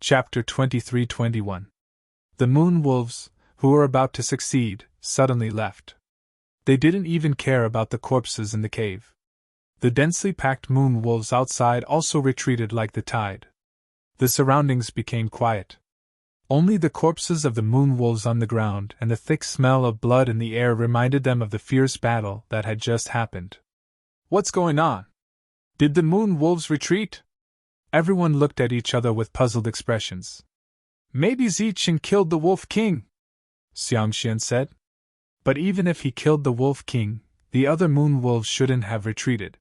Chapter 23-21. The moon wolves, who were about to succeed, suddenly left. They didn't even care about the corpses in the cave. The densely packed moon wolves outside also retreated like the tide. The surroundings became quiet. Only the corpses of the moon wolves on the ground and the thick smell of blood in the air reminded them of the fierce battle that had just happened. What's going on? Did the moon wolves retreat? Everyone looked at each other with puzzled expressions. Maybe Zichen killed the Wolf King, Xiangxian said. But even if he killed the Wolf King, the other moon wolves shouldn't have retreated.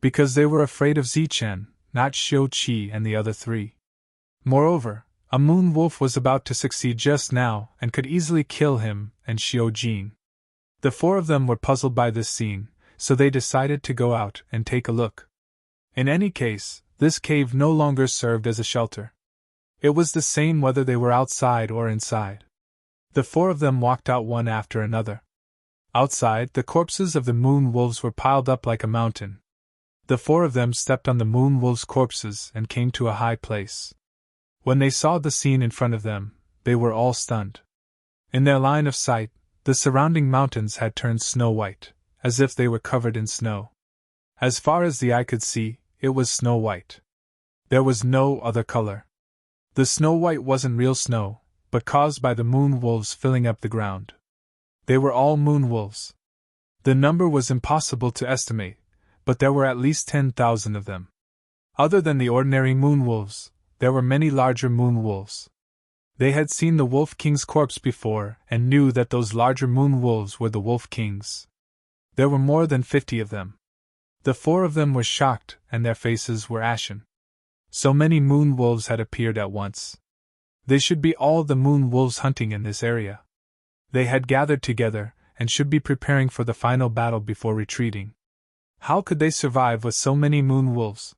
Because they were afraid of Zichen, not Xiu Qi and the other three. Moreover, a moon wolf was about to succeed just now and could easily kill him and Xiu Jin. The four of them were puzzled by this scene, so they decided to go out and take a look. In any case, this cave no longer served as a shelter. It was the same whether they were outside or inside. The four of them walked out one after another. Outside, the corpses of the moon wolves were piled up like a mountain. The four of them stepped on the moon wolves' corpses and came to a high place. When they saw the scene in front of them, they were all stunned. In their line of sight, the surrounding mountains had turned snow-white, as if they were covered in snow. As far as the eye could see, it was snow-white. There was no other color. The snow-white wasn't real snow, but caused by the moon wolves filling up the ground. They were all moon wolves. The number was impossible to estimate, but there were at least 10,000 of them. Other than the ordinary moon wolves, there were many larger moon wolves. They had seen the Wolf King's corpse before and knew that those larger moon wolves were the Wolf Kings. There were more than 50 of them. The four of them were shocked and their faces were ashen. So many moon wolves had appeared at once. They should be all the moon wolves hunting in this area. They had gathered together and should be preparing for the final battle before retreating. How could they survive with so many moon wolves?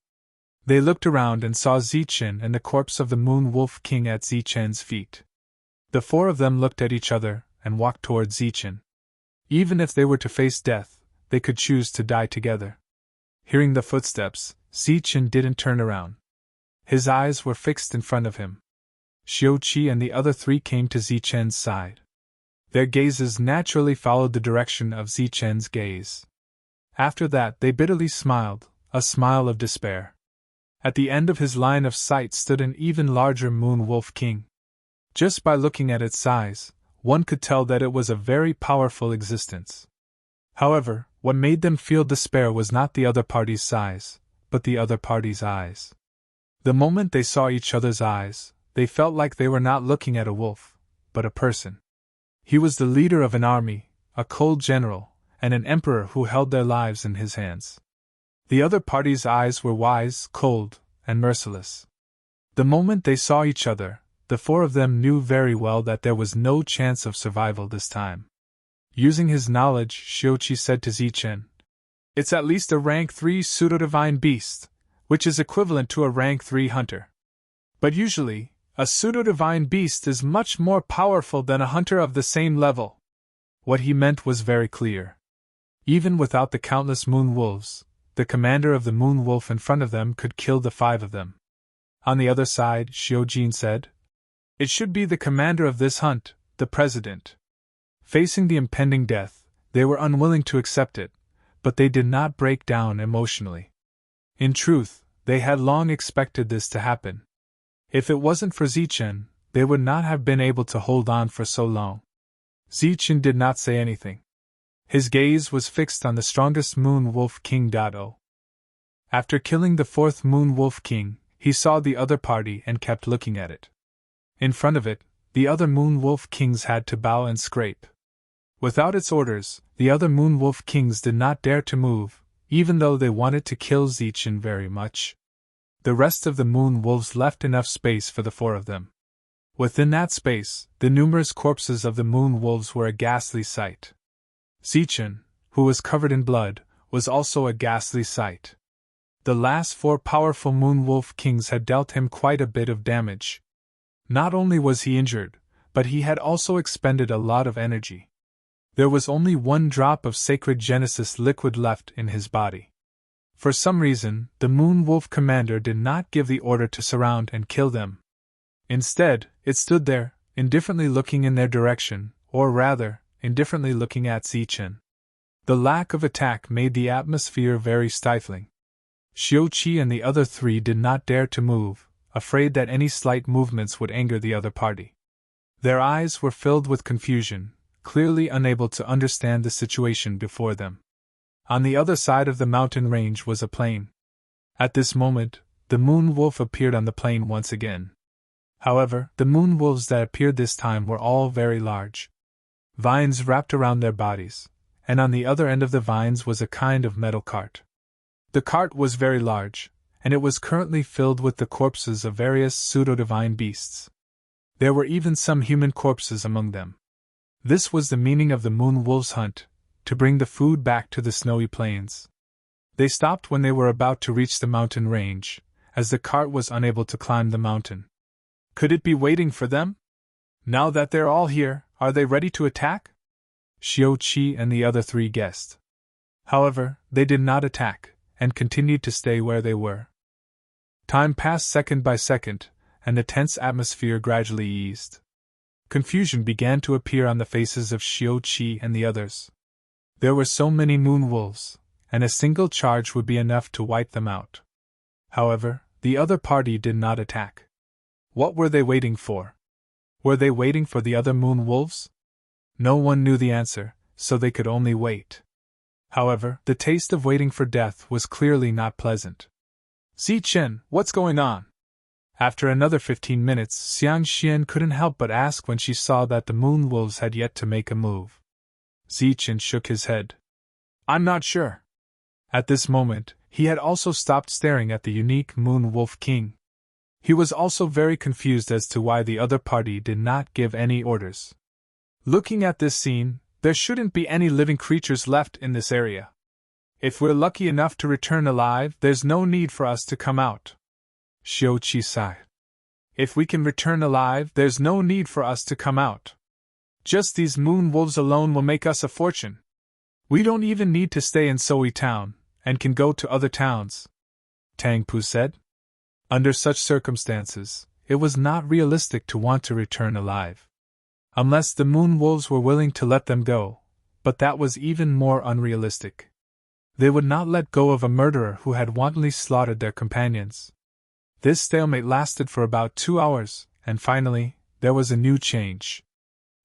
They looked around and saw Zichen and the corpse of the Moon Wolf King at Zichen's feet. The four of them looked at each other and walked toward Zichen. Even if they were to face death, they could choose to die together. Hearing the footsteps, Zichen didn't turn around. His eyes were fixed in front of him. Xiu Qi and the other three came to Zichen's side. Their gazes naturally followed the direction of Zichen's gaze. After that, they bitterly smiled, a smile of despair. At the end of his line of sight stood an even larger Moon Wolf King. Just by looking at its size, one could tell that it was a very powerful existence. However, what made them feel despair was not the other party's size, but the other party's eyes. The moment they saw each other's eyes, they felt like they were not looking at a wolf, but a person. He was the leader of an army, a cold general, and an emperor who held their lives in his hands. The other party's eyes were wise, cold, and merciless. The moment they saw each other, the four of them knew very well that there was no chance of survival this time. Using his knowledge, Xiu Qi said to Zichen, "It's at least a rank 3 pseudo-divine beast, which is equivalent to a rank 3 hunter. But usually, a pseudo-divine beast is much more powerful than a hunter of the same level." What he meant was very clear. Even without the countless moon wolves, the commander of the moon wolf in front of them could kill the 5 of them. On the other side, Xiu Jin said, "It should be the commander of this hunt, the president." Facing the impending death, they were unwilling to accept it, but they did not break down emotionally. In truth, they had long expected this to happen. If it wasn't for Zichen, they would not have been able to hold on for so long. Zichen did not say anything. His gaze was fixed on the strongest Moon Wolf King. After killing the 4th Moon Wolf King, he saw the other party and kept looking at it. In front of it, the other Moon Wolf Kings had to bow and scrape. Without its orders, the other Moon Wolf Kings did not dare to move, even though they wanted to kill Zichen very much. The rest of the Moon Wolves left enough space for the 4 of them. Within that space, the numerous corpses of the Moon Wolves were a ghastly sight. Zichen, who was covered in blood, was also a ghastly sight. The last 4 powerful Moon Wolf Kings had dealt him quite a bit of damage. Not only was he injured, but he had also expended a lot of energy. There was only 1 drop of sacred Genesis liquid left in his body. For some reason, the Moon Wolf commander did not give the order to surround and kill them. Instead, it stood there, indifferently looking in their direction, or rather, indifferently looking at Zichen. The lack of attack made the atmosphere very stifling. Xiuqi and the other three did not dare to move, afraid that any slight movements would anger the other party. Their eyes were filled with confusion, clearly unable to understand the situation before them. On the other side of the mountain range was a plain. At this moment, the moon wolf appeared on the plain once again. However, the moon wolves that appeared this time were all very large. Vines wrapped around their bodies, and on the other end of the vines was a kind of metal cart. The cart was very large, and it was currently filled with the corpses of various pseudo-divine beasts. There were even some human corpses among them. This was the meaning of the moon wolves' hunt, to bring the food back to the snowy plains. They stopped when they were about to reach the mountain range, as the cart was unable to climb the mountain. Could it be waiting for them? Now that they're all here, are they ready to attack? Xiuqi and the other three guessed. However, they did not attack, and continued to stay where they were. Time passed second by second, and the tense atmosphere gradually eased. Confusion began to appear on the faces of Xiuqi and the others. There were so many moon wolves, and a single charge would be enough to wipe them out. However, the other party did not attack. What were they waiting for? Were they waiting for the other moon wolves? No one knew the answer, so they could only wait. However, the taste of waiting for death was clearly not pleasant. Zichen, what's going on? After another 15 minutes, Xiang Xian couldn't help but ask when she saw that the moon wolves had yet to make a move. Zichen shook his head. I'm not sure. At this moment, he had also stopped staring at the unique moon wolf king. He was also very confused as to why the other party did not give any orders. Looking at this scene, there shouldn't be any living creatures left in this area. If we're lucky enough to return alive, there's no need for us to come out. Xiuqi sighed. If we can return alive, there's no need for us to come out. Just these moon wolves alone will make us a fortune. We don't even need to stay in Soi town, and can go to other towns. Tang Pu said. Under such circumstances, it was not realistic to want to return alive. Unless the moon wolves were willing to let them go, but that was even more unrealistic. They would not let go of a murderer who had wantonly slaughtered their companions. This stalemate lasted for about 2 hours, and finally, there was a new change.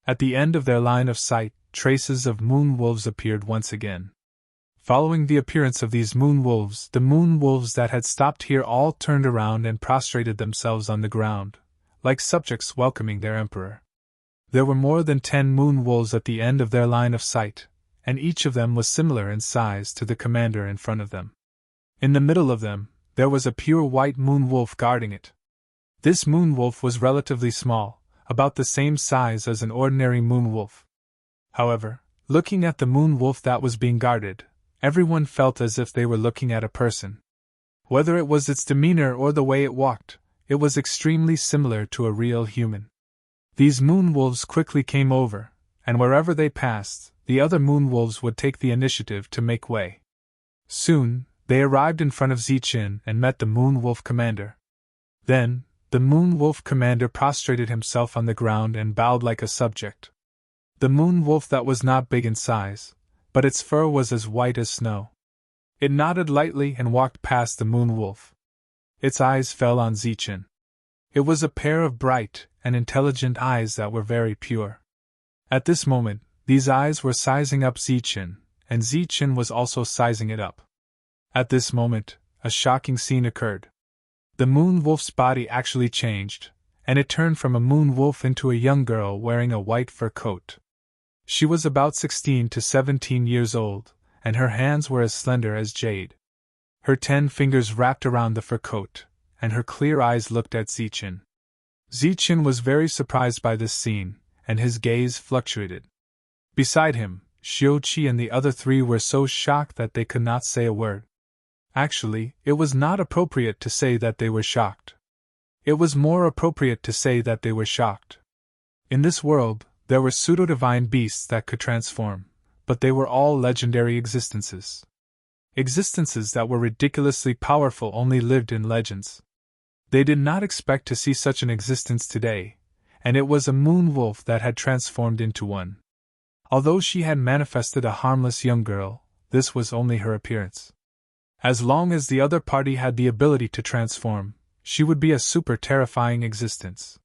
At the end of their line of sight, traces of moon wolves appeared once again. Following the appearance of these moon wolves, the moon wolves that had stopped here all turned around and prostrated themselves on the ground, like subjects welcoming their emperor. There were more than 10 moon wolves at the end of their line of sight, and each of them was similar in size to the commander in front of them. In the middle of them, there was a pure white moon wolf guarding it. This moon wolf was relatively small, about the same size as an ordinary moon wolf. However, looking at the moon wolf that was being guarded, everyone felt as if they were looking at a person. Whether it was its demeanor or the way it walked, it was extremely similar to a real human. These moon wolves quickly came over, and wherever they passed, the other moon wolves would take the initiative to make way. Soon, they arrived in front of Zichen and met the moon wolf commander. Then, the moon wolf commander prostrated himself on the ground and bowed like a subject. The moon wolf that was not big in size, but its fur was as white as snow. It nodded lightly and walked past the moon wolf. Its eyes fell on Zichen. It was a pair of bright and intelligent eyes that were very pure. At this moment, these eyes were sizing up Zichen, and Zichen was also sizing it up. At this moment, a shocking scene occurred. The moon wolf's body actually changed, and it turned from a moon wolf into a young girl wearing a white fur coat. She was about 16 to 17 years old, and her hands were as slender as jade. Her 10 fingers wrapped around the fur coat, and her clear eyes looked at Zichen. Zichen was very surprised by this scene, and his gaze fluctuated. Beside him, Xiuqi and the other 3 were so shocked that they could not say a word. Actually, it was not appropriate to say that they were shocked. It was more appropriate to say that they were shocked. In this world, there were pseudo-divine beasts that could transform, but they were all legendary existences. Existences that were ridiculously powerful only lived in legends. They did not expect to see such an existence today, and it was a moon wolf that had transformed into one. Although she had manifested a harmless young girl, this was only her appearance. As long as the other party had the ability to transform, she would be a super terrifying existence.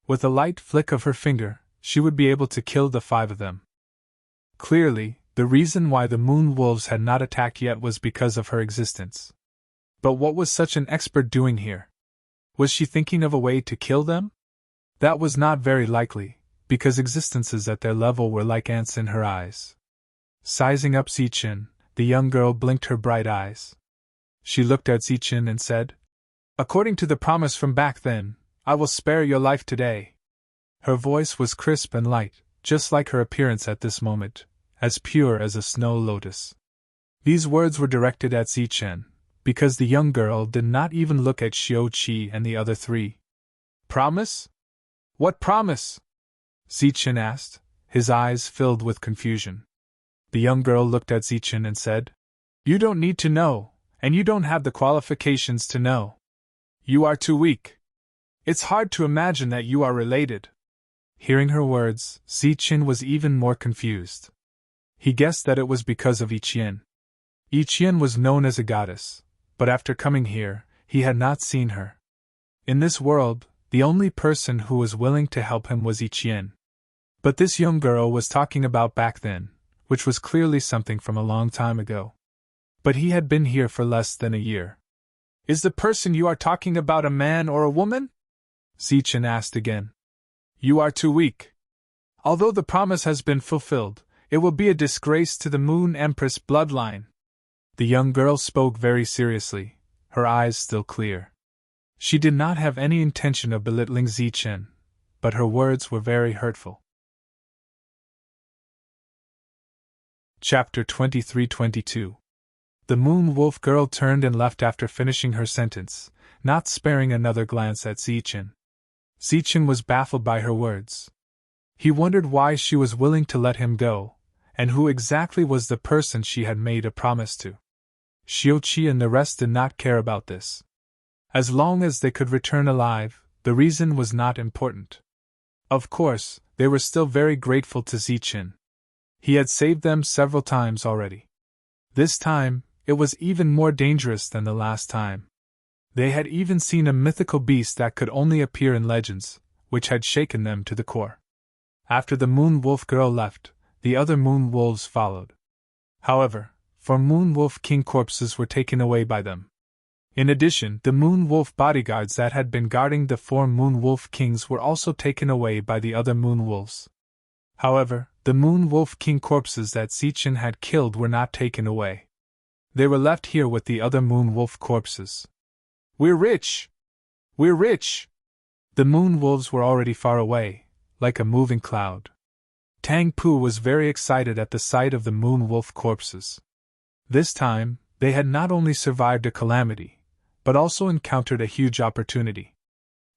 With a light flick of her finger, she would be able to kill the 5 of them. Clearly, the reason why the moon wolves had not attacked yet was because of her existence. But what was such an expert doing here? Was she thinking of a way to kill them? That was not very likely, because existences at their level were like ants in her eyes. Sizing up Zichen, the young girl blinked her bright eyes. She looked at Zichen and said, "According to the promise from back then, I will spare your life today." Her voice was crisp and light, just like her appearance at this moment, as pure as a snow lotus. These words were directed at Zichen, because the young girl did not even look at Xiao-Qi and the other 3. "Promise? What promise?" Zichen asked, his eyes filled with confusion. The young girl looked at Zichen and said, "You don't need to know, and you don't have the qualifications to know. You are too weak. It's hard to imagine that you are related." Hearing her words, Zichen was even more confused. He guessed that it was because of Yiqian. Yiqian was known as a goddess, but after coming here, he had not seen her. In this world, the only person who was willing to help him was Yiqian. But this young girl was talking about back then, which was clearly something from a long time ago. But he had been here for less than a year. "Is the person you are talking about a man or a woman?" Zichen asked again. "You are too weak. Although the promise has been fulfilled, it will be a disgrace to the Moon Empress bloodline." The young girl spoke very seriously, her eyes still clear. She did not have any intention of belittling Zichen, but her words were very hurtful. Chapter 23-22. The Moon Wolf girl turned and left after finishing her sentence, not sparing another glance at Zichen. Zichen was baffled by her words. He wondered why she was willing to let him go, and who exactly was the person she had made a promise to. Xiao-Qi and the rest did not care about this. As long as they could return alive, the reason was not important. Of course, they were still very grateful to Zichen. He had saved them several times already. This time, it was even more dangerous than the last time. They had even seen a mythical beast that could only appear in legends, which had shaken them to the core. After the Moon Wolf girl left, the other Moon Wolves followed. However, 4 Moon Wolf King corpses were taken away by them. In addition, the Moon Wolf bodyguards that had been guarding the 4 Moon Wolf Kings were also taken away by the other Moon Wolves. However, the Moon Wolf King corpses that Zichen had killed were not taken away. They were left here with the other Moon Wolf corpses. "We're rich! We're rich!" The Moon Wolves were already far away, like a moving cloud. Tang Pu was very excited at the sight of the Moon Wolf corpses. This time, they had not only survived a calamity, but also encountered a huge opportunity.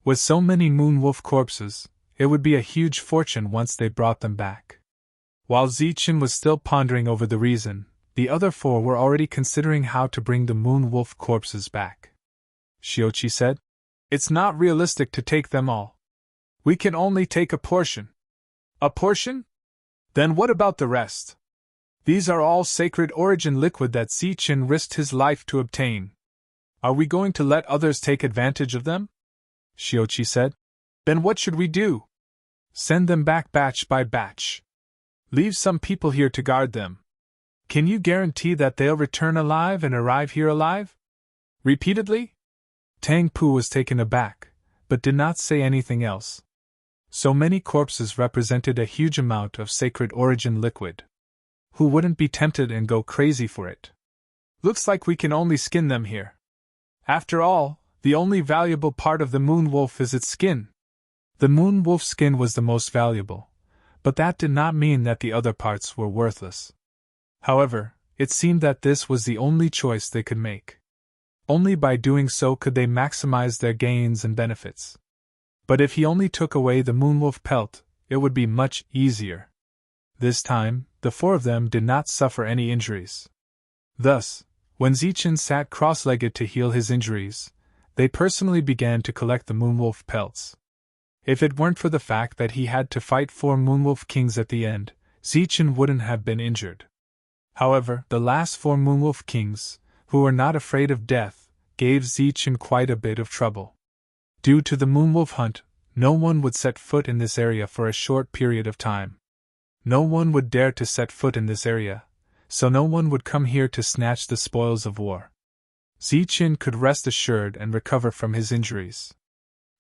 With so many Moon Wolf corpses, it would be a huge fortune once they brought them back. While Zichen was still pondering over the reason, the other 4 were already considering how to bring the Moon Wolf corpses back. Xiao-Qi said, "It's not realistic to take them all. We can only take a portion." "A portion? Then what about the rest? These are all sacred origin liquid that Zichen risked his life to obtain. Are we going to let others take advantage of them?" Xiao-Qi said. "Then what should we do?" "Send them back batch by batch. Leave some people here to guard them. Can you guarantee that they'll return alive and arrive here alive?" "Repeatedly?" Tang Pu was taken aback, but did not say anything else. So many corpses represented a huge amount of sacred origin liquid. Who wouldn't be tempted and go crazy for it? "Looks like we can only skin them here. After all, the only valuable part of the Moon Wolf is its skin." The Moon Wolf skin was the most valuable, but that did not mean that the other parts were worthless. However, it seemed that this was the only choice they could make. Only by doing so could they maximize their gains and benefits. But if he only took away the Moon Wolf pelt, it would be much easier. This time, the 4 of them did not suffer any injuries. Thus, when Zichen sat cross-legged to heal his injuries, they personally began to collect the moonwolf pelts. If it weren't for the fact that he had to fight 4 moonwolf kings at the end, Zichen wouldn't have been injured. However, the last 4 moonwolf kings, who were not afraid of death, gave Zichen quite a bit of trouble. Due to the moonwolf hunt, no one would set foot in this area for a short period of time. No one would dare to set foot in this area, so no one would come here to snatch the spoils of war. Zichen could rest assured and recover from his injuries.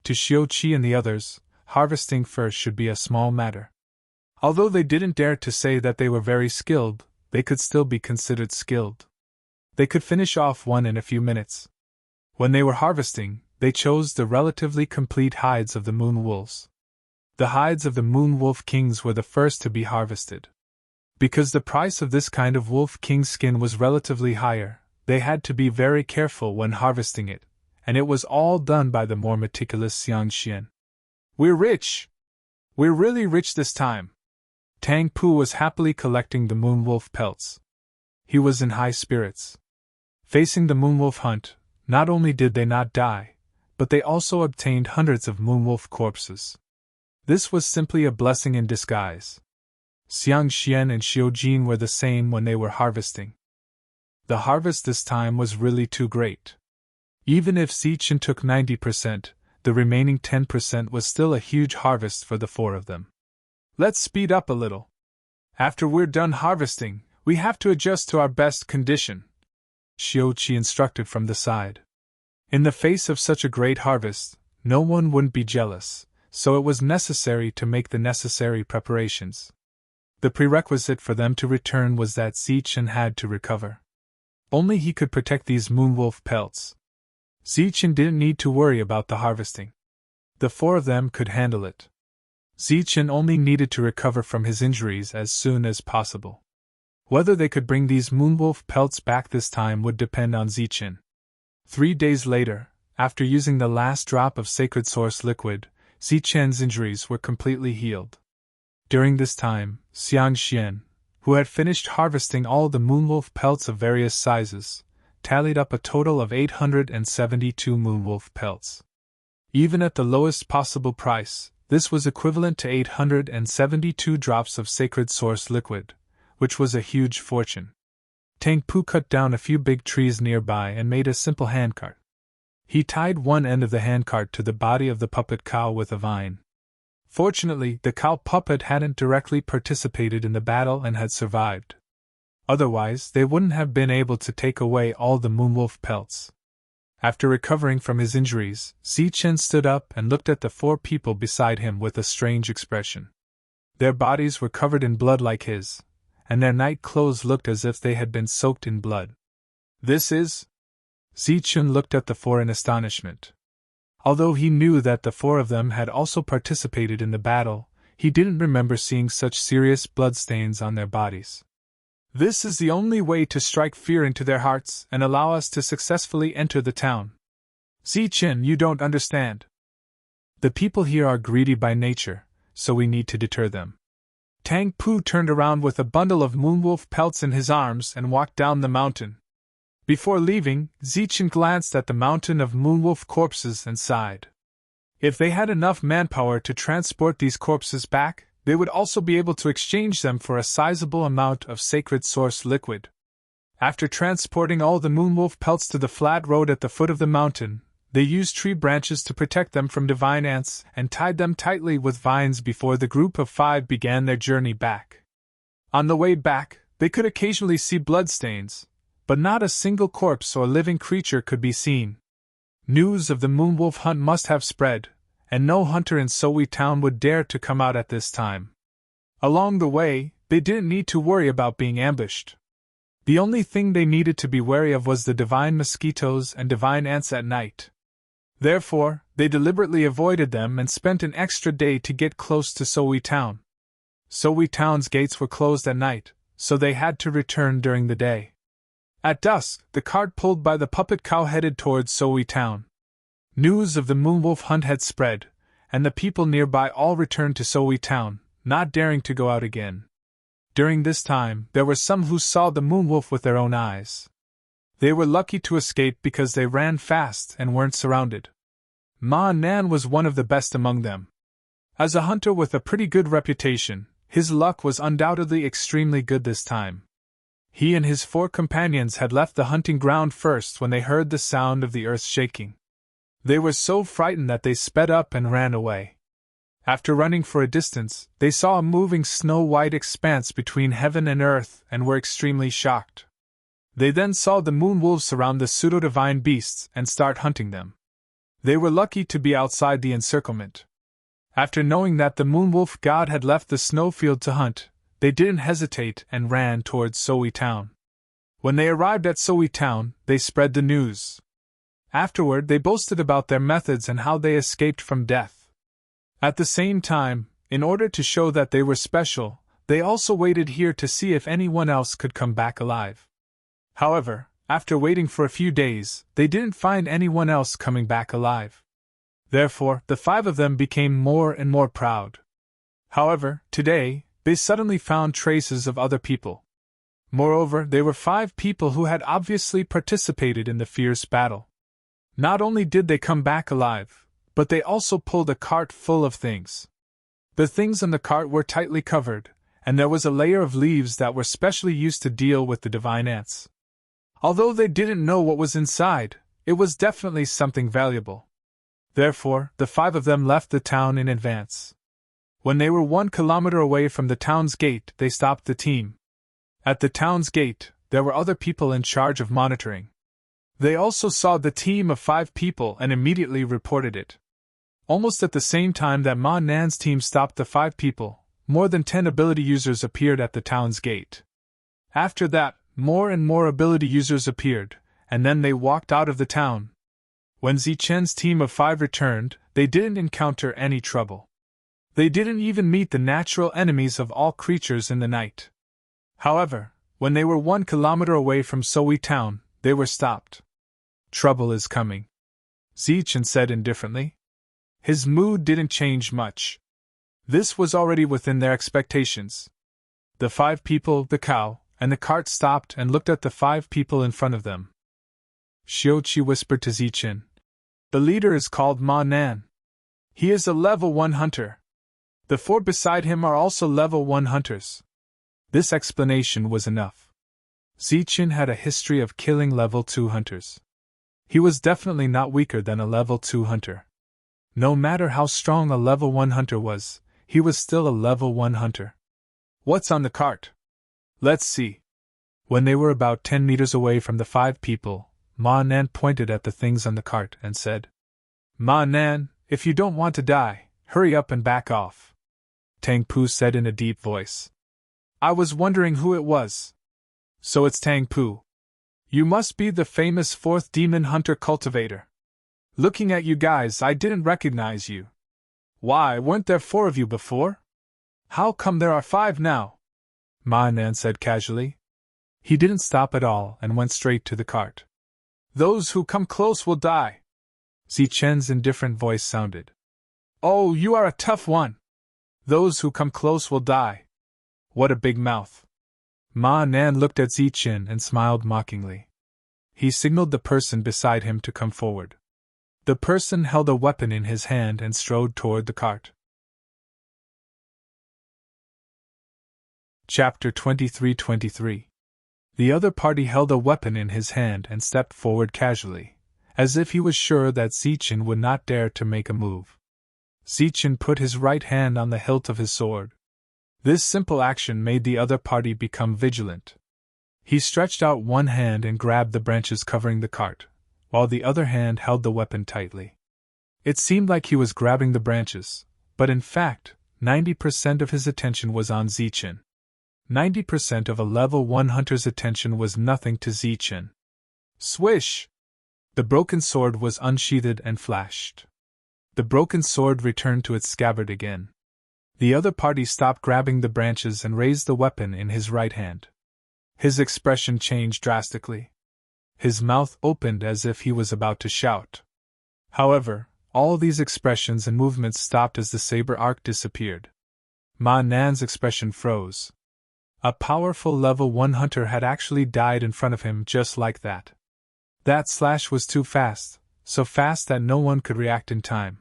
To Xiuqi and the others, harvesting fur should be a small matter. Although they didn't dare to say that they were very skilled, they could still be considered skilled. They could finish off one in a few minutes. When they were harvesting, they chose the relatively complete hides of the moon wolves. The hides of the moon wolf kings were the first to be harvested. Because the price of this kind of wolf king skin was relatively higher, they had to be very careful when harvesting it, and it was all done by the more meticulous Xiang Xian. "We're rich! We're really rich this time!" Tang Pu was happily collecting the moonwolf pelts. He was in high spirits. Facing the moonwolf hunt, not only did they not die, but they also obtained hundreds of moonwolf corpses. This was simply a blessing in disguise. Xiang Xian and Xiujin were the same when they were harvesting. The harvest this time was really too great. Even if Zichen took 90%, the remaining 10% was still a huge harvest for the 4 of them. "Let's speed up a little. After we're done harvesting, we have to adjust to our best condition," Xiuqi instructed from the side. In the face of such a great harvest, no one wouldn't be jealous, so it was necessary to make the necessary preparations. The prerequisite for them to return was that Zichen had to recover. Only he could protect these moonwolf pelts. Zichen didn't need to worry about the harvesting. The 4 of them could handle it. Zichen only needed to recover from his injuries as soon as possible. Whether they could bring these moonwolf pelts back this time would depend on Zichen. 3 days later, after using the last drop of sacred source liquid, Zichen's injuries were completely healed. During this time, Xiang Xian, who had finished harvesting all the moonwolf pelts of various sizes, tallied up a total of 872 moonwolf pelts. Even at the lowest possible price, this was equivalent to 872 drops of sacred source liquid, which was a huge fortune. Tang Pu cut down a few big trees nearby and made a simple handcart. He tied one end of the handcart to the body of the puppet cow with a vine. Fortunately, the cow puppet hadn't directly participated in the battle and had survived. Otherwise, they wouldn't have been able to take away all the moonwolf pelts. After recovering from his injuries, Zichen stood up and looked at the 4 people beside him with a strange expression. Their bodies were covered in blood like his, and their night clothes looked as if they had been soaked in blood. "This is?" Zichen looked at the 4 in astonishment. Although he knew that the 4 of them had also participated in the battle, he didn't remember seeing such serious bloodstains on their bodies. "This is the only way to strike fear into their hearts and allow us to successfully enter the town. Zichen, you don't understand. The people here are greedy by nature, so we need to deter them." Tang Pu turned around with a bundle of moonwolf pelts in his arms and walked down the mountain. Before leaving, Zichen glanced at the mountain of moonwolf corpses and sighed. If they had enough manpower to transport these corpses back, they would also be able to exchange them for a sizable amount of sacred source liquid. After transporting all the moonwolf pelts to the flat road at the foot of the mountain, they used tree branches to protect them from divine ants and tied them tightly with vines before the group of 5 began their journey back. On the way back, they could occasionally see bloodstains, but not a single corpse or living creature could be seen. News of the moonwolf hunt must have spread, and no hunter in Sowi town would dare to come out at this time. Along the way, they didn't need to worry about being ambushed. The only thing they needed to be wary of was the divine mosquitoes and divine ants at night. Therefore, they deliberately avoided them and spent an extra day to get close to Sowi town. Sowi town's gates were closed at night, so they had to return during the day. At dusk, the cart pulled by the puppet cow headed towards Sowi town. News of the moonwolf hunt had spread, and the people nearby all returned to Sowi town, not daring to go out again. During this time, there were some who saw the moonwolf with their own eyes. They were lucky to escape because they ran fast and weren't surrounded. Ma Nan was one of the best among them. As a hunter with a pretty good reputation, his luck was undoubtedly extremely good this time. He and his 4 companions had left the hunting ground first when they heard the sound of the earth shaking. They were so frightened that they sped up and ran away. After running for a distance, they saw a moving snow-white expanse between heaven and earth and were extremely shocked. They then saw the moon wolves surround the pseudo-divine beasts and start hunting them. They were lucky to be outside the encirclement. After knowing that the moon wolf god had left the snowfield to hunt, they didn't hesitate and ran towards Sowi town. When they arrived at Sowi town, they spread the news. Afterward, they boasted about their methods and how they escaped from death. At the same time, in order to show that they were special, they also waited here to see if anyone else could come back alive. However, after waiting for a few days, they didn't find anyone else coming back alive. Therefore, the 5 of them became more and more proud. However, today, they suddenly found traces of other people. Moreover, they were 5 people who had obviously participated in the fierce battle. Not only did they come back alive, but they also pulled a cart full of things. The things on the cart were tightly covered, and there was a layer of leaves that were specially used to deal with the divine ants. Although they didn't know what was inside, it was definitely something valuable. Therefore, the 5 of them left the town in advance. When they were 1 kilometer away from the town's gate, they stopped the team. At the town's gate, there were other people in charge of monitoring. They also saw the team of 5 people and immediately reported it. Almost at the same time that Ma Nan's team stopped the 5 people, more than 10 ability users appeared at the town's gate. After that, more and more ability users appeared, and then they walked out of the town. When Zichen's team of 5 returned, they didn't encounter any trouble. They didn't even meet the natural enemies of all creatures in the night. However, when they were 1 kilometer away from Sowi town, they were stopped. "Trouble is coming," Zichen said indifferently. His mood didn't change much. This was already within their expectations. The 5 people, the cow, and the cart stopped and looked at the 5 people in front of them. Xiuqi whispered to Zichen. "The leader is called Ma Nan. He is a level 1 hunter. The 4 beside him are also level 1 hunters." This explanation was enough. Zichen had a history of killing level 2 hunters. He was definitely not weaker than a level 2 hunter. No matter how strong a level 1 hunter was, he was still a level 1 hunter. "What's on the cart? Let's see." When they were about 10 meters away from the 5 people, Ma Nan pointed at the things on the cart and said, "Ma Nan, if you don't want to die, hurry up and back off." Tang Pu said in a deep voice. "I was wondering who it was." "So it's Tang Pu. You must be the famous 4th demon hunter cultivator. Looking at you guys, I didn't recognize you. Why, weren't there 4 of you before? How come there are 5 now?" Ma Nan said casually. He didn't stop at all and went straight to the cart. "Those who come close will die," Zichen's indifferent voice sounded. "Oh, you are a tough one. Those who come close will die. What a big mouth." Ma Nan looked at Zichen and smiled mockingly. He signaled the person beside him to come forward. The person held a weapon in his hand and strode toward the cart. Chapter 23-23. The other party held a weapon in his hand and stepped forward casually, as if he was sure that Zichen would not dare to make a move. Zichen put his right hand on the hilt of his sword. This simple action made the other party become vigilant. He stretched out one hand and grabbed the branches covering the cart, while the other hand held the weapon tightly. It seemed like he was grabbing the branches, but in fact, 90% of his attention was on Zichen. 90% of a level 1 hunter's attention was nothing to Zichen. Swish! The broken sword was unsheathed and flashed. The broken sword returned to its scabbard again. The other party stopped grabbing the branches and raised the weapon in his right hand. His expression changed drastically. His mouth opened as if he was about to shout. However, all these expressions and movements stopped as the saber arc disappeared. Ma Nan's expression froze. A powerful level 1 hunter had actually died in front of him just like that. That slash was too fast, so fast that no one could react in time.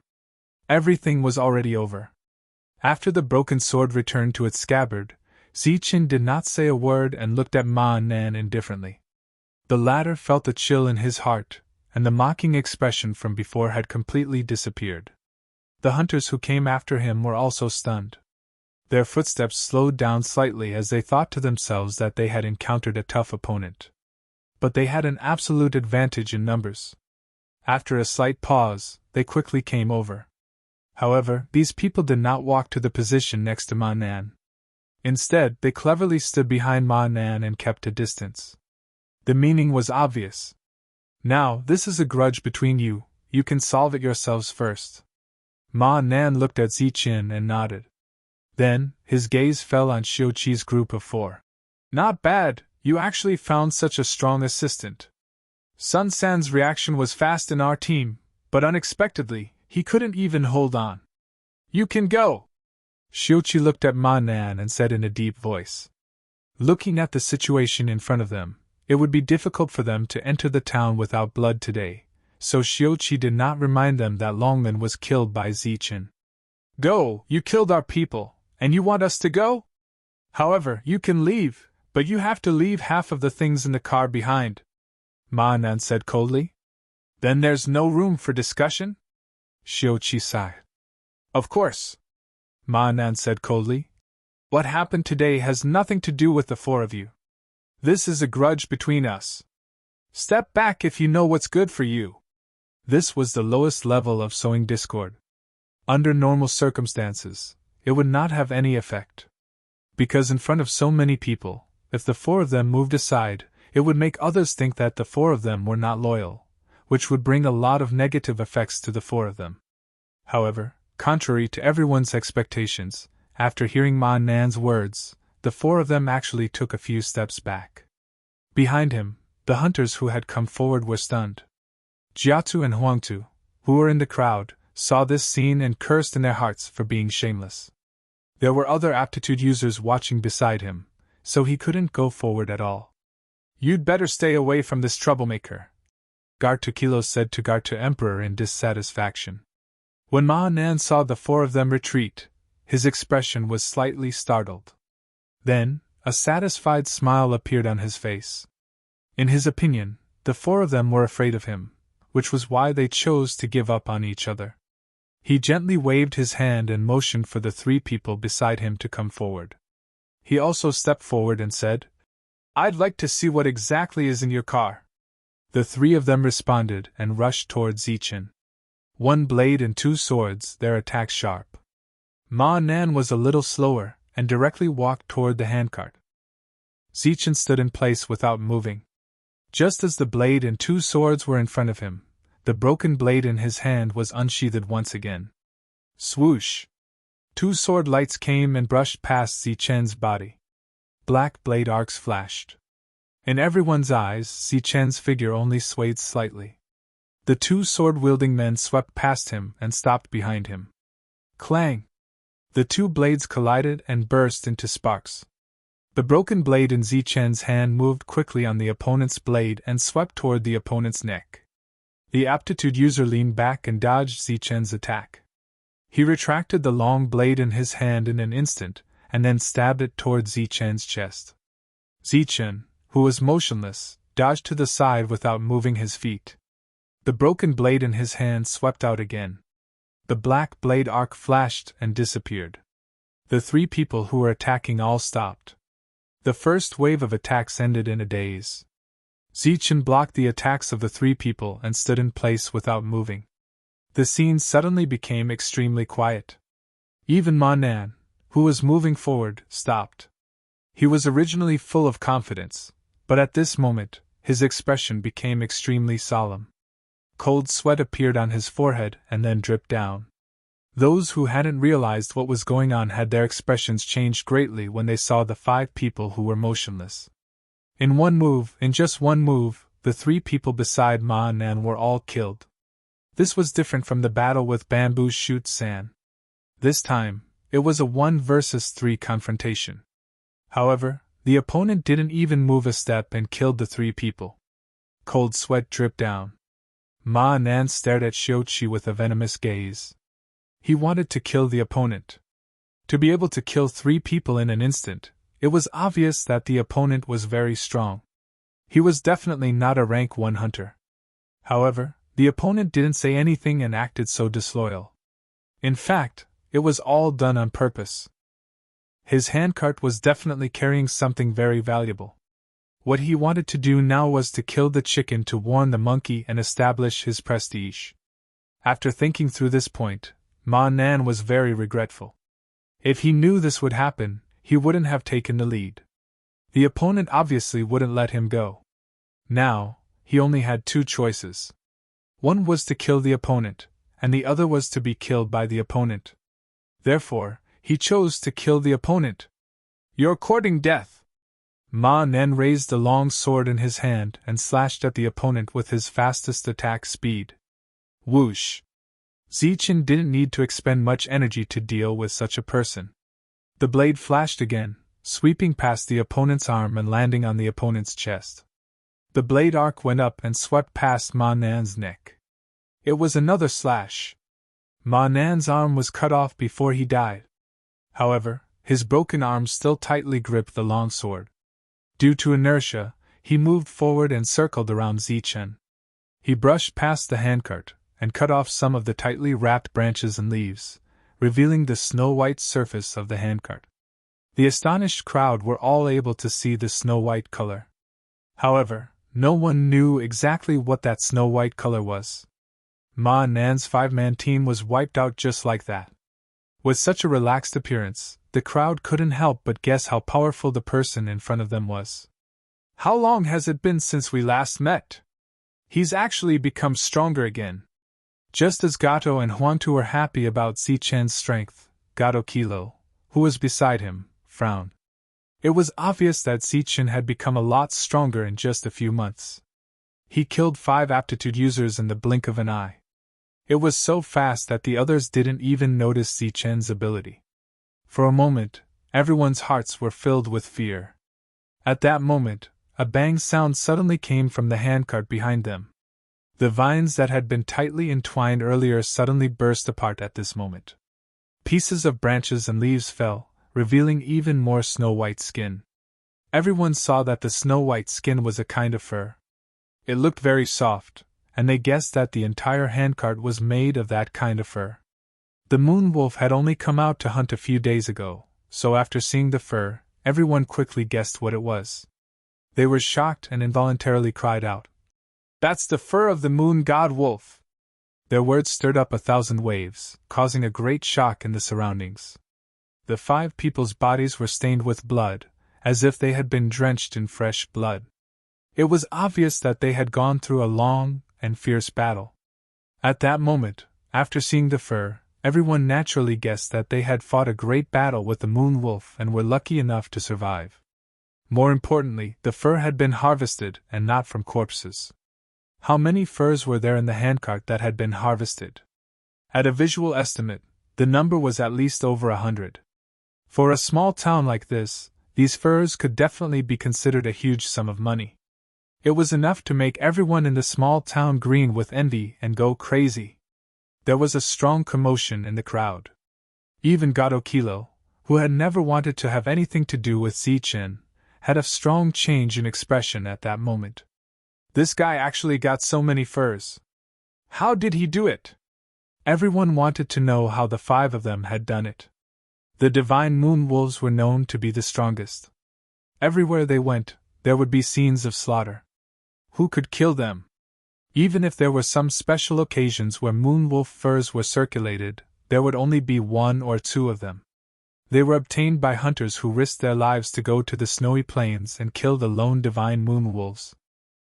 Everything was already over. After the broken sword returned to its scabbard, Zichen did not say a word and looked at Ma Nan indifferently. The latter felt a chill in his heart, and the mocking expression from before had completely disappeared. The hunters who came after him were also stunned. Their footsteps slowed down slightly as they thought to themselves that they had encountered a tough opponent. But they had an absolute advantage in numbers. After a slight pause, they quickly came over. However, these people did not walk to the position next to Ma Nan. Instead, they cleverly stood behind Ma Nan and kept a distance. The meaning was obvious. Now, this is a grudge between you, you can solve it yourselves first. Ma Nan looked at Zichen and nodded. Then, his gaze fell on Xiuqi's group of 4. Not bad, you actually found such a strong assistant. Sun San's reaction was fast in our team, but unexpectedly, he couldn't even hold on. You can go! Xiuqi looked at Ma Nan and said in a deep voice. Looking at the situation in front of them, it would be difficult for them to enter the town without blood today, so Xiuqi did not remind them that Longman was killed by Zichen. Go, you killed our people, and you want us to go? However, you can leave, but you have to leave half of the things in the car behind, Ma Nan said coldly. Then there's no room for discussion? Xiuqi sighed. Of course, Ma Nan said coldly. What happened today has nothing to do with the 4 of you. This is a grudge between us. Step back if you know what's good for you. This was the lowest level of sowing discord. Under normal circumstances, it would not have any effect. Because in front of so many people, if the 4 of them moved aside, it would make others think that the 4 of them were not loyal, which would bring a lot of negative effects to the 4 of them. However, contrary to everyone's expectations, after hearing Ma Nan's words, the 4 of them actually took a few steps back. Behind him, the hunters who had come forward were stunned. Jiatu and Huangtu, who were in the crowd, saw this scene and cursed in their hearts for being shameless. There were other aptitude users watching beside him, so he couldn't go forward at all. You'd better stay away from this troublemaker, Gartu Kilo said to Gartu Emperor in dissatisfaction. When Ma Nan saw the 4 of them retreat, his expression was slightly startled. Then, a satisfied smile appeared on his face. In his opinion, the 4 of them were afraid of him, which was why they chose to give up on each other. He gently waved his hand and motioned for the 3 people beside him to come forward. He also stepped forward and said, I'd like to see what exactly is in your car. The 3 of them responded and rushed towards Zichen. 1 blade and 2 swords, their attacks sharp. Ma Nan was a little slower and directly walked toward the handcart. Zichen stood in place without moving. Just as the blade and 2 swords were in front of him, the broken blade in his hand was unsheathed once again. Swoosh! 2 sword lights came and brushed past Zichen's body. Black blade arcs flashed. In everyone's eyes, Zichen's figure only swayed slightly. The 2 sword-wielding men swept past him and stopped behind him. Clang! The 2 blades collided and burst into sparks. The broken blade in Zichen's hand moved quickly on the opponent's blade and swept toward the opponent's neck. The aptitude user leaned back and dodged Zichen's attack. He retracted the long blade in his hand in an instant, and then stabbed it toward Zichen's chest. Zichen, who was motionless, dodged to the side without moving his feet. The broken blade in his hand swept out again. The black blade arc flashed and disappeared. The 3 people who were attacking all stopped. The first wave of attacks ended in a daze. Zichen blocked the attacks of the 3 people and stood in place without moving. The scene suddenly became extremely quiet. Even Ma Nan, who was moving forward, stopped. He was originally full of confidence, but at this moment, his expression became extremely solemn. Cold sweat appeared on his forehead and then dripped down. Those who hadn't realized what was going on had their expressions changed greatly when they saw the 5 people who were motionless. In just one move, the 3 people beside Ma Nan were all killed. This was different from the battle with Bamboo Shoot San. This time, it was a 1 versus 3 confrontation. However, the opponent didn't even move a step and killed the 3 people. Cold sweat dripped down. Ma Nan stared at Xiuqi with a venomous gaze. He wanted to kill the opponent. To be able to kill 3 people in an instant, it was obvious that the opponent was very strong. He was definitely not a rank 1 hunter. However, the opponent didn't say anything and acted so disloyal. In fact, it was all done on purpose. His handcart was definitely carrying something very valuable. What he wanted to do now was to kill the chicken to warn the monkey and establish his prestige. After thinking through this point, Ma Nan was very regretful. If he knew this would happen, he wouldn't have taken the lead. The opponent obviously wouldn't let him go. Now, he only had 2 choices. One was to kill the opponent, and the other was to be killed by the opponent. Therefore, he chose to kill the opponent. "You're courting death!" Ma Nan raised the long sword in his hand and slashed at the opponent with his fastest attack speed. Whoosh! Zichen didn't need to expend much energy to deal with such a person. The blade flashed again, sweeping past the opponent's arm and landing on the opponent's chest. The blade arc went up and swept past Ma Nan's neck. It was another slash. Ma Nan's arm was cut off before he died. However, his broken arm still tightly gripped the long sword. Due to inertia, he moved forward and circled around Zichen. He brushed past the handcart and cut off some of the tightly wrapped branches and leaves, revealing the snow-white surface of the handcart. The astonished crowd were all able to see the snow-white color. However, no one knew exactly what that snow-white color was. Ma Nan's 5-man team was wiped out just like that. With such a relaxed appearance, the crowd couldn't help but guess how powerful the person in front of them was. "How long has it been since we last met? He's actually become stronger again." Just as Gato and Huangtu were happy about Zichen's strength, Gato Kilo, who was beside him, frowned. It was obvious that Zichen had become a lot stronger in just a few months. He killed 5 aptitude users in the blink of an eye. It was so fast that the others didn't even notice Zichen's ability. For a moment, everyone's hearts were filled with fear. At that moment, a bang sound suddenly came from the handcart behind them. The vines that had been tightly entwined earlier suddenly burst apart at this moment. Pieces of branches and leaves fell, revealing even more snow-white skin. Everyone saw that the snow-white skin was a kind of fur. It looked very soft, and they guessed that the entire handcart was made of that kind of fur. The moon wolf had only come out to hunt a few days ago, so after seeing the fur, everyone quickly guessed what it was. They were shocked and involuntarily cried out, "That's the fur of the moon god wolf!" Their words stirred up 1,000 waves, causing a great shock in the surroundings. The 5 people's bodies were stained with blood, as if they had been drenched in fresh blood. It was obvious that they had gone through a long and fierce battle. At that moment, after seeing the fur, everyone naturally guessed that they had fought a great battle with the moon wolf and were lucky enough to survive. More importantly, the fur had been harvested and not from corpses. How many furs were there in the handcart that had been harvested? At a visual estimate, the number was at least over 100. For a small town like this, these furs could definitely be considered a huge sum of money. It was enough to make everyone in the small town green with envy and go crazy. There was a strong commotion in the crowd. Even Gato Kilo, who had never wanted to have anything to do with Zichen, had a strong change in expression at that moment. This guy actually got so many furs. How did he do it? Everyone wanted to know how the 5 of them had done it. The divine moon wolves were known to be the strongest. Everywhere they went, there would be scenes of slaughter. Who could kill them? Even if there were some special occasions where moon wolf furs were circulated, there would only be 1 or 2 of them. They were obtained by hunters who risked their lives to go to the snowy plains and kill the lone divine moon wolves.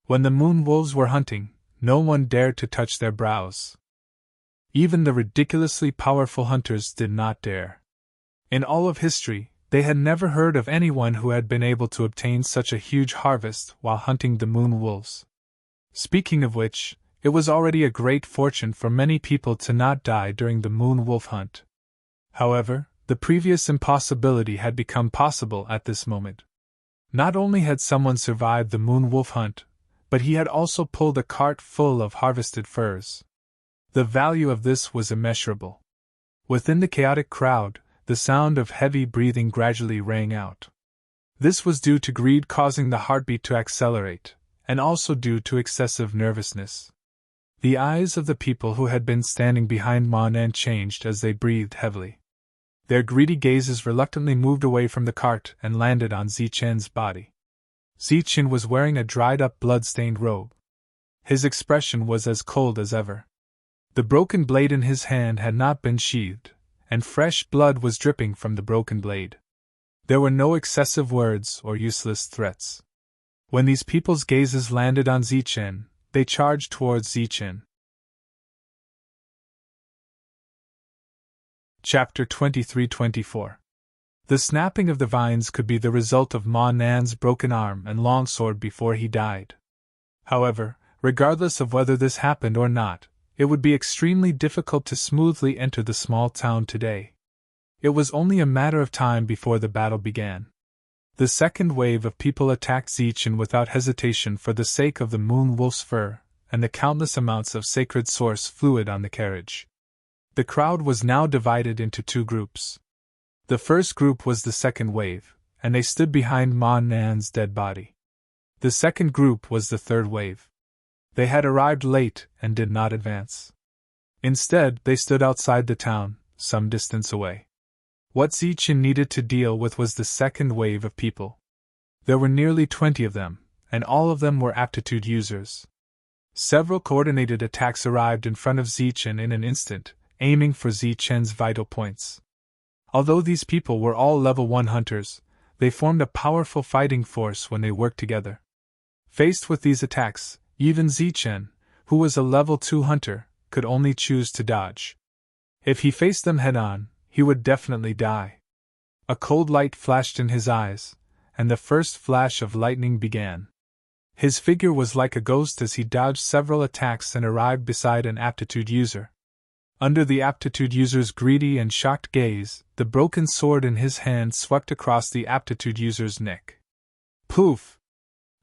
When the moon wolves were hunting, no one dared to touch their brows. Even the ridiculously powerful hunters did not dare. In all of history, they had never heard of anyone who had been able to obtain such a huge harvest while hunting the moon wolves. Speaking of which, it was already a great fortune for many people to not die during the moon wolf hunt. However, the previous impossibility had become possible at this moment. Not only had someone survived the moon wolf hunt, but he had also pulled a cart full of harvested furs. The value of this was immeasurable. Within the chaotic crowd, the sound of heavy breathing gradually rang out. This was due to greed causing the heartbeat to accelerate, and also due to excessive nervousness. The eyes of the people who had been standing behind Ma Nan changed as they breathed heavily. Their greedy gazes reluctantly moved away from the cart and landed on Zichen's body. Zichen was wearing a dried-up blood-stained robe. His expression was as cold as ever. The broken blade in his hand had not been sheathed, and fresh blood was dripping from the broken blade. There were no excessive words or useless threats. When these people's gazes landed on Zichen, they charged towards Zichen. Chapter 23-24. The snapping of the vines could be the result of Ma Nan's broken arm and longsword before he died. However, regardless of whether this happened or not, it would be extremely difficult to smoothly enter the small town today. It was only a matter of time before the battle began. The second wave of people attacked Zichen without hesitation for the sake of the moon wolf's fur, and the countless amounts of sacred source fluid on the carriage. The crowd was now divided into two groups. The first group was the second wave, and they stood behind Ma Nan's dead body. The second group was the third wave. They had arrived late and did not advance. Instead, they stood outside the town, some distance away. What Zichen needed to deal with was the second wave of people. There were nearly 20 of them, and all of them were aptitude users. Several coordinated attacks arrived in front of Zichen in an instant, aiming for Zichen's vital points. Although these people were all level 1 hunters, they formed a powerful fighting force when they worked together. Faced with these attacks, even Zichen, who was a level 2 hunter, could only choose to dodge. If he faced them head-on, he would definitely die. A cold light flashed in his eyes, and the first flash of lightning began. His figure was like a ghost as he dodged several attacks and arrived beside an aptitude user. Under the aptitude user's greedy and shocked gaze, the broken sword in his hand swept across the aptitude user's neck. Poof!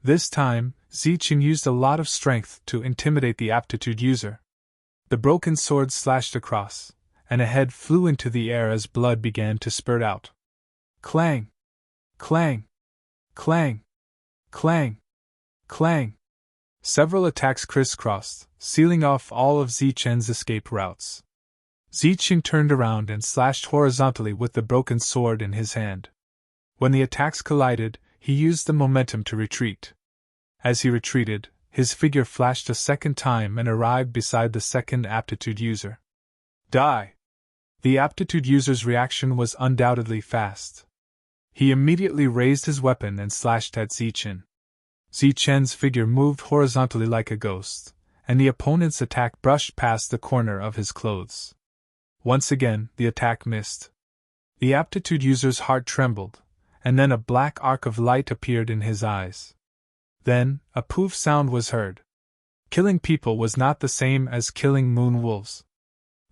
This time, Zichen used a lot of strength to intimidate the aptitude user. The broken sword slashed across, and a head flew into the air as blood began to spurt out. Clang! Clang! Clang! Clang! Clang! Several attacks crisscrossed, sealing off all of Zichen's escape routes. Zichen turned around and slashed horizontally with the broken sword in his hand. When the attacks collided, he used the momentum to retreat. As he retreated, his figure flashed a second time and arrived beside the second aptitude user. Die! The aptitude user's reaction was undoubtedly fast. He immediately raised his weapon and slashed at Zichen. Zichen's figure moved horizontally like a ghost, and the opponent's attack brushed past the corner of his clothes. Once again, the attack missed. The aptitude user's heart trembled, and then a black arc of light appeared in his eyes. Then, a poof sound was heard. Killing people was not the same as killing moon wolves.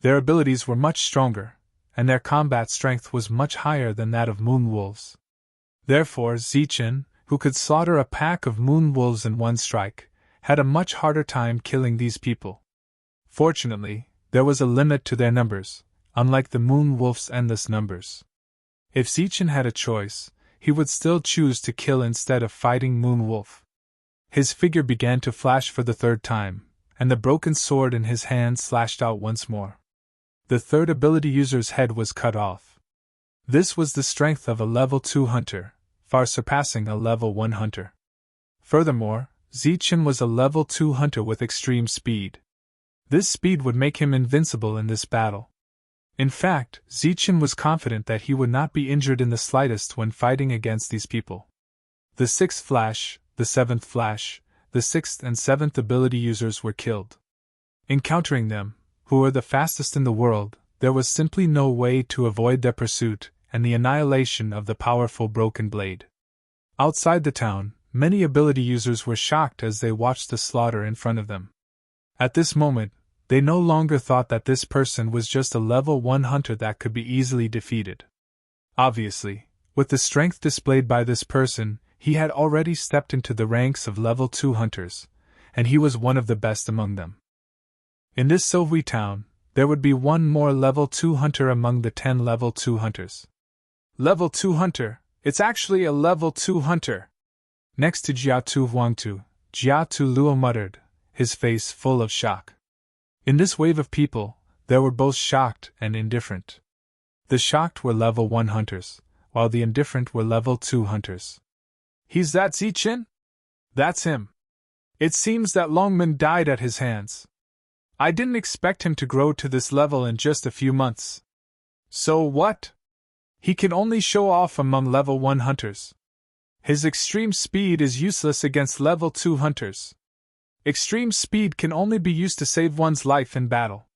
Their abilities were much stronger, and their combat strength was much higher than that of moon wolves. Therefore, Zichen, who could slaughter a pack of moon wolves in one strike, had a much harder time killing these people. Fortunately, there was a limit to their numbers, unlike the moon wolf's endless numbers. If Zichen had a choice, he would still choose to kill instead of fighting moon wolf. His figure began to flash for the third time, and the broken sword in his hand slashed out once more. The third ability user's head was cut off. This was the strength of a level 2 hunter, far surpassing a level 1 hunter. Furthermore, Zichen was a level 2 hunter with extreme speed. This speed would make him invincible in this battle. In fact, Zichen was confident that he would not be injured in the slightest when fighting against these people. The 6th flash, the 7th flash, the 6th and 7th ability users were killed. Encountering them, who were the fastest in the world, there was simply no way to avoid their pursuit and the annihilation of the powerful broken blade. Outside the town, many ability users were shocked as they watched the slaughter in front of them. At this moment, they no longer thought that this person was just a level 1 hunter that could be easily defeated. Obviously, with the strength displayed by this person, he had already stepped into the ranks of level 2 hunters, and he was one of the best among them. In this Sovui town, there would be one more level 2 hunter among the 10 level 2 hunters. Level 2 hunter, it's actually a level 2 hunter. Next to Jiatu Huangtu, Jiatu Luo muttered, his face full of shock. In this wave of people, there were both shocked and indifferent. The shocked were level 1 hunters, while the indifferent were level 2 hunters. He's that Zichen? That's him. It seems that Longman died at his hands. I didn't expect him to grow to this level in just a few months. So what? He can only show off among level 1 hunters. His extreme speed is useless against level 2 hunters. Extreme speed can only be used to save one's life in battle.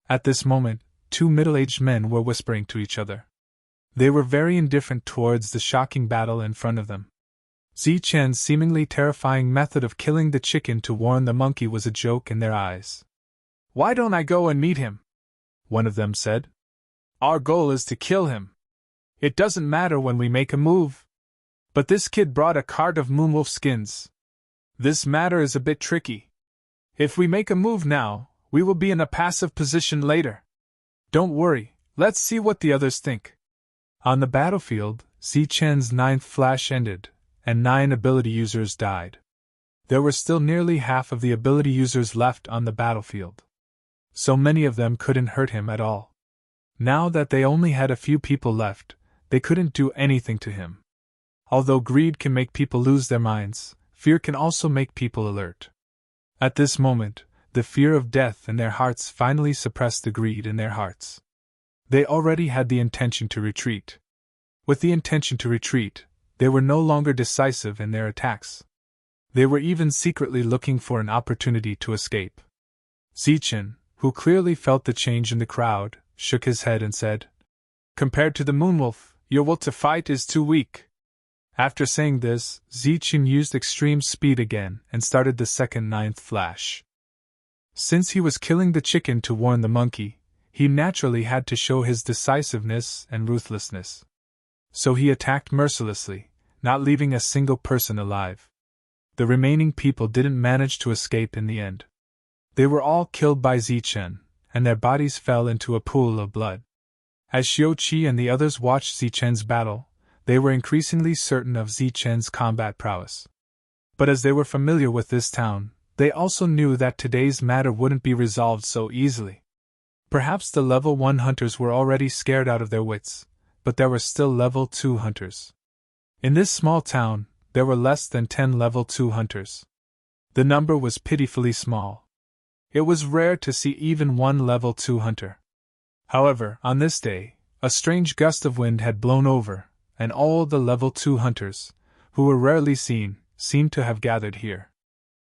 At this moment, 2 middle-aged men were whispering to each other. They were very indifferent towards the shocking battle in front of them. Zichen's seemingly terrifying method of killing the chicken to warn the monkey was a joke in their eyes. "Why don't I go and meet him?" one of them said. "Our goal is to kill him. It doesn't matter when we make a move. But this kid brought a cart of moonwolf skins. This matter is a bit tricky. If we make a move now, we will be in a passive position later. Don't worry, let's see what the others think." On the battlefield, Zichen's 9th flash ended, and 9 ability users died. There were still nearly half of the ability users left on the battlefield. So many of them couldn't hurt him at all. Now that they only had a few people left, they couldn't do anything to him. Although greed can make people lose their minds, fear can also make people alert. At this moment, the fear of death in their hearts finally suppressed the greed in their hearts. They already had the intention to retreat. With the intention to retreat, they were no longer decisive in their attacks. They were even secretly looking for an opportunity to escape. Zichen, who clearly felt the change in the crowd, shook his head and said, "Compared to the Moonwolf, your will to fight is too weak." After saying this, Zichen used extreme speed again and started the second 9th flash. Since he was killing the chicken to warn the monkey, he naturally had to show his decisiveness and ruthlessness. So he attacked mercilessly, not leaving a single person alive. The remaining people didn't manage to escape in the end. They were all killed by Zichen, and their bodies fell into a pool of blood. As Xiuqi and the others watched Zichen's battle, they were increasingly certain of Zichen's combat prowess. But as they were familiar with this town, they also knew that today's matter wouldn't be resolved so easily. Perhaps the level 1 hunters were already scared out of their wits, but there were still level 2 hunters. In this small town, there were less than 10 level 2 hunters. The number was pitifully small. It was rare to see even one level 2 hunter. However, on this day, a strange gust of wind had blown over, and all the level 2 hunters, who were rarely seen, seemed to have gathered here.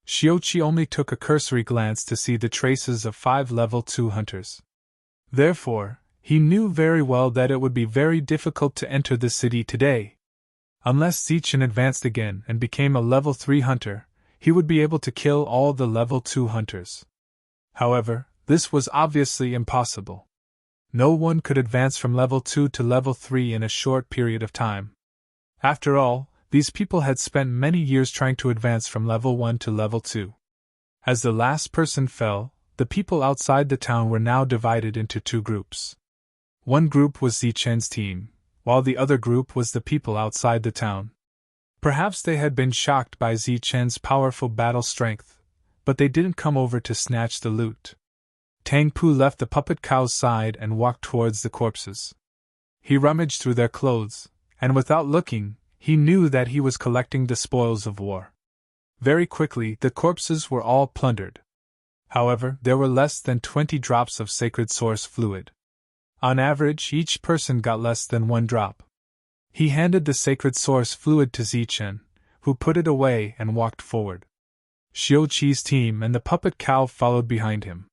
Xiuqi only took a cursory glance to see the traces of 5 level 2 hunters. Therefore, he knew very well that it would be very difficult to enter the city today. Unless Zichen advanced again and became a level 3 hunter, he would be able to kill all the level 2 hunters. However, this was obviously impossible. No one could advance from level 2 to level 3 in a short period of time. After all, these people had spent many years trying to advance from level 1 to level 2. As the last person fell, the people outside the town were now divided into 2 groups. One group was Zichen's team, while the other group was the people outside the town. Perhaps they had been shocked by Zichen's powerful battle strength, but they didn't come over to snatch the loot. Tang Pu left the puppet cow's side and walked towards the corpses. He rummaged through their clothes, and without looking, he knew that he was collecting the spoils of war. Very quickly, the corpses were all plundered. However, there were less than 20 drops of sacred source fluid. On average, each person got less than 1 drop. He handed the sacred source fluid to Zichen, who put it away and walked forward. Xiuqi's team and the puppet cow followed behind him.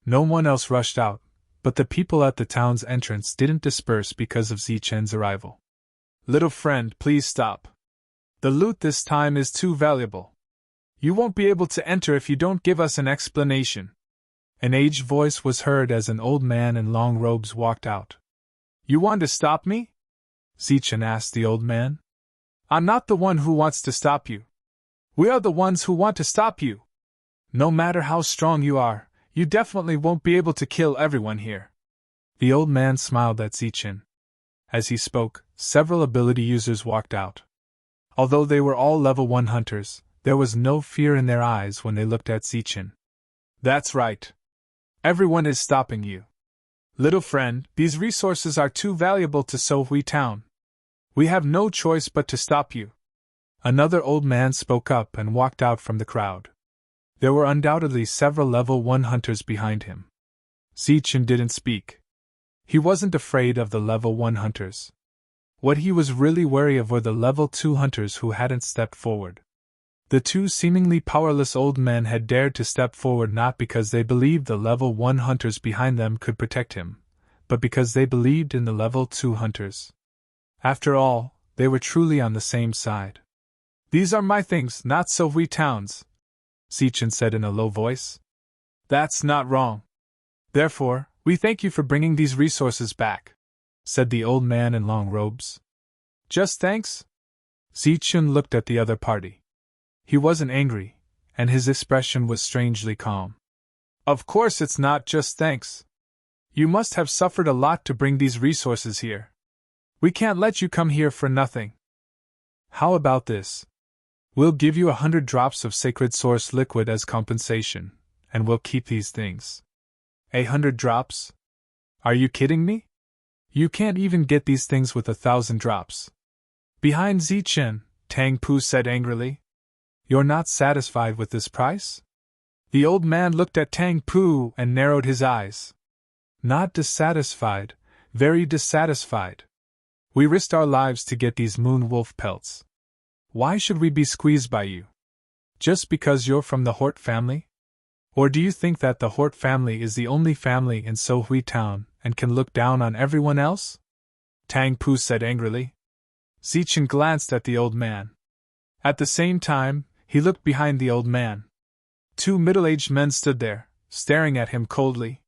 No one else rushed out, but the people at the town's entrance didn't disperse because of Zichen's arrival. "Little friend, please stop. The loot this time is too valuable. You won't be able to enter if you don't give us an explanation." An aged voice was heard as an old man in long robes walked out. "You want to stop me?" Zichen asked the old man. "I'm not the one who wants to stop you. We are the ones who want to stop you." No matter how strong you are, you definitely won't be able to kill everyone here. The old man smiled at Zichen. As he spoke, several ability users walked out. Although they were all level 1 hunters, there was no fear in their eyes when they looked at Zichen. That's right. Everyone is stopping you. Little friend, these resources are too valuable to Sohui town. We have no choice but to stop you. Another old man spoke up and walked out from the crowd. There were undoubtedly several level 1 hunters behind him. Zichen didn't speak. He wasn't afraid of the level 1 hunters. What he was really wary of were the level 2 hunters who hadn't stepped forward. The two seemingly powerless old men had dared to step forward not because they believed the level 1 hunters behind them could protect him, but because they believed in the level 2 hunters. After all, they were truly on the same side. These are my things, not Sohui town's, Zichen said in a low voice. That's not wrong. Therefore, we thank you for bringing these resources back, said the old man in long robes. Just thanks? Zichen looked at the other party. He wasn't angry, and his expression was strangely calm. Of course it's not just thanks. You must have suffered a lot to bring these resources here. We can't let you come here for nothing. How about this? We'll give you 100 drops of sacred source liquid as compensation, and we'll keep these things. 100 drops? Are you kidding me? You can't even get these things with 1,000 drops. Behind Zichen, Tang Pu said angrily. You're not satisfied with this price? The old man looked at Tang Pu and narrowed his eyes. Not dissatisfied, very dissatisfied. We risked our lives to get these moon wolf pelts. Why should we be squeezed by you? Just because you're from the Hort family? Or do you think that the Hort family is the only family in Sohui town and can look down on everyone else? Tang Pu said angrily. Zichen glanced at the old man. At the same time, he looked behind the old man. 2 middle-aged men stood there, staring at him coldly.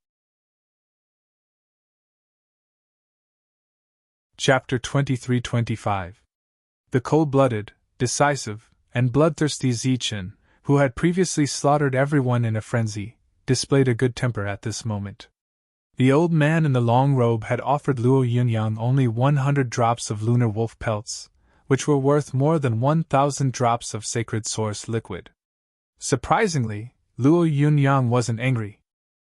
Chapter 23-25. The cold-blooded, decisive, and bloodthirsty Zichen, who had previously slaughtered everyone in a frenzy, displayed a good temper at this moment. The old man in the long robe had offered Luo Yunyang only 100 drops of lunar wolf pelts, which were worth more than 1,000 drops of sacred source liquid. Surprisingly, Luo Yunyang wasn't angry.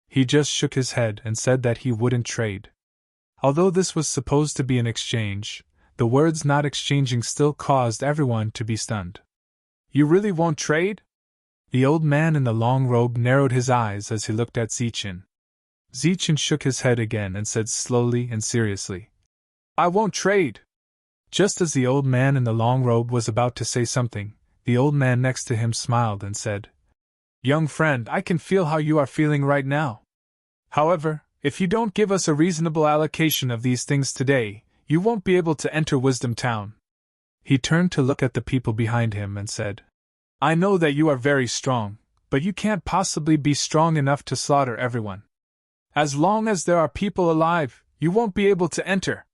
He just shook his head and said that he wouldn't trade. Although this was supposed to be an exchange, the words not exchanging still caused everyone to be stunned. You really won't trade? The old man in the long robe narrowed his eyes as he looked at Zichen. Zichen shook his head again and said slowly and seriously, I won't trade. Just as the old man in the long robe was about to say something, the old man next to him smiled and said, Young friend, I can feel how you are feeling right now. However, if you don't give us a reasonable allocation of these things today, you won't be able to enter Wisdom Town. He turned to look at the people behind him and said, I know that you are very strong, but you can't possibly be strong enough to slaughter everyone. As long as there are people alive, you won't be able to enter.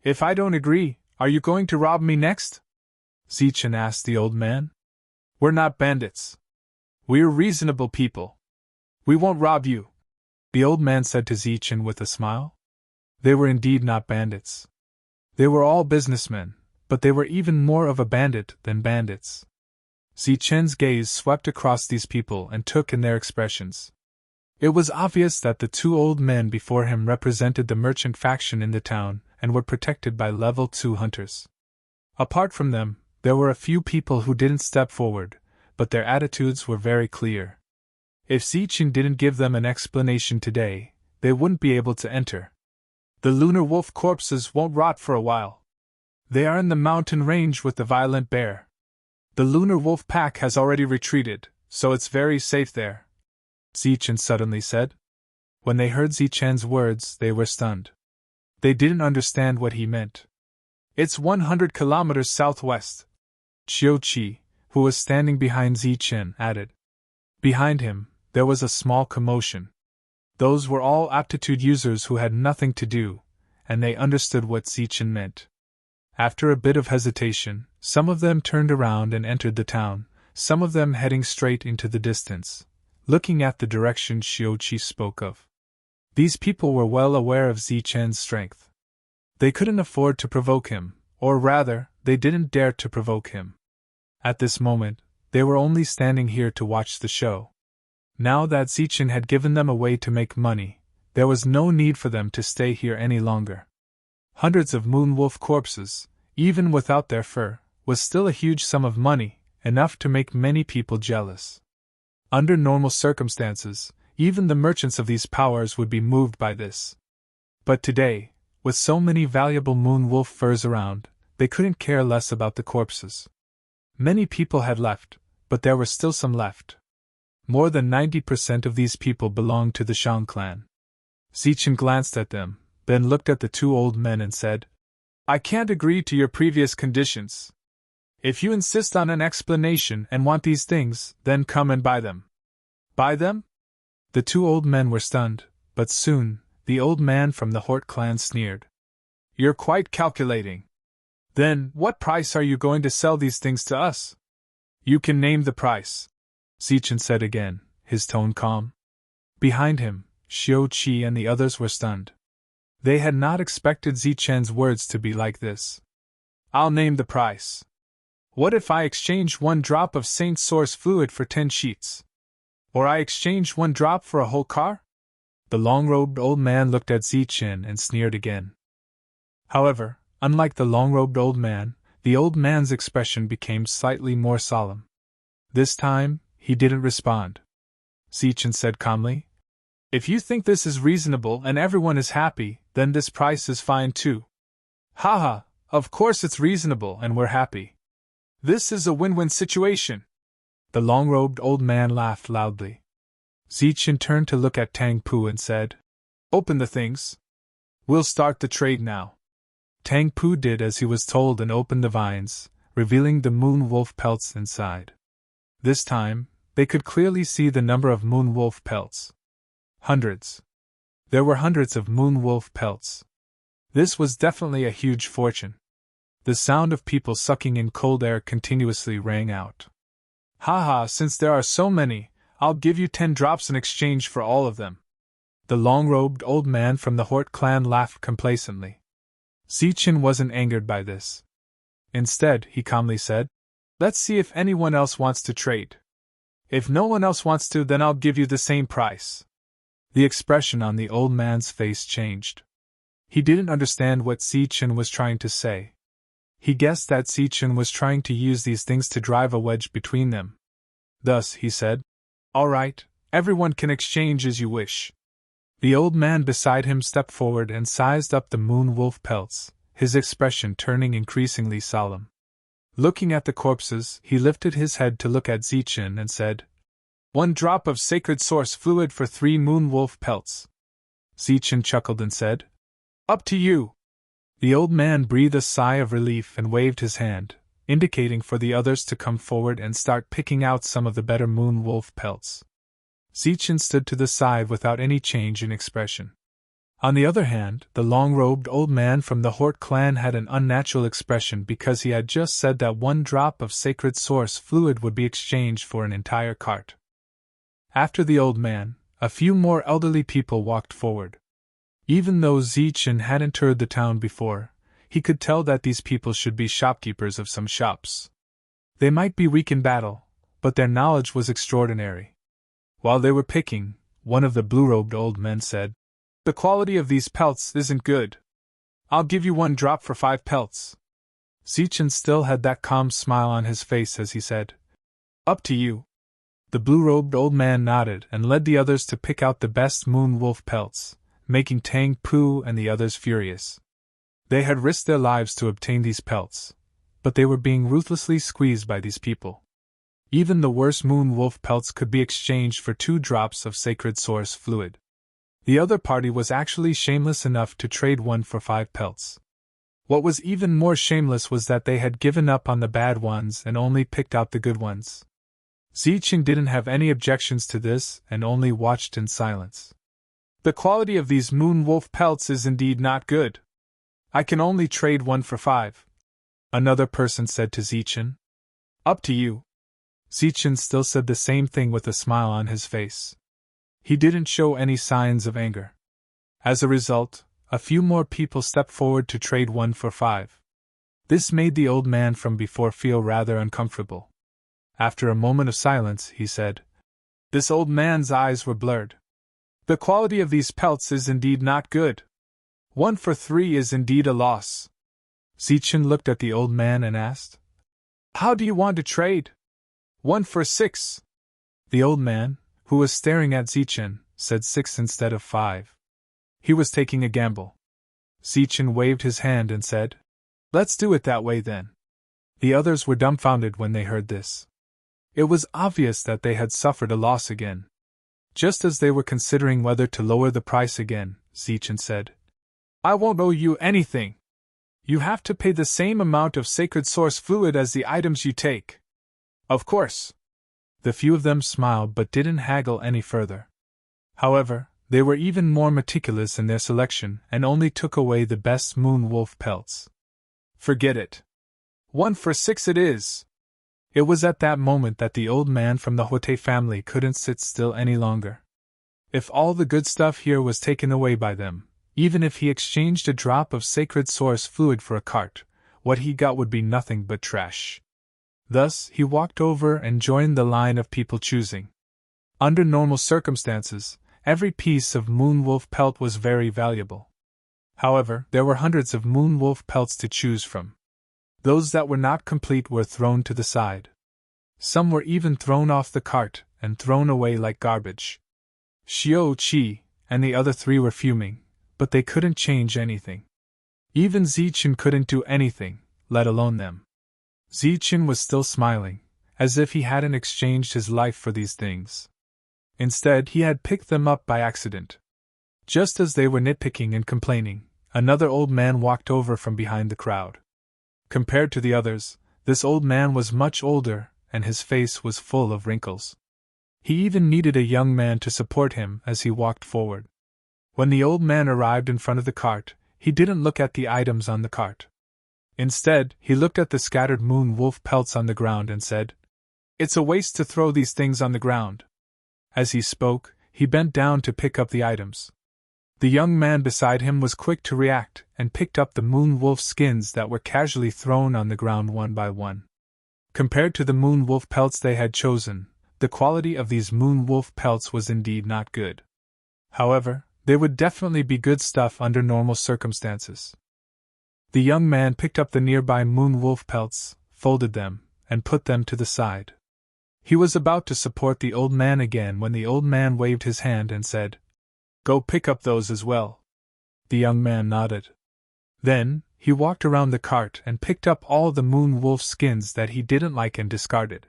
If I don't agree, are you going to rob me next? Zichen asked the old man. We're not bandits. We're reasonable people. We won't rob you, the old man said to Zichen with a smile. They were indeed not bandits. They were all businessmen, but they were even more of a bandit than bandits. Zichen's gaze swept across these people and took in their expressions. It was obvious that the 2 old men before him represented the merchant faction in the town and were protected by level 2 hunters. Apart from them, there were a few people who didn't step forward, but their attitudes were very clear. If Zichen didn't give them an explanation today, they wouldn't be able to enter. The lunar wolf corpses won't rot for a while. They are in the mountain range with the violent bear. The lunar wolf pack has already retreated, so it's very safe there, Zichen suddenly said. When they heard Zichen's words, they were stunned. They didn't understand what he meant. It's 100 kilometers southwest, Qiu Qi, who was standing behind Zichen, added. Behind him, there was a small commotion. Those were all aptitude users who had nothing to do, and they understood what Zichen meant. After a bit of hesitation, some of them turned around and entered the town, some of them heading straight into the distance, looking at the direction Xiuqi spoke of. These people were well aware of Zichen's strength. They couldn't afford to provoke him, or rather, they didn't dare to provoke him. At this moment, they were only standing here to watch the show. Now that Zichen had given them a way to make money, there was no need for them to stay here any longer. Hundreds of moonwolf corpses, even without their fur, was still a huge sum of money, enough to make many people jealous. Under normal circumstances, even the merchants of these powers would be moved by this. But today, with so many valuable moonwolf furs around, they couldn't care less about the corpses. Many people had left, but there were still some left. More than 90% of these people belonged to the Shang clan. Zichen glanced at them, then looked at the two old men and said, "I can't agree to your previous conditions. If you insist on an explanation and want these things, then come and buy them." Buy them? The two old men were stunned, but soon, the old man from the Hort clan sneered. "You're quite calculating. Then, what price are you going to sell these things to us?" "You can name the price," Zichen said again, his tone calm. Behind him, Xiuqi and the others were stunned. They had not expected Zichen's words to be like this. "I'll name the price. What if I exchange 1 drop of Saint Source fluid for 10 sheets? Or I exchange 1 drop for a whole car?" The long-robed old man looked at Zichen and sneered again. However, unlike the long-robed old man, the old man's expression became slightly more solemn. This time, he didn't respond. Zichen said calmly, "If you think this is reasonable and everyone is happy, then this price is fine too." "Haha, of course it's reasonable and we're happy. This is a win-win situation." The long-robed old man laughed loudly. Zichen turned to look at Tang Pu and said, "Open the things. We'll start the trade now." Tang Pu did as he was told and opened the vines, revealing the moonwolf pelts inside. This time, they could clearly see the number of moonwolf pelts. Hundreds. There were hundreds of moonwolf pelts. This was definitely a huge fortune. The sound of people sucking in cold air continuously rang out. "Haha, since there are so many, I'll give you 10 drops in exchange for all of them." The long-robed old man from the Hort clan laughed complacently. Zichen wasn't angered by this. Instead, he calmly said, "Let's see if anyone else wants to trade. If no one else wants to, then I'll give you the same price." The expression on the old man's face changed. He didn't understand what Zichen was trying to say. He guessed that Zichen was trying to use these things to drive a wedge between them. Thus, he said, "All right, everyone can exchange as you wish." The old man beside him stepped forward and sized up the moonwolf pelts, his expression turning increasingly solemn. Looking at the corpses, he lifted his head to look at Zichen and said, "1 drop of sacred source fluid for 3 moonwolf pelts." Zichen chuckled and said, "Up to you." The old man breathed a sigh of relief and waved his hand, indicating for the others to come forward and start picking out some of the better moonwolf pelts. Zichen stood to the side without any change in expression. On the other hand, the long-robed old man from the Hort clan had an unnatural expression because he had just said that 1 drop of sacred source fluid would be exchanged for an entire cart. After the old man, a few more elderly people walked forward. Even though Zichen hadn't toured the town before, he could tell that these people should be shopkeepers of some shops. They might be weak in battle, but their knowledge was extraordinary. While they were picking, one of the blue-robed old men said, "The quality of these pelts isn't good. I'll give you 1 drop for 5 pelts." Zichen still had that calm smile on his face as he said, "Up to you." The blue-robed old man nodded and led the others to pick out the best moonwolf pelts, making Tang Pu and the others furious. They had risked their lives to obtain these pelts, but they were being ruthlessly squeezed by these people. Even the worst moonwolf pelts could be exchanged for 2 drops of sacred source fluid. The other party was actually shameless enough to trade 1 for 5 pelts. What was even more shameless was that they had given up on the bad ones and only picked out the good ones. Zichen didn't have any objections to this and only watched in silence. "The quality of these moonwolf pelts is indeed not good. I can only trade 1 for 5. Another person said to Zichen, "Up to you." Zichen still said the same thing with a smile on his face. He didn't show any signs of anger. As a result, a few more people stepped forward to trade 1 for 5. This made the old man from before feel rather uncomfortable. After a moment of silence, he said, "This old man's eyes were blurred. The quality of these pelts is indeed not good. 1 for 3 is indeed a loss." Zichen looked at the old man and asked, "How do you want to trade?" 1 for 6. The old man, who was staring at Zichen, said 6 instead of 5. He was taking a gamble. Zichen waved his hand and said, "Let's do it that way then." The others were dumbfounded when they heard this. It was obvious that they had suffered a loss again. Just as they were considering whether to lower the price again, Zichen said, "I won't owe you anything. You have to pay the same amount of sacred source fluid as the items you take." "Of course." The few of them smiled but didn't haggle any further. However, they were even more meticulous in their selection and only took away the best moon wolf pelts. "Forget it. 1 for 6 it is." It was at that moment that the old man from the Hote family couldn't sit still any longer. If all the good stuff here was taken away by them, even if he exchanged a drop of sacred source fluid for a cart, what he got would be nothing but trash. Thus, he walked over and joined the line of people choosing. Under normal circumstances, every piece of moonwolf pelt was very valuable. However, there were hundreds of moonwolf pelts to choose from. Those that were not complete were thrown to the side. Some were even thrown off the cart and thrown away like garbage. Xiao Qi and the other 3 were fuming, but they couldn't change anything. Even Zichen couldn't do anything, let alone them. Zichen was still smiling, as if he hadn't exchanged his life for these things. Instead, he had picked them up by accident. Just as they were nitpicking and complaining, another old man walked over from behind the crowd. Compared to the others, this old man was much older, and his face was full of wrinkles. He even needed a young man to support him as he walked forward. When the old man arrived in front of the cart, he didn't look at the items on the cart. Instead, he looked at the scattered moon wolf pelts on the ground and said, "It's a waste to throw these things on the ground." As he spoke, he bent down to pick up the items. The young man beside him was quick to react and picked up the moon wolf skins that were casually thrown on the ground one by one. Compared to the moon wolf pelts they had chosen, the quality of these moon wolf pelts was indeed not good. However, they would definitely be good stuff under normal circumstances. The young man picked up the nearby moon wolf pelts, folded them, and put them to the side. He was about to support the old man again when the old man waved his hand and said, "Go pick up those as well." The young man nodded. Then, he walked around the cart and picked up all the moon wolf skins that he didn't like and discarded.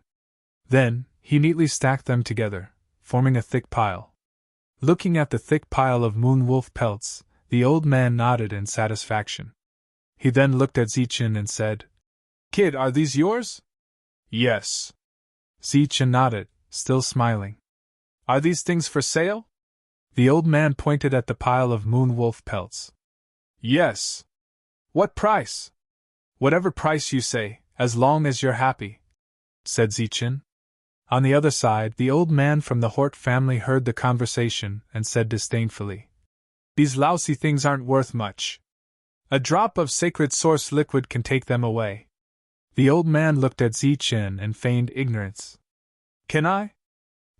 Then, he neatly stacked them together, forming a thick pile. Looking at the thick pile of moon wolf pelts, the old man nodded in satisfaction. He then looked at Zichen and said, "Kid, are these yours?" "Yes." Zichen nodded, still smiling. "Are these things for sale?" The old man pointed at the pile of moon wolf pelts. "Yes." "What price?" "Whatever price you say, as long as you're happy," said Zichen. On the other side, the old man from the Hort family heard the conversation and said disdainfully, "These lousy things aren't worth much. A drop of sacred source liquid can take them away." The old man looked at Zichen and feigned ignorance. "Can I?"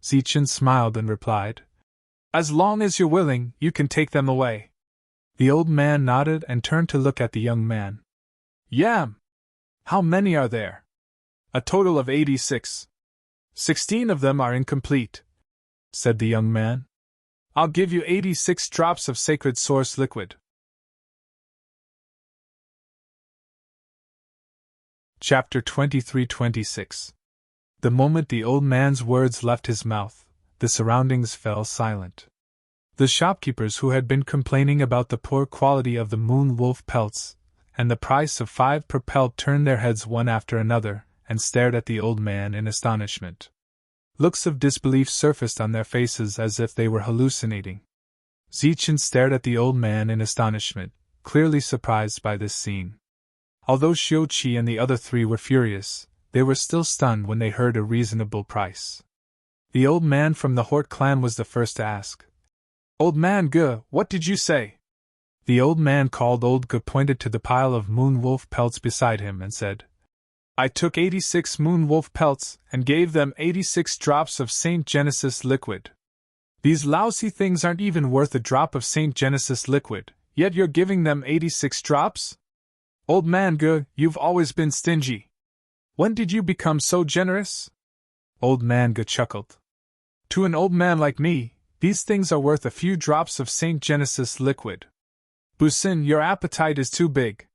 Zichen smiled and replied, "As long as you're willing, you can take them away." The old man nodded and turned to look at the young man. "Yam! How many are there?" "A total of 86. 16 of them are incomplete," said the young man. "I'll give you 86 drops of sacred source liquid." Chapter 23-26. The moment the old man's words left his mouth, the surroundings fell silent. The shopkeepers who had been complaining about the poor quality of the moon wolf pelts and the price of 5 per pelt turned their heads one after another and stared at the old man in astonishment. Looks of disbelief surfaced on their faces as if they were hallucinating. Zichen stared at the old man in astonishment, clearly surprised by this scene. Although Xiao Qi and the other 3 were furious, they were still stunned when they heard a reasonable price. The old man from the Hort clan was the first to ask. "Old man Ge, what did you say?" The old man called Old Ge pointed to the pile of moon wolf pelts beside him and said, "I took 86 moon wolf pelts and gave them 86 drops of St. Genesis liquid. These lousy things aren't even worth a drop of St. Genesis liquid, yet you're giving them 86 drops? Old man Ge, you've always been stingy. When did you become so generous?" Old man Ge chuckled. "To an old man like me, these things are worth a few drops of St. Genesis liquid. Busin, your appetite is too big."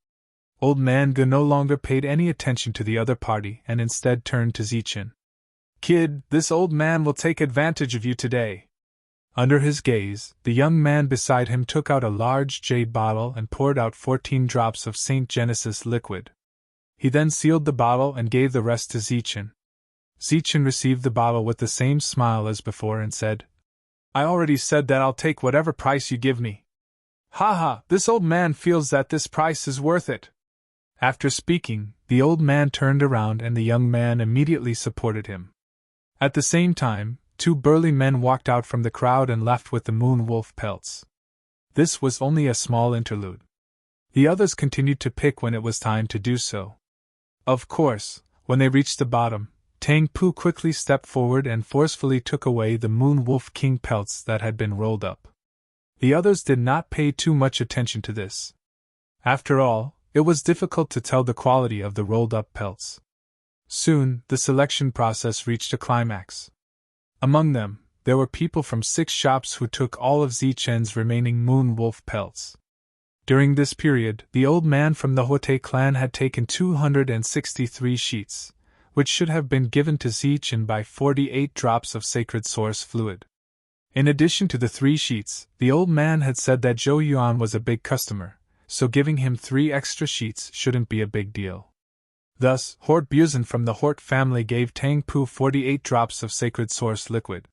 Old man Ge no longer paid any attention to the other party and instead turned to Zichin. "Kid, this old man will take advantage of you today." Under his gaze, the young man beside him took out a large jade bottle and poured out 14 drops of St. Genesis liquid. He then sealed the bottle and gave the rest to Zichin. Zichin received the bottle with the same smile as before and said, "I already said that I'll take whatever price you give me. Ha, this old man feels that this price is worth it." After speaking, the old man turned around and the young man immediately supported him. At the same time, 2 burly men walked out from the crowd and left with the moon wolf pelts. This was only a small interlude. The others continued to pick when it was time to do so. Of course, when they reached the bottom, Tang Pu quickly stepped forward and forcefully took away the moon wolf king pelts that had been rolled up. The others did not pay too much attention to this. After all, it was difficult to tell the quality of the rolled-up pelts. Soon, the selection process reached a climax. Among them, there were people from 6 shops who took all of Zichen's remaining moon wolf pelts. During this period, the old man from the Hote clan had taken 263 sheets, which should have been given to Zichen by 48 drops of sacred source fluid. In addition to the 3 sheets, the old man had said that Zhou Yuan was a big customer, so giving him 3 extra sheets shouldn't be a big deal. Thus, Hort Buzen from the Hort family gave Tang Pu 48 drops of sacred source liquid.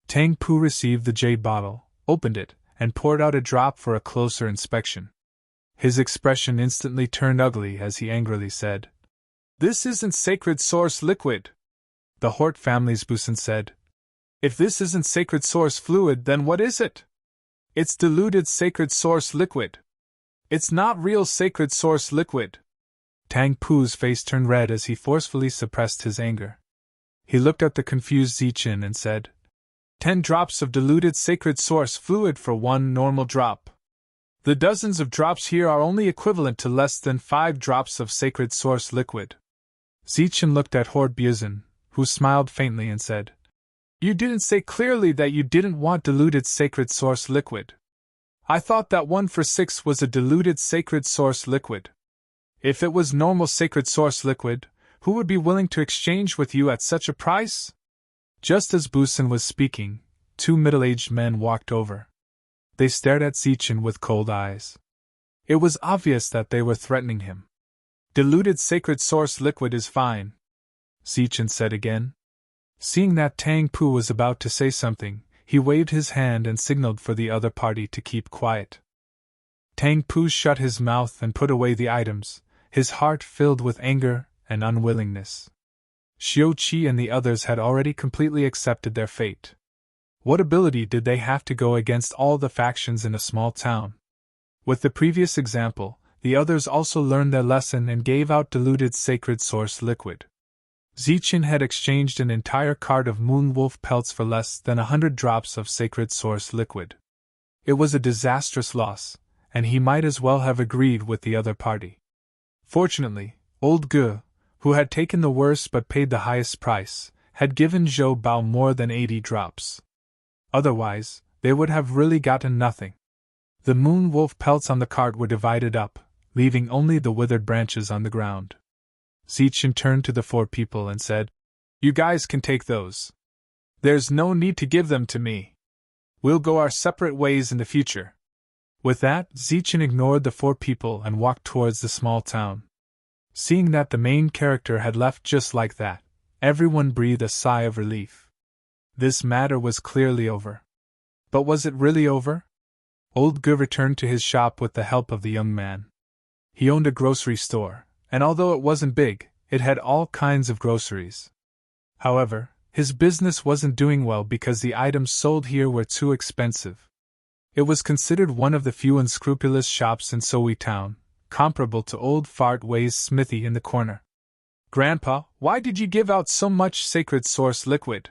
Tang Pu received the jade bottle, opened it, and poured out a drop for a closer inspection. His expression instantly turned ugly as he angrily said, "This isn't sacred source liquid." The Hort family's Buzen said, "If this isn't sacred source fluid, then what is it? It's diluted sacred source liquid. It's not real sacred source liquid." Tang Pu's face turned red as he forcefully suppressed his anger. He looked at the confused Zichin and said, 10 drops of diluted sacred source fluid for 1 normal drop. The dozens of drops here are only equivalent to less than 5 drops of sacred source liquid." Zichin looked at Hort Buzen, who smiled faintly and said, "You didn't say clearly that you didn't want diluted sacred source liquid. I thought that 1 for 6 was a diluted sacred source liquid. If it was normal sacred source liquid, who would be willing to exchange with you at such a price?" Just as Busen was speaking, 2 middle-aged men walked over. They stared at Zichin with cold eyes. It was obvious that they were threatening him. "Diluted sacred source liquid is fine," Zichin said again. Seeing that Tang Pu was about to say something, he waved his hand and signaled for the other party to keep quiet. Tang Pu shut his mouth and put away the items, his heart filled with anger and unwillingness. Xiu Qi and the others had already completely accepted their fate. What ability did they have to go against all the factions in a small town? With the previous example, the others also learned their lesson and gave out diluted sacred source liquid. Zichin had exchanged an entire cart of moonwolf pelts for less than 100 drops of sacred source liquid. It was a disastrous loss, and he might as well have agreed with the other party. Fortunately, old Ge, who had taken the worst but paid the highest price, had given Zhou Bao more than 80 drops. Otherwise, they would have really gotten nothing. The moon wolf pelts on the cart were divided up, leaving only the withered branches on the ground. Zichin turned to the 4 people and said, "You guys can take those. There's no need to give them to me. We'll go our separate ways in the future." With that, Zichin ignored the 4 people and walked towards the small town. Seeing that the main character had left just like that, everyone breathed a sigh of relief. This matter was clearly over. But was it really over? Old Ge returned to his shop with the help of the young man. He owned a grocery store, and although it wasn't big, it had all kinds of groceries. However, his business wasn't doing well because the items sold here were too expensive. It was considered one of the few unscrupulous shops in Sowe Town, comparable to Old Fart Way's smithy in the corner. "Grandpa, why did you give out so much sacred source liquid?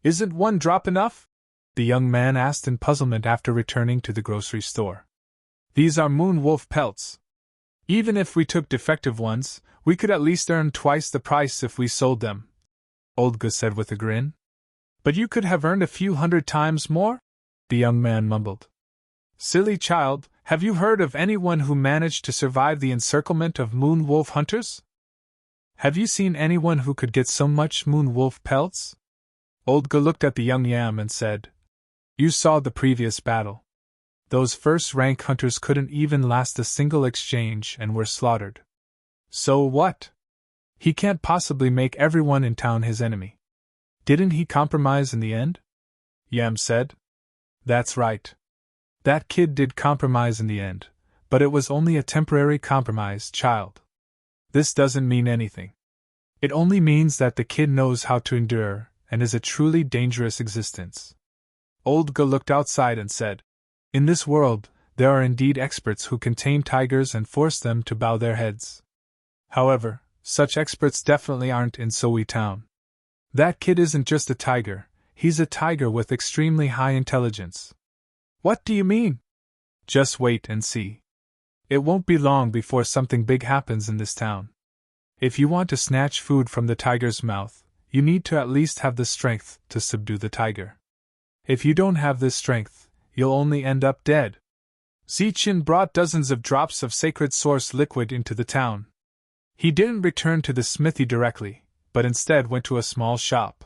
Isn't one drop enough?" the young man asked in puzzlement after returning to the grocery store. "These are moon wolf pelts. Even if we took defective ones, we could at least earn twice the price if we sold them," Olga said with a grin. "But you could have earned a few hundred times more?" the young man mumbled. "Silly child, have you heard of anyone who managed to survive the encirclement of moon wolf hunters? Have you seen anyone who could get so much moon wolf pelts?" Olga looked at the young yam and said, "You saw the previous battle. Those first-rank hunters couldn't even last a single exchange and were slaughtered. So what? He can't possibly make everyone in town his enemy. Didn't he compromise in the end?" Yam said. "That's right. That kid did compromise in the end, but it was only a temporary compromise, child. This doesn't mean anything. It only means that the kid knows how to endure and is a truly dangerous existence." Olga looked outside and said, "In this world, there are indeed experts who can tame tigers and force them to bow their heads. However, such experts definitely aren't in Sowe Town. That kid isn't just a tiger, he's a tiger with extremely high intelligence." "What do you mean?" "Just wait and see. It won't be long before something big happens in this town. If you want to snatch food from the tiger's mouth, you need to at least have the strength to subdue the tiger. If you don't have this strength, you'll only end up dead." Zichin brought dozens of drops of sacred source liquid into the town. He didn't return to the smithy directly, but instead went to a small shop.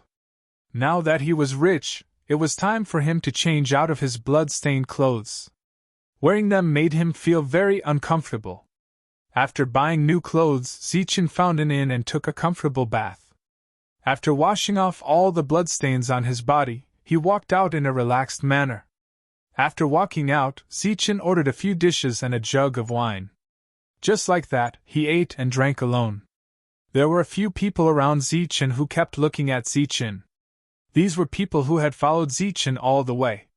Now that he was rich, it was time for him to change out of his blood-stained clothes. Wearing them made him feel very uncomfortable. After buying new clothes, Zichin found an inn and took a comfortable bath. After washing off all the bloodstains on his body, he walked out in a relaxed manner. After walking out, Zichin ordered a few dishes and a jug of wine. Just like that, he ate and drank alone. There were a few people around Zichin who kept looking at Zichin. These were people who had followed Zichin all the way.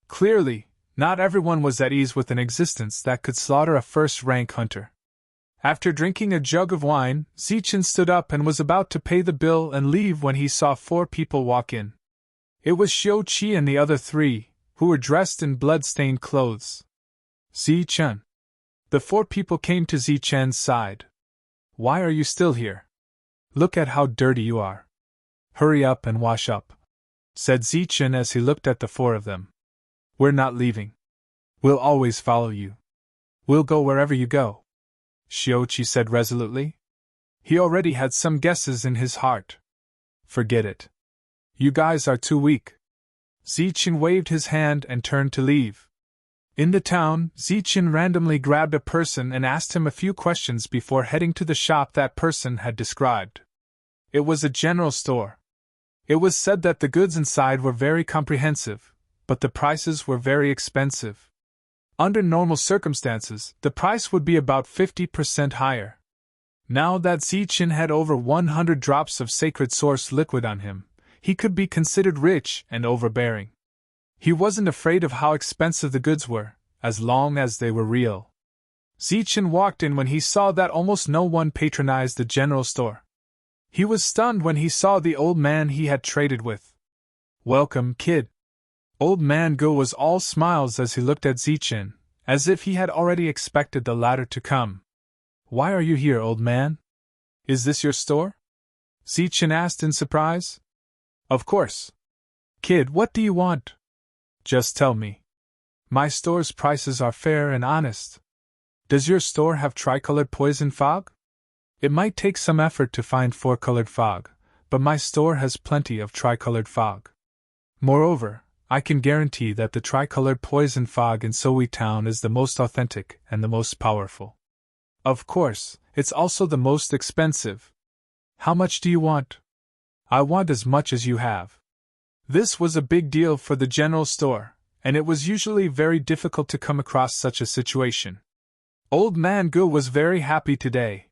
Clearly, not everyone was at ease with an existence that could slaughter a first-rank hunter. After drinking a jug of wine, Zichin stood up and was about to pay the bill and leave when he saw 4 people walk in. It was Xiao Qi and the other 3, who were dressed in blood-stained clothes. "Zichin." The 4 people came to Zichen's side. "Why are you still here? Look at how dirty you are. Hurry up and wash up," said Zichin as he looked at the 4 of them. "We're not leaving. We'll always follow you. We'll go wherever you go," Xiao Qi said resolutely. He already had some guesses in his heart. "Forget it. You guys are too weak." Zichin waved his hand and turned to leave. In the town, Zichin randomly grabbed a person and asked him a few questions before heading to the shop that person had described. It was a general store. It was said that the goods inside were very comprehensive, but the prices were very expensive. Under normal circumstances, the price would be about 50% higher. Now that Zichin had over 100 drops of sacred source liquid on him, he could be considered rich and overbearing. He wasn't afraid of how expensive the goods were, as long as they were real. Zichin walked in when he saw that almost no one patronized the general store. He was stunned when he saw the old man he had traded with. "Welcome, kid." Old man Go was all smiles as he looked at Zichin, as if he had already expected the latter to come. "Why are you here, old man? Is this your store?" Zichin asked in surprise. "Of course. Kid, what do you want?" "Just tell me. My store's prices are fair and honest. Does your store have tricolored poison fog? It might take some effort to find 4-colored fog, but my store has plenty of tricolored fog. Moreover, I can guarantee that the tricolored poison fog in Sowe Town is the most authentic and the most powerful. Of course, it's also the most expensive. How much do you want?" "I want as much as you have." This was a big deal for the general store, and it was usually very difficult to come across such a situation. Old Man Gu was very happy today.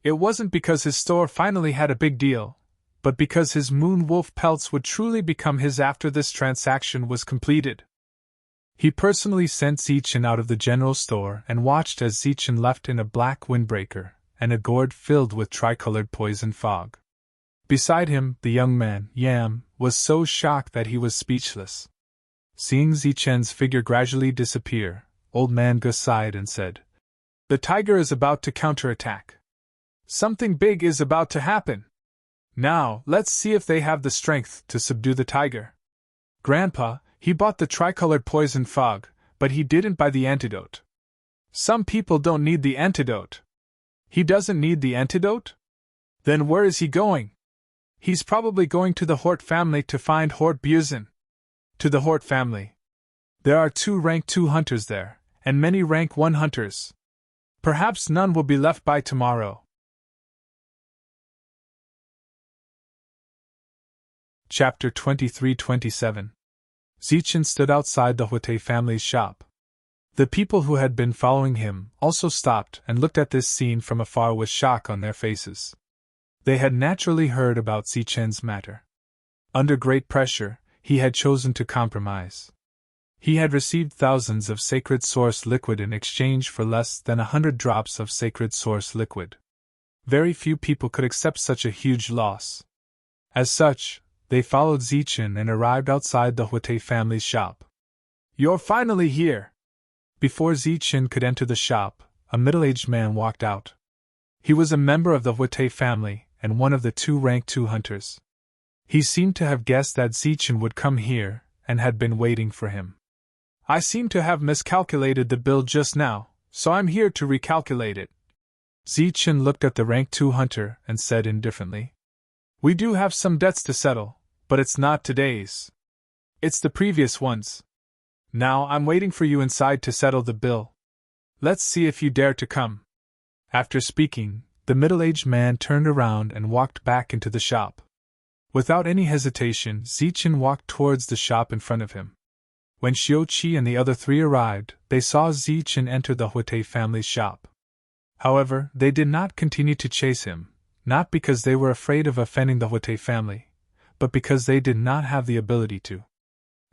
It wasn't because his store finally had a big deal, but because his moon wolf pelts would truly become his after this transaction was completed. He personally sent Zichen out of the general store and watched as Zichen left in a black windbreaker and a gourd filled with tricolored poison fog. Beside him, the young man, Yam, was so shocked that he was speechless. Seeing Zichen's figure gradually disappear, Old Man Gus sighed and said, "The tiger is about to counterattack. Something big is about to happen. Now, let's see if they have the strength to subdue the tiger." Grandpa, he bought the tricolored poison fog, but he didn't buy the antidote. Some people don't need the antidote. He doesn't need the antidote? Then where is he going? He's probably going to the Hort family to find Hort Buzen. To the Hort family. There are 2 rank 2 hunters there, and many rank 1 hunters. Perhaps none will be left by tomorrow. Chapter 23-27. Zichen stood outside the Huete family's shop. The people who had been following him also stopped and looked at this scene from afar with shock on their faces. They had naturally heard about Zichen's matter. Under great pressure, he had chosen to compromise. He had received thousands of sacred source liquid in exchange for less than 100 drops of sacred source liquid. Very few people could accept such a huge loss. As such, they followed Zichen and arrived outside the Huete family's shop. "You're finally here!" Before Zichen could enter the shop, a middle-aged man walked out. He was a member of the Huete family and one of the 2 rank 2 hunters. He seemed to have guessed that Zichen would come here and had been waiting for him. "I seem to have miscalculated the bill just now, so I'm here to recalculate it." Zichen looked at the rank 2 hunter and said indifferently, "We do have some debts to settle, but it's not today's. It's the previous ones. Now I'm waiting for you inside to settle the bill. Let's see if you dare to come." After speaking, the middle-aged man turned around and walked back into the shop. Without any hesitation, Zichen walked towards the shop in front of him. When Xiuqi and the other 3 arrived, they saw Zichen enter the Huete family's shop. However, they did not continue to chase him, not because they were afraid of offending the Huete family, but because they did not have the ability to.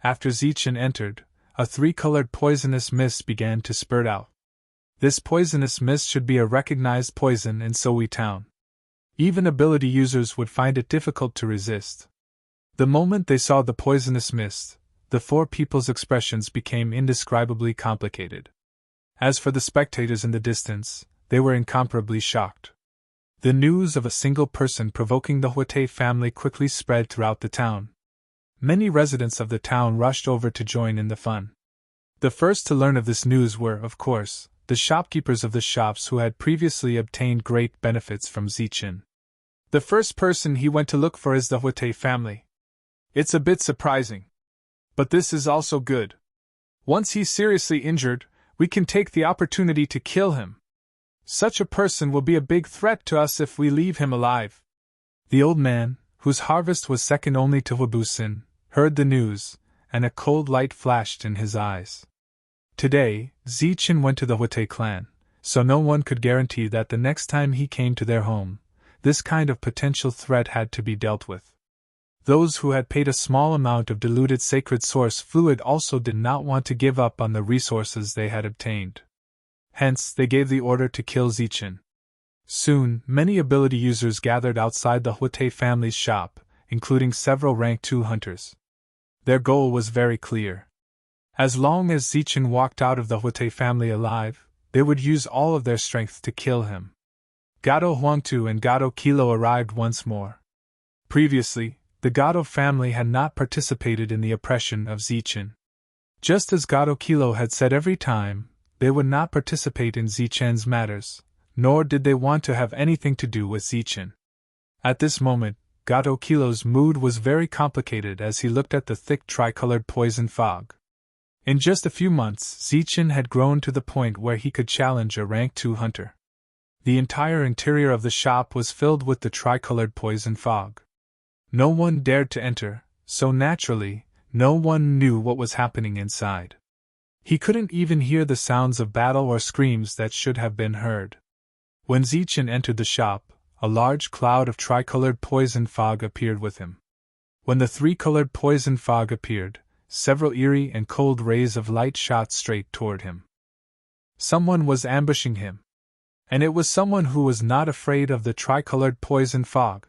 After Zichen entered, a 3-colored poisonous mist began to spurt out. This poisonous mist should be a recognized poison in Sowi town. Even ability users would find it difficult to resist. The moment they saw the poisonous mist, the 4 people's expressions became indescribably complicated. As for the spectators in the distance, they were incomparably shocked. The news of a single person provoking the Huete family quickly spread throughout the town. Many residents of the town rushed over to join in the fun. The first to learn of this news were, of course, the shopkeepers of the shops who had previously obtained great benefits from Zichen. "The first person he went to look for is the Huete family. It's a bit surprising. But this is also good. Once he's seriously injured, we can take the opportunity to kill him. Such a person will be a big threat to us if we leave him alive." The old man, whose harvest was second only to Wabusin, heard the news, and a cold light flashed in his eyes. Today, Zichen went to the Huete clan, so no one could guarantee that the next time he came to their home, this kind of potential threat had to be dealt with. Those who had paid a small amount of diluted sacred source fluid also did not want to give up on the resources they had obtained. Hence, they gave the order to kill Zichen. Soon, many ability users gathered outside the Huete family's shop, including several rank 2 hunters. Their goal was very clear. As long as Zichen walked out of the Huete family alive, they would use all of their strength to kill him. Gado Huangtu and Gado Kilo arrived once more. Previously, the Gado family had not participated in the oppression of Zichen. Just as Gado Kilo had said every time, they would not participate in Zichen's matters, nor did they want to have anything to do with Zichen. At this moment, Gado Kilo's mood was very complicated as he looked at the thick tricolored poison fog. In just a few months, Zichen had grown to the point where he could challenge a rank 2 hunter. The entire interior of the shop was filled with the tricolored poison fog. No one dared to enter, so naturally, no one knew what was happening inside. He couldn't even hear the sounds of battle or screams that should have been heard. When Zichen entered the shop, a large cloud of tricolored poison fog appeared with him. When the three-colored poison fog appeared, several eerie and cold rays of light shot straight toward him. Someone was ambushing him. And it was someone who was not afraid of the tricolored poison fog.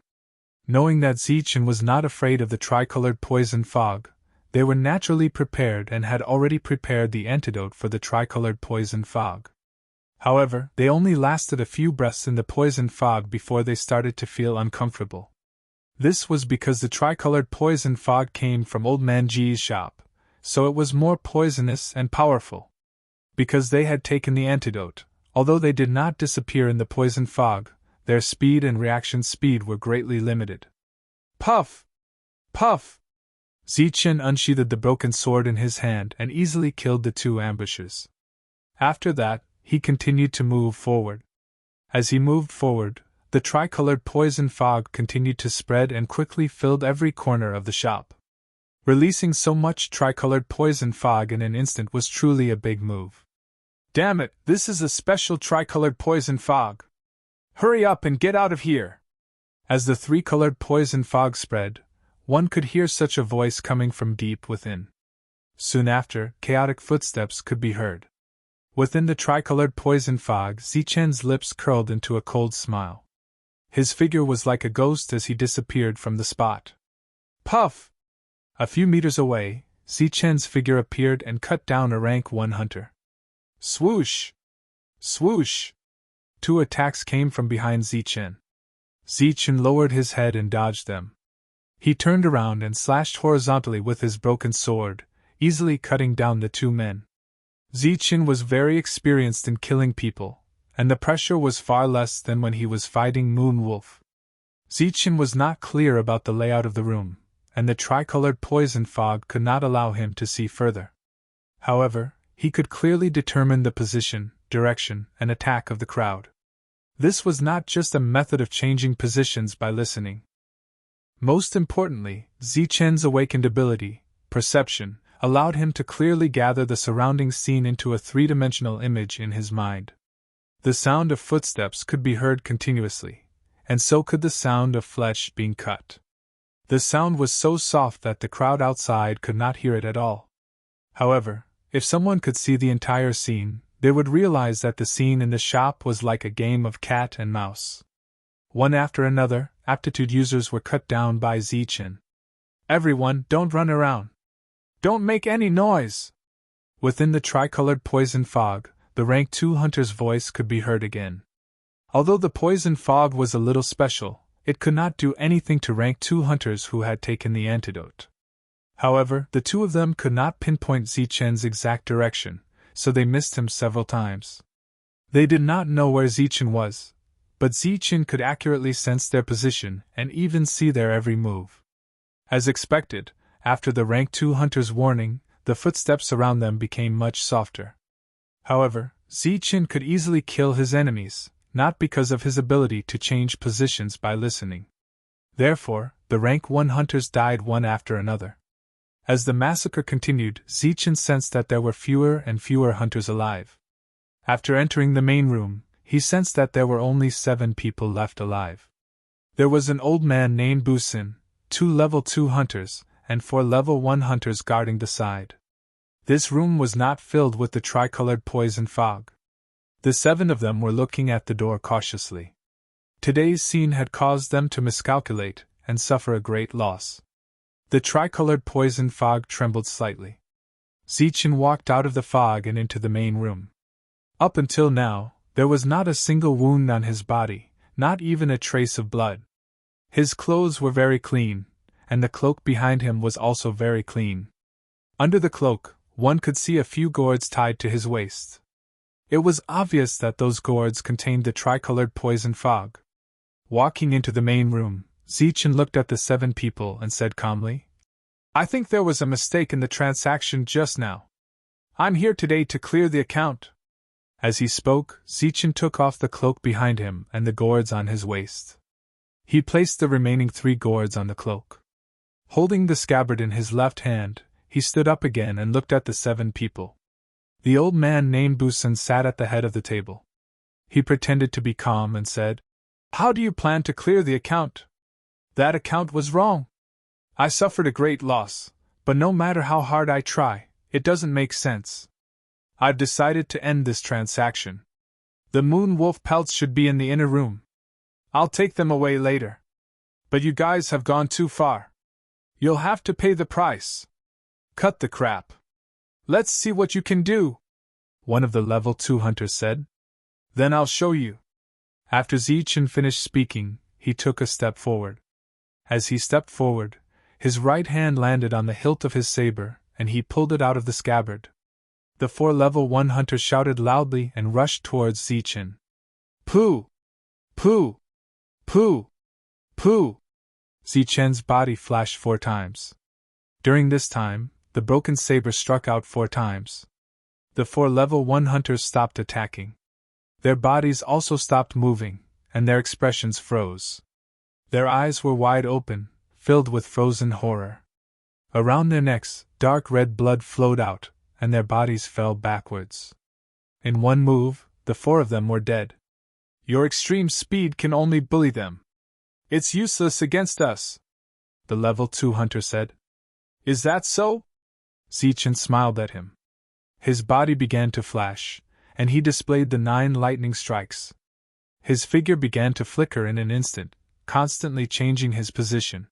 Knowing that Zichen was not afraid of the tricolored poison fog, they were naturally prepared and had already prepared the antidote for the tricolored poison fog. However, they only lasted a few breaths in the poison fog before they started to feel uncomfortable. This was because the tricolored poison fog came from Old Man G's shop, so it was more poisonous and powerful. Because they had taken the antidote, although they did not disappear in the poison fog, their speed and reaction speed were greatly limited. Puff! Puff! Zichen unsheathed the broken sword in his hand and easily killed the two ambushers. After that, he continued to move forward. As he moved forward, the tricolored poison fog continued to spread and quickly filled every corner of the shop. Releasing so much tricolored poison fog in an instant was truly a big move. Damn it, this is a special tricolored poison fog. Hurry up and get out of here! As the three-colored poison fog spread, one could hear such a voice coming from deep within. Soon after, chaotic footsteps could be heard. Within the tricolored poison fog, Zichen's lips curled into a cold smile. His figure was like a ghost as he disappeared from the spot. Puff! A few meters away, Zichen's figure appeared and cut down a rank 1 hunter. Swoosh! Swoosh! 2 attacks came from behind Zichen. Zichen lowered his head and dodged them. He turned around and slashed horizontally with his broken sword, easily cutting down the 2 men. Zichen was very experienced in killing people, and the pressure was far less than when he was fighting Moon Wolf. Zichen was not clear about the layout of the room, and the tricolored poison fog could not allow him to see further. However, he could clearly determine the position, direction, and attack of the crowd. This was not just a method of changing positions by listening. Most importantly, Zichen's awakened ability, perception, allowed him to clearly gather the surrounding scene into a three-dimensional image in his mind. The sound of footsteps could be heard continuously, and so could the sound of flesh being cut. The sound was so soft that the crowd outside could not hear it at all. However, if someone could see the entire scene, they would realize that the scene in the shop was like a game of cat and mouse. One after another, aptitude users were cut down by Zichen. Everyone, don't run around. Don't make any noise! Within the tricolored poison fog, the rank 2 hunter's voice could be heard again. Although the poison fog was a little special, it could not do anything to rank 2 hunters who had taken the antidote. However, the 2 of them could not pinpoint Zichen's exact direction, so they missed him several times. They did not know where Zichen was, but Zichen could accurately sense their position and even see their every move. As expected, after the rank 2 hunter's warning, the footsteps around them became much softer. However, Zichen could easily kill his enemies, not because of his ability to change positions by listening. Therefore, the rank 1 hunters died one after another. As the massacre continued, Zichen sensed that there were fewer and fewer hunters alive. After entering the main room, he sensed that there were only 7 people left alive. There was an old man named Busin, 2 level 2 hunters, and 4 level 1 hunters guarding the side. This room was not filled with the tricolored poison fog. The 7 of them were looking at the door cautiously. Today's scene had caused them to miscalculate and suffer a great loss. The tricolored poison fog trembled slightly. Zichen walked out of the fog and into the main room. Up until now, there was not a single wound on his body, not even a trace of blood. His clothes were very clean, and the cloak behind him was also very clean. Under the cloak, one could see a few gourds tied to his waist. It was obvious that those gourds contained the tricolored poison fog. Walking into the main room, Zichen looked at the 7 people and said calmly, "I think there was a mistake in the transaction just now. I'm here today to clear the account." As he spoke, Zichen took off the cloak behind him and the gourds on his waist. He placed the remaining 3 gourds on the cloak. Holding the scabbard in his left hand, he stood up again and looked at the 7 people. The old man named Busan sat at the head of the table. He pretended to be calm and said, "How do you plan to clear the account? That account was wrong. I suffered a great loss, but no matter how hard I try, it doesn't make sense. I've decided to end this transaction. The moon wolf pelts should be in the inner room. I'll take them away later. But you guys have gone too far. You'll have to pay the price. Cut the crap. Let's see what you can do," one of the level 2 hunters said. "Then I'll show you." After Zichen finished speaking, he took a step forward. As he stepped forward, his right hand landed on the hilt of his saber, and he pulled it out of the scabbard. The 4 level 1 hunters shouted loudly and rushed towards Zichen. "Pooh! Pooh! Pooh! Pooh!" Zichen's body flashed 4 times. During this time, the broken saber struck out 4 times. The 4 level 1 hunters stopped attacking. Their bodies also stopped moving, and their expressions froze. Their eyes were wide open, filled with frozen horror. Around their necks, dark red blood flowed out, and their bodies fell backwards. In one move, the 4 of them were dead. "Your extreme speed can only bully them. It's useless against us," the level 2 hunter said. "Is that so?" Zichen smiled at him. His body began to flash, and he displayed the 9 lightning strikes. His figure began to flicker in an instant, constantly changing his position.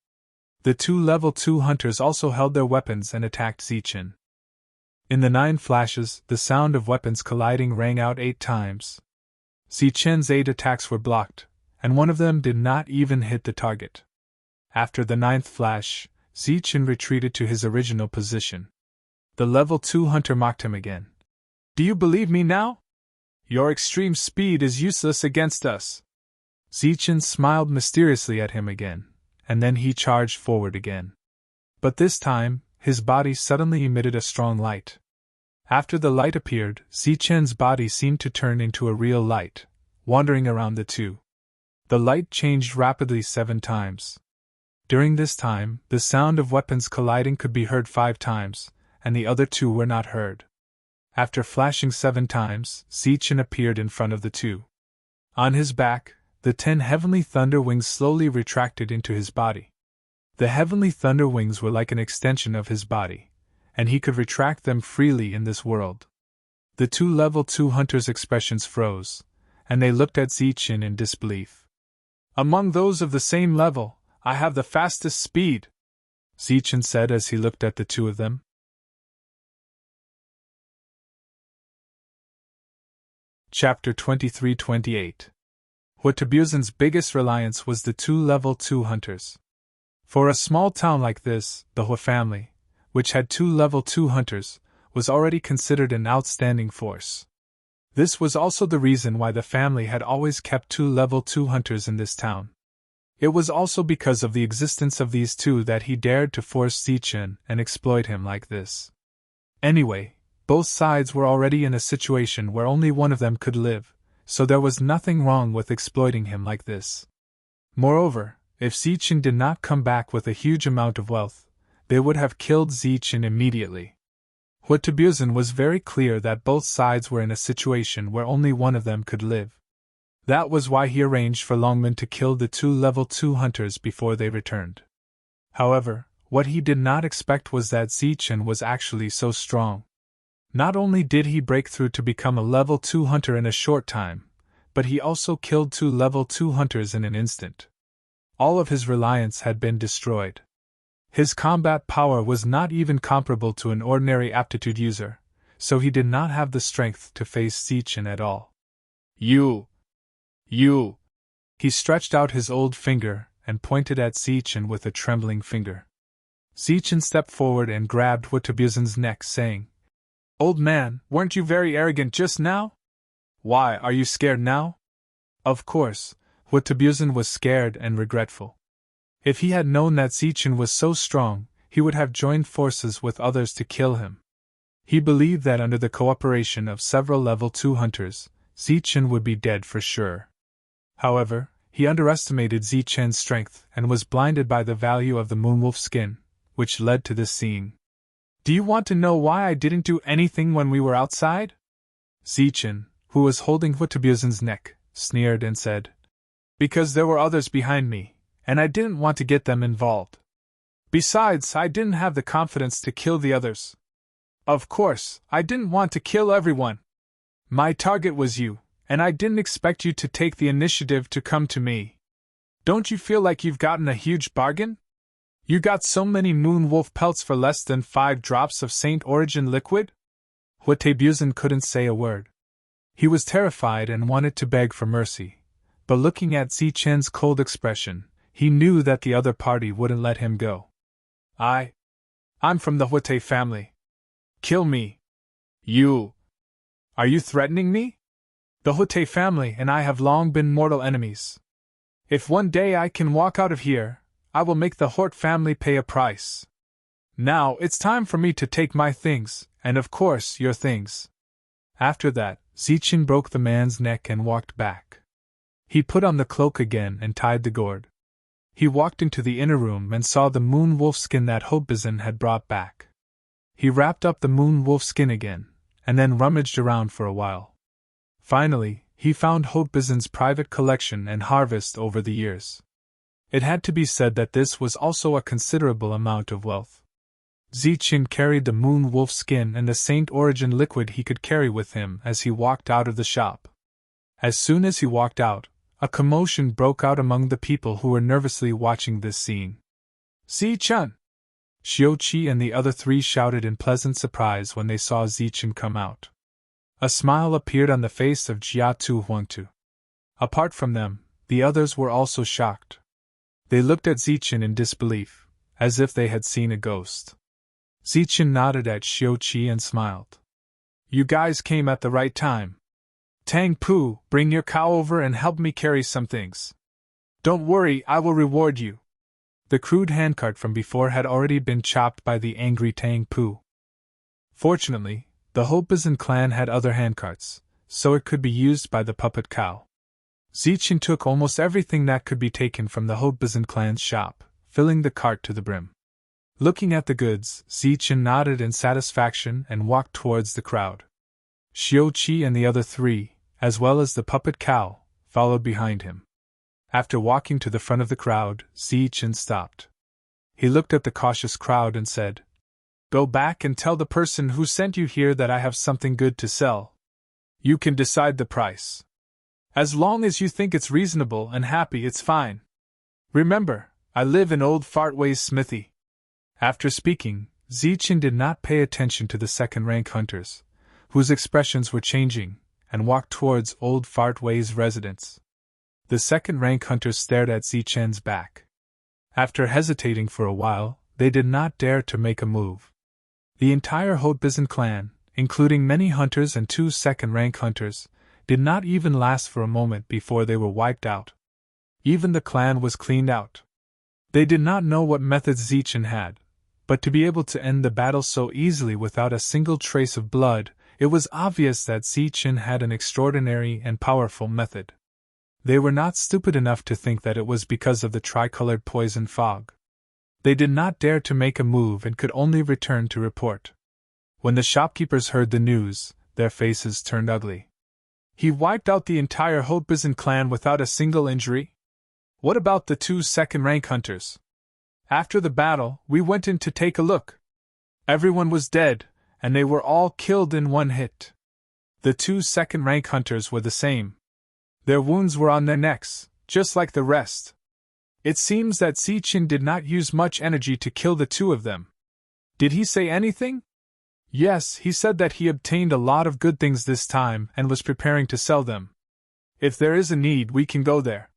The 2 level 2 hunters also held their weapons and attacked Zichen. In the 9 flashes, the sound of weapons colliding rang out 8 times. Zichen's 8 attacks were blocked, and one of them did not even hit the target. After the 9th flash, Zichen retreated to his original position. The level 2 hunter mocked him again. "Do you believe me now? Your extreme speed is useless against us." Zichen smiled mysteriously at him again, and then he charged forward again. But this time, his body suddenly emitted a strong light. After the light appeared, Zichen's body seemed to turn into a real light, wandering around the 2. The light changed rapidly 7 times. During this time, the sound of weapons colliding could be heard 5 times, and the other 2 were not heard. After flashing 7 times, Zichen appeared in front of the 2. On his back, the 10 heavenly thunder wings slowly retracted into his body. The heavenly thunder wings were like an extension of his body, and he could retract them freely in this world. The 2 level 2 hunters' expressions froze, and they looked at Zichen in disbelief. "Among those of the same level, I have the fastest speed," Zichen said as he looked at the 2 of them. Chapter 23-28. Wetebuzan's biggest reliance was the 2 level 2 hunters. For a small town like this, the Hua family, which had 2 level 2 hunters, was already considered an outstanding force. This was also the reason why the family had always kept 2 level 2 hunters in this town. It was also because of the existence of these 2 that he dared to force Zichen and exploit him like this. Anyway, both sides were already in a situation where only one of them could live, so there was nothing wrong with exploiting him like this. Moreover, if Zichen did not come back with a huge amount of wealth, they would have killed Zichen immediately. Wetebuzan was very clear that both sides were in a situation where only one of them could live. That was why he arranged for Longman to kill the 2 level 2 hunters before they returned. However, what he did not expect was that Zichen was actually so strong. Not only did he break through to become a level 2 hunter in a short time, but he also killed 2 level 2 hunters in an instant. All of his reliance had been destroyed. His combat power was not even comparable to an ordinary aptitude user, so he did not have the strength to face Zichen at all. You! He stretched out his old finger and pointed at Zichen with a trembling finger. Zichen stepped forward and grabbed Wetebuzan's neck, saying, "Old man, weren't you very arrogant just now? Why are you scared now?" Of course, Wetebuzan was scared and regretful. If he had known that Zichen was so strong, he would have joined forces with others to kill him. He believed that under the cooperation of several level 2 hunters, Zichen would be dead for sure. However, he underestimated Zichen's strength and was blinded by the value of the moonwolf skin, which led to this seeing. "Do you want to know why I didn't do anything when we were outside?" Zichen, who was holding Hwatabuzin's neck, sneered and said, "Because there were others behind me, and I didn't want to get them involved. Besides, I didn't have the confidence to kill the others. Of course, I didn't want to kill everyone. My target was you, and I didn't expect you to take the initiative to come to me. Don't you feel like you've gotten a huge bargain? You got so many moon wolf pelts for less than 5 drops of Saint Origin liquid?" Hwatebuzin couldn't say a word. He was terrified and wanted to beg for mercy, but looking at Zichen's cold expression, he knew that the other party wouldn't let him go. I'm from the Hwate family. Kill me. Are you threatening me? The Hwate family and I have long been mortal enemies. If one day I can walk out of here, I will make the Hort family pay a price. Now it's time for me to take my things, and of course your things. After that, Zichen broke the man's neck and walked back. He put on the cloak again and tied the gourd. He walked into the inner room and saw the moon wolf skin that Hobizin had brought back. He wrapped up the moon wolf skin again, and then rummaged around for a while. Finally, he found Hobizin's private collection and harvest over the years. It had to be said that this was also a considerable amount of wealth. Zichen carried the moon wolf skin and the Saint Origin liquid he could carry with him as he walked out of the shop. As soon as he walked out, a commotion broke out among the people who were nervously watching this scene. "Zichen!" Xiuqi and the other 3 shouted in pleasant surprise when they saw Zichen come out. A smile appeared on the face of Jiatu Huangtu. Apart from them, the others were also shocked. They looked at Zichen in disbelief, as if they had seen a ghost. Zichen nodded at Xiuqi and smiled. "You guys came at the right time. Tang Pu, bring your cow over and help me carry some things. Don't worry, I will reward you." The crude handcart from before had already been chopped by the angry Tang Pu. Fortunately, the Hobizin clan had other handcarts, so it could be used by the puppet cow. Zichen took almost everything that could be taken from the Hobizin clan's shop, filling the cart to the brim. Looking at the goods, Zichen nodded in satisfaction and walked towards the crowd. Xiuqi and the other 3, as well as the puppet cow, followed behind him. After walking to the front of the crowd, Zichen stopped. He looked at the cautious crowd and said, "Go back and tell the person who sent you here that I have something good to sell. You can decide the price. As long as you think it's reasonable and happy, it's fine. Remember, I live in Old Fartway's smithy." After speaking, Zichen did not pay attention to the second-rank hunters, whose expressions were changing, and walked towards Old Fartway's residence. The second-rank hunters stared at Zichen's back. After hesitating for a while, they did not dare to make a move. The entire Hobizin clan, including many hunters and 2 second-rank hunters, did not even last for a moment before they were wiped out. Even the clan was cleaned out. They did not know what methods Zichen had, but to be able to end the battle so easily without a single trace of blood, it was obvious that Zichen had an extraordinary and powerful method. They were not stupid enough to think that it was because of the tricolored poison fog. They did not dare to make a move and could only return to report. When the shopkeepers heard the news, their faces turned ugly. "He wiped out the entire Hobizin clan without a single injury? What about the 2 second-rank hunters? After the battle, we went in to take a look. Everyone was dead, and they were all killed in one hit. The 2 second-rank hunters were the same. Their wounds were on their necks, just like the rest. It seems that Zichen did not use much energy to kill the 2 of them. Did he say anything?" "Yes, he said that he obtained a lot of good things this time and was preparing to sell them. If there is a need, we can go there.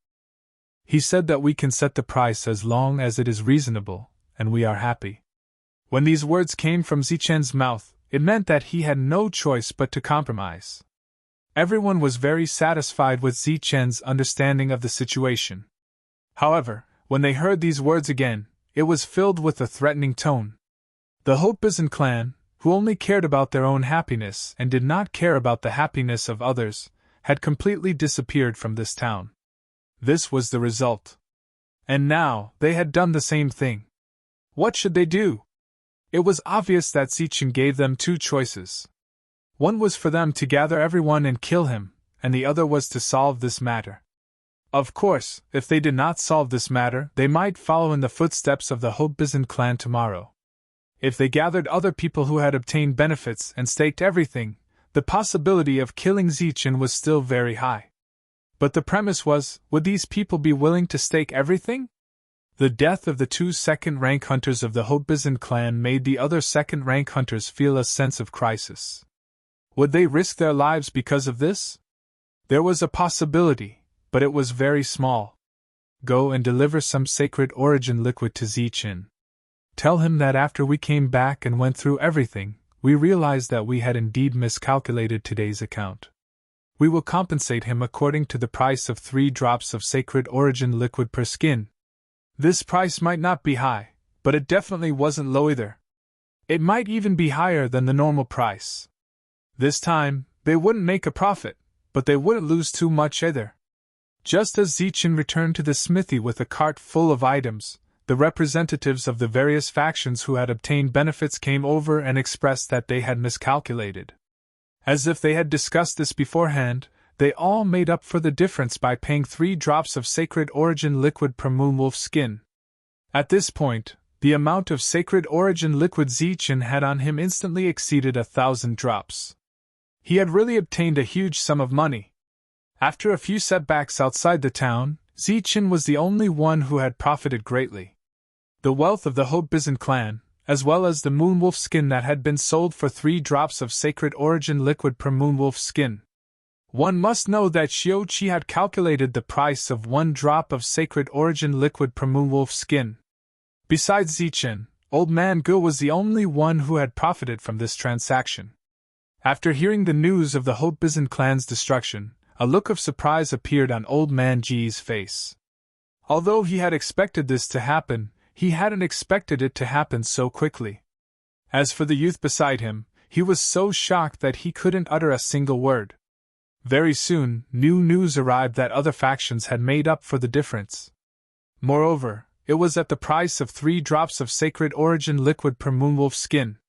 He said that we can set the price as long as it is reasonable, and we are happy." When these words came from Zichen's mouth, it meant that he had no choice but to compromise. Everyone was very satisfied with Zichen's understanding of the situation. However, when they heard these words again, it was filled with a threatening tone. The Hobizin clan, who only cared about their own happiness and did not care about the happiness of others, had completely disappeared from this town. This was the result. And now, they had done the same thing. What should they do? It was obvious that Zichen gave them 2 choices. One was for them to gather everyone and kill him, and the other was to solve this matter. Of course, if they did not solve this matter, they might follow in the footsteps of the Hobbizen clan tomorrow. If they gathered other people who had obtained benefits and staked everything, the possibility of killing Zichen was still very high. But the premise was, would these people be willing to stake everything? The death of the two second-rank hunters of the Hobbizen clan made the other second-rank hunters feel a sense of crisis. Would they risk their lives because of this? There was a possibility, but it was very small. Go and deliver some sacred origin liquid to Zichen. Tell him that after we came back and went through everything, we realized that we had indeed miscalculated today's account. We will compensate him according to the price of 3 drops of sacred origin liquid per skin. This price might not be high, but it definitely wasn't low either. It might even be higher than the normal price. This time, they wouldn't make a profit, but they wouldn't lose too much either. Just as Zichen returned to the smithy with a cart full of items, the representatives of the various factions who had obtained benefits came over and expressed that they had miscalculated. As if they had discussed this beforehand, they all made up for the difference by paying 3 drops of sacred origin liquid per moonwolf skin. At this point, the amount of sacred origin liquid Zichen had on him instantly exceeded 1,000 drops. He had really obtained a huge sum of money. After a few setbacks outside the town, Zichen was the only one who had profited greatly. The wealth of the Hobbizen clan, as well as the moonwolf skin that had been sold for 3 drops of sacred origin liquid per moonwolf skin. One must know that Xiuqi had calculated the price of 1 drop of sacred origin liquid per moonwolf skin. Besides Zichen, Old Man Gu was the only one who had profited from this transaction. After hearing the news of the Hobbizen clan's destruction, a look of surprise appeared on Old Man Ji's face. Although he had expected this to happen, he hadn't expected it to happen so quickly. As for the youth beside him, he was so shocked that he couldn't utter a single word. Very soon, new news arrived that other factions had made up for the difference. Moreover, it was at the price of 3 drops of sacred origin liquid per moonwolf skin.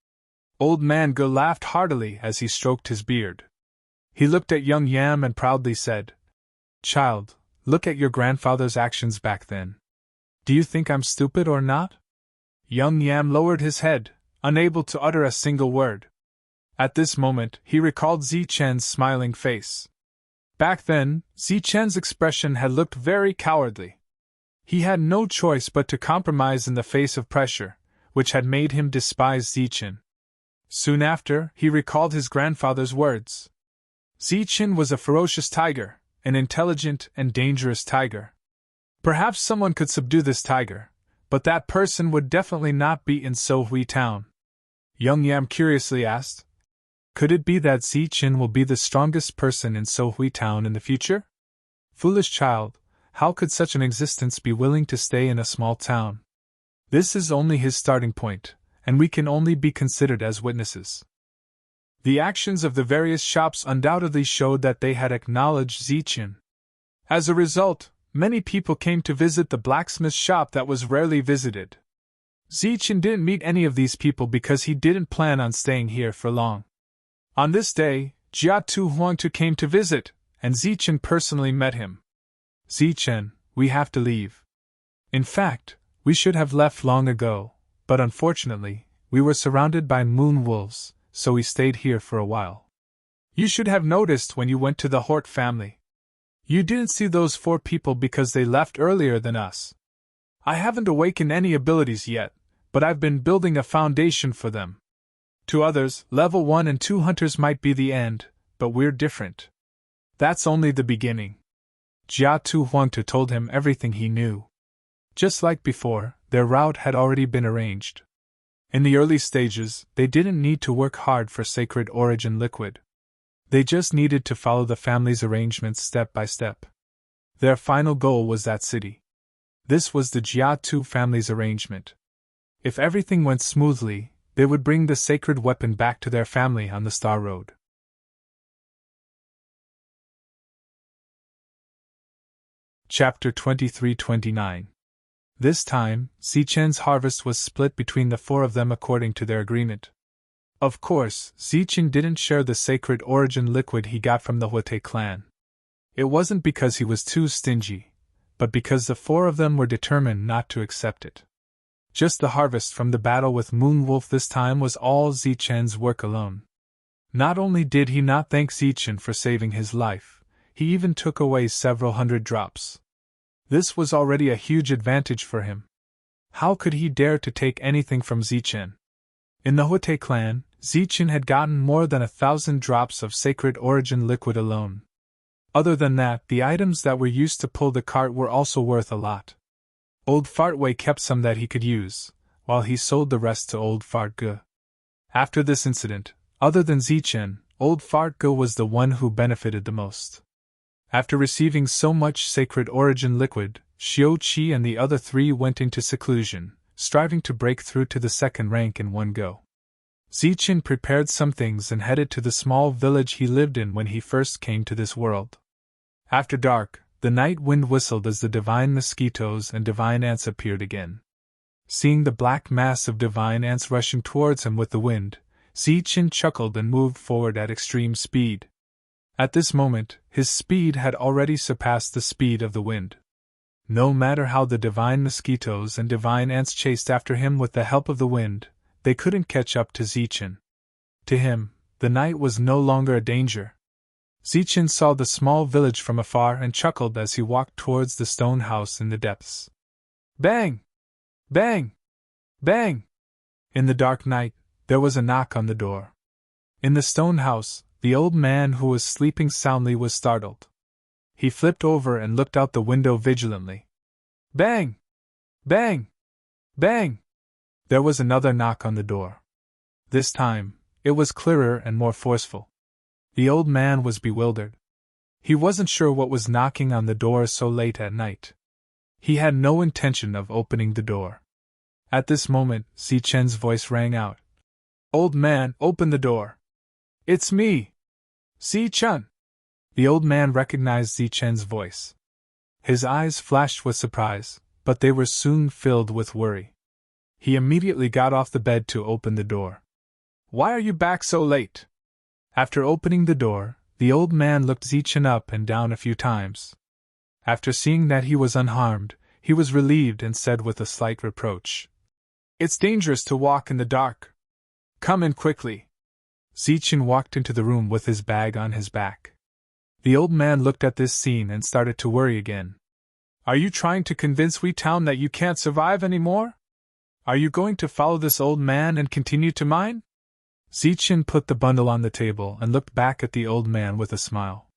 Old Man Ge laughed heartily as he stroked his beard. He looked at young Yam and proudly said, "Child, look at your grandfather's actions back then. Do you think I'm stupid or not?" Young Yam lowered his head, unable to utter a single word. At this moment, he recalled Zichen's smiling face. Back then, Zichen's expression had looked very cowardly. He had no choice but to compromise in the face of pressure, which had made him despise Zichen. Soon after, he recalled his grandfather's words. Zichen was a ferocious tiger, an intelligent and dangerous tiger. Perhaps someone could subdue this tiger, but that person would definitely not be in Sohui town. Young Yam curiously asked, "Could it be that Zichen will be the strongest person in Sohui town in the future?" Foolish child, how could such an existence be willing to stay in a small town? This is only his starting point, and we can only be considered as witnesses. The actions of the various shops undoubtedly showed that they had acknowledged Zichen. As a result, many people came to visit the blacksmith shop that was rarely visited. Zichen didn't meet any of these people because he didn't plan on staying here for long. On this day, Jiatu Huangtu came to visit, and Zichen personally met him. "Zichen, we have to leave. In fact, we should have left long ago, but unfortunately, we were surrounded by moon wolves, so we stayed here for a while. You should have noticed when you went to the Hort family. You didn't see those 4 people because they left earlier than us. I haven't awakened any abilities yet, but I've been building a foundation for them. To others, level 1 and 2 hunters might be the end, but we're different. That's only the beginning." Jiatu Huangtu told him everything he knew. Just like before, their route had already been arranged. In the early stages, they didn't need to work hard for sacred origin liquid. They just needed to follow the family's arrangements step by step. Their final goal was that city. This was the Jiatu family's arrangement. If everything went smoothly, they would bring the sacred weapon back to their family on the Star Road. Chapter 23-29. This time, Zichen's harvest was split between the 4 of them according to their agreement. Of course, Zichen didn't share the sacred origin liquid he got from the Huete clan. It wasn't because he was too stingy, but because the four of them were determined not to accept it. Just the harvest from the battle with Moonwolf this time was all Zichen's work alone. Not only did he not thank Zichen for saving his life, he even took away several hundred drops. This was already a huge advantage for him. How could he dare to take anything from Zichen? In the Huete clan, Zichen had gotten more than 1,000 drops of sacred origin liquid alone. Other than that, the items that were used to pull the cart were also worth a lot. Old Fartway kept some that he could use, while he sold the rest to Old Fartge. After this incident, other than Zichen, Old Fartge was the one who benefited the most. After receiving so much sacred origin liquid, Xiao-Qi and the other three went into seclusion, striving to break through to the second rank in one go. Zichen prepared some things and headed to the small village he lived in when he first came to this world. After dark, the night wind whistled as the divine mosquitoes and divine ants appeared again. Seeing the black mass of divine ants rushing towards him with the wind, Zichen chuckled and moved forward at extreme speed. At this moment, his speed had already surpassed the speed of the wind. No matter how the divine mosquitoes and divine ants chased after him with the help of the wind, they couldn't catch up to Zichen. To him, the night was no longer a danger. Zichen saw the small village from afar and chuckled as he walked towards the stone house in the depths. Bang! Bang! Bang! In the dark night, there was a knock on the door. In the stone house, the old man who was sleeping soundly was startled. He flipped over and looked out the window vigilantly. Bang! Bang! Bang! There was another knock on the door. This time, it was clearer and more forceful. The old man was bewildered. He wasn't sure what was knocking on the door so late at night. He had no intention of opening the door. At this moment, Zichen's voice rang out. Old man, open the door. It's me. Zichen. The old man recognized Zichen's voice. His eyes flashed with surprise, but they were soon filled with worry. He immediately got off the bed to open the door. Why are you back so late? After opening the door, the old man looked Zichen up and down a few times. After seeing that he was unharmed, he was relieved and said with a slight reproach, It's dangerous to walk in the dark. Come in quickly. Zichen walked into the room with his bag on his back. The old man looked at this scene and started to worry again. Are you trying to convince Wee Town that you can't survive anymore? Are you going to follow this old man and continue to mine? Zichen put the bundle on the table and looked back at the old man with a smile.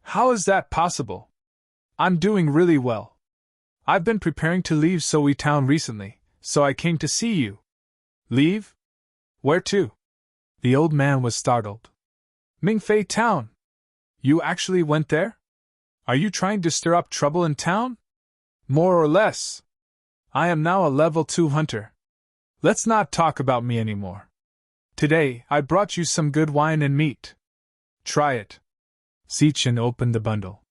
How is that possible? I'm doing really well. I've been preparing to leave Soi Town recently, so I came to see you. Leave? Where to? The old man was startled. Mingfei Town. You actually went there? Are you trying to stir up trouble in town? More or less. I am now a level 2 hunter. Let's not talk about me anymore. Today, I brought you some good wine and meat. Try it. Zichen opened the bundle.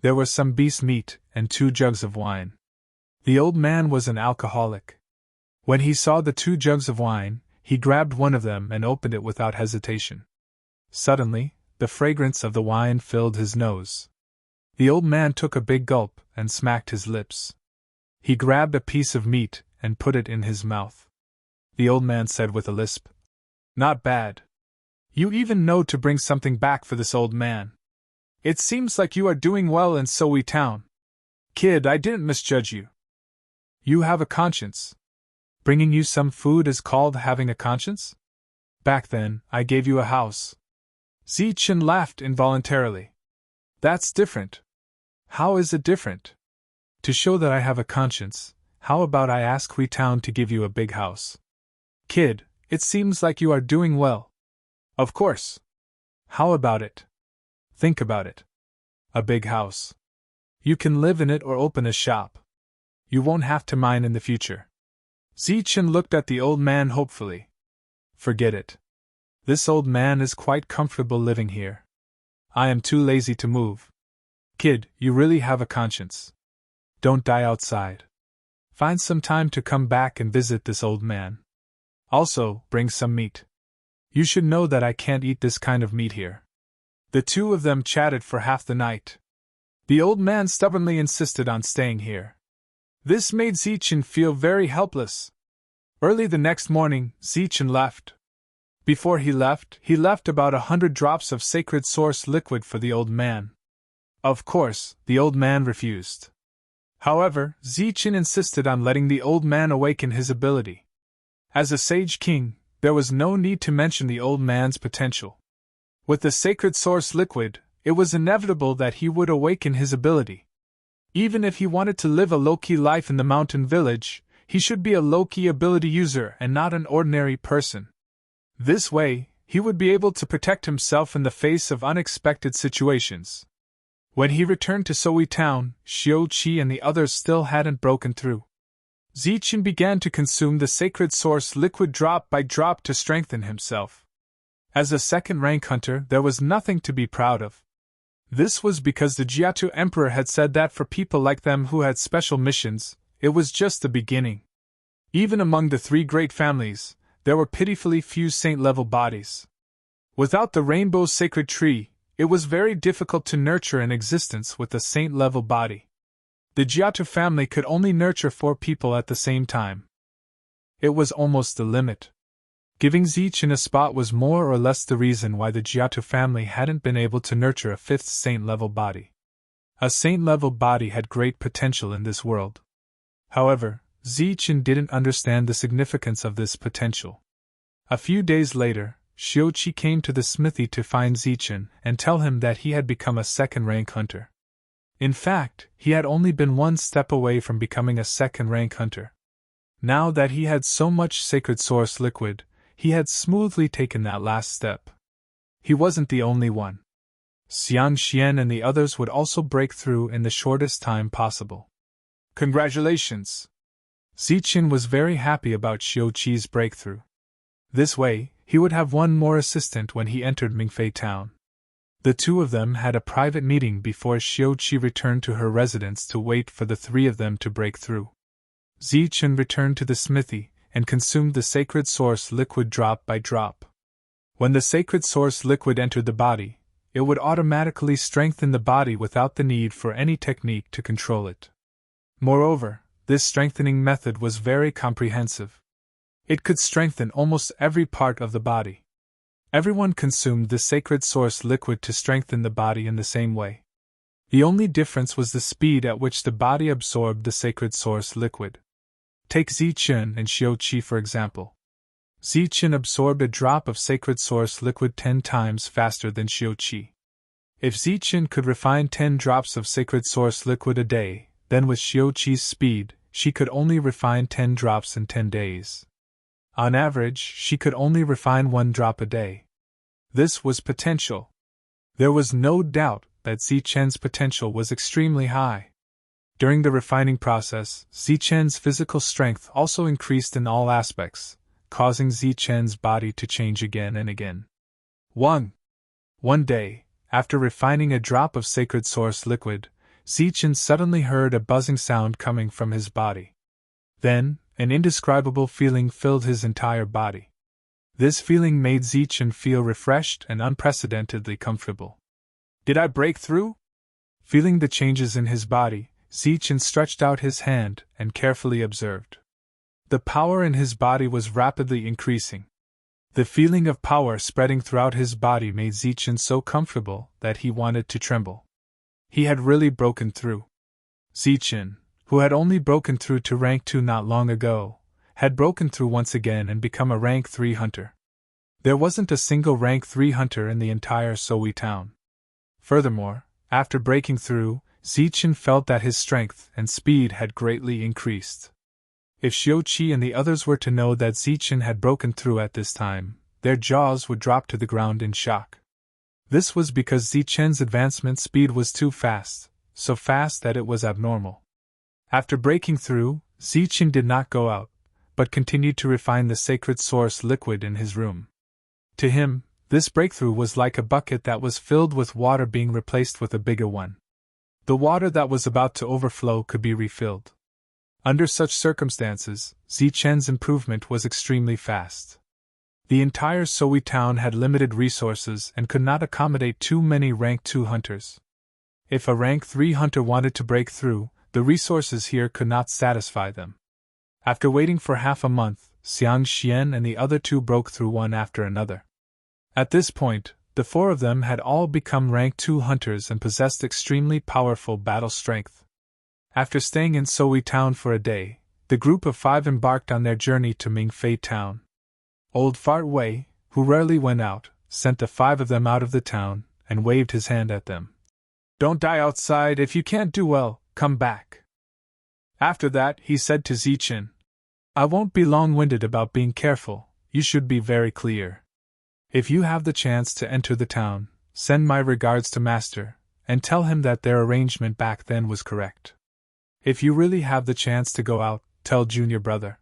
There was some beast meat and 2 jugs of wine. The old man was an alcoholic. When he saw the 2 jugs of wine, he grabbed one of them and opened it without hesitation. Suddenly, the fragrance of the wine filled his nose. The old man took a big gulp and smacked his lips. He grabbed a piece of meat and put it in his mouth. The old man said with a lisp, Not bad. You even know to bring something back for this old man. It seems like you are doing well in Soi Town. Kid, I didn't misjudge you. You have a conscience. Bringing you some food is called having a conscience? Back then, I gave you a house. Zichen laughed involuntarily. That's different. How is it different? To show that I have a conscience, how about I ask Wee Town to give you a big house? Kid, it seems like you are doing well. Of course. How about it? Think about it. A big house. You can live in it or open a shop. You won't have to mine in the future. Zichen looked at the old man hopefully. Forget it. This old man is quite comfortable living here. I am too lazy to move. Kid, you really have a conscience. Don't die outside. Find some time to come back and visit this old man. Also, bring some meat. You should know that I can't eat this kind of meat here. The two of them chatted for half the night. The old man stubbornly insisted on staying here. This made Zichen feel very helpless. Early the next morning, Zichen left. Before he left about 100 drops of sacred source liquid for the old man. Of course, the old man refused. However, Zichen insisted on letting the old man awaken his ability. As a sage king, there was no need to mention the old man's potential. With the sacred source liquid, it was inevitable that he would awaken his ability. Even if he wanted to live a low-key life in the mountain village, he should be a low-key ability user and not an ordinary person. This way, he would be able to protect himself in the face of unexpected situations. When he returned to Soi town, Xiao-Qi and the others still hadn't broken through. Zichen began to consume the sacred source liquid drop by drop to strengthen himself. As a second-rank hunter, there was nothing to be proud of. This was because the Jiatu Emperor had said that for people like them who had special missions, it was just the beginning. Even among the three great families, there were pitifully few saint-level bodies. Without the rainbow's sacred tree, it was very difficult to nurture an existence with a saint-level body. The Jiatu family could only nurture 4 people at the same time. It was almost the limit. Giving Zichen a spot was more or less the reason why the Jiatu family hadn't been able to nurture a 5th saint-level body. A saint-level body had great potential in this world. However, Zichen didn't understand the significance of this potential. A few days later, Xiao-Qi came to the smithy to find Zichen and tell him that he had become a second-rank hunter. In fact, he had only been 1 step away from becoming a second-rank hunter. Now that he had so much sacred source liquid, he had smoothly taken that last step. He wasn't the only one. Xian Xian and the others would also break through in the shortest time possible. Congratulations! Zichen was very happy about Xiao-Qi's breakthrough. This way, he would have 1 more assistant when he entered Mingfei town. The two of them had a private meeting before Xiao-Qi returned to her residence to wait for the 3 of them to break through. Zichen returned to the smithy and consumed the sacred source liquid drop by drop. When the sacred source liquid entered the body, it would automatically strengthen the body without the need for any technique to control it. Moreover, this strengthening method was very comprehensive. It could strengthen almost every part of the body. Everyone consumed the sacred source liquid to strengthen the body in the same way. The only difference was the speed at which the body absorbed the sacred source liquid. Take Zichen and Xiao-Qi for example. Zichen absorbed a drop of sacred source liquid 10 times faster than Xiao-Qi. If Zichen could refine 10 drops of sacred source liquid a day, then with Xiao-Qi's speed, she could only refine 10 drops in 10 days. On average, she could only refine 1 drop a day. This was potential. There was no doubt that Zichen's potential was extremely high. During the refining process, Zichen's physical strength also increased in all aspects, causing Zichen's body to change again and again. One day, after refining a drop of sacred source liquid, Zichen suddenly heard a buzzing sound coming from his body. Then, an indescribable feeling filled his entire body. This feeling made Zichen feel refreshed and unprecedentedly comfortable. Did I break through? Feeling the changes in his body, Zichen stretched out his hand and carefully observed. The power in his body was rapidly increasing. The feeling of power spreading throughout his body made Zichen so comfortable that he wanted to tremble. He had really broken through. Zichen, who had only broken through to rank 2 not long ago, had broken through once again and become a rank 3 hunter. There wasn't a single rank 3 hunter in the entire Soi town. Furthermore, after breaking through, Zichen felt that his strength and speed had greatly increased. If Xiao-Qi and the others were to know that Zichen had broken through at this time, their jaws would drop to the ground in shock. This was because Zichen's advancement speed was too fast, so fast that it was abnormal. After breaking through, Zichen did not go out, but continued to refine the sacred source liquid in his room. To him, this breakthrough was like a bucket that was filled with water being replaced with a bigger one. The water that was about to overflow could be refilled. Under such circumstances, Zichen's improvement was extremely fast. The entire Sowi town had limited resources and could not accommodate too many rank 2 hunters. If a rank 3 hunter wanted to break through, the resources here could not satisfy them. After waiting for half a month, Xiang Xian and the other 2 broke through one after another. At this point, the 4 of them had all become rank 2 hunters and possessed extremely powerful battle strength. After staying in Sowi town for a day, the group of 5 embarked on their journey to Mingfei town. Old Fart Wei, who rarely went out, sent the 5 of them out of the town and waved his hand at them. "Don't die outside. If you can't do well, come back." After that, he said to Zichen, "I won't be long-winded about being careful, you should be very clear. If you have the chance to enter the town, send my regards to Master, and tell him that their arrangement back then was correct. If you really have the chance to go out, tell Junior Brother.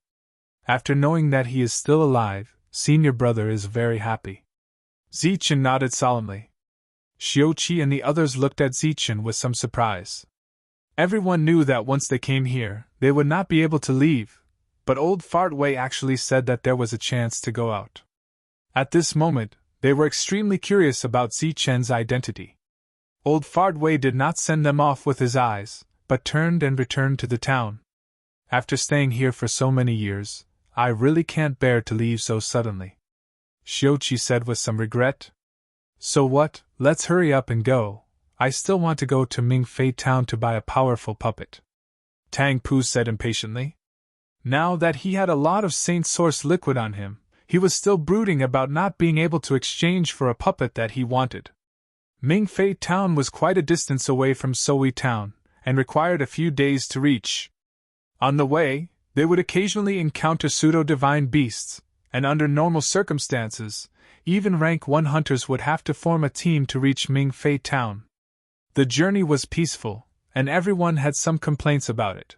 After knowing that he is still alive, Senior Brother is very happy." Zichen nodded solemnly. Xiuqi and the others looked at Zichen with some surprise. Everyone knew that once they came here, they would not be able to leave, but old Fart Wei actually said that there was a chance to go out. At this moment, they were extremely curious about Zichen's identity. Old Fart Wei did not send them off with his eyes, but turned and returned to the town. "After staying here for so many years, I really can't bear to leave so suddenly," Xiuqi said with some regret. "So what, let's hurry up and go. I still want to go to Mingfei town to buy a powerful puppet," Tang Pu said impatiently. Now that he had a lot of Saint Source liquid on him, he was still brooding about not being able to exchange for a puppet that he wanted. Mingfei town was quite a distance away from Sowi town, and required a few days to reach. On the way, they would occasionally encounter pseudo-divine beasts, and under normal circumstances, even rank 1 hunters would have to form a team to reach Mingfei town. The journey was peaceful, and everyone had some complaints about it.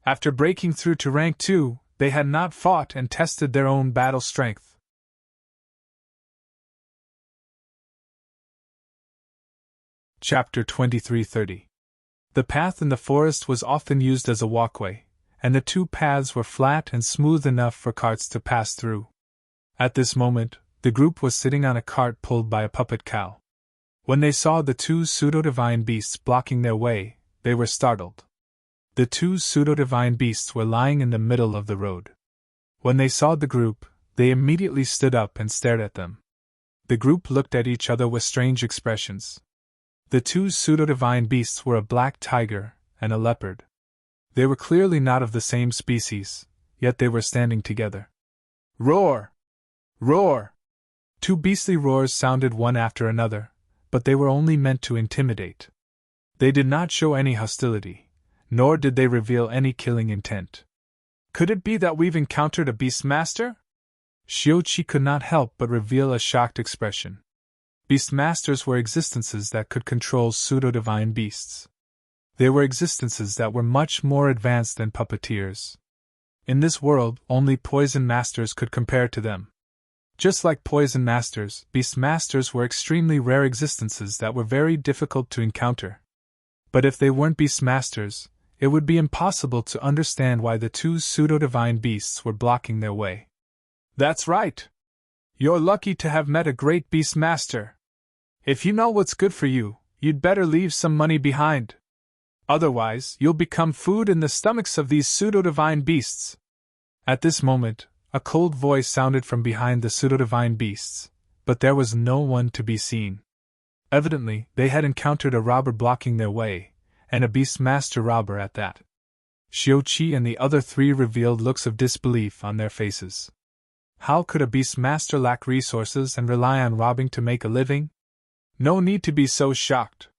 After breaking through to rank 2, they had not fought and tested their own battle strength. Chapter 23:30. The path in the forest was often used as a walkway, and the 2 paths were flat and smooth enough for carts to pass through. At this moment, the group was sitting on a cart pulled by a puppet cow. When they saw the 2 pseudo-divine beasts blocking their way, they were startled. The 2 pseudo-divine beasts were lying in the middle of the road. When they saw the group, they immediately stood up and stared at them. The group looked at each other with strange expressions. The 2 pseudo-divine beasts were a black tiger and a leopard. They were clearly not of the same species, yet they were standing together. "Roar! Roar!" 2 beastly roars sounded one after another, but they were only meant to intimidate. They did not show any hostility, nor did they reveal any killing intent. "Could it be that we've encountered a Beastmaster?" Xiuqi could not help but reveal a shocked expression. Beastmasters were existences that could control pseudo-divine beasts. They were existences that were much more advanced than puppeteers. In this world, only poison masters could compare to them. Just like poison masters, beastmasters were extremely rare existences that were very difficult to encounter. But if they weren't beastmasters, it would be impossible to understand why the 2 pseudo-divine beasts were blocking their way. "That's right! You're lucky to have met a great beastmaster. If you know what's good for you, you'd better leave some money behind. Otherwise, you'll become food in the stomachs of these pseudo-divine beasts." At this moment, a cold voice sounded from behind the pseudo-divine beasts, but there was no one to be seen. Evidently, they had encountered a robber blocking their way, and a beastmaster robber at that. Xiuqi and the other 3 revealed looks of disbelief on their faces. How could a beastmaster lack resources and rely on robbing to make a living? No need to be so shocked.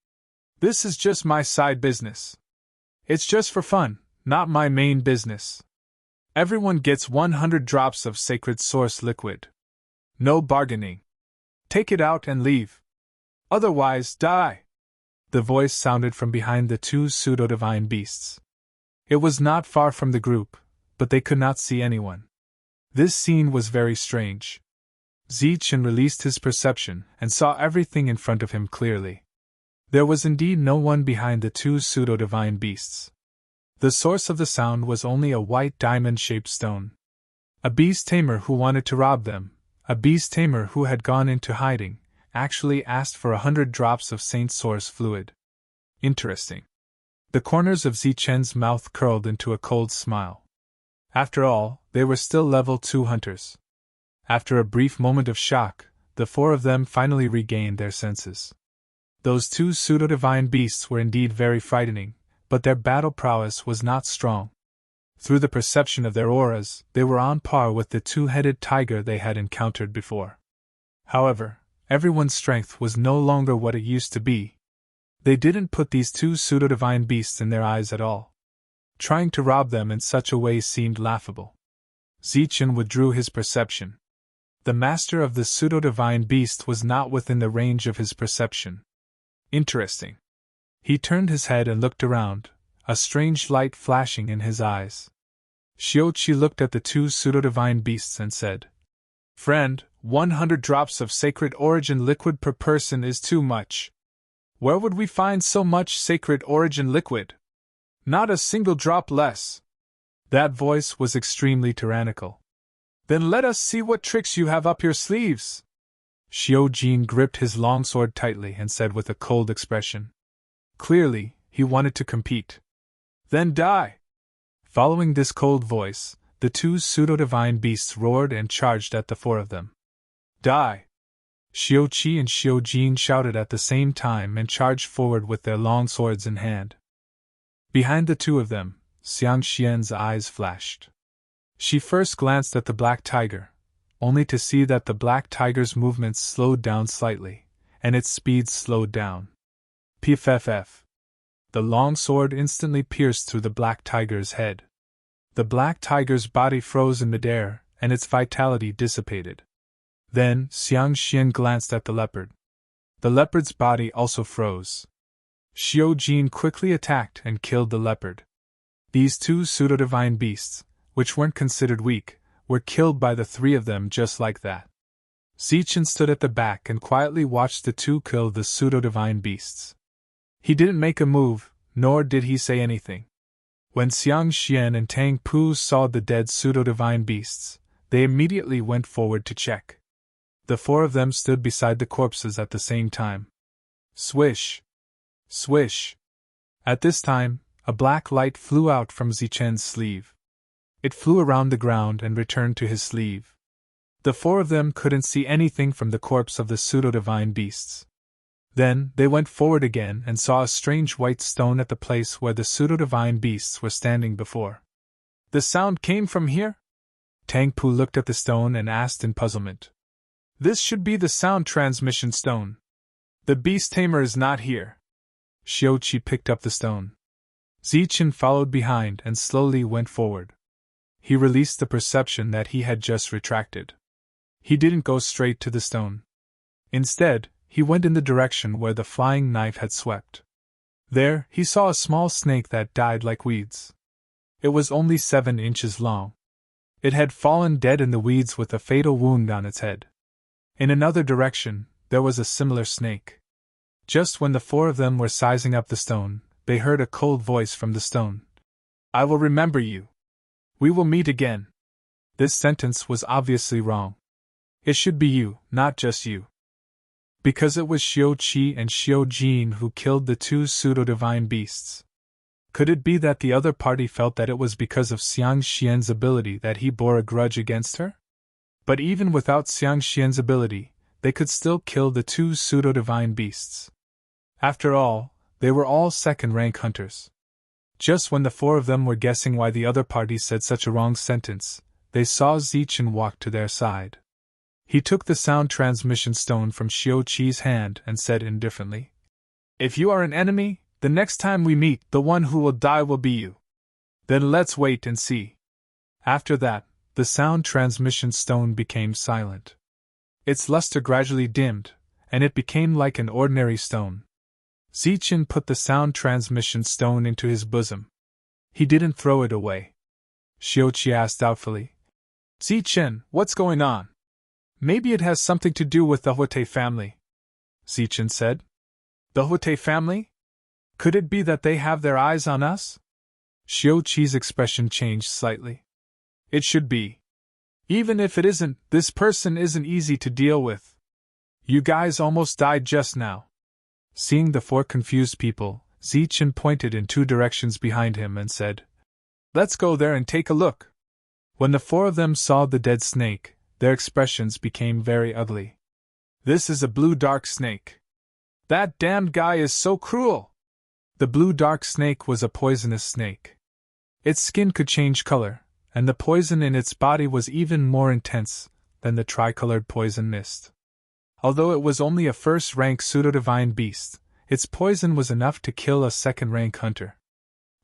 This is just my side business. It's just for fun, not my main business. Everyone gets 100 drops of sacred source liquid. No bargaining. Take it out and leave. Otherwise, die. The voice sounded from behind the 2 pseudo-divine beasts. It was not far from the group, but they could not see anyone. This scene was very strange. Zichen released his perception and saw everything in front of him clearly. There was indeed no one behind the 2 pseudo-divine beasts. The source of the sound was only a white diamond-shaped stone. A beast tamer who wanted to rob them, a beast tamer who had gone into hiding, actually asked for 100 drops of Saint Source fluid. Interesting. The corners of Zichen's mouth curled into a cold smile. After all, they were still level 2 hunters. After a brief moment of shock, the four of them finally regained their senses. Those two pseudo-divine beasts were indeed very frightening, but their battle prowess was not strong. Through the perception of their auras, they were on par with the two-headed tiger they had encountered before. However, everyone's strength was no longer what it used to be. They didn't put these two pseudo-divine beasts in their eyes at all. Trying to rob them in such a way seemed laughable. Zichen withdrew his perception. The master of the pseudo-divine beast was not within the range of his perception. Interesting. He turned his head and looked around, a strange light flashing in his eyes. Xiaoqi looked at the two pseudo-divine beasts and said, "Friend, 100 drops of sacred origin liquid per person is too much. Where would we find so much sacred origin liquid? Not a single drop less." That voice was extremely tyrannical. "Then let us see what tricks you have up your sleeves." Xiao Jin gripped his longsword tightly and said with a cold expression. Clearly, he wanted to compete. "Then die!" Following this cold voice, the two pseudo-divine beasts roared and charged at the four of them. "Die!" Xiaoqi and Xiao Jin shouted at the same time and charged forward with their long swords in hand. Behind the two of them, Xiang Xian's eyes flashed. She first glanced at the black tiger, only to see that the black tiger's movements slowed down slightly, and its speed slowed down. Pff. The long sword instantly pierced through the black tiger's head. The black tiger's body froze in midair, and its vitality dissipated. Then, Xiang Xian glanced at the leopard. The leopard's body also froze. Xiao Jin quickly attacked and killed the leopard. These two pseudo-divine beasts, which weren't considered weak, were killed by the three of them just like that. Zichen stood at the back and quietly watched the two kill the pseudo-divine beasts. He didn't make a move, nor did he say anything. When Xiang Xian and Tang Pu saw the dead pseudo-divine beasts, they immediately went forward to check. The four of them stood beside the corpses at the same time. Swish! Swish! At this time, a black light flew out from Zichen's sleeve. It flew around the ground and returned to his sleeve. The four of them couldn't see anything from the corpse of the pseudo-divine beasts. Then, they went forward again and saw a strange white stone at the place where the pseudo-divine beasts were standing before. "The sound came from here?" Tang Pu looked at the stone and asked in puzzlement. "This should be the sound transmission stone. The beast tamer is not here." Xiaoqi picked up the stone. Zichen followed behind and slowly went forward. He released the perception that he had just retracted. He didn't go straight to the stone. Instead, he went in the direction where the flying knife had swept. There, he saw a small snake that died like weeds. It was only 7 inches long. It had fallen dead in the weeds with a fatal wound on its head. In another direction, there was a similar snake. Just when the four of them were sizing up the stone, they heard a cold voice from the stone. "I will remember you. We will meet again." This sentence was obviously wrong. It should be you, not just you. Because it was Xiaoqi and Xiao Jin who killed the two pseudo-divine beasts. Could it be that the other party felt that it was because of Xiang Xian's ability that he bore a grudge against her? But even without Xiang Xian's ability, they could still kill the two pseudo-divine beasts. After all, they were all second-rank hunters. Just when the four of them were guessing why the other party said such a wrong sentence, they saw Zichen walk to their side. He took the sound transmission stone from Xiaoqi's hand and said indifferently, "If you are an enemy, the next time we meet, the one who will die will be you. Then let's wait and see." After that, the sound transmission stone became silent. Its luster gradually dimmed, and it became like an ordinary stone. Zichen put the sound transmission stone into his bosom. He didn't throw it away. Xiaoqi asked doubtfully, "Zichen, what's going on?" "Maybe it has something to do with the Huate family," Zichen said. "The Huate family? Could it be that they have their eyes on us?" Xiaoqi's expression changed slightly. "It should be. Even if it isn't, this person isn't easy to deal with. You guys almost died just now. Seeing the four confused people, Zichen pointed in two directions behind him and said, "Let's go there and take a look." When the four of them saw the dead snake, their expressions became very ugly. "This is a blue dark snake. That damned guy is so cruel!" The blue dark snake was a poisonous snake. Its skin could change color, and the poison in its body was even more intense than the tricolored poison mist. Although it was only a first-rank pseudo-divine beast, its poison was enough to kill a second-rank hunter.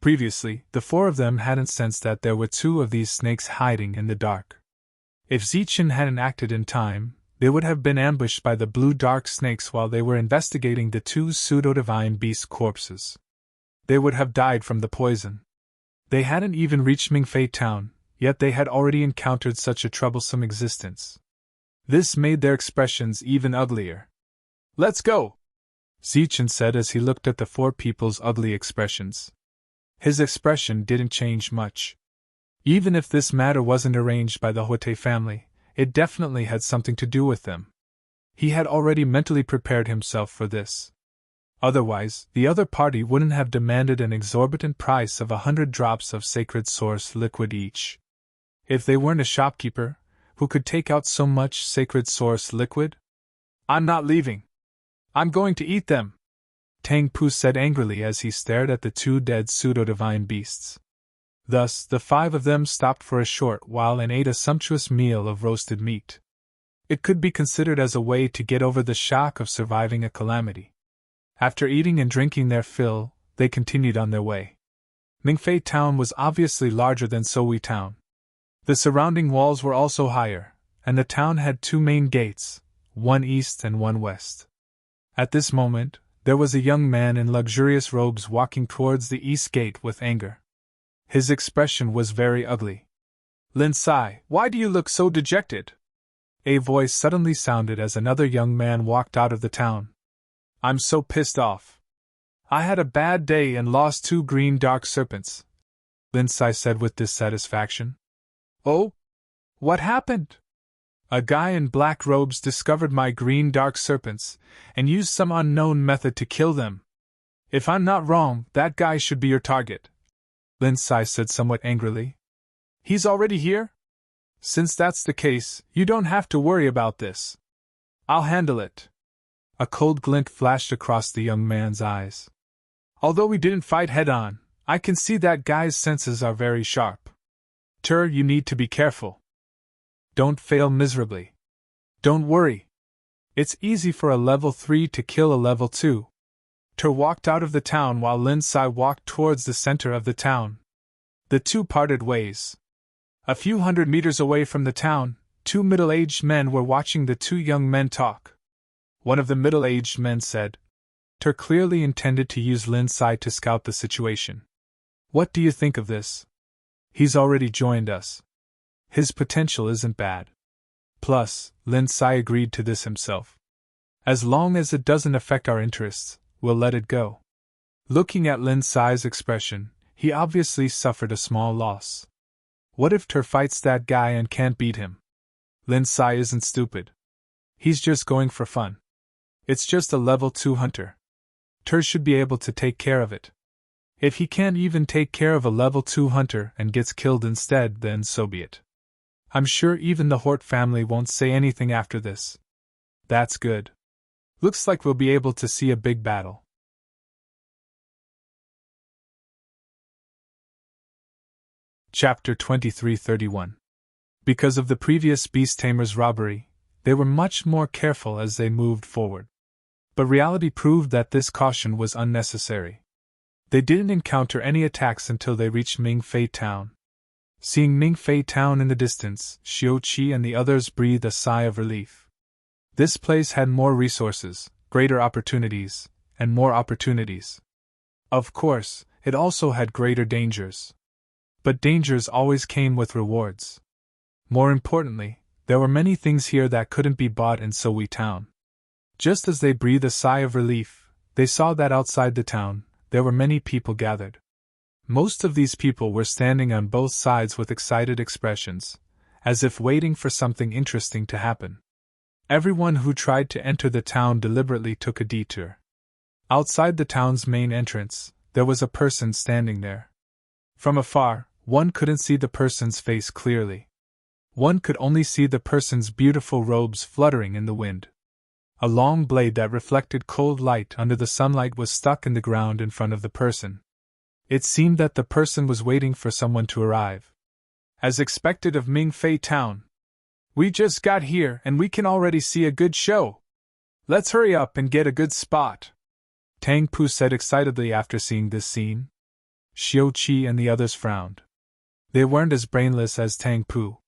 Previously, the four of them hadn't sensed that there were two of these snakes hiding in the dark. If Zichen hadn't acted in time, they would have been ambushed by the blue dark snakes while they were investigating the two pseudo-divine beast corpses. They would have died from the poison. They hadn't even reached Mingfei town, yet they had already encountered such a troublesome existence. This made their expressions even uglier. "Let's go!" Zichen said as he looked at the four people's ugly expressions. His expression didn't change much. Even if this matter wasn't arranged by the Huete family, it definitely had something to do with them. He had already mentally prepared himself for this. Otherwise, the other party wouldn't have demanded an exorbitant price of 100 drops of sacred source liquid each. If they weren't a shopkeeper, who could take out so much sacred source liquid? "I'm not leaving. I'm going to eat them," Tang Pu said angrily as he stared at the two dead pseudo-divine beasts. Thus, the five of them stopped for a short while and ate a sumptuous meal of roasted meat. It could be considered as a way to get over the shock of surviving a calamity. After eating and drinking their fill, they continued on their way. Mingfei town was obviously larger than Sohui town. The surrounding walls were also higher, and the town had two main gates, one east and one west. At this moment, there was a young man in luxurious robes walking towards the east gate with anger. His expression was very ugly. "Lin Sai, why do you look so dejected?" A voice suddenly sounded as another young man walked out of the town. "I'm so pissed off. I had a bad day and lost two green dark serpents," Lin Sai said with dissatisfaction. "Oh? What happened?" "A guy in black robes discovered my green dark serpents, and used some unknown method to kill them. If I'm not wrong, that guy should be your target," Lin Sai said somewhat angrily. "He's already here? Since that's the case, you don't have to worry about this. I'll handle it." A cold glint flashed across the young man's eyes. "Although we didn't fight head-on, I can see that guy's senses are very sharp. You need to be careful. Don't fail miserably. Don't worry. It's easy for a level 3 to kill a level 2. Walked out of the town while Lin Sai walked towards the center of the town. The two parted ways. A few hundred meters away from the town, two middle-aged men were watching the two young men talk. One of the middle-aged men said, clearly intended to use Lin Sai to scout the situation. "What do you think of this? He's already joined us. His potential isn't bad." Plus, Lin Sai agreed to this himself. "As long as it doesn't affect our interests, we'll let it go." Looking at Lin Sai's expression, he obviously suffered a small loss. What if fights that guy and can't beat him? Lin Sai isn't stupid. He's just going for fun. It's just a level 2 hunter. Should be able to take care of it. If he can't even take care of a level 2 hunter and gets killed instead, then so be it. I'm sure even the Hort family won't say anything after this. That's good. Looks like we'll be able to see a big battle. Chapter 2331. Because of the previous Beast Tamer's robbery, they were much more careful as they moved forward. But reality proved that this caution was unnecessary. They didn't encounter any attacks until they reached Mingfei town. Seeing Mingfei town in the distance, Xiuqi and the others breathed a sigh of relief. This place had more resources, greater opportunities, and more opportunities. Of course, it also had greater dangers. But dangers always came with rewards. More importantly, there were many things here that couldn't be bought in Sohui town. Just as they breathed a sigh of relief, they saw that outside the town, there were many people gathered. Most of these people were standing on both sides with excited expressions, as if waiting for something interesting to happen. Everyone who tried to enter the town deliberately took a detour. Outside the town's main entrance, there was a person standing there. From afar, one couldn't see the person's face clearly. One could only see the person's beautiful robes fluttering in the wind. A long blade that reflected cold light under the sunlight was stuck in the ground in front of the person. It seemed that the person was waiting for someone to arrive. As expected of Mingfei Town. We just got here and we can already see a good show. Let's hurry up and get a good spot, Tang Pu said excitedly after seeing this scene. Xiao Qi and the others frowned. They weren't as brainless as Tang Pu.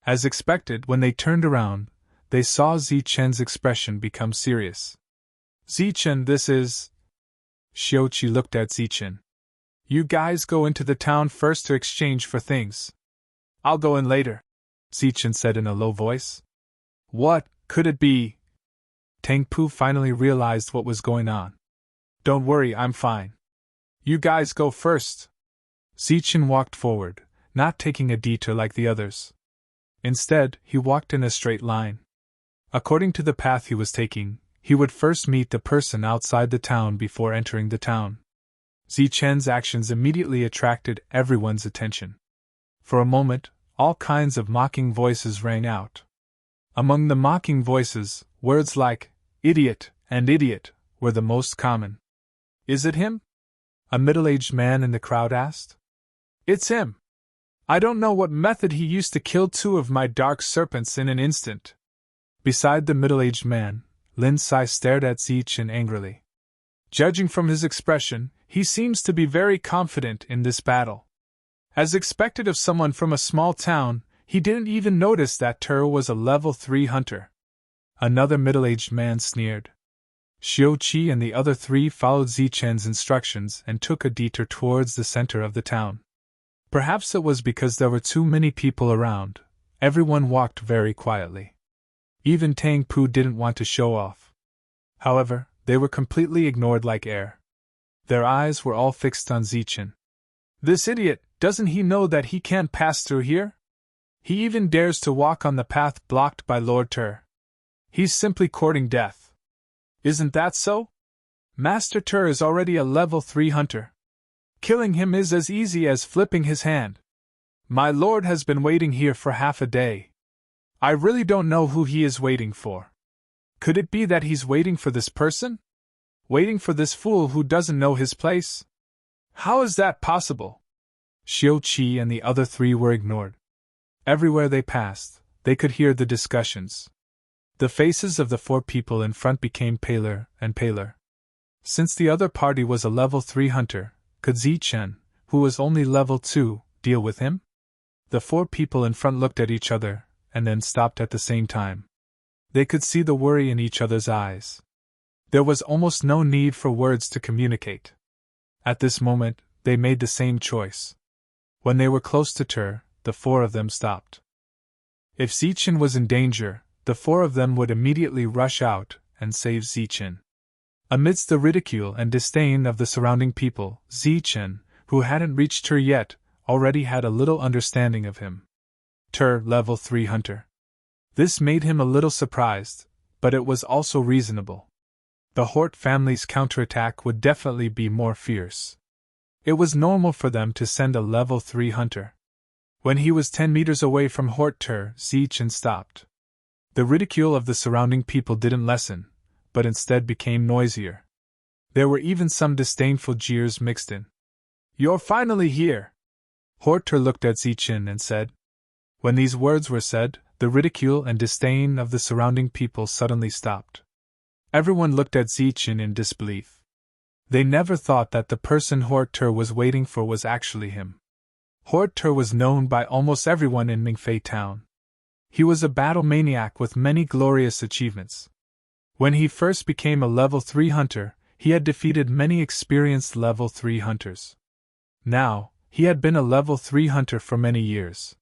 As expected, when they turned around, they saw Zichen's expression become serious. Zichen, this is... Xiao Qi looked at Zichen. You guys go into the town first to exchange for things. I'll go in later, Zichen said in a low voice. What could it be? Tang Pu finally realized what was going on. Don't worry, I'm fine. You guys go first. Zichen walked forward, not taking a detour like the others. Instead, he walked in a straight line. According to the path he was taking, he would first meet the person outside the town before entering the town. Zichen's actions immediately attracted everyone's attention. For a moment, all kinds of mocking voices rang out. Among the mocking voices, words like idiot and idiot were the most common. Is it him? A middle-aged man in the crowd asked. It's him. I don't know what method he used to kill 2 of my dark serpents in an instant. Beside the middle-aged man, Lin Sai stared at Zichen angrily. Judging from his expression, he seems to be very confident in this battle. As expected of someone from a small town, he didn't even notice that Tur was a level 3 hunter. Another middle-aged man sneered. Xiao Qi and the other 3 followed Zichen's instructions and took a detour towards the center of the town. Perhaps it was because there were too many people around. Everyone walked very quietly. Even Tang Pu didn't want to show off. However, they were completely ignored like air. Their eyes were all fixed on Zichen. This idiot, doesn't he know that he can't pass through here? He even dares to walk on the path blocked by Lord Tur. He's simply courting death. Isn't that so? Master Tur is already a level 3 hunter. Killing him is as easy as flipping his hand. My lord has been waiting here for half a day. I really don't know who he is waiting for. Could it be that he's waiting for this person? Waiting for this fool who doesn't know his place? How is that possible? Xiao Qi and the other 3 were ignored. Everywhere they passed, they could hear the discussions. The faces of the 4 people in front became paler and paler. Since the other party was a level 3 hunter, could Zichen, who was only level 2, deal with him? The 4 people in front looked at each other, and then stopped at the same time. They could see the worry in each other's eyes. There was almost no need for words to communicate. At this moment, they made the same choice. When they were close to Tur, the 4 of them stopped. If Zichen was in danger, the 4 of them would immediately rush out and save Zichen. Amidst the ridicule and disdain of the surrounding people, Zichen, who hadn't reached Tur yet, already had a little understanding of him. Tur, level 3 hunter. This made him a little surprised, but it was also reasonable. The Hort family's counterattack would definitely be more fierce. It was normal for them to send a level 3 hunter. When he was 10 meters away from Hort Tur, Zichen stopped. The ridicule of the surrounding people didn't lessen, but instead became noisier. There were even some disdainful jeers mixed in. You're finally here! Hort Tur looked at Zichen and said. When these words were said, the ridicule and disdain of the surrounding people suddenly stopped. Everyone looked at Zichen in disbelief. They never thought that the person Hort Tur was waiting for was actually him. Hort Tur was known by almost everyone in Mingfei Town. He was a battle maniac with many glorious achievements. When he first became a level 3 hunter, he had defeated many experienced level 3 hunters. Now, he had been a level 3 hunter for many years.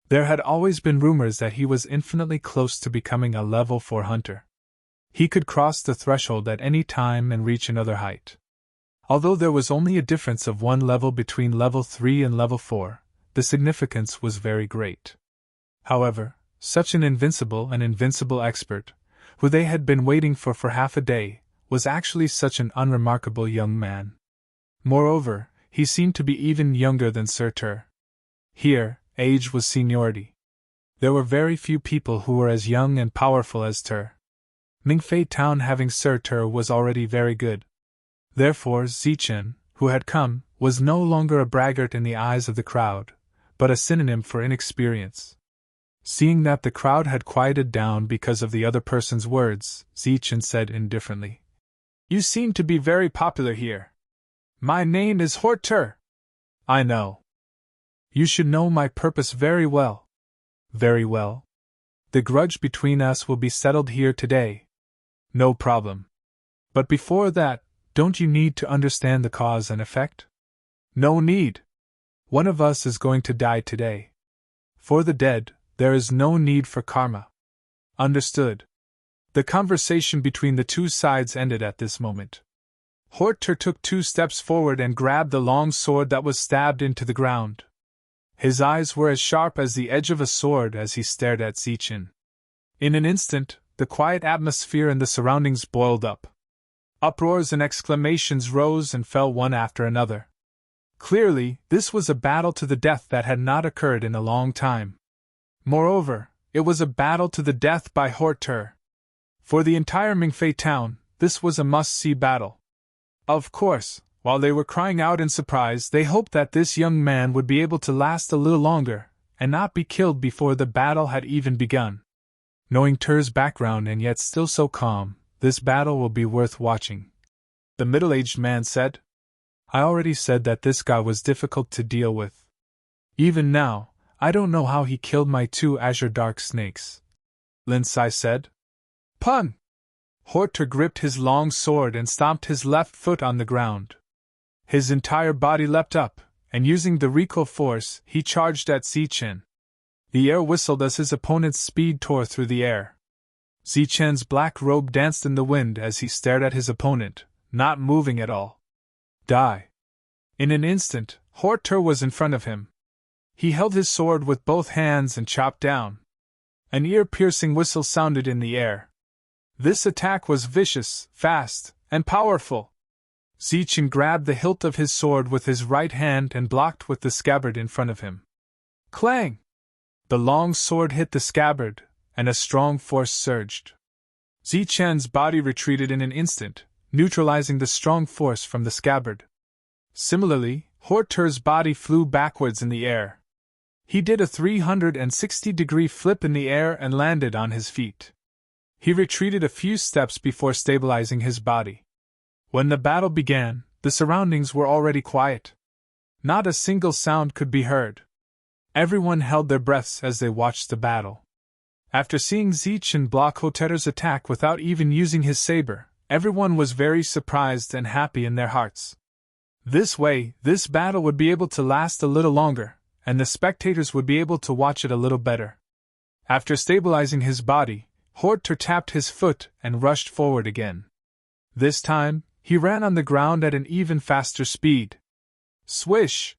There had always been rumors that he was infinitely close to becoming a level 4 hunter. He could cross the threshold at any time and reach another height. Although there was only a difference of 1 level between level 3 and level 4, the significance was very great. However, such an invincible expert, who they had been waiting for half a day, was actually such an unremarkable young man. Moreover, he seemed to be even younger than Sir Ter. Here, age was seniority. There were very few people who were as young and powerful as Ter. Mingfei Town having Sir Ter was already very good. Therefore Zichen, who had come, was no longer a braggart in the eyes of the crowd, but a synonym for inexperience. Seeing that the crowd had quieted down because of the other person's words, Zichen said indifferently, "You seem to be very popular here. My name is Horter." "I know. You should know my purpose very well." "Very well. The grudge between us will be settled here today." "No problem. But before that, don't you need to understand the cause and effect?" "No need. One of us is going to die today. For the dead, there is no need for karma." "Understood." The conversation between the two sides ended at this moment. Horter took 2 steps forward and grabbed the long sword that was stabbed into the ground. His eyes were as sharp as the edge of a sword as he stared at Zichen. In an instant, the quiet atmosphere and the surroundings boiled up. Uproars and exclamations rose and fell one after another. Clearly, this was a battle to the death that had not occurred in a long time. Moreover, it was a battle to the death by Horter. For the entire Mingfei Town, this was a must-see battle. Of course, while they were crying out in surprise, they hoped that this young man would be able to last a little longer, and not be killed before the battle had even begun. Knowing Ter's background and yet still so calm, this battle will be worth watching, the middle-aged man said. "I already said that this guy was difficult to deal with. Even now, I don't know how he killed my 2 azure dark snakes," Lin Sai said. "Pun!" Horter gripped his long sword and stomped his left foot on the ground. His entire body leapt up, and using the recoil force, he charged at Zichen. The air whistled as his opponent's speed tore through the air. Zichen's black robe danced in the wind as he stared at his opponent, not moving at all. "Die!" In an instant, Horter was in front of him. He held his sword with both hands and chopped down. An ear-piercing whistle sounded in the air. This attack was vicious, fast, and powerful. Zichen grabbed the hilt of his sword with his right hand and blocked with the scabbard in front of him. Clang! The long sword hit the scabbard, and a strong force surged. Zichen's body retreated in an instant, neutralizing the strong force from the scabbard. Similarly, Horter's body flew backwards in the air. He did a 360-degree flip in the air and landed on his feet. He retreated a few steps before stabilizing his body. When the battle began, the surroundings were already quiet. Not a single sound could be heard. Everyone held their breaths as they watched the battle. After seeing Zichen block Horter's attack without even using his saber, everyone was very surprised and happy in their hearts. This way, this battle would be able to last a little longer, and the spectators would be able to watch it a little better. After stabilizing his body, Horter tapped his foot and rushed forward again. This time, he ran on the ground at an even faster speed. Swish!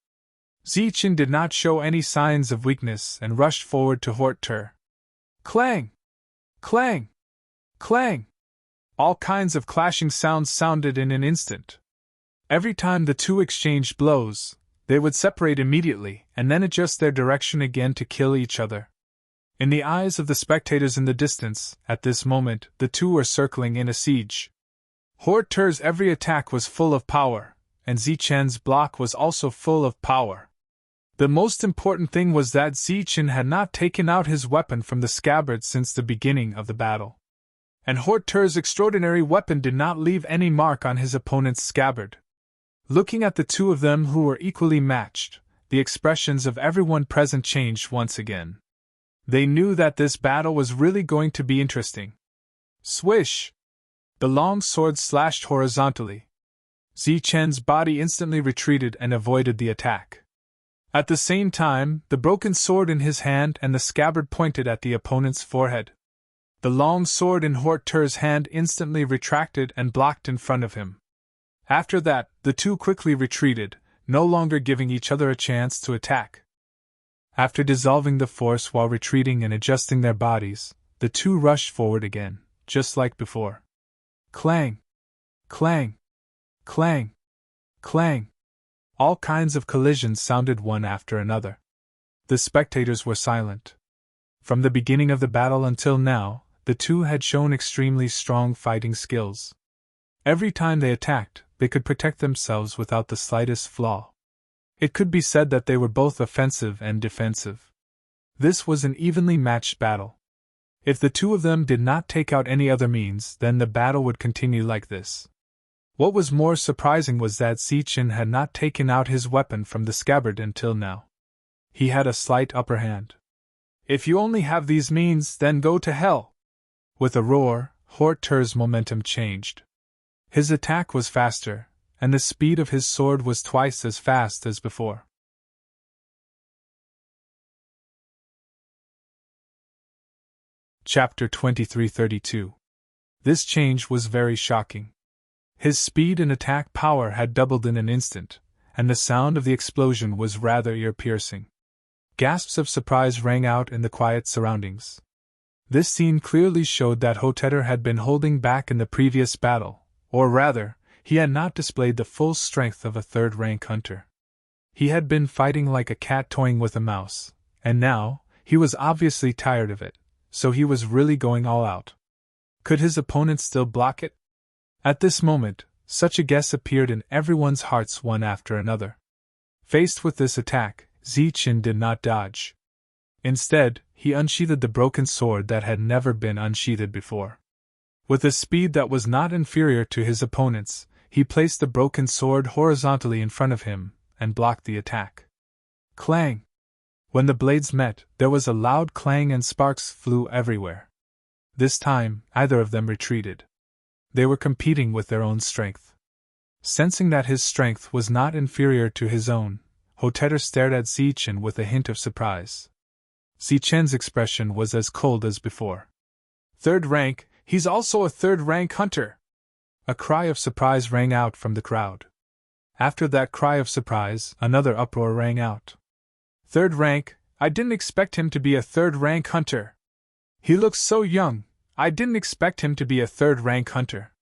Zichen did not show any signs of weakness and rushed forward to Horter. Clang! Clang! Clang! All kinds of clashing sounds sounded in an instant. Every time the two exchanged blows, they would separate immediately and then adjust their direction again to kill each other. In the eyes of the spectators in the distance, at this moment, the two were circling in a siege. Horter's every attack was full of power, and Zichen's block was also full of power. The most important thing was that Zichen had not taken out his weapon from the scabbard since the beginning of the battle. And Horter's extraordinary weapon did not leave any mark on his opponent's scabbard. Looking at the two of them who were equally matched, the expressions of everyone present changed once again. They knew that this battle was really going to be interesting. Swish! The long sword slashed horizontally. Zichen's body instantly retreated and avoided the attack. At the same time, the broken sword in his hand and the scabbard pointed at the opponent's forehead. The long sword in Horter's hand instantly retracted and blocked in front of him. After that, the two quickly retreated, no longer giving each other a chance to attack. After dissolving the force while retreating and adjusting their bodies, the two rushed forward again, just like before. Clang! Clang! Clang! Clang! All kinds of collisions sounded one after another. The spectators were silent. From the beginning of the battle until now, the two had shown extremely strong fighting skills. Every time they attacked, they could protect themselves without the slightest flaw. It could be said that they were both offensive and defensive. This was an evenly matched battle. If the two of them did not take out any other means, then the battle would continue like this. What was more surprising was that Zichen had not taken out his weapon from the scabbard until now. He had a slight upper hand. If you only have these means, then go to hell! With a roar, Horter's momentum changed. His attack was faster, and the speed of his sword was twice as fast as before. Chapter 2332. This change was very shocking. His speed and attack power had doubled in an instant, and the sound of the explosion was rather ear-piercing. Gasps of surprise rang out in the quiet surroundings. This scene clearly showed that Hotetter had been holding back in the previous battle, or rather, he had not displayed the full strength of a third-rank hunter. He had been fighting like a cat toying with a mouse, and now, he was obviously tired of it, so he was really going all out. Could his opponent still block it? At this moment, such a guess appeared in everyone's hearts one after another. Faced with this attack, Zichen did not dodge. Instead, he unsheathed the broken sword that had never been unsheathed before. With a speed that was not inferior to his opponent's, he placed the broken sword horizontally in front of him and blocked the attack. Clang! When the blades met, there was a loud clang and sparks flew everywhere. This time, neither of them retreated. They were competing with their own strength. Sensing that his strength was not inferior to his own, Hotetter stared at Zichen with a hint of surprise. Zichen's expression was as cold as before. Third rank, he's also a third-rank hunter! A cry of surprise rang out from the crowd. After that cry of surprise, another uproar rang out. Third rank, I didn't expect him to be a third-rank hunter. He looks so young, I didn't expect him to be a third-rank hunter.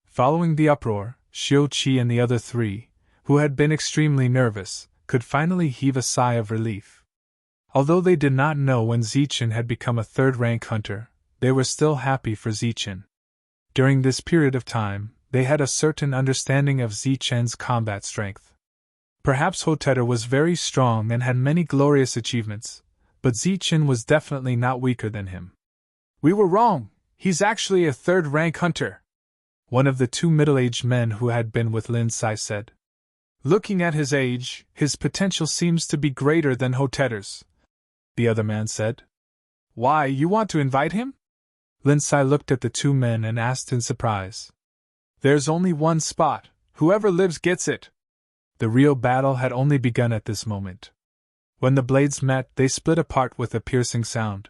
Following the uproar, Xiu-Qi and the other three, who had been extremely nervous, could finally heave a sigh of relief. Although they did not know when Zichen had become a third-rank hunter, they were still happy for Zichen. During this period of time, they had a certain understanding of Zichen's combat strength. Perhaps Hotetter was very strong and had many glorious achievements, but Zichen was definitely not weaker than him. We were wrong, he's actually a third-rank hunter, one of the two middle-aged men who had been with Lin Sai said. Looking at his age, his potential seems to be greater than Hotetter's, the other man said. Why, you want to invite him? Lin Sai looked at the two men and asked in surprise. There's only one spot, whoever lives gets it. The real battle had only begun at this moment. When the blades met, they split apart with a piercing sound.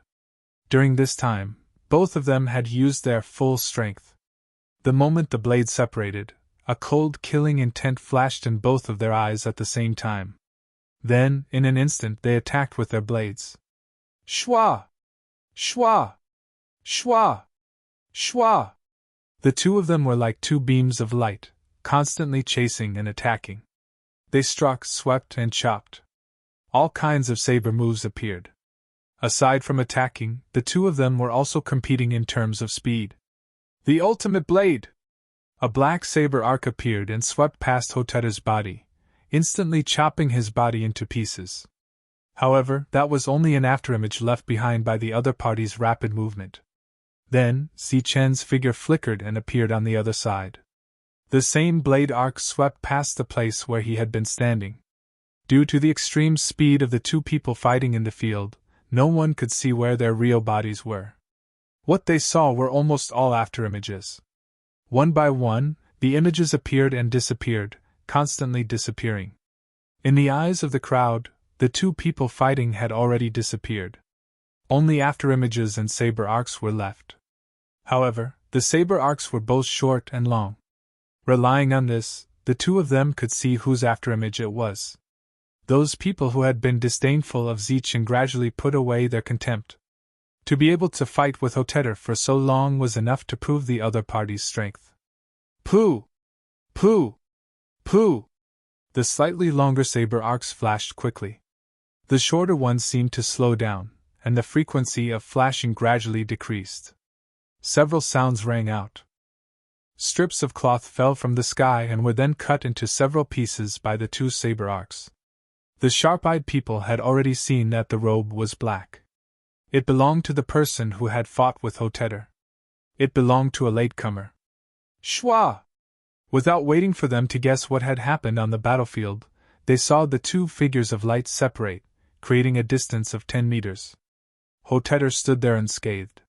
During this time, both of them had used their full strength. The moment the blades separated, a cold, killing intent flashed in both of their eyes at the same time. Then, in an instant, they attacked with their blades. Shwa! Shwa! Shwa! Shwa! The two of them were like two beams of light, constantly chasing and attacking. They struck, swept, and chopped. All kinds of saber moves appeared. Aside from attacking, the two of them were also competing in terms of speed. The ultimate blade! A black saber arc appeared and swept past Hotetter's body, instantly chopping his body into pieces. However, that was only an afterimage left behind by the other party's rapid movement. Then, Zichen's figure flickered and appeared on the other side. The same blade arc swept past the place where he had been standing. Due to the extreme speed of the two people fighting in the field, no one could see where their real bodies were. What they saw were almost all afterimages. One by one, the images appeared and disappeared, constantly disappearing. In the eyes of the crowd, the two people fighting had already disappeared. Only afterimages and saber arcs were left. However, the saber arcs were both short and long. Relying on this, the two of them could see whose afterimage it was. Those people who had been disdainful of Zichen gradually put away their contempt. To be able to fight with Hotetter for so long was enough to prove the other party's strength. Pooh! Pooh! Pooh! The slightly longer saber arcs flashed quickly. The shorter ones seemed to slow down, and the frequency of flashing gradually decreased. Several sounds rang out. Strips of cloth fell from the sky and were then cut into several pieces by the two saber arcs. The sharp-eyed people had already seen that the robe was black. It belonged to the person who had fought with Hotetter. It belonged to a latecomer. Schwa! Without waiting for them to guess what had happened on the battlefield, they saw the two figures of light separate, creating a distance of 10 meters. Hotetter stood there unscathed.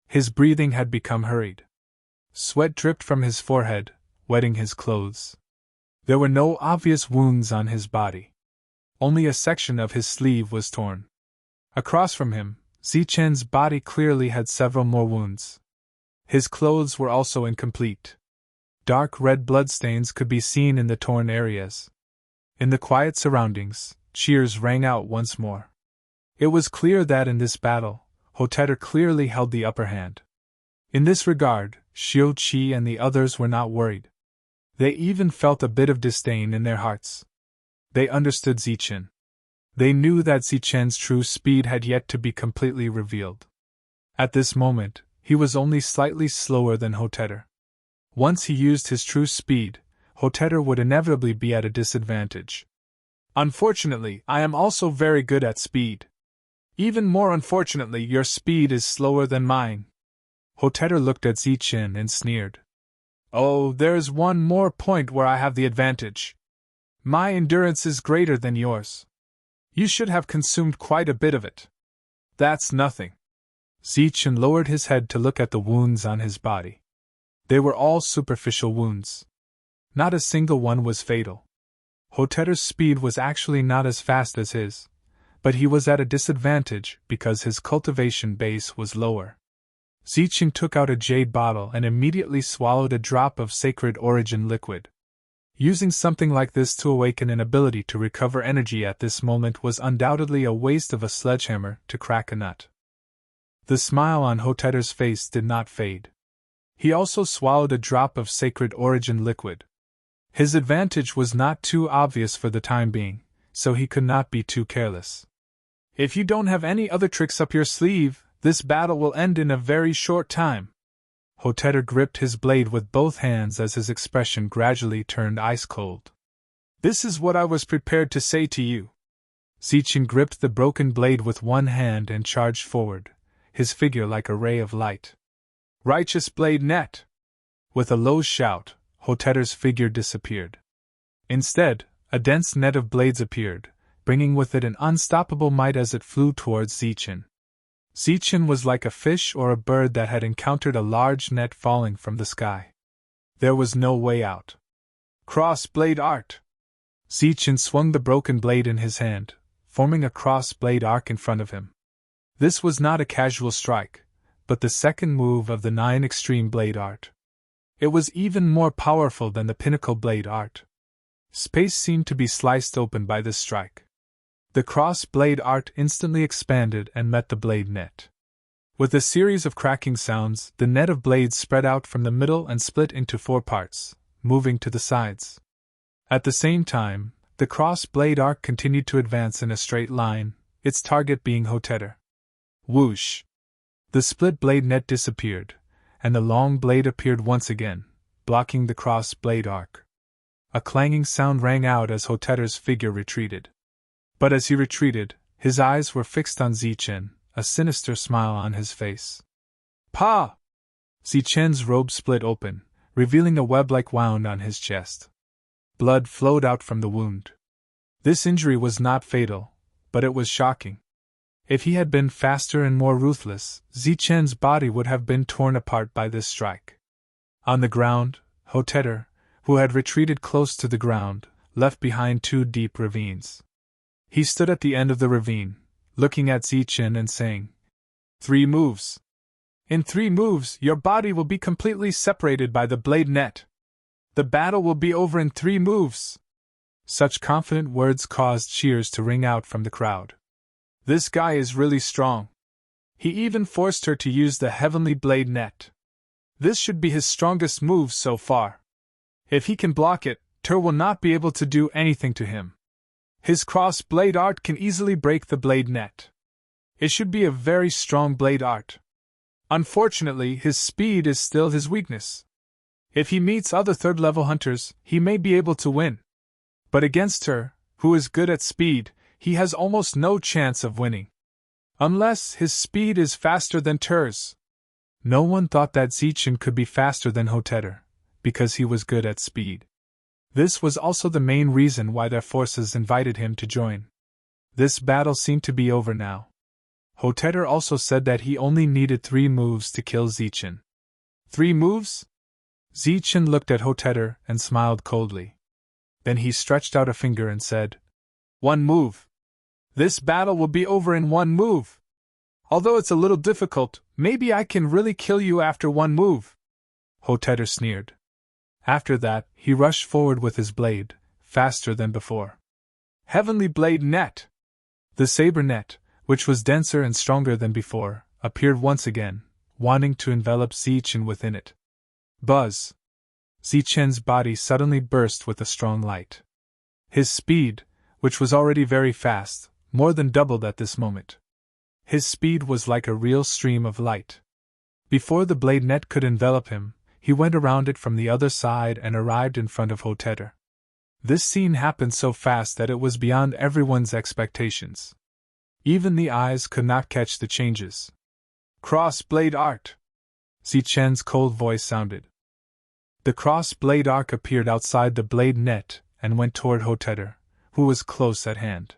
His breathing had become hurried. Sweat dripped from his forehead, wetting his clothes. There were no obvious wounds on his body. Only a section of his sleeve was torn. Across from him, Zichen's body clearly had several more wounds. His clothes were also incomplete. Dark red bloodstains could be seen in the torn areas. In the quiet surroundings, cheers rang out once more. It was clear that in this battle, Hotetter clearly held the upper hand. In this regard, Xiu Qi and the others were not worried. They even felt a bit of disdain in their hearts. They understood Zichen. They knew that Zichen's true speed had yet to be completely revealed. At this moment, he was only slightly slower than Hotetter. Once he used his true speed, Hotetter would inevitably be at a disadvantage. Unfortunately, I am also very good at speed. Even more unfortunately, your speed is slower than mine. Hotetter looked at Zichen and sneered. Oh, there is one more point where I have the advantage. My endurance is greater than yours. You should have consumed quite a bit of it. That's nothing. Zichen lowered his head to look at the wounds on his body. They were all superficial wounds. Not a single one was fatal. Hotetter's speed was actually not as fast as his, but he was at a disadvantage because his cultivation base was lower. Zichen took out a jade bottle and immediately swallowed a drop of sacred origin liquid. Using something like this to awaken an ability to recover energy at this moment was undoubtedly a waste of a sledgehammer to crack a nut. The smile on Hotetter's face did not fade. He also swallowed a drop of sacred origin liquid. His advantage was not too obvious for the time being, so he could not be too careless. If you don't have any other tricks up your sleeve, this battle will end in a very short time. Hotetter gripped his blade with both hands as his expression gradually turned ice-cold. This is what I was prepared to say to you. Zichen gripped the broken blade with one hand and charged forward, his figure like a ray of light. Righteous blade net! With a low shout, Hotetter's figure disappeared. Instead, a dense net of blades appeared, bringing with it an unstoppable might as it flew towards Zichen. Zichen was like a fish or a bird that had encountered a large net falling from the sky. There was no way out. Cross-blade art! Zichen swung the broken blade in his hand, forming a cross-blade arc in front of him. This was not a casual strike, but the second move of the 9 extreme blade art. It was even more powerful than the pinnacle blade art. Space seemed to be sliced open by this strike. The cross-blade art instantly expanded and met the blade net. With a series of cracking sounds, the net of blades spread out from the middle and split into 4 parts, moving to the sides. At the same time, the cross-blade arc continued to advance in a straight line, its target being Hotetter. Whoosh! The split blade net disappeared, and the long blade appeared once again, blocking the cross-blade arc. A clanging sound rang out as Hotetter's figure retreated. But as he retreated, his eyes were fixed on Zichen, a sinister smile on his face. Pa! Zichen's robe split open, revealing a web-like wound on his chest. Blood flowed out from the wound. This injury was not fatal, but it was shocking. If he had been faster and more ruthless, Zichen's body would have been torn apart by this strike. On the ground, Hotetter, who had retreated close to the ground, left behind 2 deep ravines. He stood at the end of the ravine, looking at Zichen and saying, 3 moves. In 3 moves, your body will be completely separated by the blade net. The battle will be over in 3 moves. Such confident words caused cheers to ring out from the crowd. This guy is really strong. He even forced her to use the heavenly blade net. This should be his strongest move so far. If he can block it, Tur will not be able to do anything to him. His cross blade art can easily break the blade net. It should be a very strong blade art. Unfortunately, his speed is still his weakness. If he meets other third-level hunters, he may be able to win. But against her, who is good at speed, he has almost no chance of winning. Unless his speed is faster than Tur's. No one thought that Zichen could be faster than Hotetter, because he was good at speed. This was also the main reason why their forces invited him to join. This battle seemed to be over now. Hotetter also said that he only needed 3 moves to kill Zichen. 3 moves? Zichen looked at Hotetter and smiled coldly. Then he stretched out a finger and said, 1 move. This battle will be over in 1 move. Although it's a little difficult, maybe I can really kill you after 1 move. Hotetter sneered. After that, he rushed forward with his blade, faster than before. Heavenly blade net! The saber net, which was denser and stronger than before, appeared once again, wanting to envelop Zichen within it. Buzz! Zichen's body suddenly burst with a strong light. His speed, which was already very fast, more than doubled at this moment. His speed was like a real stream of light. Before the blade net could envelop him, he went around it from the other side and arrived in front of Hotetter. This scene happened so fast that it was beyond everyone's expectations. Even the eyes could not catch the changes. Cross-blade art! Zichen's cold voice sounded. The cross-blade arc appeared outside the blade net and went toward Hotetter, who was close at hand.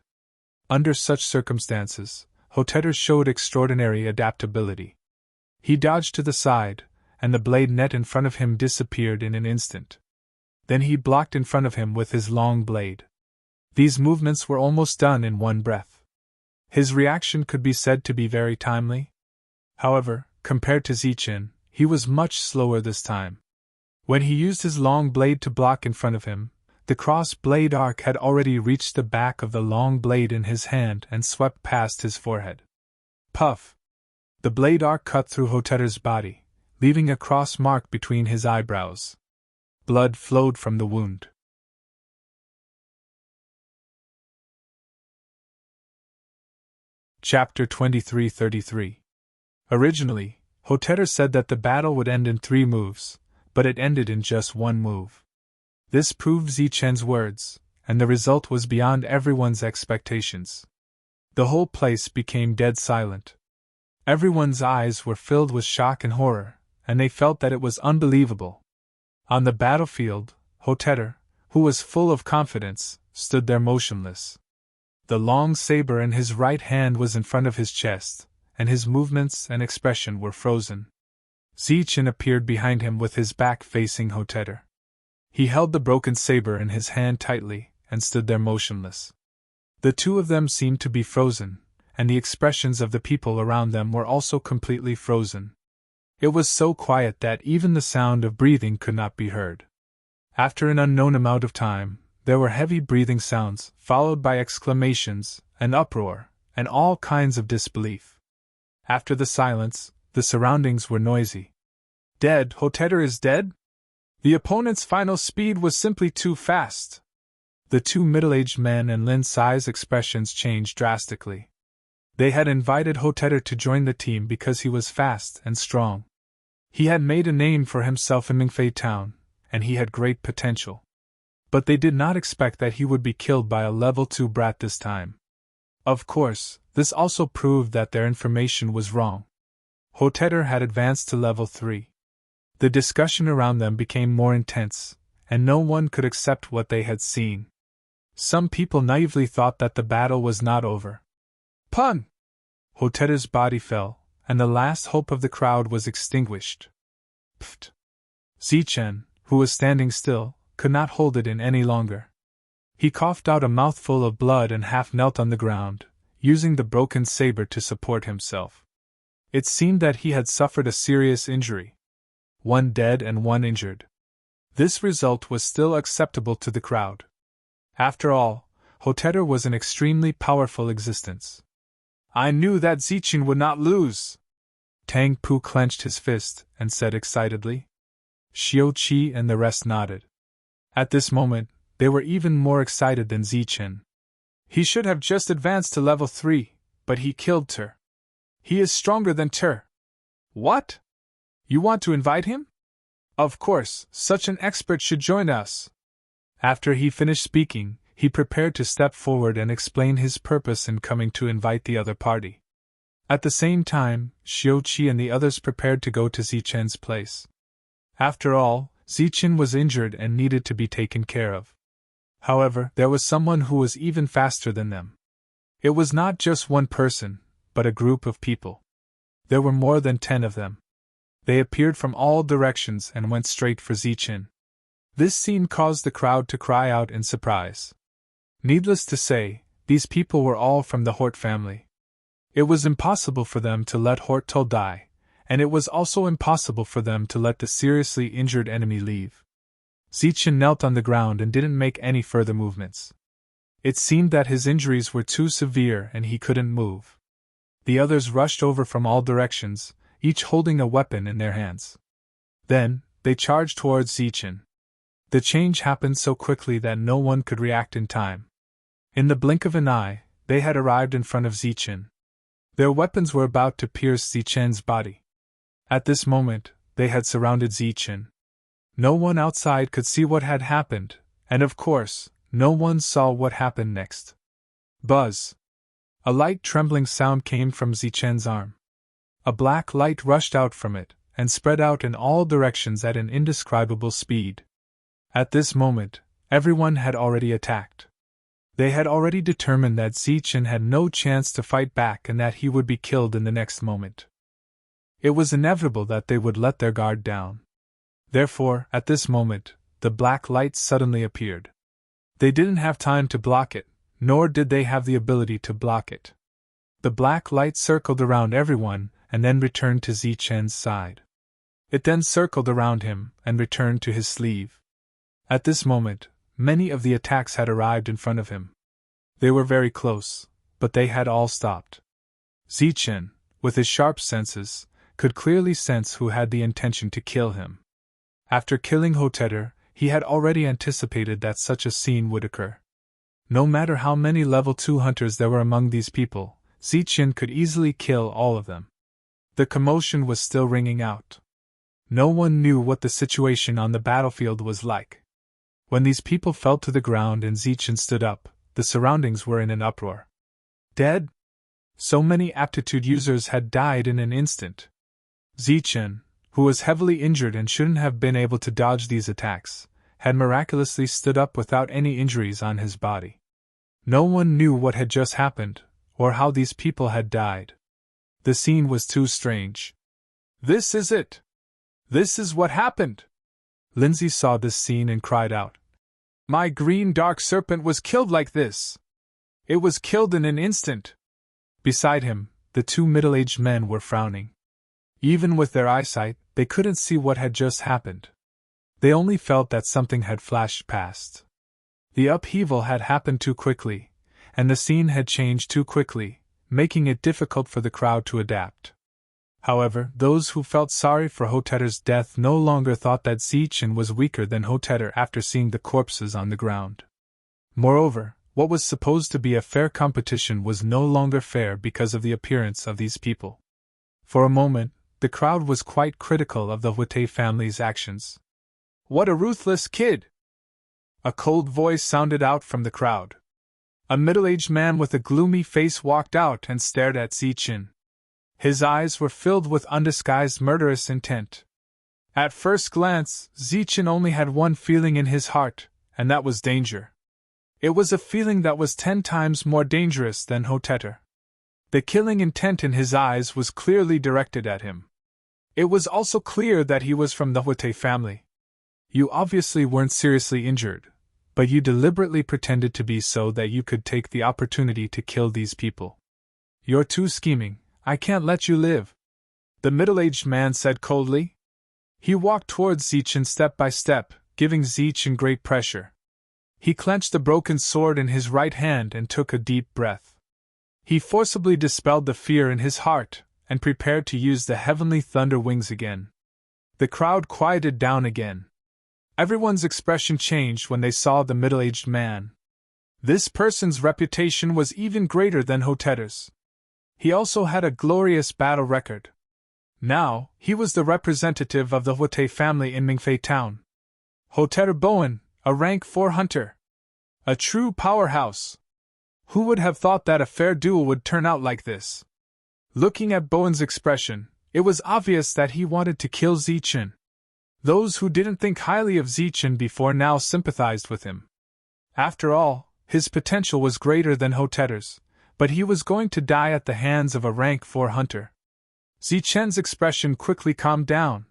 Under such circumstances, Hotetter showed extraordinary adaptability. He dodged to the side, and the blade net in front of him disappeared in an instant. Then he blocked in front of him with his long blade. These movements were almost done in one breath. His reaction could be said to be very timely. However, compared to Zichen, he was much slower this time. When he used his long blade to block in front of him, the cross-blade arc had already reached the back of the long blade in his hand and swept past his forehead. Puff! The blade arc cut through Hotetter's body, leaving a cross mark between his eyebrows. Blood flowed from the wound. Chapter 2333. Originally, Hotetter said that the battle would end in 3 moves, but it ended in just 1 move. This proved Zichen's words, and the result was beyond everyone's expectations. The whole place became dead silent. Everyone's eyes were filled with shock and horror, and they felt that it was unbelievable. On the battlefield, Hotetter, who was full of confidence, stood there motionless. The long saber in his right hand was in front of his chest, and his movements and expression were frozen. Zichen appeared behind him with his back facing Hotetter. He held the broken saber in his hand tightly, and stood there motionless. The 2 of them seemed to be frozen, and the expressions of the people around them were also completely frozen. It was so quiet that even the sound of breathing could not be heard. After an unknown amount of time, there were heavy breathing sounds, followed by exclamations, and uproar, and all kinds of disbelief. After the silence, the surroundings were noisy. Dead? Hotetter is dead? The opponent's final speed was simply too fast. The 2 middle-aged men and Lin Sai's expressions changed drastically. They had invited Hotetter to join the team because he was fast and strong. He had made a name for himself in Mingfei Town, and he had great potential. But they did not expect that he would be killed by a level 2 brat this time. Of course, this also proved that their information was wrong. Hotetter had advanced to level 3. The discussion around them became more intense, and no one could accept what they had seen. Some people naively thought that the battle was not over. Pun! Hotetter's body fell, and the last hope of the crowd was extinguished. Pfft! Zichen, who was standing still, could not hold it in any longer. He coughed out a mouthful of blood and half knelt on the ground, using the broken saber to support himself. It seemed that he had suffered a serious injury. 1 dead and 1 injured. This result was still acceptable to the crowd. After all, Hotetter was an extremely powerful existence. I knew that Zichen would not lose! Tang Pu clenched his fist and said excitedly. Xiao Qi and the rest nodded. At this moment, they were even more excited than Zichen. He should have just advanced to level 3, but he killed Ter. He is stronger than Ter. What? You want to invite him? Of course, such an expert should join us. After he finished speaking, he prepared to step forward and explain his purpose in coming to invite the other party. At the same time, Xiao Qi and the others prepared to go to Zichen's place. After all, Zichen was injured and needed to be taken care of. However, there was someone who was even faster than them. It was not just one person, but a group of people. There were more than 10 of them. They appeared from all directions and went straight for Zichen. This scene caused the crowd to cry out in surprise. Needless to say, these people were all from the Hort family. It was impossible for them to let Hort Tull die, and it was also impossible for them to let the seriously injured enemy leave. Zichen knelt on the ground and didn't make any further movements. It seemed that his injuries were too severe and he couldn't move. The others rushed over from all directions, each holding a weapon in their hands. Then, they charged towards Zichen. The change happened so quickly that no one could react in time. In the blink of an eye, they had arrived in front of Zichen. Their weapons were about to pierce Zichen's body. At this moment, they had surrounded Zichen. No one outside could see what had happened, and of course, no one saw what happened next. Buzz! A light trembling sound came from Zichen's arm. A black light rushed out from it, and spread out in all directions at an indescribable speed. At this moment, everyone had already attacked. They had already determined that Zichen had no chance to fight back and that he would be killed in the next moment. It was inevitable that they would let their guard down. Therefore, at this moment, the black light suddenly appeared. They didn't have time to block it, nor did they have the ability to block it. The black light circled around everyone and then returned to Zichen's side. It then circled around him and returned to his sleeve. At this moment, many of the attacks had arrived in front of him. They were very close, but they had all stopped. Zichen, with his sharp senses, could clearly sense who had the intention to kill him. After killing Hotetter, he had already anticipated that such a scene would occur. No matter how many level 2 hunters there were among these people, Zichen could easily kill all of them. The commotion was still ringing out. No one knew what the situation on the battlefield was like. When these people fell to the ground and Zichen stood up, the surroundings were in an uproar. Dead? So many aptitude users had died in an instant. Zichen, who was heavily injured and shouldn't have been able to dodge these attacks, had miraculously stood up without any injuries on his body. No one knew what had just happened, or how these people had died. The scene was too strange. This is it! This is what happened! Lindsay saw this scene and cried out. My green dark serpent was killed like this! It was killed in an instant! Beside him, the 2 middle-aged men were frowning. Even with their eyesight, they couldn't see what had just happened. They only felt that something had flashed past. The upheaval had happened too quickly, and the scene had changed too quickly, making it difficult for the crowd to adapt. However, those who felt sorry for Hotetter's death no longer thought that Zichen was weaker than Hotetter after seeing the corpses on the ground. Moreover, what was supposed to be a fair competition was no longer fair because of the appearance of these people. For a moment, the crowd was quite critical of the Huete family's actions. What a ruthless kid! A cold voice sounded out from the crowd. A middle-aged man with a gloomy face walked out and stared at Zichen. His eyes were filled with undisguised murderous intent. At first glance, Zichen only had one feeling in his heart, and that was danger. It was a feeling that was 10 times more dangerous than Hotetter. The killing intent in his eyes was clearly directed at him. It was also clear that he was from the Huete family. You obviously weren't seriously injured, but you deliberately pretended to be so that you could take the opportunity to kill these people. You're too scheming. I can't let you live, the middle-aged man said coldly. He walked towards Zichen step by step, giving Zichen great pressure. He clenched the broken sword in his right hand and took a deep breath. He forcibly dispelled the fear in his heart and prepared to use the heavenly thunder wings again. The crowd quieted down again. Everyone's expression changed when they saw the middle-aged man. This person's reputation was even greater than Hotetter's. He also had a glorious battle record. Now, he was the representative of the Huete family in Mingfei town. Hotetter Bowen, a rank 4 hunter. A true powerhouse. Who would have thought that a fair duel would turn out like this? Looking at Bowen's expression, it was obvious that he wanted to kill Zichen. Those who didn't think highly of Zichen before now sympathized with him. After all, his potential was greater than Hotetter's, but he was going to die at the hands of a rank 4 hunter. Zichen's expression quickly calmed down.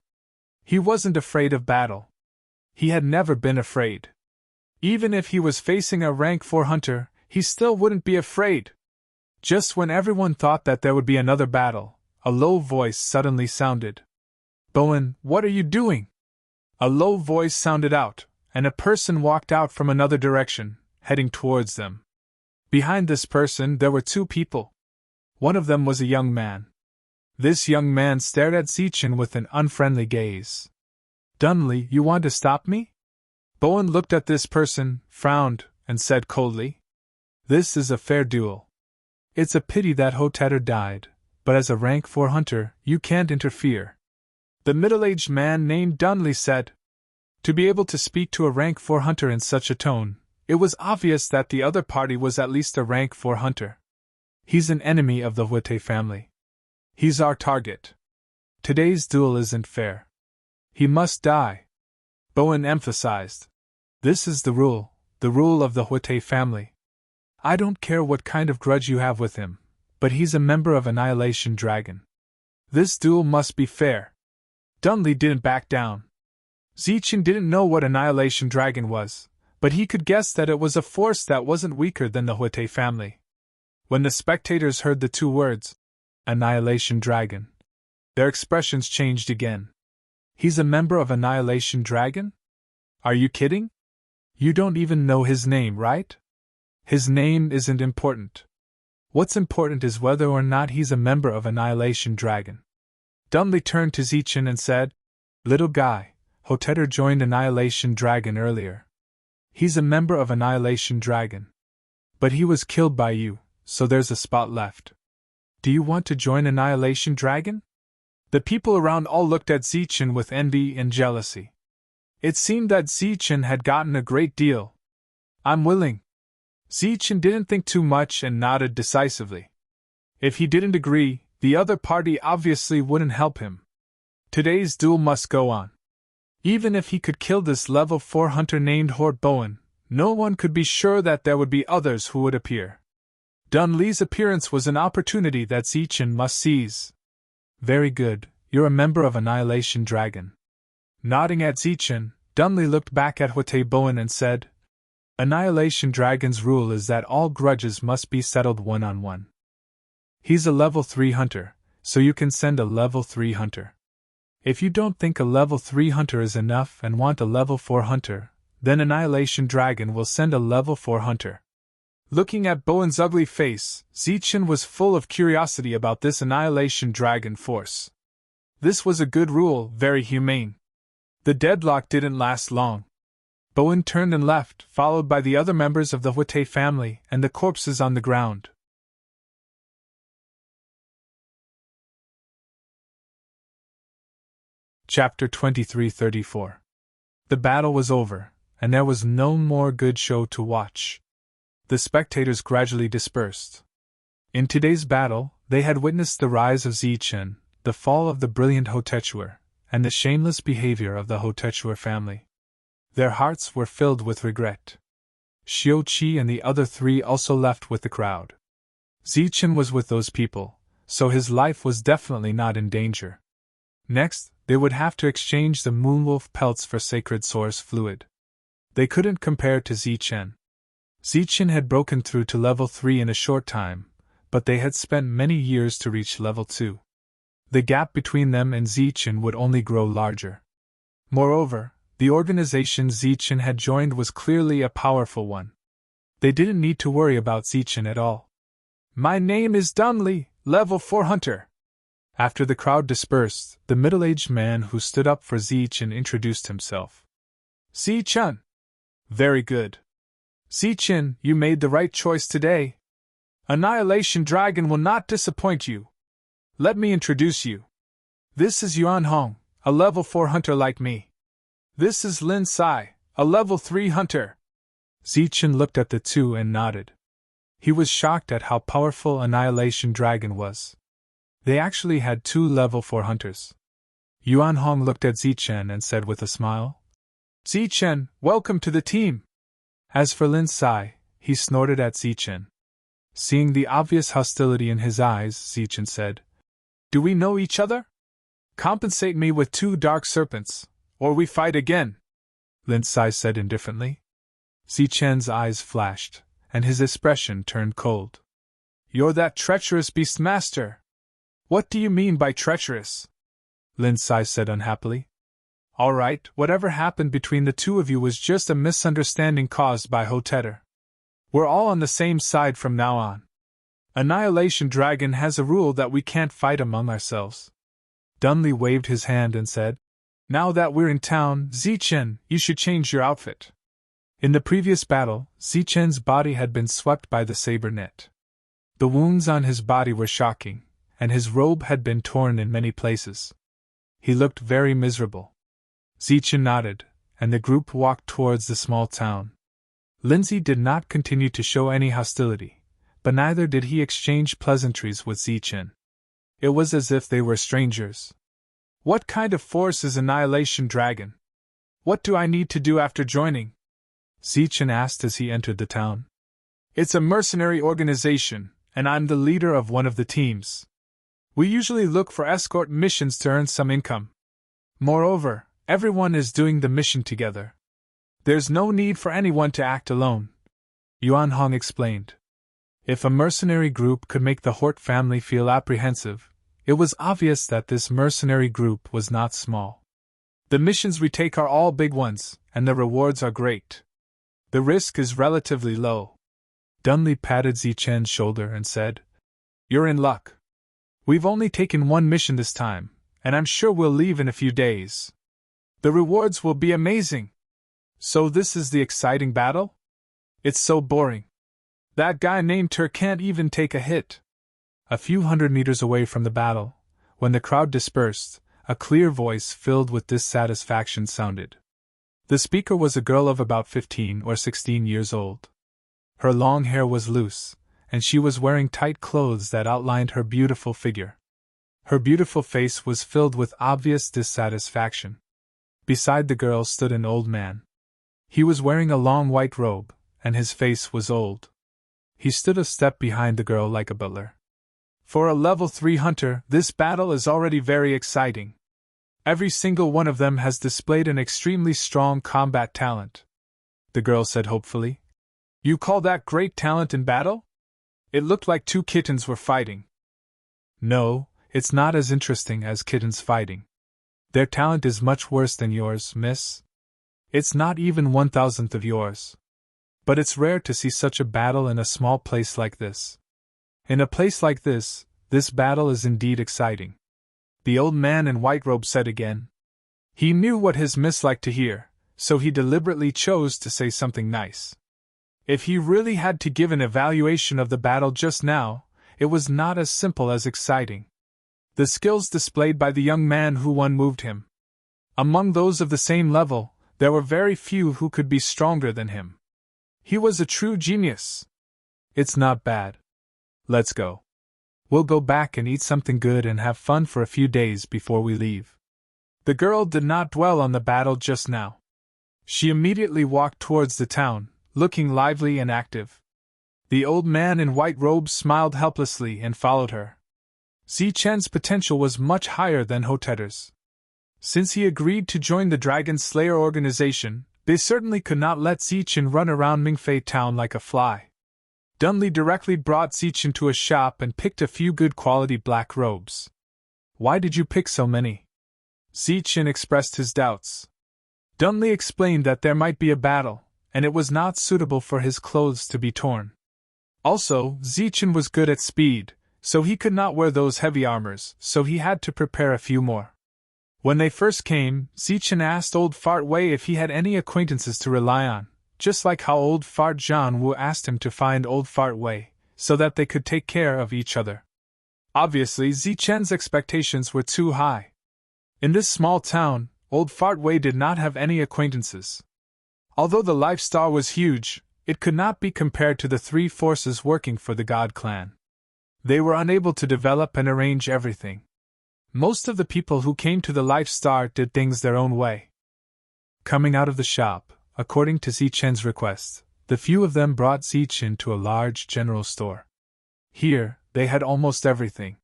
He wasn't afraid of battle. He had never been afraid. Even if he was facing a rank 4 hunter, he still wouldn't be afraid. Just when everyone thought that there would be another battle, a low voice suddenly sounded. "Bowen, what are you doing?" A low voice sounded out, and a person walked out from another direction, heading towards them. Behind this person there were 2 people. One of them was a young man. This young man stared at Zichen with an unfriendly gaze. "Dunley, you want to stop me?" Bowen looked at this person, frowned, and said coldly, "This is a fair duel. It's a pity that Hotetter died, but as a rank 4 hunter, you can't interfere." The middle-aged man named Dunley said. To be able to speak to a rank 4 hunter in such a tone, it was obvious that the other party was at least a rank 4 hunter. "He's an enemy of the Huete family. He's our target. Today's duel isn't fair. He must die." Bowen emphasized. "This is the rule of the Huete family. I don't care what kind of grudge you have with him, but he's a member of Annihilation Dragon. This duel must be fair." Dunley didn't back down. Zichen didn't know what Annihilation Dragon was, but he could guess that it was a force that wasn't weaker than the Huete family. When the spectators heard the 2 words, Annihilation Dragon, their expressions changed again. "He's a member of Annihilation Dragon? Are you kidding? You don't even know his name, right? His name isn't important. What's important is whether or not he's a member of Annihilation Dragon." Dunley turned to Zichen and said, "Little guy, Hotetter joined Annihilation Dragon earlier. He's a member of Annihilation Dragon. But he was killed by you, so there's a spot left. Do you want to join Annihilation Dragon?" The people around all looked at Zichen with envy and jealousy. It seemed that Zichen had gotten a great deal. "I'm willing." Zichen didn't think too much and nodded decisively. If he didn't agree, the other party obviously wouldn't help him. Today's duel must go on. Even if he could kill this level 4 hunter named Hort Bowen, no one could be sure that there would be others who would appear. Dunley's appearance was an opportunity that Zichen must seize. "Very good, you're a member of Annihilation Dragon." Nodding at Zichen, Dunley looked back at Huete Bowen and said, "Annihilation Dragon's rule is that all grudges must be settled one-on-one. He's a level 3 hunter, so you can send a level 3 hunter. If you don't think a level 3 hunter is enough and want a level 4 hunter, then Annihilation Dragon will send a level 4 hunter." Looking at Bowen's ugly face, Zichen was full of curiosity about this Annihilation Dragon force. This was a good rule, very humane. The deadlock didn't last long. Bowen turned and left, followed by the other members of the Huete family and the corpses on the ground. Chapter 2334. The battle was over, and there was no more good show to watch. The spectators gradually dispersed. In today's battle, they had witnessed the rise of Zichen, the fall of the brilliant Hotetsuer, and the shameless behavior of the Hotetsuer family. Their hearts were filled with regret. Xiuqi and the other 3 also left with the crowd. Zichen was with those people, so his life was definitely not in danger. Next, they would have to exchange the moonwolf pelts for sacred source fluid. They couldn't compare to Zichen. Zichen had broken through to level 3 in a short time, but they had spent many years to reach level 2. The gap between them and Zichen would only grow larger. Moreover, The organization Zichen had joined was clearly a powerful one. They didn't need to worry about Zichen at all. My name is Dunley, level 4 hunter. After the crowd dispersed, the middle-aged man who stood up for Zichen introduced himself. Zichen. Very good. Zichen, you made the right choice today. Annihilation Dragon will not disappoint you. Let me introduce you. This is Yuan Hong, a level 4 hunter like me. This is Lin Sai, a level 3 hunter. Zichen looked at the two and nodded. He was shocked at how powerful Annihilation Dragon was. They actually had 2 level 4 hunters. Yuan Hong looked at Zichen and said with a smile, Zichen, welcome to the team. As for Lin Sai, he snorted at Zichen. Seeing the obvious hostility in his eyes, Zichen said, Do we know each other? Compensate me with 2 dark serpents, or we fight again, Lin Sai said indifferently. Zichen's eyes flashed, and his expression turned cold. You're that treacherous beastmaster. What do you mean by treacherous? Lin Sai said unhappily. All right, whatever happened between the two of you was just a misunderstanding caused by Hoteder. We're all on the same side from now on. Annihilation Dragon has a rule that we can't fight among ourselves. Dunley waved his hand and said, Now that we're in town, Zichen, you should change your outfit. In the previous battle, Zichen's body had been swept by the saber net. The wounds on his body were shocking, and his robe had been torn in many places. He looked very miserable. Zichen nodded, and the group walked towards the small town. Lindsay did not continue to show any hostility, but neither did he exchange pleasantries with Zichen. It was as if they were strangers. What kind of force is Annihilation Dragon? What do I need to do after joining? Zichen asked as he entered the town. It's a mercenary organization, and I'm the leader of one of the teams. We usually look for escort missions to earn some income. Moreover, everyone is doing the mission together. There's no need for anyone to act alone, Yuan Hong explained. If a mercenary group could make the Hort family feel apprehensive, it was obvious that this mercenary group was not small. The missions we take are all big ones, and the rewards are great. The risk is relatively low. Dunley patted Zichen's shoulder and said, You're in luck. We've only taken 1 mission this time, and I'm sure we'll leave in a few days. The rewards will be amazing. So this is the exciting battle? It's so boring. That guy named Tur can't even take a hit. A few hundred meters away from the battle, when the crowd dispersed, a clear voice filled with dissatisfaction sounded. The speaker was a girl of about 15 or 16 years old. Her long hair was loose, and she was wearing tight clothes that outlined her beautiful figure. Her beautiful face was filled with obvious dissatisfaction. Beside the girl stood an old man. He was wearing a long white robe, and his face was old. He stood a step behind the girl like a butler. For a level 3 hunter, this battle is already very exciting. Every single one of them has displayed an extremely strong combat talent, the girl said hopefully. You call that great talent in battle? It looked like 2 kittens were fighting. No, it's not as interesting as kittens fighting. Their talent is much worse than yours, miss. It's not even 1,000th of yours. But it's rare to see such a battle in a small place like this. In a place like this battle is indeed exciting, the old man in white robe said again. He knew what his miss liked to hear, so he deliberately chose to say something nice. If he really had to give an evaluation of the battle just now, it was not as simple as exciting. The skills displayed by the young man who won moved him. Among those of the same level, there were very few who could be stronger than him. He was a true genius. It's not bad. Let's go. We'll go back and eat something good and have fun for a few days before we leave. The girl did not dwell on the battle just now. She immediately walked towards the town, looking lively and active. The old man in white robes smiled helplessly and followed her. Zichen's potential was much higher than Hoteder's. Since he agreed to join the Dragon Slayer organization, they certainly could not let Zichen run around Mingfei town like a fly. Dunley directly brought Zichen to a shop and picked a few good quality black robes. Why did you pick so many? Zichen expressed his doubts. Dunley explained that there might be a battle, and it was not suitable for his clothes to be torn. Also, Zichen was good at speed, so he could not wear those heavy armors, so he had to prepare a few more. When they first came, Zichen asked Old Fart Wei if he had any acquaintances to rely on, just like how Old Fart Zhan Wu asked him to find Old Fart Wei, so that they could take care of each other. Obviously, Zichen's expectations were too high. In this small town, Old Fart Wei did not have any acquaintances. Although the lifestyle was huge, it could not be compared to the three forces working for the God Clan. They were unable to develop and arrange everything. Most of the people who came to the Life Star did things their own way. Coming out of the shop, according to Zichen's request, the few of them brought Zichen to a large general store. Here, they had almost everything.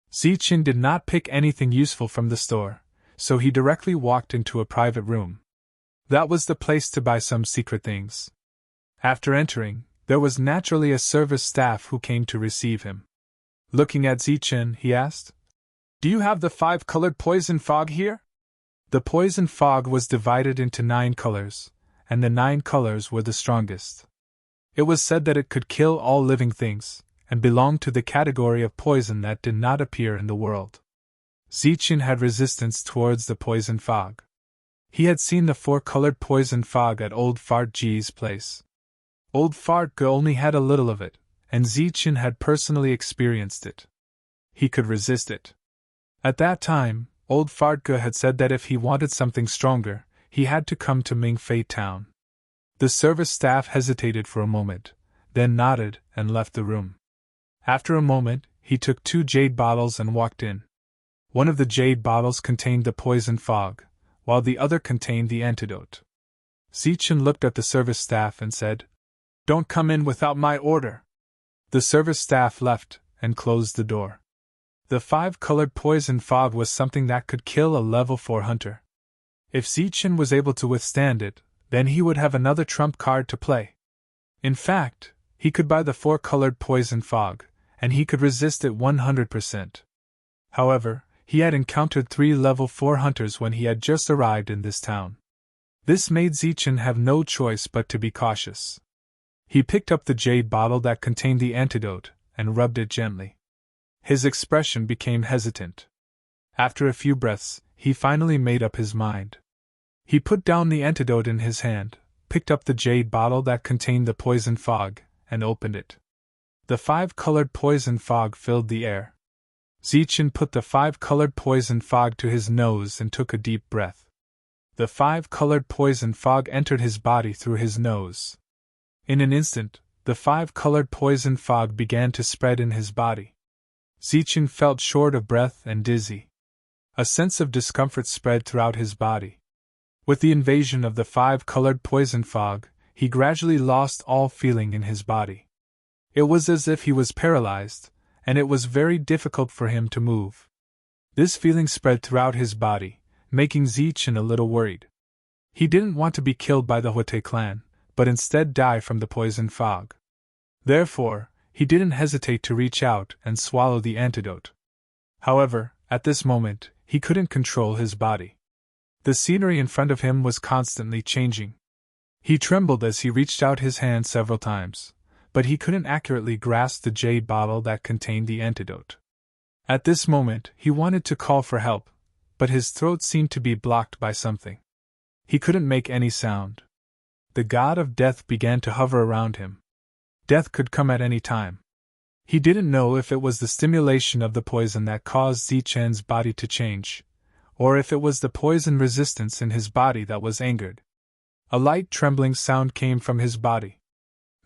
Zichen did not pick anything useful from the store, so he directly walked into a private room. That was the place to buy some secret things. After entering, there was naturally a service staff who came to receive him. Looking at Zichen, he asked, "Do you have the 5-colored poison fog here?" The poison fog was divided into 9 colors, and the 9 colors were the strongest. It was said that it could kill all living things, and belonged to the category of poison that did not appear in the world. Zichen had resistance towards the poison fog. He had seen the 4-colored poison fog at Old Fart Ji's place. Old Fart Ge only had a little of it, and Zichen had personally experienced it. He could resist it. At that time, Old Fart Ge had said that if he wanted something stronger, he had to come to Mingfei Town. The service staff hesitated for a moment, then nodded and left the room. After a moment, he took 2 jade bottles and walked in. One of the jade bottles contained the poison fog, while the other contained the antidote. Zichen looked at the service staff and said, "Don't come in without my order." The service staff left and closed the door. The 5-colored poison fog was something that could kill a level 4 hunter. If Zichen was able to withstand it, then he would have another trump card to play. In fact, he could buy the 4-colored poison fog, and he could resist it 100%. However, he had encountered 3 level 4 hunters when he had just arrived in this town. This made Zichen have no choice but to be cautious. He picked up the jade bottle that contained the antidote and rubbed it gently. His expression became hesitant. After a few breaths, he finally made up his mind. He put down the antidote in his hand, picked up the jade bottle that contained the poison fog, and opened it. The 5-colored poison fog filled the air. Zichen put the 5-colored poison fog to his nose and took a deep breath. The 5-colored poison fog entered his body through his nose. In an instant, the 5-colored poison fog began to spread in his body. Zichen felt short of breath and dizzy. A sense of discomfort spread throughout his body. With the invasion of the 5-colored poison fog, he gradually lost all feeling in his body. It was as if he was paralyzed, and it was very difficult for him to move. This feeling spread throughout his body, making Zichen a little worried. He didn't want to be killed by the Huate clan, but instead die from the poison fog. Therefore, he didn't hesitate to reach out and swallow the antidote. However, at this moment, he couldn't control his body. The scenery in front of him was constantly changing. He trembled as he reached out his hand several times, but he couldn't accurately grasp the jade bottle that contained the antidote. At this moment, he wanted to call for help, but his throat seemed to be blocked by something. He couldn't make any sound. The god of death began to hover around him. Death could come at any time. He didn't know if it was the stimulation of the poison that caused Zichen's body to change, or if it was the poison resistance in his body that was angered. A light trembling sound came from his body.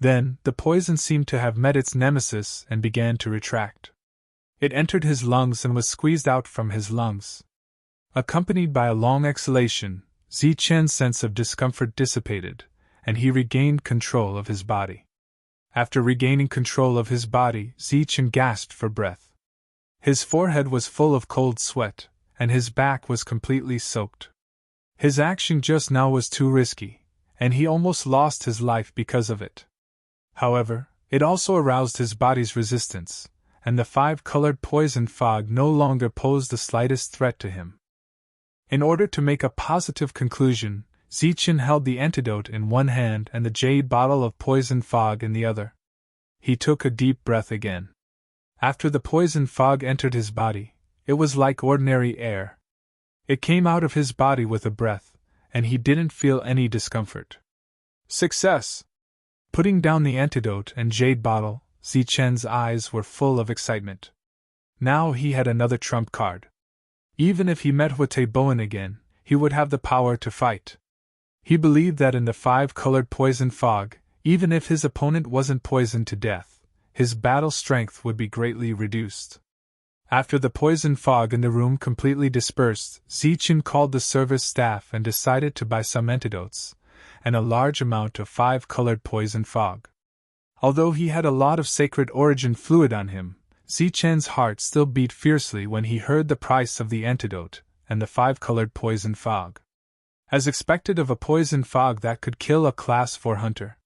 Then, the poison seemed to have met its nemesis and began to retract. It entered his lungs and was squeezed out from his lungs. Accompanied by a long exhalation, Zichen's sense of discomfort dissipated, and he regained control of his body. After regaining control of his body, Zichen gasped for breath. His forehead was full of cold sweat, and his back was completely soaked. His action just now was too risky, and he almost lost his life because of it. However, it also aroused his body's resistance, and the 5-colored poison fog no longer posed the slightest threat to him. In order to make a positive conclusion, Zichen held the antidote in one hand and the jade bottle of poison fog in the other. He took a deep breath again. After the poison fog entered his body, it was like ordinary air. It came out of his body with a breath, and he didn't feel any discomfort. Success! Putting down the antidote and jade bottle, Zichen's eyes were full of excitement. Now he had another trump card. Even if he met Huate Bowen again, he would have the power to fight. He believed that in the 5-colored poison fog, even if his opponent wasn't poisoned to death, his battle strength would be greatly reduced. After the poison fog in the room completely dispersed, Zichen called the service staff and decided to buy some antidotes, and a large amount of 5-colored poison fog. Although he had a lot of sacred origin fluid on him, Zichen's heart still beat fiercely when he heard the price of the antidote and the 5-colored poison fog. As expected of a poison fog that could kill a Class 4 hunter,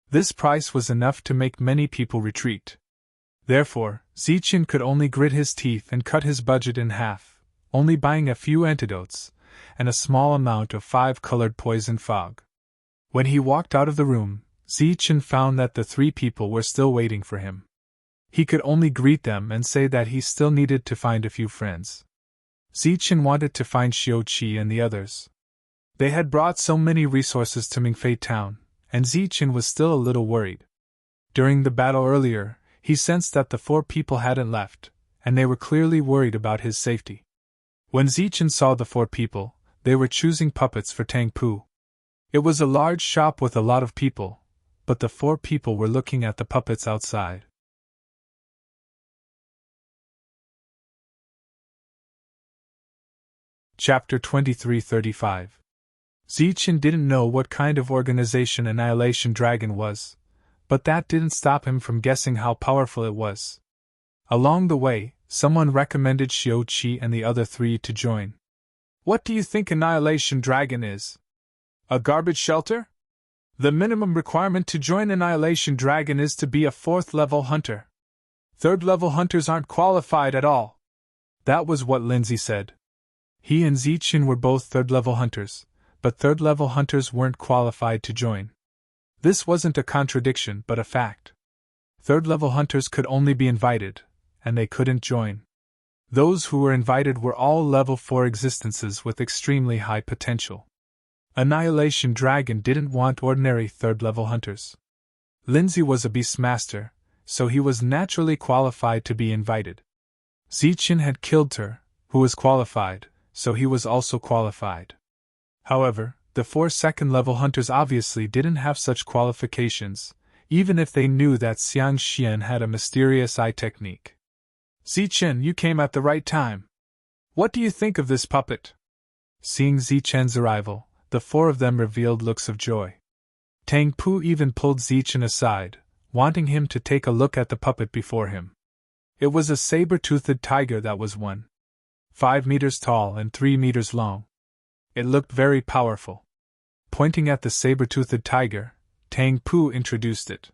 this price was enough to make many people retreat. Therefore, Zichen could only grit his teeth and cut his budget in half, only buying a few antidotes and a small amount of 5-colored poison fog. When he walked out of the room, Zichen found that the 3 people were still waiting for him. He could only greet them and say that he still needed to find a few friends. Zichen wanted to find Xiuqi and the others. They had brought so many resources to Mingfei Town, and Zichen was still a little worried. During the battle earlier, he sensed that the 4 people hadn't left, and they were clearly worried about his safety. When Zichen saw the 4 people, they were choosing puppets for Tang Pu. It was a large shop with a lot of people, but the 4 people were looking at the puppets outside. Chapter 2335. Zichen didn't know what kind of organization Annihilation Dragon was, but that didn't stop him from guessing how powerful it was. Along the way, someone recommended Xiuqi and the other 3 to join. What do you think Annihilation Dragon is? A garbage shelter? The minimum requirement to join Annihilation Dragon is to be a 4th-level hunter. 3rd-level hunters aren't qualified at all. That was what Lindsay said. He and Zichen were both 3rd-level hunters, but 3rd-level hunters weren't qualified to join. This wasn't a contradiction but a fact. 3rd-level hunters could only be invited, and they couldn't join. Those who were invited were all level 4 existences with extremely high potential. Annihilation Dragon didn't want ordinary 3rd-level hunters. Lindsay was a Beastmaster, so he was naturally qualified to be invited. Zichen had killed her, who was qualified, so he was also qualified. However, the 4 2nd-level hunters obviously didn't have such qualifications, even if they knew that Xiang Xian had a mysterious eye technique. Zichen, you came at the right time. What do you think of this puppet? Seeing Zichen's arrival, the 4 of them revealed looks of joy. Tang Pu even pulled Zichen aside, wanting him to take a look at the puppet before him. It was a saber-toothed tiger that was 1.5 meters tall and 3 meters long. It looked very powerful. Pointing at the saber-toothed tiger, Tang Pu introduced it.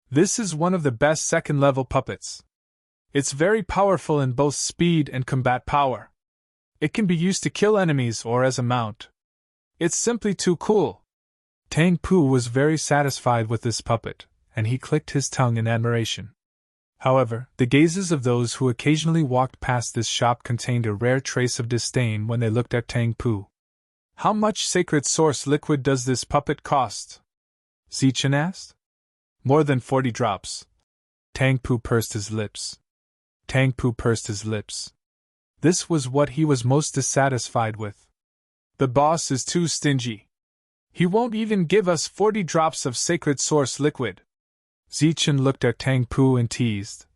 This is one of the best 2nd-level puppets. It's very powerful in both speed and combat power. It can be used to kill enemies or as a mount. It's simply too cool. Tang Pu was very satisfied with this puppet, and he clicked his tongue in admiration. However, the gazes of those who occasionally walked past this shop contained a rare trace of disdain when they looked at Tang Pu. How much sacred source liquid does this puppet cost? Zichen asked. More than 40 drops. Tang Pu pursed his lips. This was what he was most dissatisfied with. The boss is too stingy. He won't even give us 40 drops of sacred source liquid. Zichen looked at Tang Pu and teased.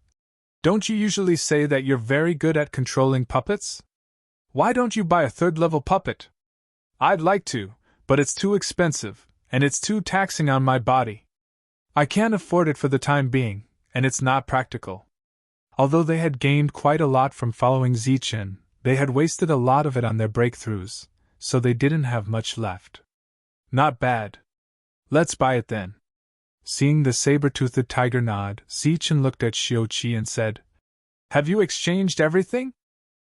Don't you usually say that you're very good at controlling puppets? Why don't you buy a 3rd-level puppet? I'd like to, but it's too expensive, and it's too taxing on my body. I can't afford it for the time being, and it's not practical. Although they had gained quite a lot from following Zichen, they had wasted a lot of it on their breakthroughs, so they didn't have much left. Not bad. Let's buy it then. Seeing the saber-toothed tiger nod, Zichen looked at Xiuqi and said, Have you exchanged everything?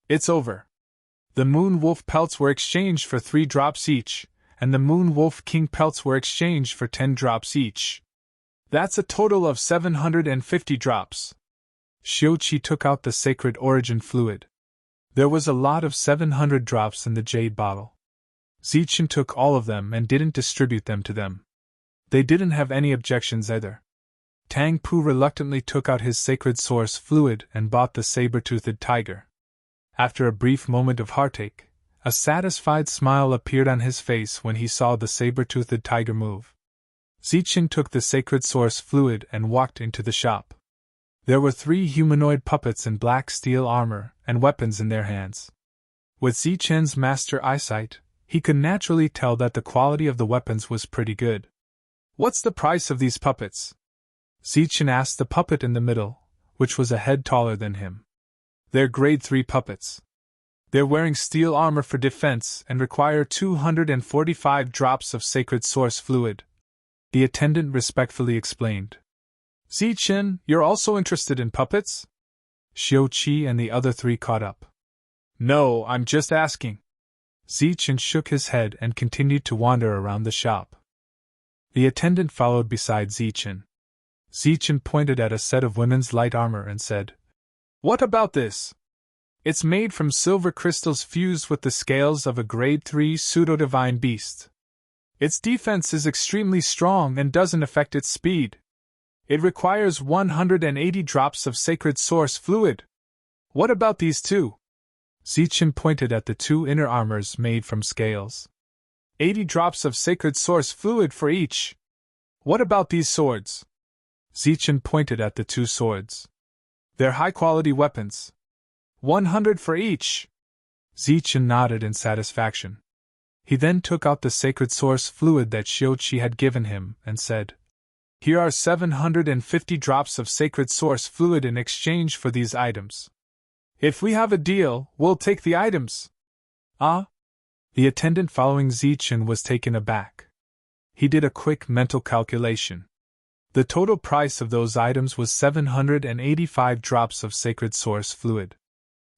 It's over. The moon wolf pelts were exchanged for 3 drops each, and the Moon Wolf King pelts were exchanged for 10 drops each. That's a total of 750 drops. Xiuqi took out the sacred origin fluid. There was a lot of 700 drops in the jade bottle. Zichen took all of them and didn't distribute them to them. They didn't have any objections either. Tang Pu reluctantly took out his sacred source fluid and bought the saber-toothed tiger. After a brief moment of heartache, a satisfied smile appeared on his face when he saw the saber-toothed tiger move. Zichen took the sacred source fluid and walked into the shop. There were 3 humanoid puppets in black steel armor and weapons in their hands. With Zichen's master eyesight, he could naturally tell that the quality of the weapons was pretty good. "What's the price of these puppets?" Zichen asked the puppet in the middle, which was a head taller than him. "They're grade 3 puppets. They're wearing steel armor for defense and require 245 drops of sacred source fluid," the attendant respectfully explained. "Zichen, you're also interested in puppets?" Xiuqi and the other 3 caught up. "No, I'm just asking." Zichen shook his head and continued to wander around the shop. The attendant followed beside Zichen. Zichen pointed at a set of women's light armor and said, "What about this? It's made from silver crystals fused with the scales of a grade 3 pseudo-divine beast. Its defense is extremely strong and doesn't affect its speed. It requires 180 drops of sacred source fluid. What about these 2? Zichen pointed at the 2 inner armors made from scales. 80 drops of sacred source fluid for each. What about these swords? Zichen pointed at the 2 swords. They're high-quality weapons. 100 for each. Zichen nodded in satisfaction. He then took out the sacred source fluid that Xiuqi had given him and said, "Here are 750 drops of sacred source fluid in exchange for these items. If we have a deal, we'll take the items." "Ah?" The attendant following Zichen was taken aback. He did a quick mental calculation. The total price of those items was 785 drops of sacred source fluid.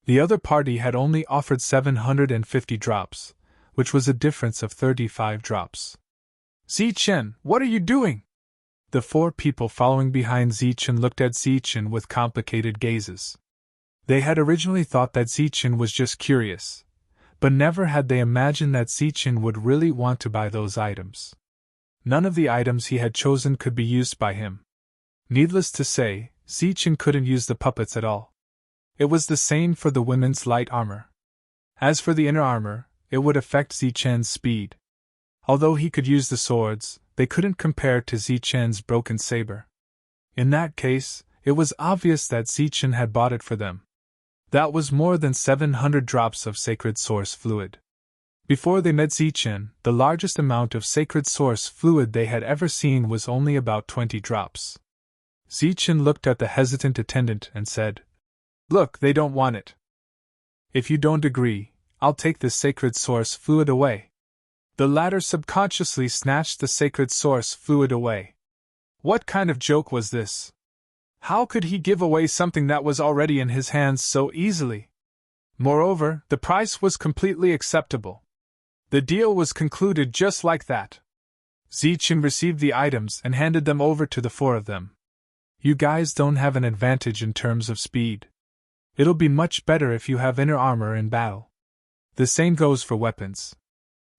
The other party had only offered 750 drops, which was a difference of 35 drops. "Zichen, what are you doing?" The 4 people following behind Zichen looked at Zichen with complicated gazes. They had originally thought that Zichen was just curious, but never had they imagined that Zichen would really want to buy those items. None of the items he had chosen could be used by him. Needless to say, Zichen couldn't use the puppets at all. It was the same for the women's light armor. As for the inner armor, it would affect Zichen's speed. Although he could use the swords, they couldn't compare to Zichen's broken saber. In that case, it was obvious that Zichen had bought it for them. That was more than 700 drops of sacred source fluid. Before they met Zichen, the largest amount of sacred source fluid they had ever seen was only about 20 drops. Zichen looked at the hesitant attendant and said, "Look, they don't want it. If you don't agree, I'll take this sacred source fluid away." The latter subconsciously snatched the sacred source fluid away. What kind of joke was this? How could he give away something that was already in his hands so easily? Moreover, the price was completely acceptable. The deal was concluded just like that. Zichen received the items and handed them over to the 4 of them. "You guys don't have an advantage in terms of speed. It'll be much better if you have inner armor in battle. The same goes for weapons.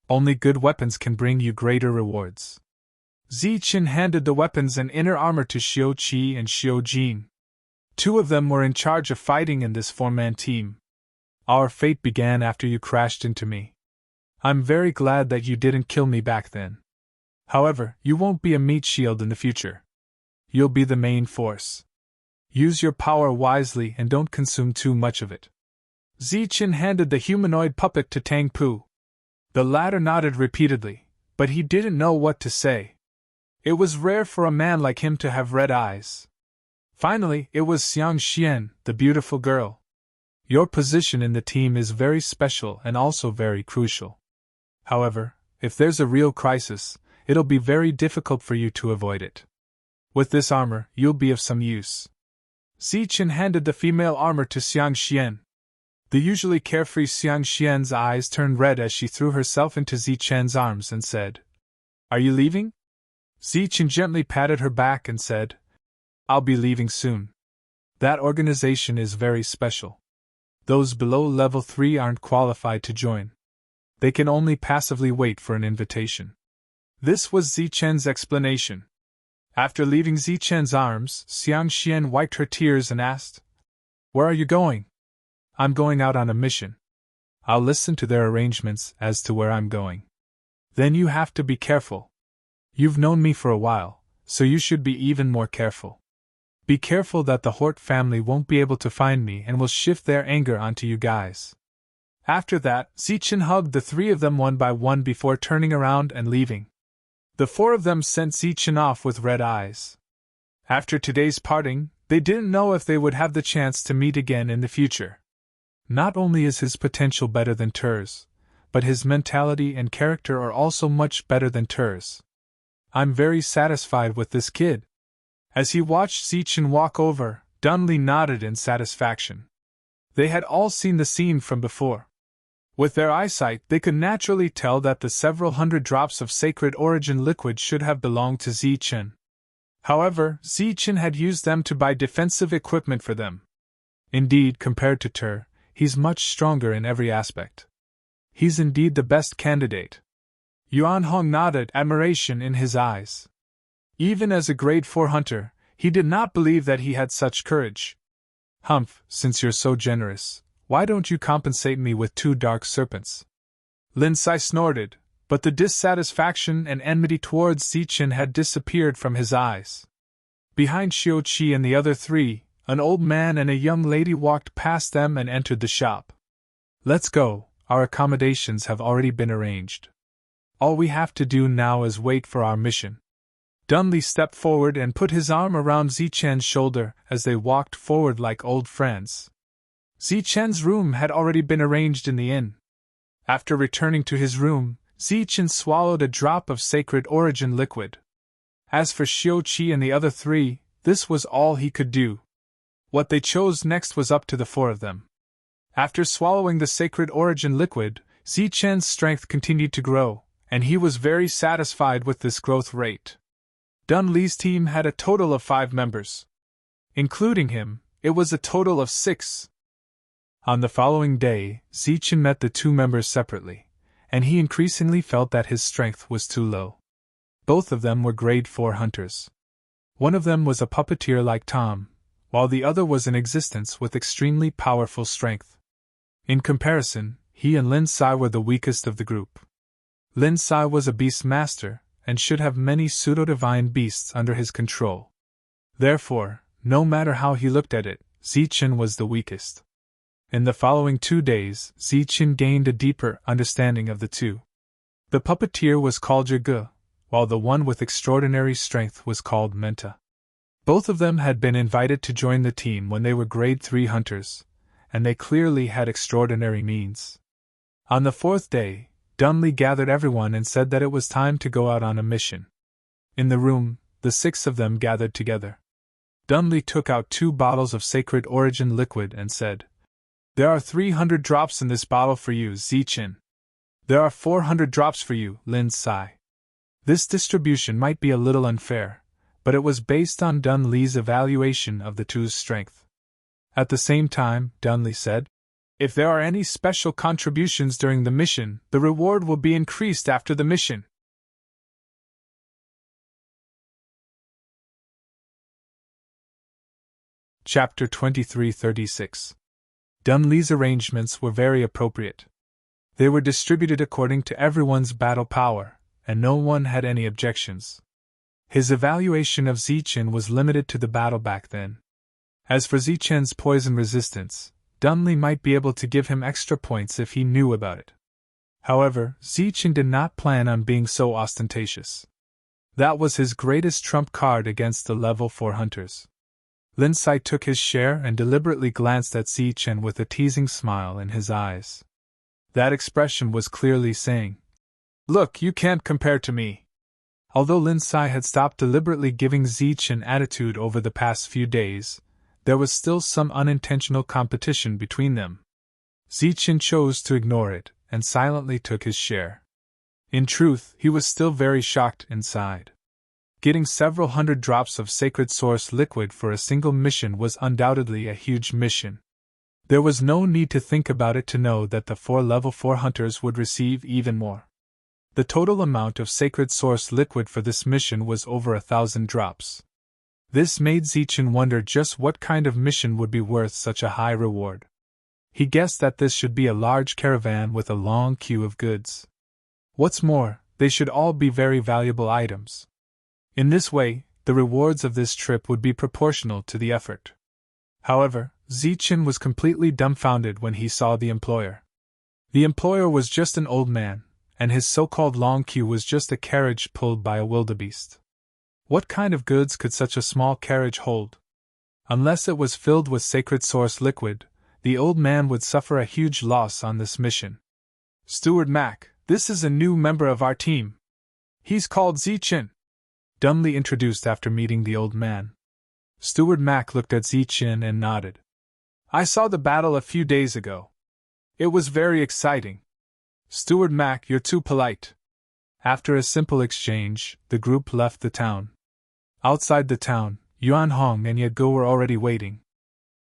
Only good weapons can bring you greater rewards." Zichen handed the weapons and inner armor to Xiuqi and Xiujin. 2 of them were in charge of fighting in this 4-man team. "Our fate began after you crashed into me. I'm very glad that you didn't kill me back then. However, you won't be a meat shield in the future. You'll be the main force. Use your power wisely and don't consume too much of it." Zichen handed the humanoid puppet to Tang Pu. The latter nodded repeatedly, but he didn't know what to say. It was rare for a man like him to have red eyes. Finally, it was Xiang Xian, the beautiful girl. "Your position in the team is very special and also very crucial. However, if there's a real crisis, it'll be very difficult for you to avoid it. With this armor, you'll be of some use." Zichen handed the female armor to Xiang Xian. The usually carefree Xiang Xian's eyes turned red as she threw herself into Zichen's arms and said, "Are you leaving?" Zichen gently patted her back and said, "I'll be leaving soon. That organization is very special. Those below level 3 aren't qualified to join. They can only passively wait for an invitation." This was Zichen's explanation. After leaving Zichen's arms, Xiang Xian wiped her tears and asked, "Where are you going?" "I'm going out on a mission. I'll listen to their arrangements as to where I'm going." "Then you have to be careful. You've known me for a while, so you should be even more careful. Be careful that the Hort family won't be able to find me and will shift their anger onto you guys." After that, Zichen hugged the 3 of them one by one before turning around and leaving. The 4 of them sent Zichen off with red eyes. After today's parting, they didn't know if they would have the chance to meet again in the future. Not only is his potential better than Ter's, but his mentality and character are also much better than Ter's. "I'm very satisfied with this kid." As he watched Zichen walk over, Dunley nodded in satisfaction. They had all seen the scene from before. With their eyesight, they could naturally tell that the several hundred drops of sacred origin liquid should have belonged to Zichen. However, Zichen had used them to buy defensive equipment for them. Indeed, compared to Ter, he's much stronger in every aspect. He's indeed the best candidate. Yuan Hong nodded admiration in his eyes. Even as a grade 4 hunter, he did not believe that he had such courage. "Humph, since you're so generous, why don't you compensate me with 2 dark serpents?" Lin Sai snorted, but the dissatisfaction and enmity towards Zichen had disappeared from his eyes. Behind Xiao Qi and the other 3, an old man and a young lady walked past them and entered the shop. "Let's go, our accommodations have already been arranged. All we have to do now is wait for our mission." Dunley stepped forward and put his arm around Zichen's shoulder as they walked forward like old friends. Zichen's room had already been arranged in the inn. After returning to his room, Zichen swallowed a drop of sacred origin liquid. As for Xiao Qi and the other 3, this was all he could do. What they chose next was up to the 4 of them. After swallowing the sacred origin liquid, Zichen's strength continued to grow, and he was very satisfied with this growth rate. Dunley's team had a total of 5 members. Including him, it was a total of 6. On the following day, Zichen met the 2 members separately, and he increasingly felt that his strength was too low. Both of them were grade 4 hunters. One of them was a puppeteer like Tom, while the other was in existence with extremely powerful strength. In comparison, he and Lin Sai were the weakest of the group. Lin Sai was a beast master, and should have many pseudo-divine beasts under his control. Therefore, no matter how he looked at it, Zichen was the weakest. In the following 2 days, Zichen gained a deeper understanding of the 2. The puppeteer was called Zhige, while the one with extraordinary strength was called Menta. Both of them had been invited to join the team when they were grade 3 hunters, and they clearly had extraordinary means. On the 4th day, Dunley gathered everyone and said that it was time to go out on a mission. In the room, the 6 of them gathered together. Dunley took out 2 bottles of sacred origin liquid and said, "There are 300 drops in this bottle for you, Zichen. There are 400 drops for you, Lin Sai." This distribution might be a little unfair, but it was based on Dunley's evaluation of the 2's strength. At the same time, Dunley said, "If there are any special contributions during the mission, the reward will be increased after the mission." Chapter 2336. Dunley's arrangements were very appropriate. They were distributed according to everyone's battle power, and no one had any objections. His evaluation of Zichen was limited to the battle back then. As for Zichen's poison resistance, Dunley might be able to give him extra points if he knew about it. However, Zichen did not plan on being so ostentatious. That was his greatest trump card against the level 4 hunters. Lin Sai took his share and deliberately glanced at Zichen with a teasing smile in his eyes. That expression was clearly saying, "Look, you can't compare to me." Although Lin Sai had stopped deliberately giving Zichen attitude over the past few days, there was still some unintentional competition between them. Zichen chose to ignore it, and silently took his share. In truth, he was still very shocked inside. Getting several hundred drops of sacred source liquid for a single mission was undoubtedly a huge mission. There was no need to think about it to know that the 4 level 4 hunters would receive even more. The total amount of sacred source liquid for this mission was over 1,000 drops. This made Zichen wonder just what kind of mission would be worth such a high reward. He guessed that this should be a large caravan with a long queue of goods. What's more, they should all be very valuable items. In this way, the rewards of this trip would be proportional to the effort. However, Zichen was completely dumbfounded when he saw the employer. The employer was just an old man, and his so-called long queue was just a carriage pulled by a wildebeest. What kind of goods could such a small carriage hold? Unless it was filled with sacred source liquid, the old man would suffer a huge loss on this mission. "Steward Mac, this is a new member of our team. He's called Zichen," dumbly introduced after meeting the old man. Steward Mac looked at Zichen and nodded. "I saw the battle a few days ago. It was very exciting." "Steward Mac, you're too polite." After a simple exchange, the group left the town. Outside the town, Yuan Hong and Yedgo were already waiting.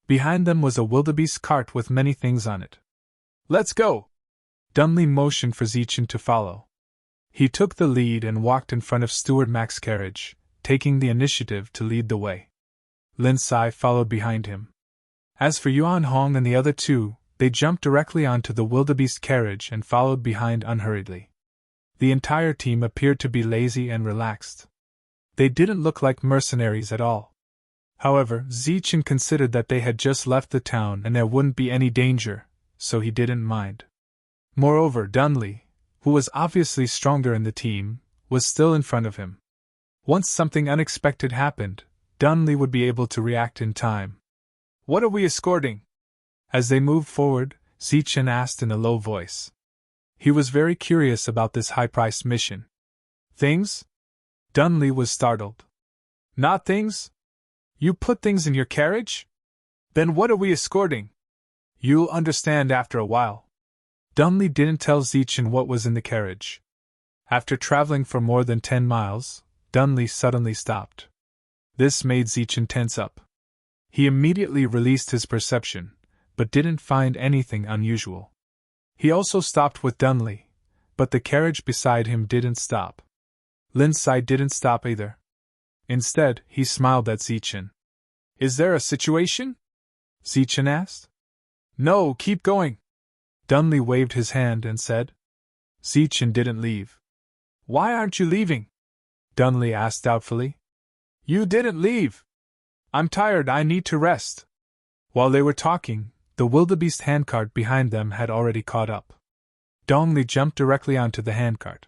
Behind them was a wildebeest cart with many things on it. "Let's go!" Dumbly motioned for Zichen to follow. He took the lead and walked in front of Steward Mac's carriage, taking the initiative to lead the way. Lin Sai followed behind him. As for Yuan Hong and the other two, they jumped directly onto the wildebeest carriage and followed behind unhurriedly. The entire team appeared to be lazy and relaxed. They didn't look like mercenaries at all. However, Zichen considered that they had just left the town and there wouldn't be any danger, so he didn't mind. Moreover, Dunley, who was obviously stronger in the team, was still in front of him. Once something unexpected happened, Dunley would be able to react in time. "What are we escorting?" As they moved forward, Zichen asked in a low voice. He was very curious about this high-priced mission. "Things?" Dunley was startled. "Not things? You put things in your carriage? Then what are we escorting?" "You'll understand after a while." Dunley didn't tell Zichen what was in the carriage. After traveling for more than 10 miles, Dunley suddenly stopped. This made Zichen tense up. He immediately released his perception, but didn't find anything unusual. He also stopped with Dunley, but the carriage beside him didn't stop. Lin Sai didn't stop either. Instead, he smiled at Zichen. "Is there a situation?" Zichen asked. "No, keep going." Dunley waved his hand and said. Zichen didn't leave. "Why aren't you leaving?" Dunley asked doubtfully. "You didn't leave." "I'm tired, I need to rest." While they were talking, the wildebeest handcart behind them had already caught up. Dongli jumped directly onto the handcart.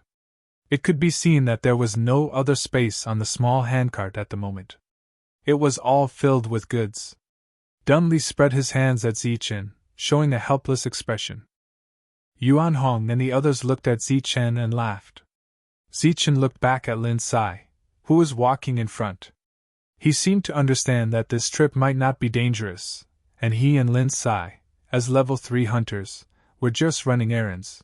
It could be seen that there was no other space on the small handcart at the moment. It was all filled with goods. Dunley spread his hands at Zichen, showing a helpless expression. Yuan Hong and the others looked at Zichen and laughed. Zichen looked back at Lin Sai, who was walking in front. He seemed to understand that this trip might not be dangerous, and he and Lin Sai, as level 3 hunters, were just running errands.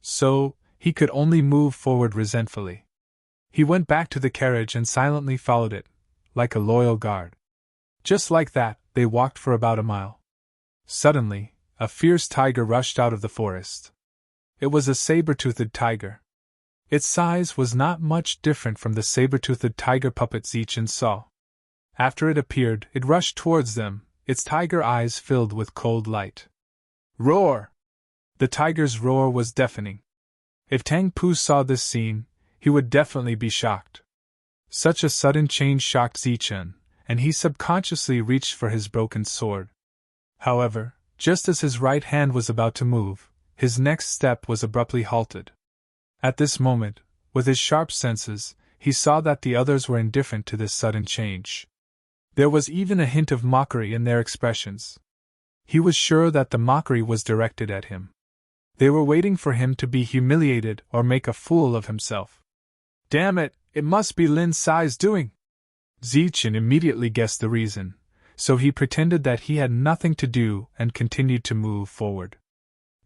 So, he could only move forward resentfully. He went back to the carriage and silently followed it, like a loyal guard. Just like that, they walked for about a mile. Suddenly, a fierce tiger rushed out of the forest. It was a saber-toothed tiger. Its size was not much different from the saber-toothed tiger puppet Zichen saw. After it appeared, it rushed towards them, its tiger eyes filled with cold light. "Roar!" The tiger's roar was deafening. If Tang Pu saw this scene, he would definitely be shocked. Such a sudden change shocked Zichen, and he subconsciously reached for his broken sword. However, just as his right hand was about to move, his next step was abruptly halted. At this moment, with his sharp senses, he saw that the others were indifferent to this sudden change. There was even a hint of mockery in their expressions. He was sure that the mockery was directed at him. They were waiting for him to be humiliated or make a fool of himself. "Damn it, it must be Lin Sai's doing." Zichen immediately guessed the reason, so he pretended that he had nothing to do and continued to move forward.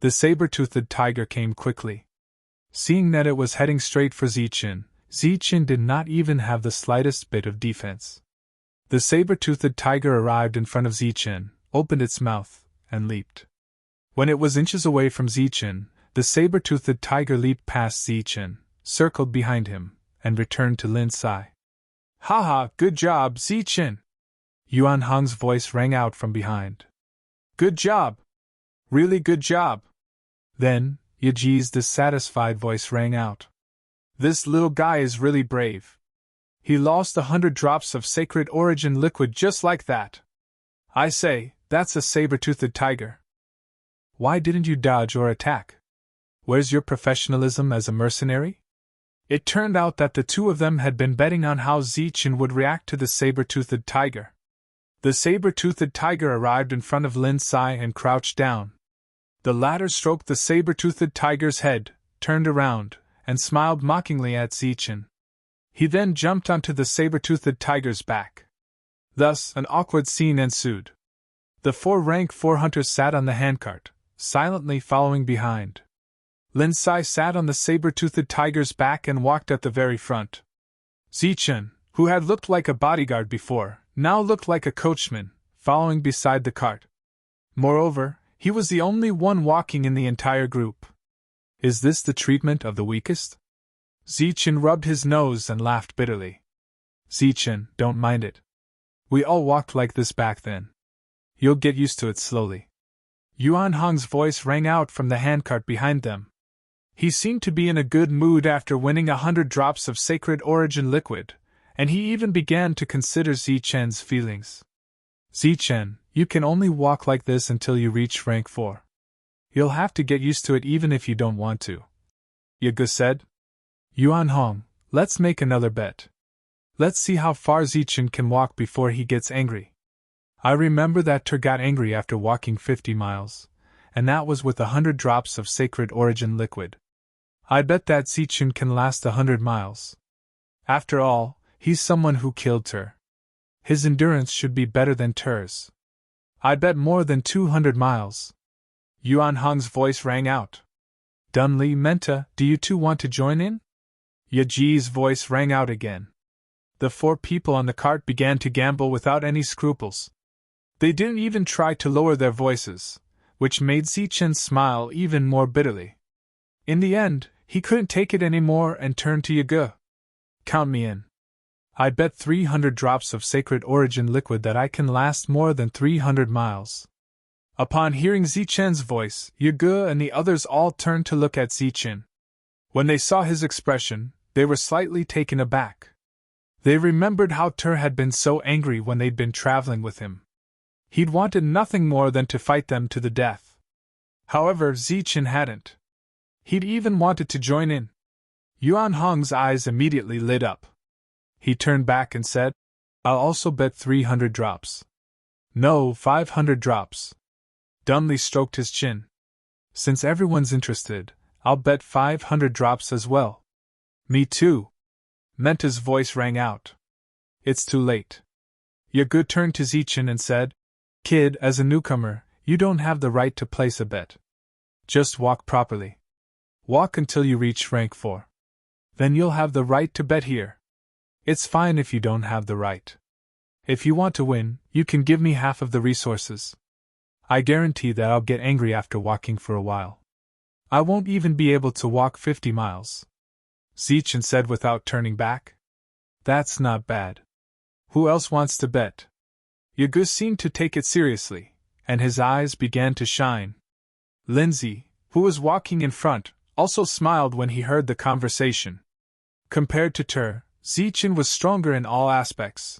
The saber-toothed tiger came quickly. Seeing that it was heading straight for Zichen did not even have the slightest bit of defense. The saber-toothed tiger arrived in front of Zichen, opened its mouth, and leaped. When it was inches away from Zichen, the saber-toothed tiger leaped past Zichen, circled behind him, and returned to Lin Sai. "Haha, good job, Zichen!" Yuan Hong's voice rang out from behind. "Good job! Really good job!" Then, Yaji's dissatisfied voice rang out. "This little guy is really brave. He lost 100 drops of sacred origin liquid just like that. I say, that's a saber-toothed tiger. Why didn't you dodge or attack? Where's your professionalism as a mercenary?" It turned out that the two of them had been betting on how Zichen would react to the saber-toothed tiger. The saber-toothed tiger arrived in front of Lin Sai and crouched down. The latter stroked the saber-toothed tiger's head, turned around, and smiled mockingly at Zichen. He then jumped onto the saber-toothed tiger's back. Thus, an awkward scene ensued. The 4 rank 4 hunters sat on the handcart, silently following behind. Lin Sai sat on the saber-toothed tiger's back and walked at the very front. Zichen, who had looked like a bodyguard before, now looked like a coachman, following beside the cart. Moreover, he was the only one walking in the entire group. Is this the treatment of the weakest? Zichen rubbed his nose and laughed bitterly. Zichen, don't mind it. We all walked like this back then. You'll get used to it slowly. Yuan Hong's voice rang out from the handcart behind them. He seemed to be in a good mood after winning 100 drops of sacred origin liquid, and he even began to consider Zichen's feelings. Zichen, you can only walk like this until you reach rank 4. You'll have to get used to it even if you don't want to. Yagu said. Yuan Hong, let's make another bet. Let's see how far Zichen can walk before he gets angry. I remember that Ter got angry after walking 50 miles, and that was with 100 drops of sacred origin liquid. I bet that Zichen can last 100 miles. After all, he's someone who killed Ter. His endurance should be better than Ter's. I bet more than 200 miles. Yuan Hong's voice rang out. Dunli Menta, do you two want to join in? Yaji's voice rang out again. The 4 people on the cart began to gamble without any scruples. They didn't even try to lower their voices, which made Zichen smile even more bitterly. In the end, he couldn't take it anymore and turned to Yagu. Count me in. I bet 300 drops of sacred origin liquid that I can last more than 300 miles. Upon hearing Zichen's voice, Yagu and the others all turned to look at Zichen. When they saw his expression, they were slightly taken aback. They remembered how Ter had been so angry when they'd been traveling with him. He'd wanted nothing more than to fight them to the death. However, Zichen hadn't. He'd even wanted to join in. Yuan Hong's eyes immediately lit up. He turned back and said, I'll also bet 300 drops. No, 500 drops. Dunli stroked his chin. Since everyone's interested, I'll bet 500 drops as well. Me too. Menta's voice rang out. It's too late. Yagu turned to Zichen and said, Kid, as a newcomer, you don't have the right to place a bet. Just walk properly. Walk until you reach rank 4. Then you'll have the right to bet here. It's fine if you don't have the right. If you want to win, you can give me half of the resources. I guarantee that I'll get angry after walking for a while. I won't even be able to walk 50 miles. Zichen said without turning back. That's not bad. Who else wants to bet? Yagu seemed to take it seriously, and his eyes began to shine. Lindsay, who was walking in front, also smiled when he heard the conversation. Compared to Ter, Zichen was stronger in all aspects.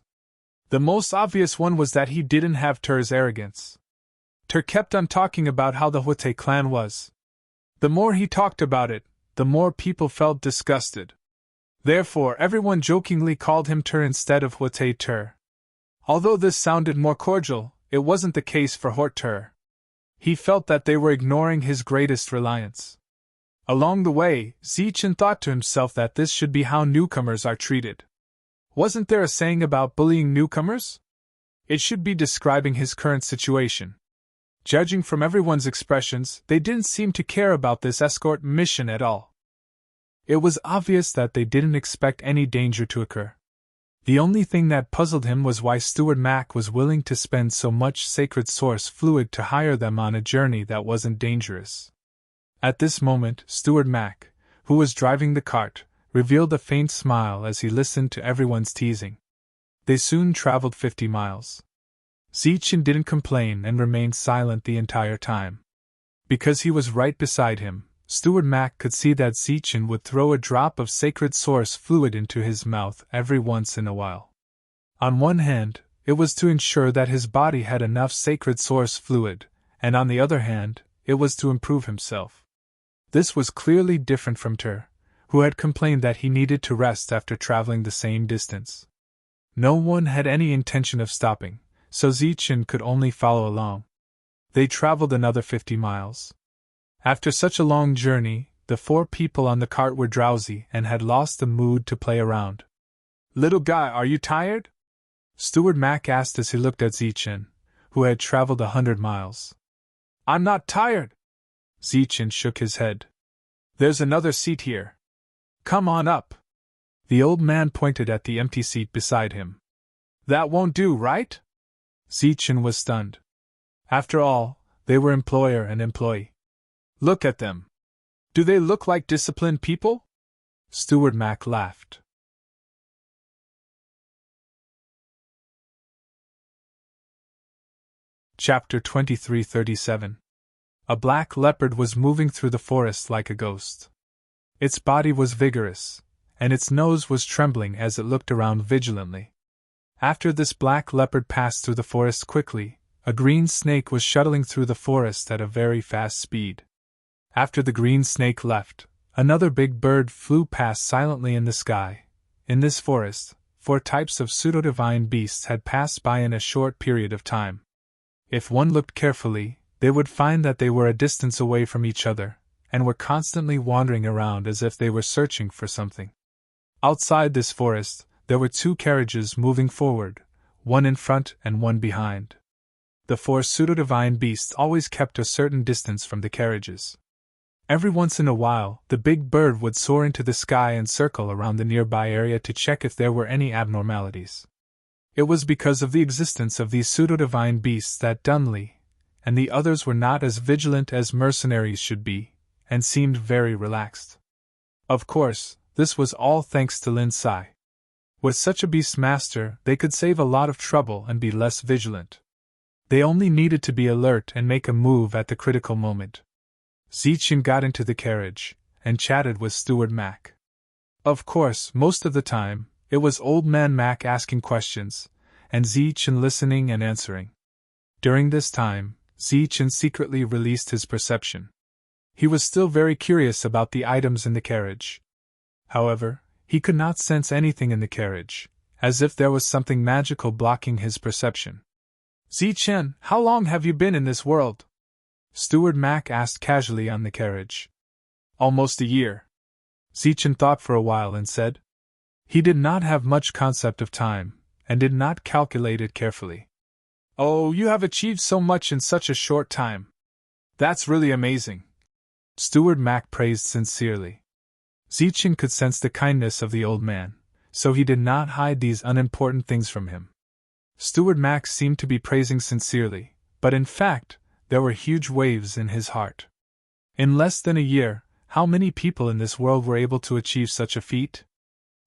The most obvious one was that he didn't have Ter's arrogance. Ter kept on talking about how the Huate clan was. The more he talked about it, the more people felt disgusted. Therefore, everyone jokingly called him Ter instead of Huate Ter. Although this sounded more cordial, it wasn't the case for Hort Ter. He felt that they were ignoring his greatest reliance. Along the way, Zichen thought to himself that this should be how newcomers are treated. Wasn't there a saying about bullying newcomers? It should be describing his current situation. Judging from everyone's expressions, they didn't seem to care about this escort mission at all. It was obvious that they didn't expect any danger to occur. The only thing that puzzled him was why Steward Mac was willing to spend so much sacred source fluid to hire them on a journey that wasn't dangerous. At this moment, Steward Mac, who was driving the cart, revealed a faint smile as he listened to everyone's teasing. They soon traveled 50 miles. Zichen didn't complain and remained silent the entire time. Because he was right beside him, Steward Mac could see that Zichen would throw a drop of sacred source fluid into his mouth every once in a while. On one hand, it was to ensure that his body had enough sacred source fluid, and on the other hand, it was to improve himself. This was clearly different from Ter, who had complained that he needed to rest after traveling the same distance. No one had any intention of stopping, so Zichen could only follow along. They traveled another 50 miles. After such a long journey, the 4 people on the cart were drowsy and had lost the mood to play around. "Little guy, are you tired?" Steward Mac asked as he looked at Zichen, who had traveled 100 miles. "I'm not tired." Zichen shook his head. "There's another seat here. Come on up." The old man pointed at the empty seat beside him. "That won't do, right?" Zichen was stunned. After all, they were employer and employee. "Look at them. Do they look like disciplined people?" Steward Mac laughed. Chapter 2337. A black leopard was moving through the forest like a ghost. Its body was vigorous, and its nose was trembling as it looked around vigilantly. After this black leopard passed through the forest quickly, a green snake was shuttling through the forest at a very fast speed. After the green snake left, another big bird flew past silently in the sky. In this forest, 4 types of pseudo-divine beasts had passed by in a short period of time. If one looked carefully, they would find that they were a distance away from each other, and were constantly wandering around as if they were searching for something. Outside this forest, there were 2 carriages moving forward, one in front and one behind. The 4 pseudo-divine beasts always kept a certain distance from the carriages. Every once in a while, the big bird would soar into the sky and circle around the nearby area to check if there were any abnormalities. It was because of the existence of these pseudo-divine beasts that Dunley and the others were not as vigilant as mercenaries should be, and seemed very relaxed. Of course, this was all thanks to Lin Sai. With such a beast master, they could save a lot of trouble and be less vigilant. They only needed to be alert and make a move at the critical moment. Zichen got into the carriage, and chatted with Steward Mac. Of course, most of the time, it was Old Man Mac asking questions, and Zichen listening and answering. During this time, Zichen secretly released his perception. He was still very curious about the items in the carriage. However, he could not sense anything in the carriage, as if there was something magical blocking his perception. "Zichen, how long have you been in this world?" Steward Mac asked casually on the carriage. "Almost a year." Zichen thought for a while and said. He did not have much concept of time, and did not calculate it carefully. "Oh, you have achieved so much in such a short time. That's really amazing." Steward Mac praised sincerely. Zichen could sense the kindness of the old man, so he did not hide these unimportant things from him. Steward Mac seemed to be praising sincerely, but in fact, there were huge waves in his heart. In less than a year, how many people in this world were able to achieve such a feat?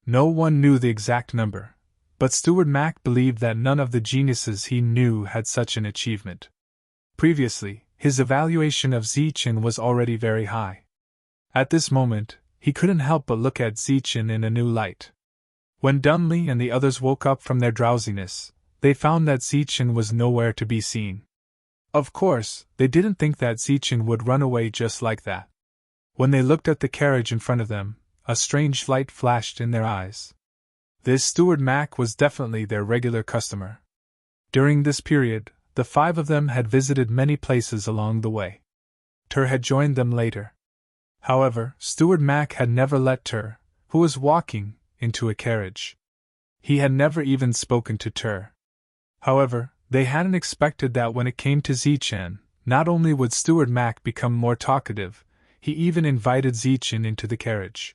No one knew the exact number, but Steward Mac believed that none of the geniuses he knew had such an achievement. Previously, his evaluation of Zichen was already very high. At this moment, he couldn't help but look at Zichen in a new light. When Dunley and the others woke up from their drowsiness, they found that Zichen was nowhere to be seen. Of course, they didn't think that Zichen would run away just like that. When they looked at the carriage in front of them, a strange light flashed in their eyes. This Steward Mac was definitely their regular customer. During this period, the 5 of them had visited many places along the way. Ter had joined them later. However, Steward Mac had never let Ter, who was walking, into a carriage. He had never even spoken to Ter. However, they hadn't expected that when it came to Zichen, Not only would Steward Mac become more talkative, he even invited Zeechin into the carriage.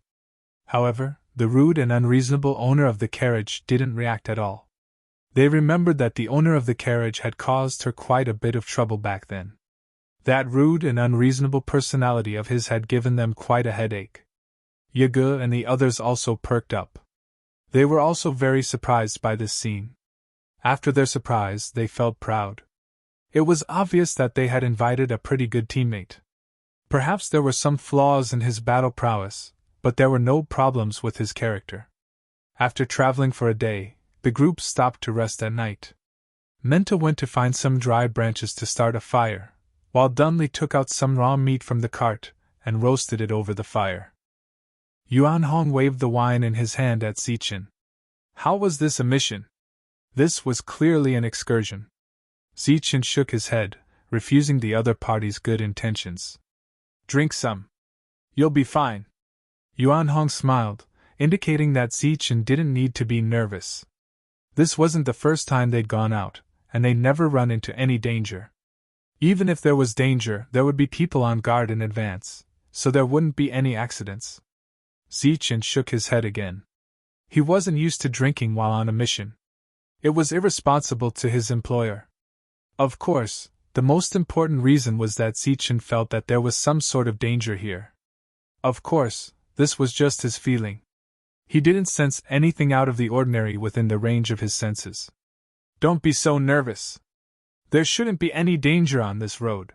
However, the rude and unreasonable owner of the carriage didn't react at all. They remembered that the owner of the carriage had caused her quite a bit of trouble back then. That rude and unreasonable personality of his had given them quite a headache. Yagu and the others also perked up. They were also very surprised by this scene. After their surprise, they felt proud. It was obvious that they had invited a pretty good teammate. Perhaps there were some flaws in his battle prowess, but there were no problems with his character. After traveling for a day, the group stopped to rest at night. Menta went to find some dry branches to start a fire, while Dunley took out some raw meat from the cart and roasted it over the fire. Yuan Hong waved the wine in his hand at Zeechin. How was this a mission? This was clearly an excursion. Zeechin shook his head, refusing the other party's good intentions. Drink some. You'll be fine. Yuan Hong smiled, indicating that Zeechin didn't need to be nervous. This wasn't the first time they'd gone out, and they'd never run into any danger. Even if there was danger, there would be people on guard in advance, so there wouldn't be any accidents. Zeechin shook his head again. He wasn't used to drinking while on a mission. It was irresponsible to his employer. Of course, the most important reason was that Zeechin felt that there was some sort of danger here. Of course, this was just his feeling. He didn't sense anything out of the ordinary within the range of his senses. Don't be so nervous. There shouldn't be any danger on this road.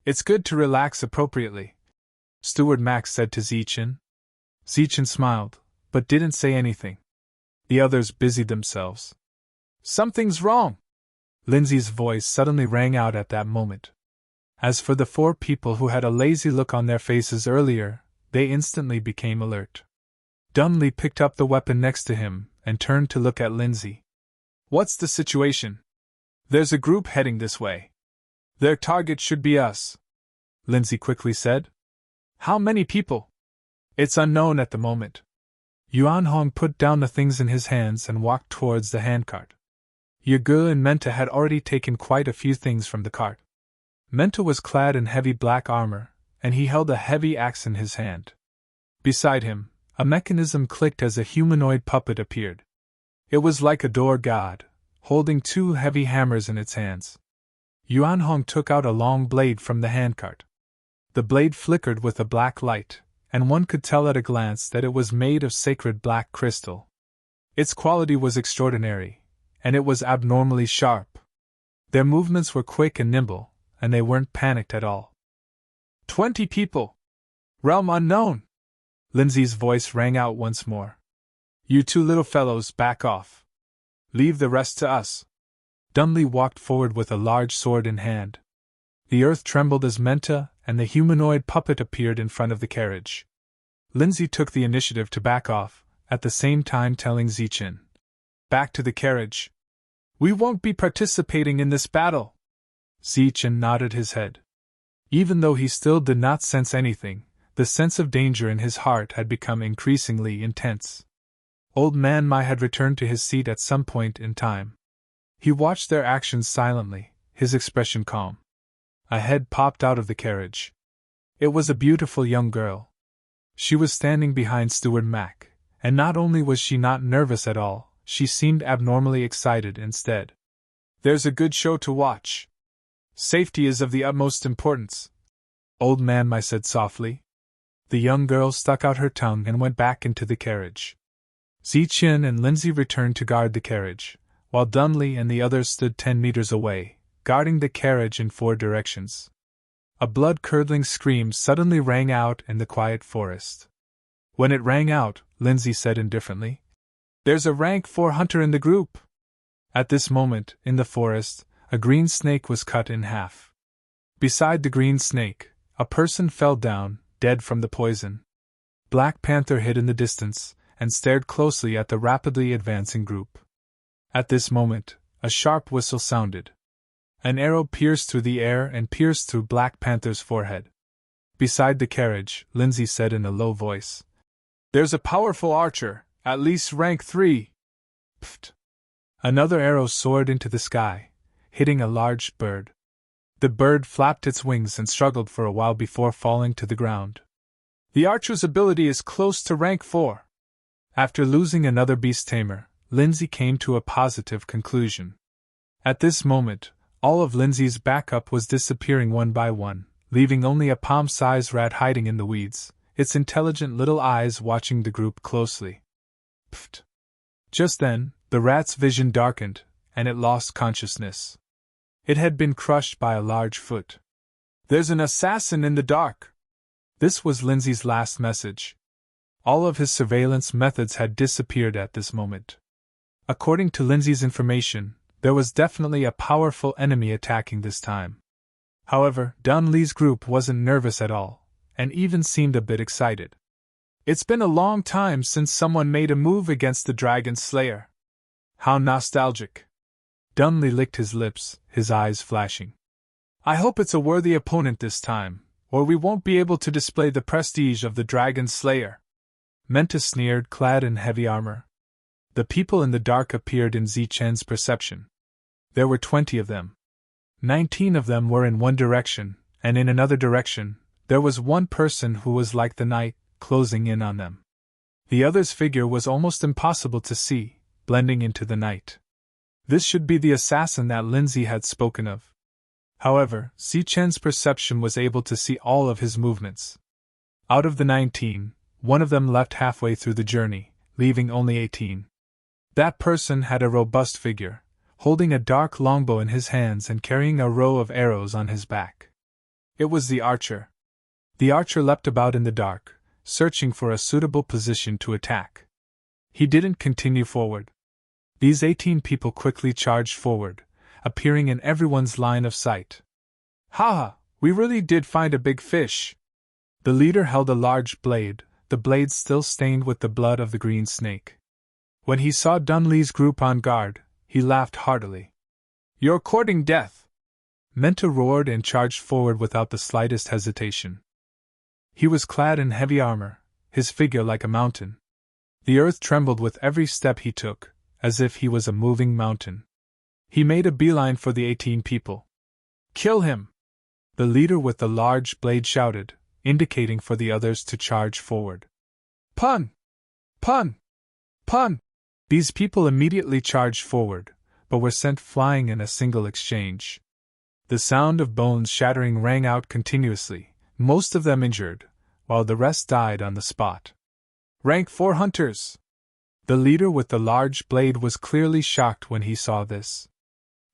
It's good to relax appropriately, Steward Max said to Zeechin. Zeechin smiled, but didn't say anything. The others busied themselves. Something's wrong! Lindsay's voice suddenly rang out at that moment. As for the 4 people who had a lazy look on their faces earlier, they instantly became alert. Dunley picked up the weapon next to him and turned to look at Lindsay. What's the situation? There's a group heading this way. Their target should be us, Lindsay quickly said. How many people? It's unknown at the moment. Yuan Hong put down the things in his hands and walked towards the handcart. Yagu and Menta had already taken quite a few things from the cart. Menta was clad in heavy black armor, and he held a heavy axe in his hand. Beside him, a mechanism clicked as a humanoid puppet appeared. It was like a door god, holding 2 heavy hammers in its hands. Yuan Hong took out a long blade from the handcart. The blade flickered with a black light, and one could tell at a glance that it was made of sacred black crystal. Its quality was extraordinary, and it was abnormally sharp. Their movements were quick and nimble, and they weren't panicked at all. 20 people! Realm unknown! Lindsay's voice rang out once more. You 2 little fellows back off. Leave the rest to us. Dunley walked forward with a large sword in hand. The earth trembled as Menta and the humanoid puppet appeared in front of the carriage. Lindsay took the initiative to back off, at the same time telling Zeechin, Back to the carriage. We won't be participating in this battle. Zeechin nodded his head. Even though he still did not sense anything, the sense of danger in his heart had become increasingly intense. Old Man Mai had returned to his seat at some point in time. He watched their actions silently, his expression calm. A head popped out of the carriage. It was a beautiful young girl. She was standing behind Steward Mac, and not only was she not nervous at all, she seemed abnormally excited instead. There's a good show to watch. Safety is of the utmost importance, Old Man Mai said softly. The young girl stuck out her tongue and went back into the carriage. Zeechin and Lindsay returned to guard the carriage, while Dunley and the others stood 10 meters away, guarding the carriage in 4 directions. A blood-curdling scream suddenly rang out in the quiet forest. When it rang out, Lindsay said indifferently, There's a rank 4 hunter in the group. At this moment, in the forest, a green snake was cut in half. Beside the green snake, a person fell down, dead from the poison. Black Panther hid in the distance, and stared closely at the rapidly advancing group. At this moment, a sharp whistle sounded. An arrow pierced through the air and pierced through Black Panther's forehead. Beside the carriage, Lindsay said in a low voice, There's a powerful archer, at least rank 3. Pfft. Another arrow soared into the sky, hitting a large bird. The bird flapped its wings and struggled for a while before falling to the ground. The archer's ability is close to rank 4. After losing another beast tamer, Lindsay came to a positive conclusion. At this moment, all of Lindsay's backup was disappearing one by one, leaving only a palm-sized rat hiding in the weeds, its intelligent little eyes watching the group closely. Pfft! Just then, the rat's vision darkened, and it lost consciousness. It had been crushed by a large foot. "There's an assassin in the dark!" This was Lindsay's last message. All of his surveillance methods had disappeared at this moment. According to Lindsay's information, there was definitely a powerful enemy attacking this time. However, Dunlee's group wasn't nervous at all, and even seemed a bit excited. "It's been a long time since someone made a move against the Dragon Slayer. How nostalgic." Dunley licked his lips, his eyes flashing. "I hope it's a worthy opponent this time, or we won't be able to display the prestige of the Dragon Slayer." Menta sneered, clad in heavy armor. The people in the dark appeared in Zichen's perception. There were 20 of them. 19 of them were in one direction, and in another direction, there was one person who was like the night, closing in on them. The other's figure was almost impossible to see, blending into the night. This should be the assassin that Lindsay had spoken of. However, Zichen's perception was able to see all of his movements. Out of the 19, one of them left halfway through the journey, leaving only 18. That person had a robust figure, holding a dark longbow in his hands and carrying a row of arrows on his back. It was the archer. The archer leapt about in the dark, searching for a suitable position to attack. He didn't continue forward. These 18 people quickly charged forward, appearing in everyone's line of sight. "Ha! We really did find a big fish!" The leader held a large blade, the blade still stained with the blood of the green snake. When he saw Dunlee's group on guard, he laughed heartily. "You're courting death!" Menta roared and charged forward without the slightest hesitation. He was clad in heavy armor, his figure like a mountain. The earth trembled with every step he took, as if he was a moving mountain. He made a beeline for the 18 people. "Kill him!" The leader with the large blade shouted, indicating for the others to charge forward. "Pun! Pun! Pun!" These people immediately charged forward, but were sent flying in a single exchange. The sound of bones shattering rang out continuously, most of them injured, while the rest died on the spot. "Rank 4 hunters!" The leader with the large blade was clearly shocked when he saw this.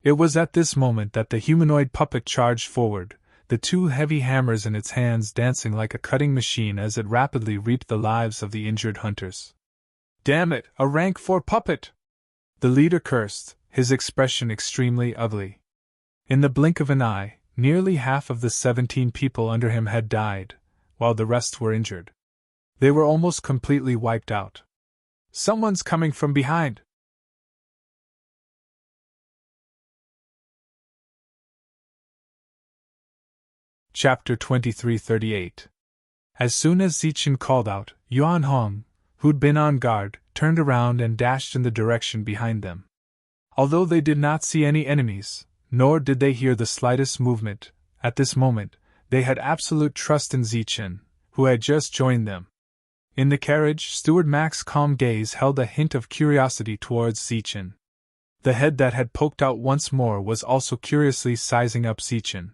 It was at this moment that the humanoid puppet charged forward, the 2 heavy hammers in its hands dancing like a cutting machine as it rapidly reaped the lives of the injured hunters. "Damn it, a rank 4 puppet!" The leader cursed, his expression extremely ugly. In the blink of an eye, nearly half of the 17 people under him had died, while the rest were injured. They were almost completely wiped out. "Someone's coming from behind!" Chapter 2338. As soon as Zichen called out, Yuan Hong, who'd been on guard, turned around and dashed in the direction behind them. Although they did not see any enemies, nor did they hear the slightest movement, at this moment, they had absolute trust in Zichen, who had just joined them. In the carriage, Steward Mac's calm gaze held a hint of curiosity towards Zichen. The head that had poked out once more was also curiously sizing up Zichen.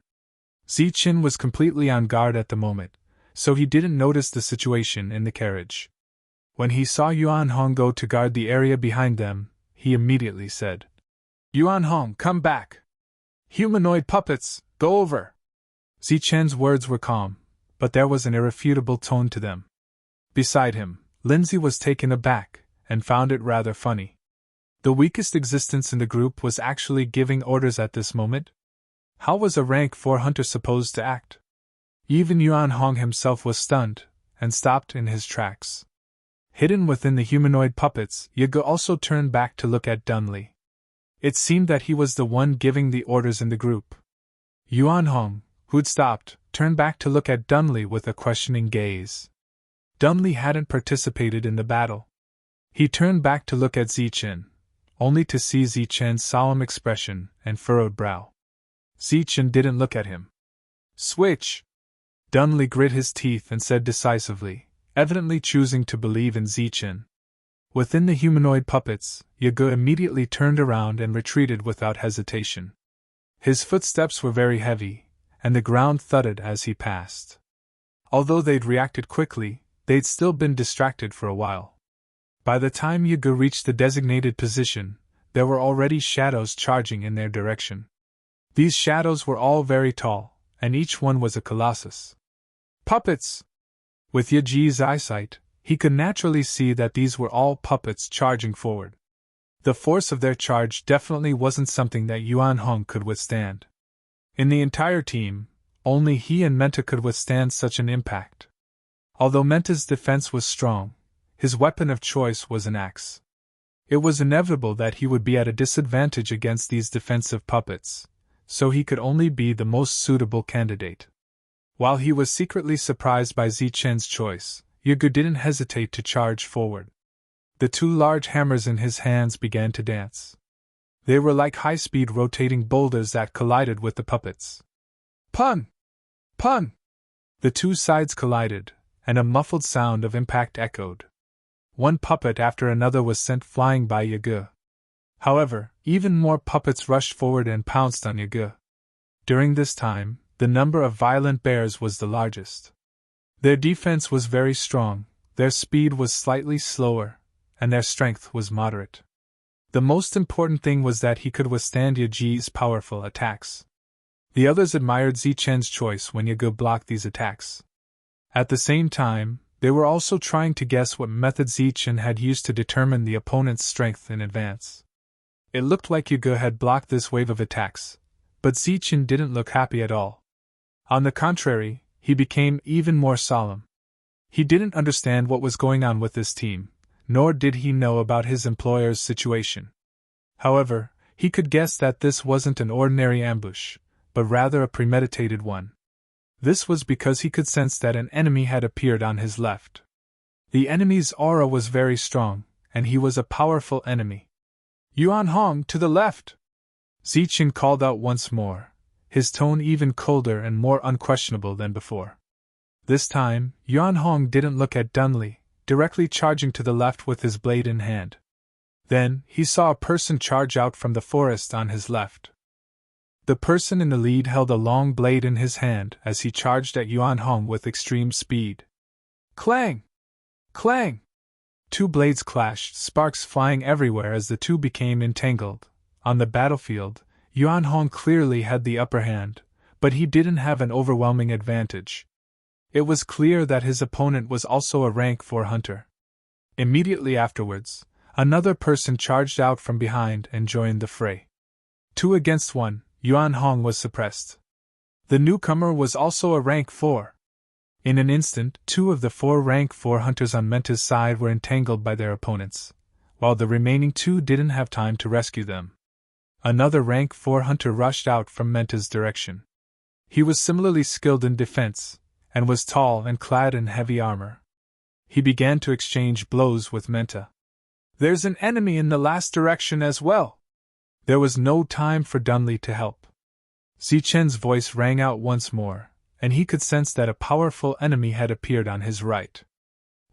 Zichen was completely on guard at the moment, so he didn't notice the situation in the carriage. When he saw Yuan Hong go to guard the area behind them, he immediately said, "Yuan Hong, come back! Humanoid puppets, go over!" Zichen's words were calm, but there was an irrefutable tone to them. Beside him, Lindsay was taken aback, and found it rather funny. The weakest existence in the group was actually giving orders at this moment? How was a rank 4 hunter supposed to act? Even Yuan Hong himself was stunned, and stopped in his tracks. Hidden within the humanoid puppets, Yaga also turned back to look at Dunley. It seemed that he was the one giving the orders in the group. Yuan Hong, who'd stopped, turned back to look at Dunley with a questioning gaze. Dunley hadn't participated in the battle. He turned back to look at Zichen, only to see Zichen's solemn expression and furrowed brow. Zichen didn't look at him. Switch! Dunley grit his teeth and said decisively, evidently choosing to believe in Zichen. Within the humanoid puppets, Yagu immediately turned around and retreated without hesitation. His footsteps were very heavy, and the ground thudded as he passed. Although they'd reacted quickly, they'd still been distracted for a while. By the time Yagu reached the designated position, there were already shadows charging in their direction. These shadows were all very tall, and each one was a colossus. Puppets! With Yaji's eyesight, he could naturally see that these were all puppets charging forward. The force of their charge definitely wasn't something that Yuan Hong could withstand. In the entire team, only he and Menta could withstand such an impact. Although Menta's defense was strong, his weapon of choice was an axe. It was inevitable that he would be at a disadvantage against these defensive puppets, so he could only be the most suitable candidate. While he was secretly surprised by Zichen's choice, Yagu didn't hesitate to charge forward. The two large hammers in his hands began to dance. They were like high-speed rotating boulders that collided with the puppets. Pun! Pun! The two sides collided, and a muffled sound of impact echoed. One puppet after another was sent flying by Yagu. However, even more puppets rushed forward and pounced on Yagu. During this time, the number of violent bears was the largest. Their defense was very strong, their speed was slightly slower, and their strength was moderate. The most important thing was that he could withstand Yaji's powerful attacks. The others admired Zichen's choice when Yagu blocked these attacks. At the same time, they were also trying to guess what method Zichen had used to determine the opponent's strength in advance. It looked like Yagu had blocked this wave of attacks, but Zichen didn't look happy at all. On the contrary, he became even more solemn. He didn't understand what was going on with this team, nor did he know about his employer's situation. However, he could guess that this wasn't an ordinary ambush, but rather a premeditated one. This was because he could sense that an enemy had appeared on his left. The enemy's aura was very strong, and he was a powerful enemy. Yuan Hong, to the left! Zichen called out once more, his tone even colder and more unquestionable than before. This time, Yuan Hong didn't look at Dunley, directly charging to the left with his blade in hand. Then, he saw a person charge out from the forest on his left. The person in the lead held a long blade in his hand as he charged at Yuan Hong with extreme speed. Clang! Clang! Two blades clashed, sparks flying everywhere as the two became entangled. On the battlefield, Yuan Hong clearly had the upper hand, but he didn't have an overwhelming advantage. It was clear that his opponent was also a rank 4 hunter. Immediately afterwards, another person charged out from behind and joined the fray. 2 against 1, Yuan Hong was suppressed. The newcomer was also a rank 4. In an instant, 2 of the 4 rank 4 hunters on Menta's side were entangled by their opponents, while the remaining 2 didn't have time to rescue them. Another rank 4 hunter rushed out from Menta's direction. He was similarly skilled in defense, and was tall and clad in heavy armor. He began to exchange blows with Menta. There's an enemy in the last direction as well. There was no time for Dunley to help. Zichen's voice rang out once more, and he could sense that a powerful enemy had appeared on his right.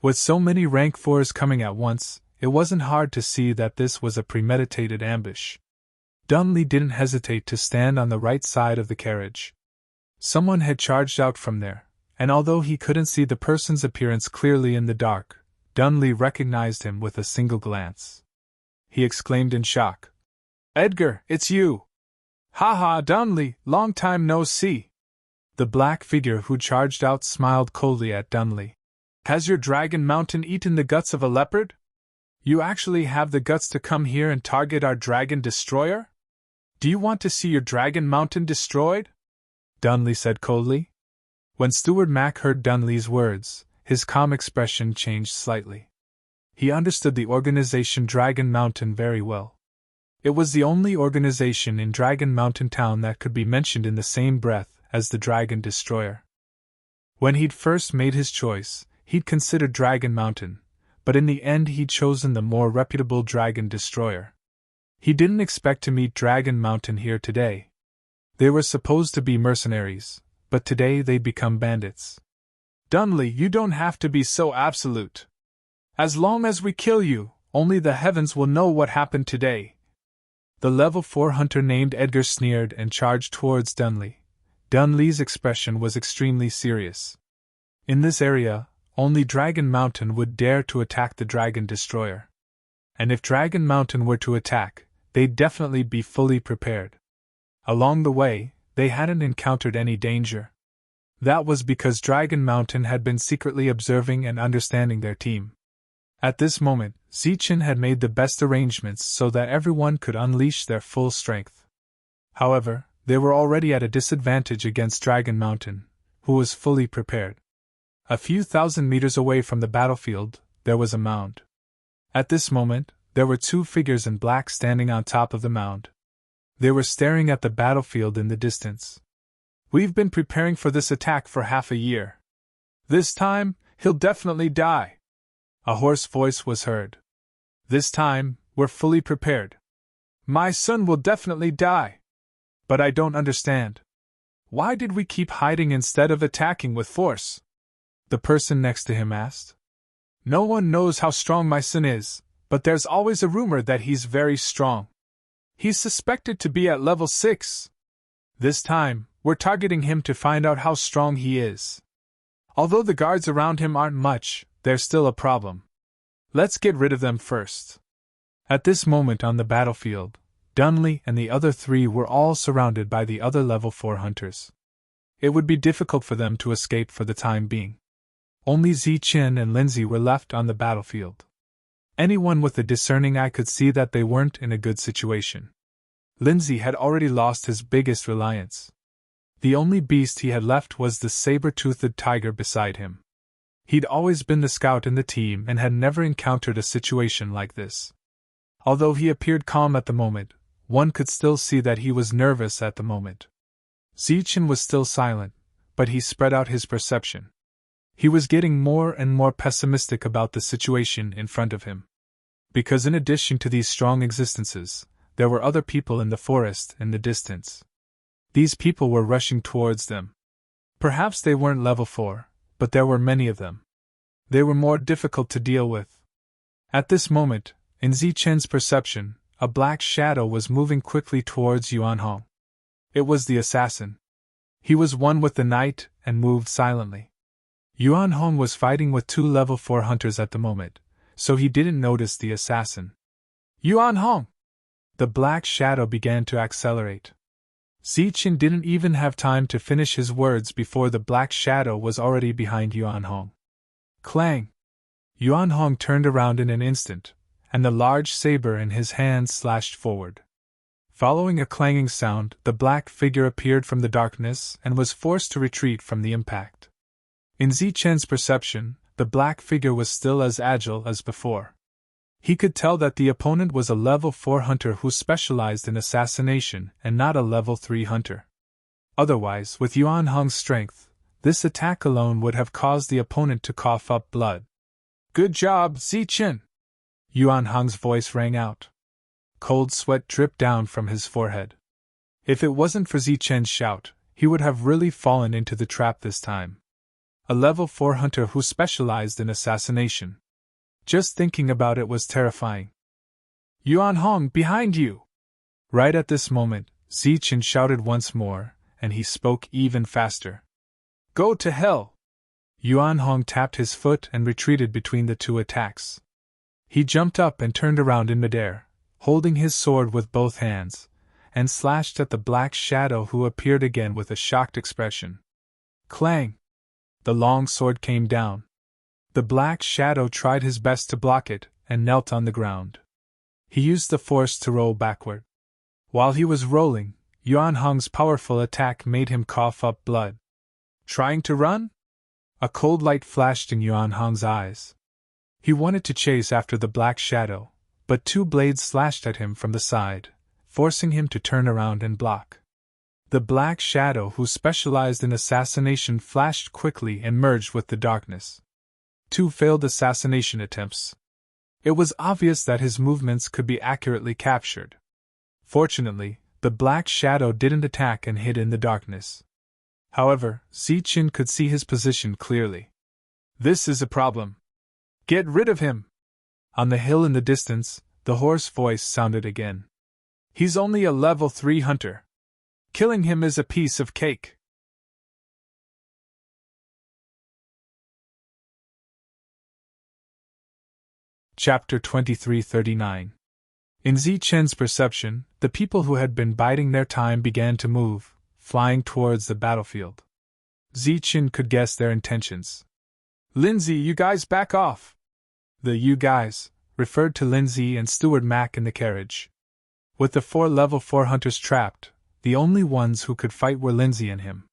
With so many rank 4s coming at once, it wasn't hard to see that this was a premeditated ambush. Dunley didn't hesitate to stand on the right side of the carriage. Someone had charged out from there, and although he couldn't see the person's appearance clearly in the dark, Dunley recognized him with a single glance. He exclaimed in shock. Edgar, it's you! Ha ha, Dunley, long time no see! The black figure who charged out smiled coldly at Dunley. Has your dragon mountain eaten the guts of a leopard? You actually have the guts to come here and target our dragon destroyer? Do you want to see your dragon mountain destroyed? Dunley said coldly. When Steward Mac heard Dunley's words, his calm expression changed slightly. He understood the organization Dragon Mountain very well. It was the only organization in Dragon Mountain Town that could be mentioned in the same breath as the Dragon Destroyer. When he'd first made his choice, he'd considered Dragon Mountain, but in the end he'd chosen the more reputable Dragon Destroyer. He didn't expect to meet Dragon Mountain here today. They were supposed to be mercenaries, but today they'd become bandits. Dunley, you don't have to be so absolute. As long as we kill you, only the heavens will know what happened today. The level 4 hunter named Edgar sneered and charged towards Dunley. Dunley's expression was extremely serious. In this area, only Dragon Mountain would dare to attack the Dragon Destroyer. And if Dragon Mountain were to attack, they'd definitely be fully prepared. Along the way, they hadn't encountered any danger. That was because Dragon Mountain had been secretly observing and understanding their team. At this moment, Zichen had made the best arrangements so that everyone could unleash their full strength. However, they were already at a disadvantage against Dragon Mountain, who was fully prepared. A few thousand meters away from the battlefield, there was a mound. At this moment, there were two figures in black standing on top of the mound. They were staring at the battlefield in the distance. We've been preparing for this attack for half a year. This time, he'll definitely die. A hoarse voice was heard. This time, we're fully prepared. My son will definitely die. But I don't understand. Why did we keep hiding instead of attacking with force? The person next to him asked. No one knows how strong my son is, but there's always a rumor that he's very strong. He's suspected to be at level 6. This time, we're targeting him to find out how strong he is. Although the guards around him aren't much, they're still a problem. Let's get rid of them first. At this moment on the battlefield, Dunley and the other three were all surrounded by the other level 4 hunters. It would be difficult for them to escape for the time being. Only Zichen and Lindsay were left on the battlefield. Anyone with a discerning eye could see that they weren't in a good situation. Lindsay had already lost his biggest reliance. The only beast he had left was the saber-toothed tiger beside him. He'd always been the scout in the team and had never encountered a situation like this. Although he appeared calm at the moment, one could still see that he was nervous at the moment. Zichen was still silent, but he spread out his perception. He was getting more and more pessimistic about the situation in front of him. Because in addition to these strong existences, there were other people in the forest in the distance. These people were rushing towards them. Perhaps they weren't level 4, but there were many of them. They were more difficult to deal with. At this moment, in Zichen's perception, a black shadow was moving quickly towards Yuan Hong. It was the assassin. He was one with the night and moved silently. Yuan Hong was fighting with 2 level 4 hunters at the moment, so he didn't notice the assassin. Yuan Hong! The black shadow began to accelerate. Zichen didn't even have time to finish his words before the black shadow was already behind Yuan Hong. Clang! Yuan Hong turned around in an instant, and the large saber in his hand slashed forward. Following a clanging sound, the black figure appeared from the darkness and was forced to retreat from the impact. In Zichen's perception, the black figure was still as agile as before. He could tell that the opponent was a level 4 hunter who specialized in assassination and not a level 3 hunter. Otherwise, with Yuan Hong's strength, this attack alone would have caused the opponent to cough up blood. Good job, Zichen! Yuan Hong's voice rang out. Cold sweat dripped down from his forehead. If it wasn't for Zichen's shout, he would have really fallen into the trap this time. A level 4 hunter who specialized in assassination. Just thinking about it was terrifying. Yuan Hong, behind you! Right at this moment, Zichen shouted once more, and he spoke even faster. Go to hell! Yuan Hong tapped his foot and retreated between the 2 attacks. He jumped up and turned around in midair, holding his sword with both hands, and slashed at the black shadow who appeared again with a shocked expression. Clang! The long sword came down. The black shadow tried his best to block it, and knelt on the ground. He used the force to roll backward. While he was rolling, Yuan Hong's powerful attack made him cough up blood. Trying to run? A cold light flashed in Yuan Hong's eyes. He wanted to chase after the black shadow, but 2 blades slashed at him from the side, forcing him to turn around and block. The black shadow who specialized in assassination flashed quickly and merged with the darkness. 2 failed assassination attempts. It was obvious that his movements could be accurately captured. Fortunately, The black shadow didn't attack and hid in the darkness. However, Zichen could see his position clearly. This is a problem. Get rid of him! On the hill in the distance, the hoarse voice sounded again. He's only a level 3 hunter. Killing him is a piece of cake. Chapter 2339. In Zichen's perception, the people who had been biding their time began to move, flying towards the battlefield. Zichen could guess their intentions. Lindsay, you guys back off! The you guys referred to Lindsay and Steward Mac in the carriage. With the 4 level 4 hunters trapped, the only ones who could fight were Lindsay and him.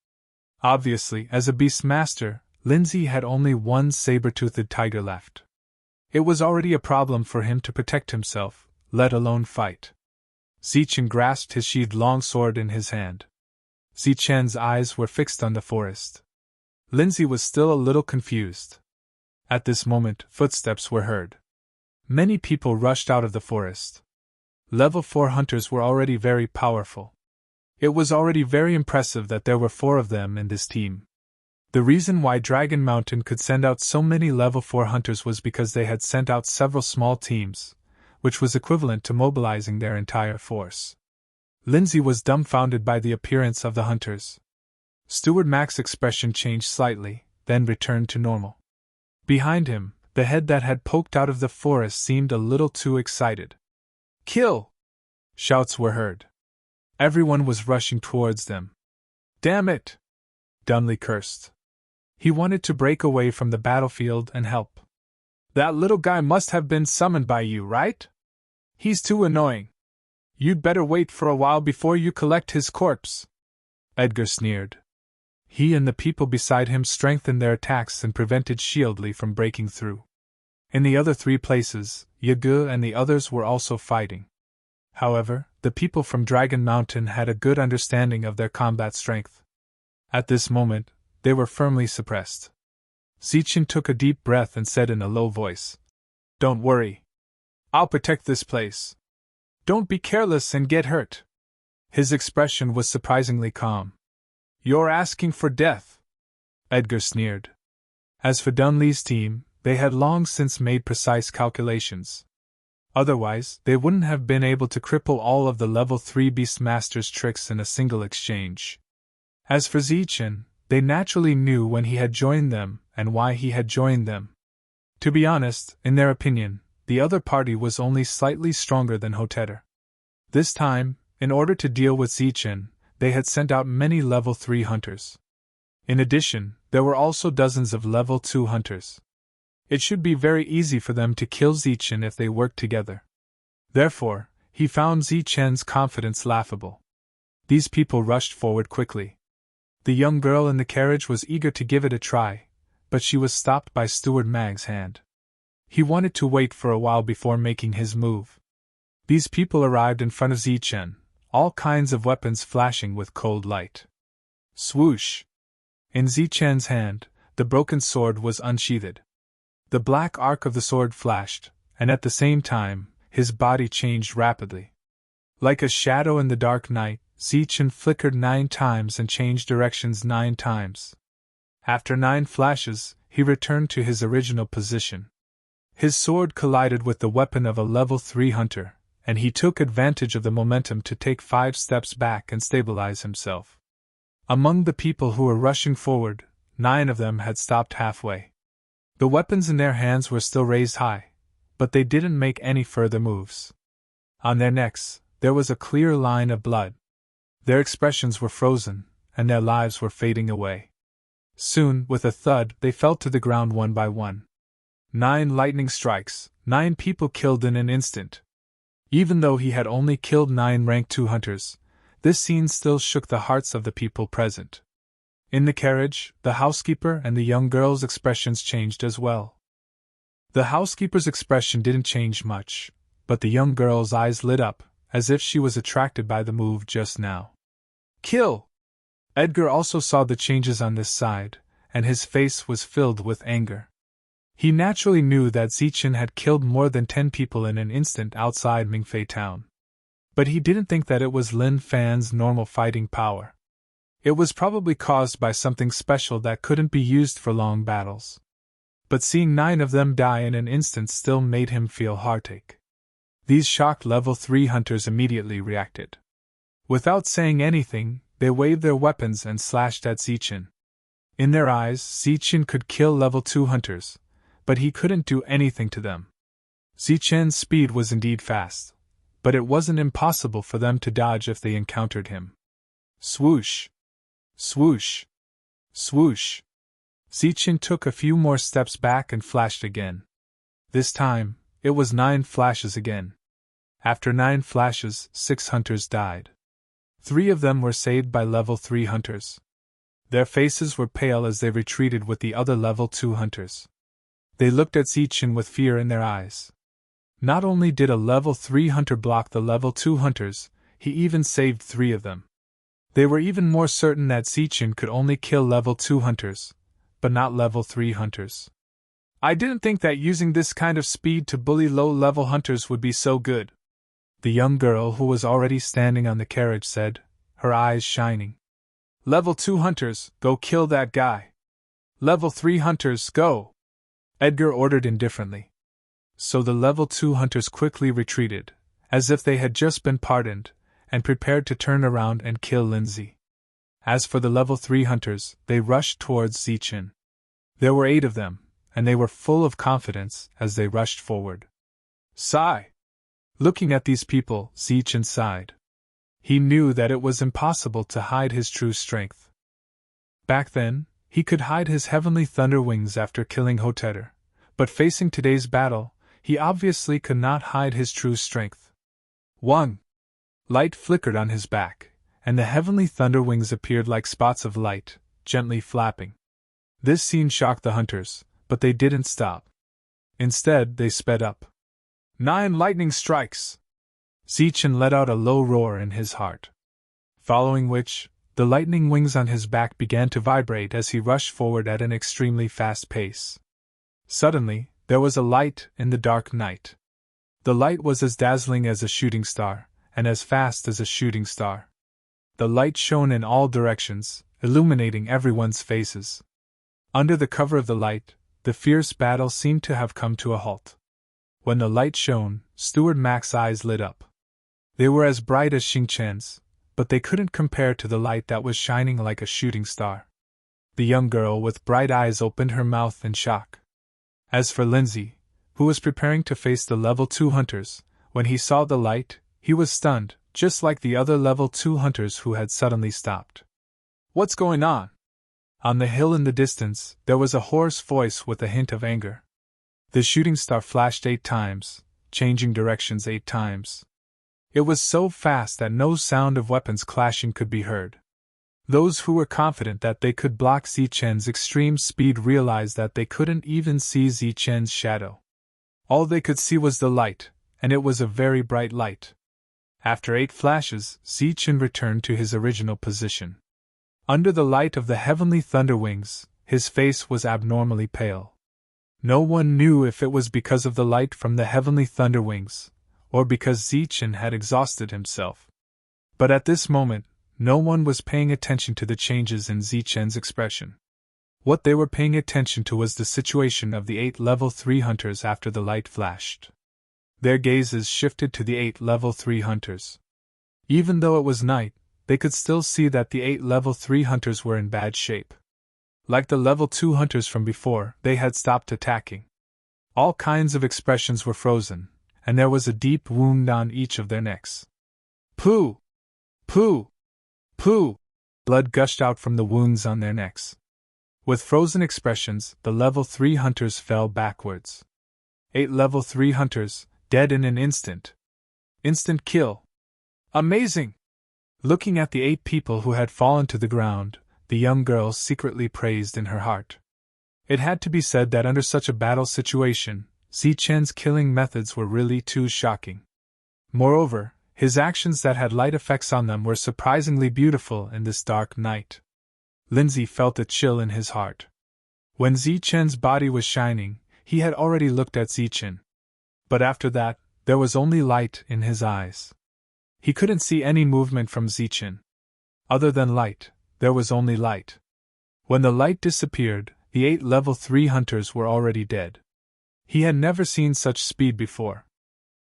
Obviously, as a Beastmaster, Lindsay had only one saber-toothed tiger left. It was already a problem for him to protect himself, let alone fight. Zichen grasped his sheathed longsword in his hand. Zichen's eyes were fixed on the forest. Lindsay was still a little confused. At this moment, footsteps were heard. Many people rushed out of the forest. Level 4 hunters were already very powerful. It was already very impressive that there were 4 of them in this team. The reason why Dragon Mountain could send out so many level 4 hunters was because they had sent out several small teams, which was equivalent to mobilizing their entire force. Lindsay was dumbfounded by the appearance of the hunters. Steward Mac's expression changed slightly, then returned to normal. Behind him, the head that had poked out of the forest seemed a little too excited. Kill! Shouts were heard. Everyone was rushing towards them. Damn it! Dunley cursed. He wanted to break away from the battlefield and help. That little guy must have been summoned by you, right? He's too annoying. You'd better wait for a while before you collect his corpse. Edgar sneered. He and the people beside him strengthened their attacks and prevented Shieldly from breaking through. In the other 3 places, Yagu and the others were also fighting. However, the people from Dragon Mountain had a good understanding of their combat strength. At this moment, they were firmly suppressed. Zichen took a deep breath and said in a low voice, Don't worry. I'll protect this place. Don't be careless and get hurt. His expression was surprisingly calm. You're asking for death. Edgar sneered. As for Dunley's team, they had long since made precise calculations. Otherwise, they wouldn't have been able to cripple all of the level 3 Beastmaster's tricks in a single exchange. As for Zichen, they naturally knew when he had joined them and why he had joined them. To be honest, in their opinion, the other party was only slightly stronger than Hotetter. This time, in order to deal with Zichen, they had sent out many level 3 hunters. In addition, there were also dozens of level 2 hunters. It should be very easy for them to kill Zichen if they worked together. Therefore, he found Zichen's confidence laughable. These people rushed forward quickly. The young girl in the carriage was eager to give it a try, but she was stopped by Steward Mag's hand. He wanted to wait for a while before making his move. These people arrived in front of Zichen, all kinds of weapons flashing with cold light. Swoosh! In Zichen's hand, the broken sword was unsheathed. The black arc of the sword flashed, and at the same time, his body changed rapidly. Like a shadow in the dark night, Zichen flickered 9 times and changed directions 9 times. After 9 flashes, he returned to his original position. His sword collided with the weapon of a level 3 hunter, and he took advantage of the momentum to take 5 steps back and stabilize himself. Among the people who were rushing forward, 9 of them had stopped halfway. The weapons in their hands were still raised high, but they didn't make any further moves. On their necks, there was a clear line of blood. Their expressions were frozen, and their lives were fading away. Soon, with a thud, they fell to the ground one by one. 9 lightning strikes, 9 people killed in an instant. Even though he had only killed 9 rank 2 hunters, this scene still shook the hearts of the people present. In the carriage, the housekeeper and the young girl's expressions changed as well. The housekeeper's expression didn't change much, but the young girl's eyes lit up, as if she was attracted by the move just now. Kill! Edgar also saw the changes on this side, and his face was filled with anger. He naturally knew that Zichen had killed more than 10 people in an instant outside Mingfei town. But he didn't think that it was Lin Fan's normal fighting power. It was probably caused by something special that couldn't be used for long battles. But seeing 9 of them die in an instant still made him feel heartache. These shocked level 3 hunters immediately reacted. Without saying anything, they waved their weapons and slashed at Zichen. In their eyes, Zichen could kill level 2 hunters, but he couldn't do anything to them. Zichen's speed was indeed fast, but it wasn't impossible for them to dodge if they encountered him. Swoosh! Swoosh! Swoosh! Zichen took a few more steps back and flashed again. This time, it was 9 flashes again. After 9 flashes, 6 hunters died. 3 of them were saved by level 3 hunters. Their faces were pale as they retreated with the other level 2 hunters. They looked at Zichen with fear in their eyes. Not only did a level 3 hunter block the level 2 hunters, he even saved 3 of them. They were even more certain that Zichen could only kill level 2 hunters, but not level 3 hunters. I didn't think that using this kind of speed to bully low-level hunters would be so good, the young girl who was already standing on the carriage said, her eyes shining. Level 2 hunters, go kill that guy. Level 3 hunters, go! Edgar ordered indifferently. So the level 2 hunters quickly retreated, as if they had just been pardoned, and prepared to turn around and kill Lindsay. As for the level 3 hunters, they rushed towards Zichen. There were 8 of them, and they were full of confidence as they rushed forward. Sigh! Looking at these people, Zichen sighed. He knew that it was impossible to hide his true strength. Back then, he could hide his heavenly thunder wings after killing Hotetter, but facing today's battle, he obviously could not hide his true strength. 1. Light flickered on his back, and the heavenly thunder wings appeared like spots of light, gently flapping. This scene shocked the hunters, but they didn't stop. Instead, they sped up. 9 lightning strikes! Zichen let out a low roar in his heart. Following which, the lightning wings on his back began to vibrate as he rushed forward at an extremely fast pace. Suddenly, there was a light in the dark night. The light was as dazzling as a shooting star, and as fast as a shooting star. The light shone in all directions, illuminating everyone's faces. Under the cover of the light, the fierce battle seemed to have come to a halt. When the light shone, Steward Mac's eyes lit up. They were as bright as Xingchen's, but they couldn't compare to the light that was shining like a shooting star. The young girl with bright eyes opened her mouth in shock. As for Lindsay, who was preparing to face the level 2 hunters, when he saw the light, he was stunned, just like the other level 2 hunters who had suddenly stopped. What's going on? On the hill in the distance, there was a hoarse voice with a hint of anger. The shooting star flashed 8 times, changing directions 8 times. It was so fast that no sound of weapons clashing could be heard. Those who were confident that they could block Zichen's extreme speed realized that they couldn't even see Zichen's shadow. All they could see was the light, and it was a very bright light. After 8 flashes, Zichen returned to his original position. Under the light of the heavenly thunder wings, his face was abnormally pale. No one knew if it was because of the light from the heavenly thunder wings, or because Zichen had exhausted himself. But at this moment, no one was paying attention to the changes in Zichen's expression. What they were paying attention to was the situation of the 8 level 3 hunters after the light flashed. Their gazes shifted to the 8 level 3 hunters. Even though it was night, they could still see that the 8 level 3 hunters were in bad shape. Like the level 2 hunters from before, they had stopped attacking. All kinds of expressions were frozen, and there was a deep wound on each of their necks. Pooh! Pooh! Pooh! Blood gushed out from the wounds on their necks. With frozen expressions, the level 3 hunters fell backwards. 8 level 3 hunters, dead in an instant. Instant kill. Amazing! Looking at the 8 people who had fallen to the ground, the young girl secretly praised in her heart. It had to be said that under such a battle situation, Zichen's killing methods were really too shocking. Moreover, his actions that had light effects on them were surprisingly beautiful in this dark night. Lindsay felt a chill in his heart. When Zichen's body was shining, he had already looked at Zichen. But after that, there was only light in his eyes. He couldn't see any movement from Zichin. Other than light, there was only light. When the light disappeared, the 8 level 3 hunters were already dead. He had never seen such speed before.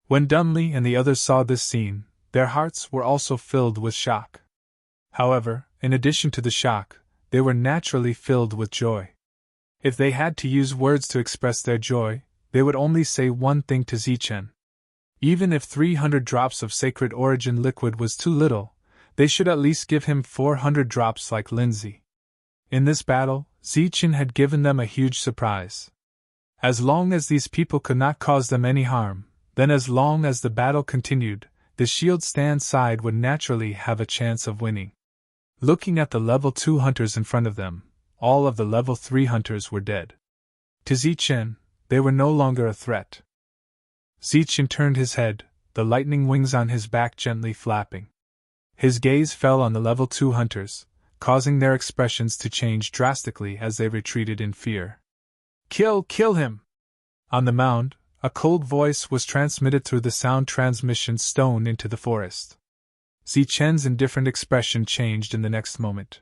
When Dunley and the others saw this scene, their hearts were also filled with shock. However, in addition to the shock, they were naturally filled with joy. If they had to use words to express their joy, they would only say one thing to Zichin. Even if 300 drops of sacred origin liquid was too little, they should at least give him 400 drops like Lindsay. In this battle, Zichin had given them a huge surprise. As long as these people could not cause them any harm, then as long as the battle continued, the shield stand side would naturally have a chance of winning. Looking at the level 2 hunters in front of them, all of the level 3 hunters were dead. To Zichin, they were no longer a threat. Zichin turned his head, the lightning wings on his back gently flapping. His gaze fell on the level 2 hunters, causing their expressions to change drastically as they retreated in fear. Kill him! On the mound, a cold voice was transmitted through the sound transmission stone into the forest. Zichen's indifferent expression changed in the next moment.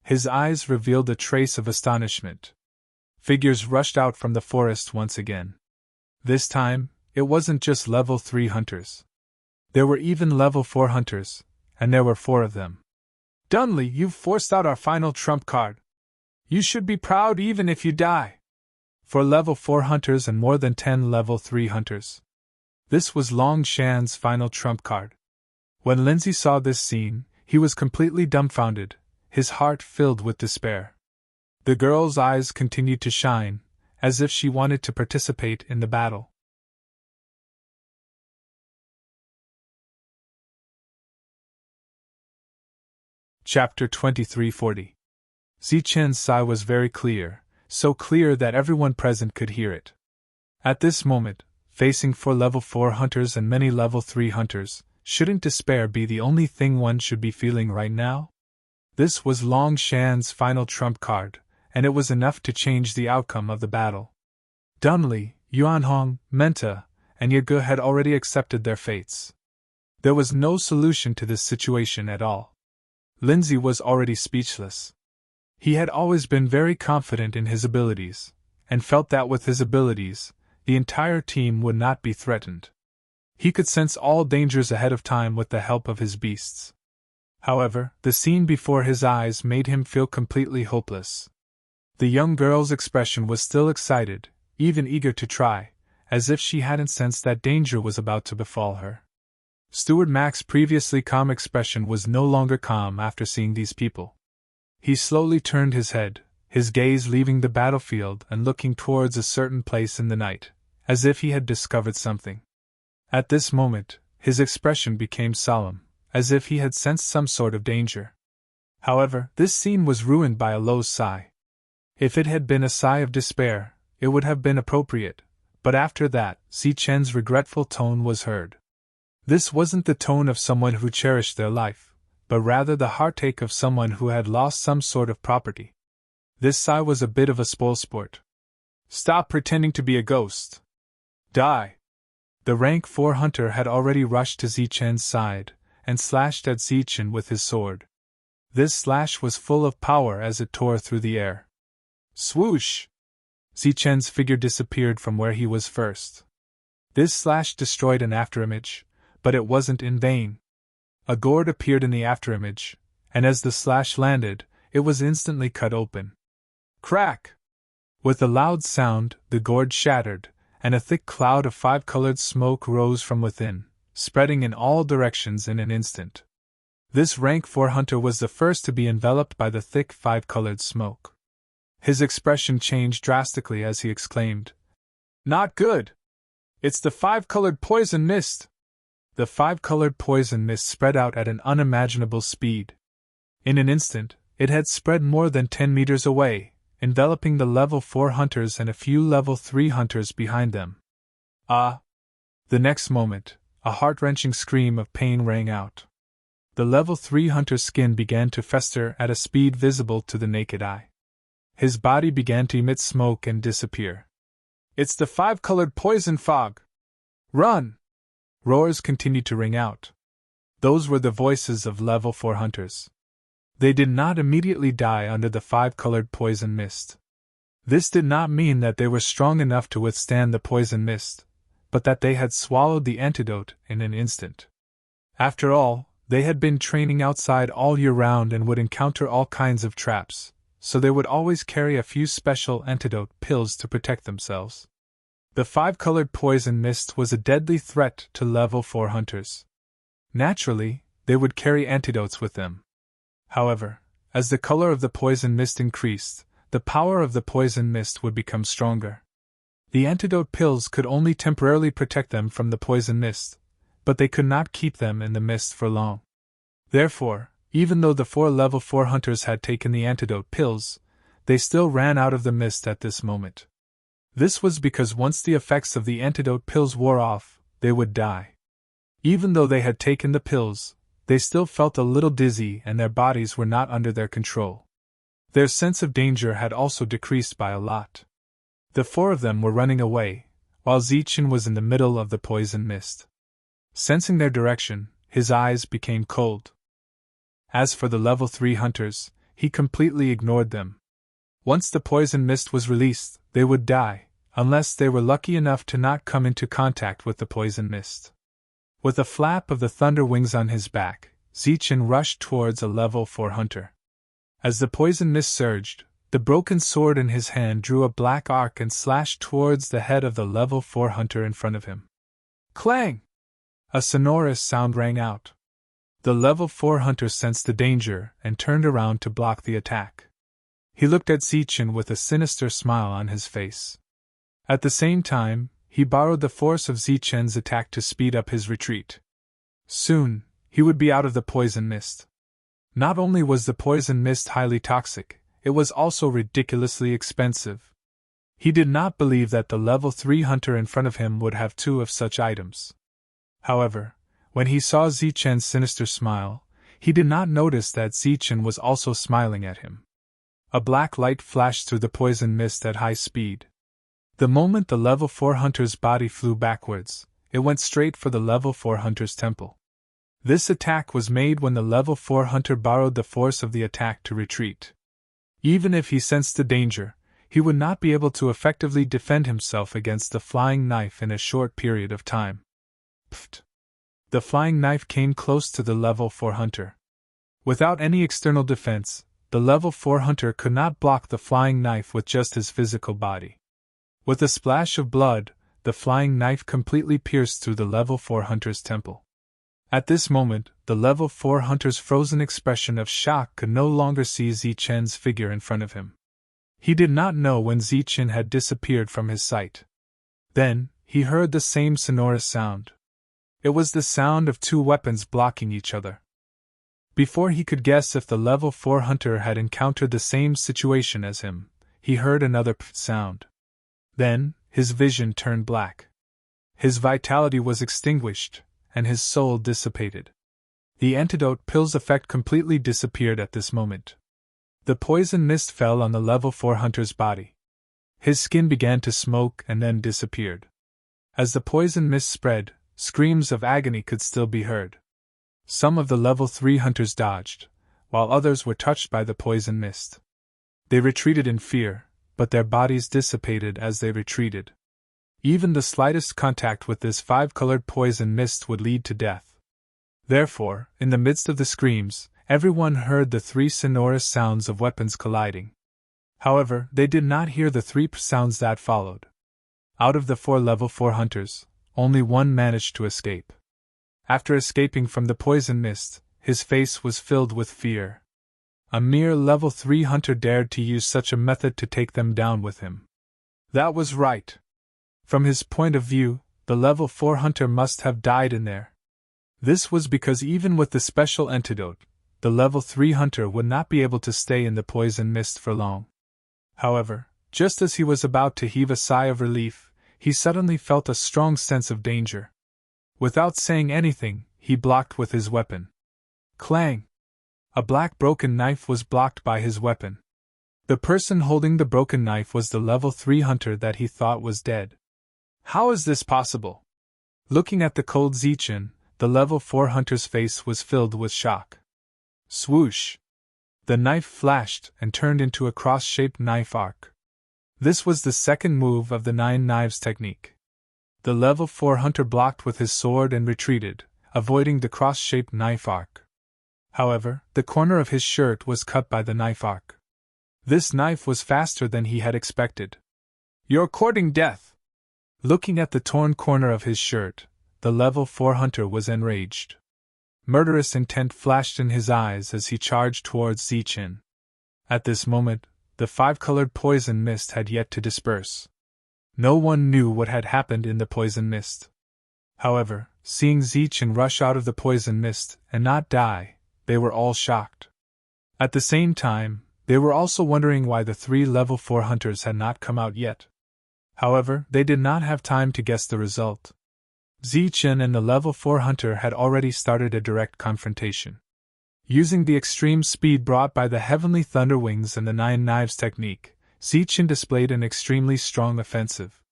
His eyes revealed a trace of astonishment. Figures rushed out from the forest once again. This time, it wasn't just level 3 hunters. There were even level 4 hunters, and there were 4 of them. Dunley, you've forced out our final trump card. You should be proud even if you die. For level 4 hunters and more than 10 level 3 hunters. This was Long Shan's final trump card. When Lindsay saw this scene, he was completely dumbfounded, his heart filled with despair. The girl's eyes continued to shine, as if she wanted to participate in the battle. Chapter 2340. Zichen's sigh was very clear, so clear that everyone present could hear it. At this moment, facing 4 level 4 hunters and many level 3 hunters, shouldn't despair be the only thing one should be feeling right now? This was Long Shan's final trump card, and it was enough to change the outcome of the battle. Dunley, Yuanhong, Menta, and Yagu had already accepted their fates. There was no solution to this situation at all. Lindsay was already speechless. He had always been very confident in his abilities, and felt that with his abilities, the entire team would not be threatened. He could sense all dangers ahead of time with the help of his beasts. However, the scene before his eyes made him feel completely hopeless. The young girl's expression was still excited, even eager to try, as if she hadn't sensed that danger was about to befall her. Steward Mac's previously calm expression was no longer calm after seeing these people. He slowly turned his head, his gaze leaving the battlefield and looking towards a certain place in the night, as if he had discovered something. At this moment, his expression became solemn, as if he had sensed some sort of danger. However, this scene was ruined by a low sigh. If it had been a sigh of despair, it would have been appropriate, but after that, Zichen's regretful tone was heard. This wasn't the tone of someone who cherished their life, but rather the heartache of someone who had lost some sort of property. This sigh was a bit of a spoilsport. Stop pretending to be a ghost. Die! The rank 4 hunter had already rushed to Zichen's side, and slashed at Zichen with his sword. This slash was full of power as it tore through the air. Swoosh! Zichen's figure disappeared from where he was first. This slash destroyed an afterimage, but it wasn't in vain. A gourd appeared in the afterimage, and as the slash landed, it was instantly cut open. Crack! With a loud sound, the gourd shattered, and a thick cloud of 5-colored smoke rose from within, spreading in all directions in an instant. This rank 4 hunter was the first to be enveloped by the thick 5-colored smoke. His expression changed drastically as he exclaimed, "Not good! It's the 5-colored poison mist!" The 5-colored poison mist spread out at an unimaginable speed. In an instant, it had spread more than 10 meters away, enveloping the level 4 hunters and a few level 3 hunters behind them. Ah! The next moment, a heart-wrenching scream of pain rang out. The level 3 hunter's skin began to fester at a speed visible to the naked eye. His body began to emit smoke and disappear. It's the 5-colored poison fog! Run! Roars continued to ring out. Those were the voices of level 4 hunters. They did not immediately die under the 5-colored poison mist. This did not mean that they were strong enough to withstand the poison mist, but that they had swallowed the antidote in an instant. After all, they had been training outside all year round and would encounter all kinds of traps, so they would always carry a few special antidote pills to protect themselves. The 5-colored poison mist was a deadly threat to level 4 hunters. Naturally, they would carry antidotes with them. However, as the color of the poison mist increased, the power of the poison mist would become stronger. The antidote pills could only temporarily protect them from the poison mist, but they could not keep them in the mist for long. Therefore, even though the 4 level 4 hunters had taken the antidote pills, they still ran out of the mist at this moment. This was because once the effects of the antidote pills wore off, they would die. Even though they had taken the pills, they still felt a little dizzy and their bodies were not under their control. Their sense of danger had also decreased by a lot. The 4 of them were running away, while Zichen was in the middle of the poison mist. Sensing their direction, his eyes became cold. As for the level 3 hunters, he completely ignored them. Once the poison mist was released, they would die, unless they were lucky enough to not come into contact with the poison mist. With a flap of the thunder wings on his back, Zichen rushed towards a level 4 hunter. As the poison mist surged, the broken sword in his hand drew a black arc and slashed towards the head of the level 4 hunter in front of him. Clang! A sonorous sound rang out. The level 4 hunter sensed the danger and turned around to block the attack. He looked at Zichen with a sinister smile on his face. At the same time, he borrowed the force of Zichen's attack to speed up his retreat. Soon, he would be out of the poison mist. Not only was the poison mist highly toxic, it was also ridiculously expensive. He did not believe that the level 3 hunter in front of him would have 2 of such items. However, when he saw Zichen's sinister smile, he did not notice that Zichen was also smiling at him. A black light flashed through the poison mist at high speed. The moment the level 4 hunter's body flew backwards, it went straight for the level 4 hunter's temple. This attack was made when the level 4 hunter borrowed the force of the attack to retreat. Even if he sensed the danger, he would not be able to effectively defend himself against the flying knife in a short period of time. Pfft! The flying knife came close to the level 4 hunter. Without any external defense, the level 4 hunter could not block the flying knife with just his physical body. With a splash of blood, the flying knife completely pierced through the level 4 hunter's temple. At this moment, the level 4 hunter's frozen expression of shock could no longer see Zichen's figure in front of him. He did not know when Zichen had disappeared from his sight. Then, he heard the same sonorous sound. It was the sound of 2 weapons blocking each other. Before he could guess if the level 4 hunter had encountered the same situation as him, he heard another sound. Then, his vision turned black. His vitality was extinguished, and his soul dissipated. The antidote pill's effect completely disappeared at this moment. The poison mist fell on the level 4 hunter's body. His skin began to smoke and then disappeared. As the poison mist spread, screams of agony could still be heard. Some of the level 3 hunters dodged, while others were touched by the poison mist. They retreated in fear, but their bodies dissipated as they retreated. Even the slightest contact with this 5-colored poison mist would lead to death. Therefore, in the midst of the screams, everyone heard the 3 sonorous sounds of weapons colliding. However, they did not hear the 3 sounds that followed. Out of the 4 level 4 hunters, only 1 managed to escape. After escaping from the poison mist, his face was filled with fear. A mere level 3 hunter dared to use such a method to take them down with him. That was right. From his point of view, the level 4 hunter must have died in there. This was because even with the special antidote, the level 3 hunter would not be able to stay in the poison mist for long. However, just as he was about to heave a sigh of relief, he suddenly felt a strong sense of danger. Without saying anything, he blocked with his weapon. Clang! A black broken knife was blocked by his weapon. The person holding the broken knife was the level 3 hunter that he thought was dead. How is this possible? Looking at the cold Zichen, the level 4 hunter's face was filled with shock. Swoosh! The knife flashed and turned into a cross-shaped knife arc. This was the second move of the 9 knives technique. The level 4 hunter blocked with his sword and retreated, avoiding the cross-shaped knife arc. However, the corner of his shirt was cut by the knife arc. This knife was faster than he had expected. "You're courting death!" Looking at the torn corner of his shirt, the level 4 hunter was enraged. Murderous intent flashed in his eyes as he charged towards Zichin. At this moment, the 5-colored poison mist had yet to disperse. No one knew what had happened in the poison mist. However, seeing Zichin rush out of the poison mist and not die, they were all shocked. At the same time, they were also wondering why the 3 level 4 hunters had not come out yet. However, they did not have time to guess the result. Zichin and the level 4 hunter had already started a direct confrontation. Using the extreme speed brought by the heavenly thunder wings and the 9 knives technique, Zichin displayed an extremely strong offensive.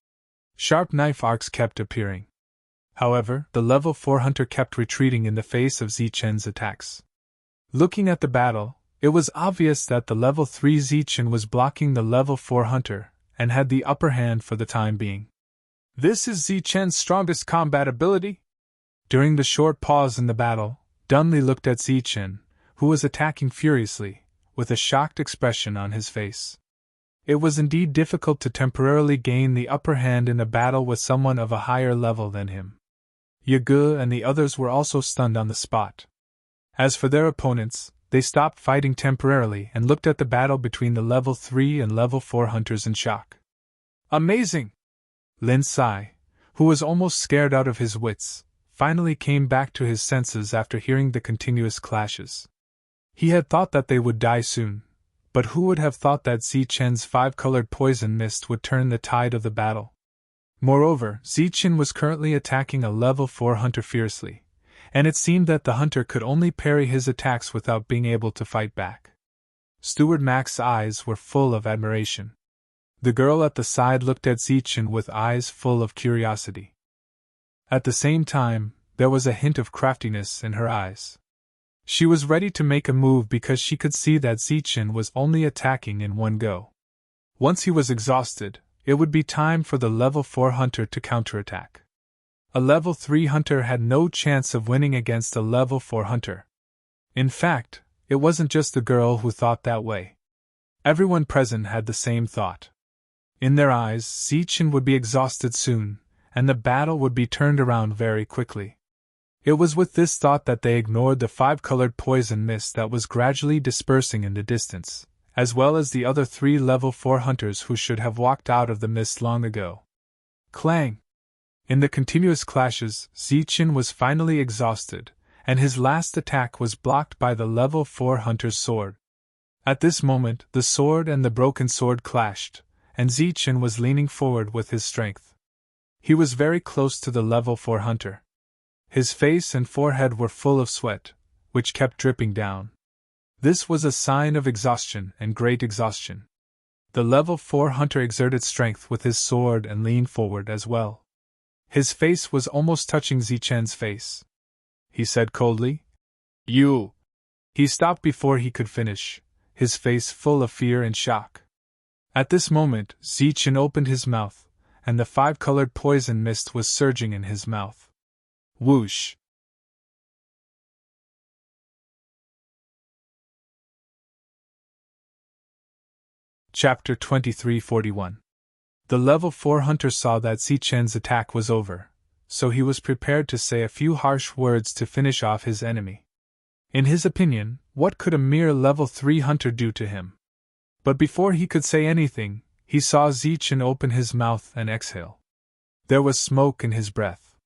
Sharp knife arcs kept appearing. However, the level 4 hunter kept retreating in the face of Zichin's attacks. Looking at the battle, it was obvious that the level 3 Zichin was blocking the level 4 hunter, and had the upper hand for the time being. This is Zichin's strongest combat ability? During the short pause in the battle, Dunley looked at Zichin, who was attacking furiously, with a shocked expression on his face. It was indeed difficult to temporarily gain the upper hand in a battle with someone of a higher level than him. Yage and the others were also stunned on the spot. As for their opponents, they stopped fighting temporarily and looked at the battle between the level 3 and level 4 hunters in shock. Amazing! Lin Sai, who was almost scared out of his wits, finally came back to his senses after hearing the continuous clashes. He had thought that they would die soon, but who would have thought that Zichin's 5-colored poison mist would turn the tide of the battle? Moreover, Zichin was currently attacking a level 4 hunter fiercely, and it seemed that the hunter could only parry his attacks without being able to fight back. Steward Mac's eyes were full of admiration. The girl at the side looked at Zichin with eyes full of curiosity. At the same time, there was a hint of craftiness in her eyes. She was ready to make a move because she could see that Zichin was only attacking in one go. Once he was exhausted, it would be time for the level 4 hunter to counterattack. A level 3 hunter had no chance of winning against a level 4 hunter. In fact, it wasn't just the girl who thought that way. Everyone present had the same thought. In their eyes, Zichin would be exhausted soon, and the battle would be turned around very quickly. It was with this thought that they ignored the 5-colored poison mist that was gradually dispersing in the distance, as well as the other 3 level 4 hunters who should have walked out of the mist long ago. Clang! In the continuous clashes, Zichin was finally exhausted, and his last attack was blocked by the level 4 hunter's sword. At this moment, the sword and the broken sword clashed, and Zichin was leaning forward with his strength. He was very close to the level 4 hunter. His face and forehead were full of sweat, which kept dripping down. This was a sign of exhaustion and great exhaustion. The level 4 hunter exerted strength with his sword and leaned forward as well. His face was almost touching Zichin's face. He said coldly, "You!" He stopped before he could finish, his face full of fear and shock. At this moment, Zichin opened his mouth, and the 5-colored poison mist was surging in his mouth. Whoosh! Chapter 2341. The level 4 hunter saw that Zichin's attack was over, so he was prepared to say a few harsh words to finish off his enemy. In his opinion, what could a mere level 3 hunter do to him? But before he could say anything, he saw Zichin open his mouth and exhale. There was smoke in his breath.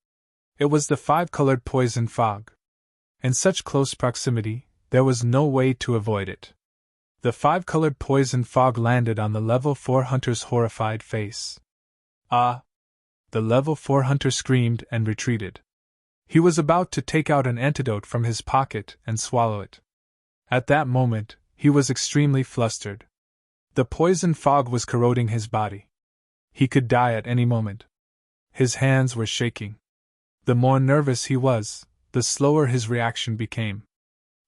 It was the 5-colored poison fog. In such close proximity, there was no way to avoid it. The 5-colored poison fog landed on the level 4 hunter's horrified face. Ah! The level 4 hunter screamed and retreated. He was about to take out an antidote from his pocket and swallow it. At that moment, he was extremely flustered. The poison fog was corroding his body. He could die at any moment. His hands were shaking. The more nervous he was, the slower his reaction became.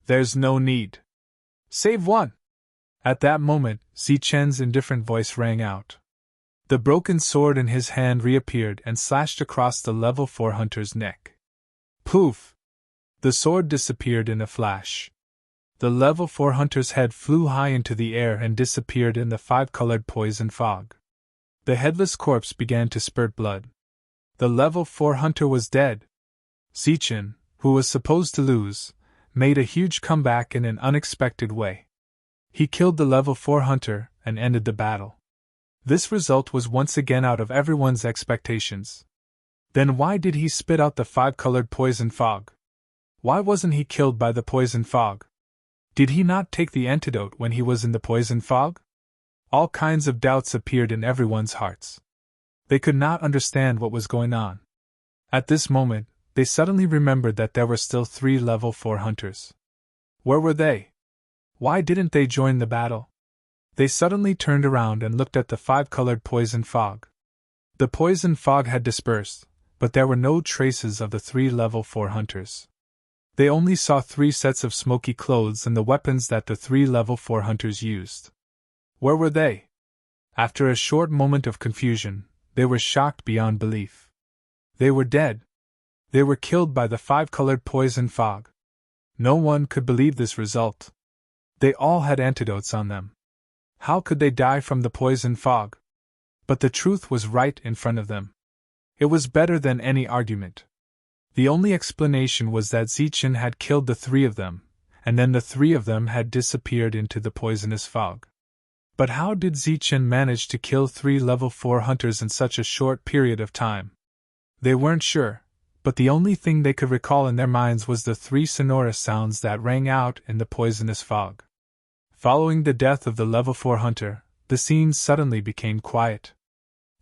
There's no need. Save one! At that moment, Zichen's indifferent voice rang out. The broken sword in his hand reappeared and slashed across the level 4 hunter's neck. Poof! The sword disappeared in a flash. The level 4 hunter's head flew high into the air and disappeared in the 5-colored poison fog. The headless corpse began to spurt blood. The level 4 hunter was dead. Zichen, who was supposed to lose, made a huge comeback in an unexpected way. He killed the level 4 hunter and ended the battle. This result was once again out of everyone's expectations. Then why did he spit out the 5-colored poison fog? Why wasn't he killed by the poison fog? Did he not take the antidote when he was in the poison fog? All kinds of doubts appeared in everyone's hearts. They could not understand what was going on. At this moment, they suddenly remembered that there were still 3 level 4 hunters. Where were they? Why didn't they join the battle? They suddenly turned around and looked at the 5-colored poison fog. The poison fog had dispersed, but there were no traces of the 3 level 4 hunters. They only saw 3 sets of smoky clothes and the weapons that the 3 level 4 hunters used. Where were they? After a short moment of confusion, they were shocked beyond belief. They were dead. They were killed by the 5-colored poison fog. No one could believe this result. They all had antidotes on them. How could they die from the poison fog? But the truth was right in front of them. It was better than any argument. The only explanation was that Zichen had killed the 3 of them, and then the 3 of them had disappeared into the poisonous fog. But how did Zichen manage to kill 3 level 4 hunters in such a short period of time? They weren't sure, but the only thing they could recall in their minds was the 3 sonorous sounds that rang out in the poisonous fog. Following the death of the level 4 hunter, the scene suddenly became quiet.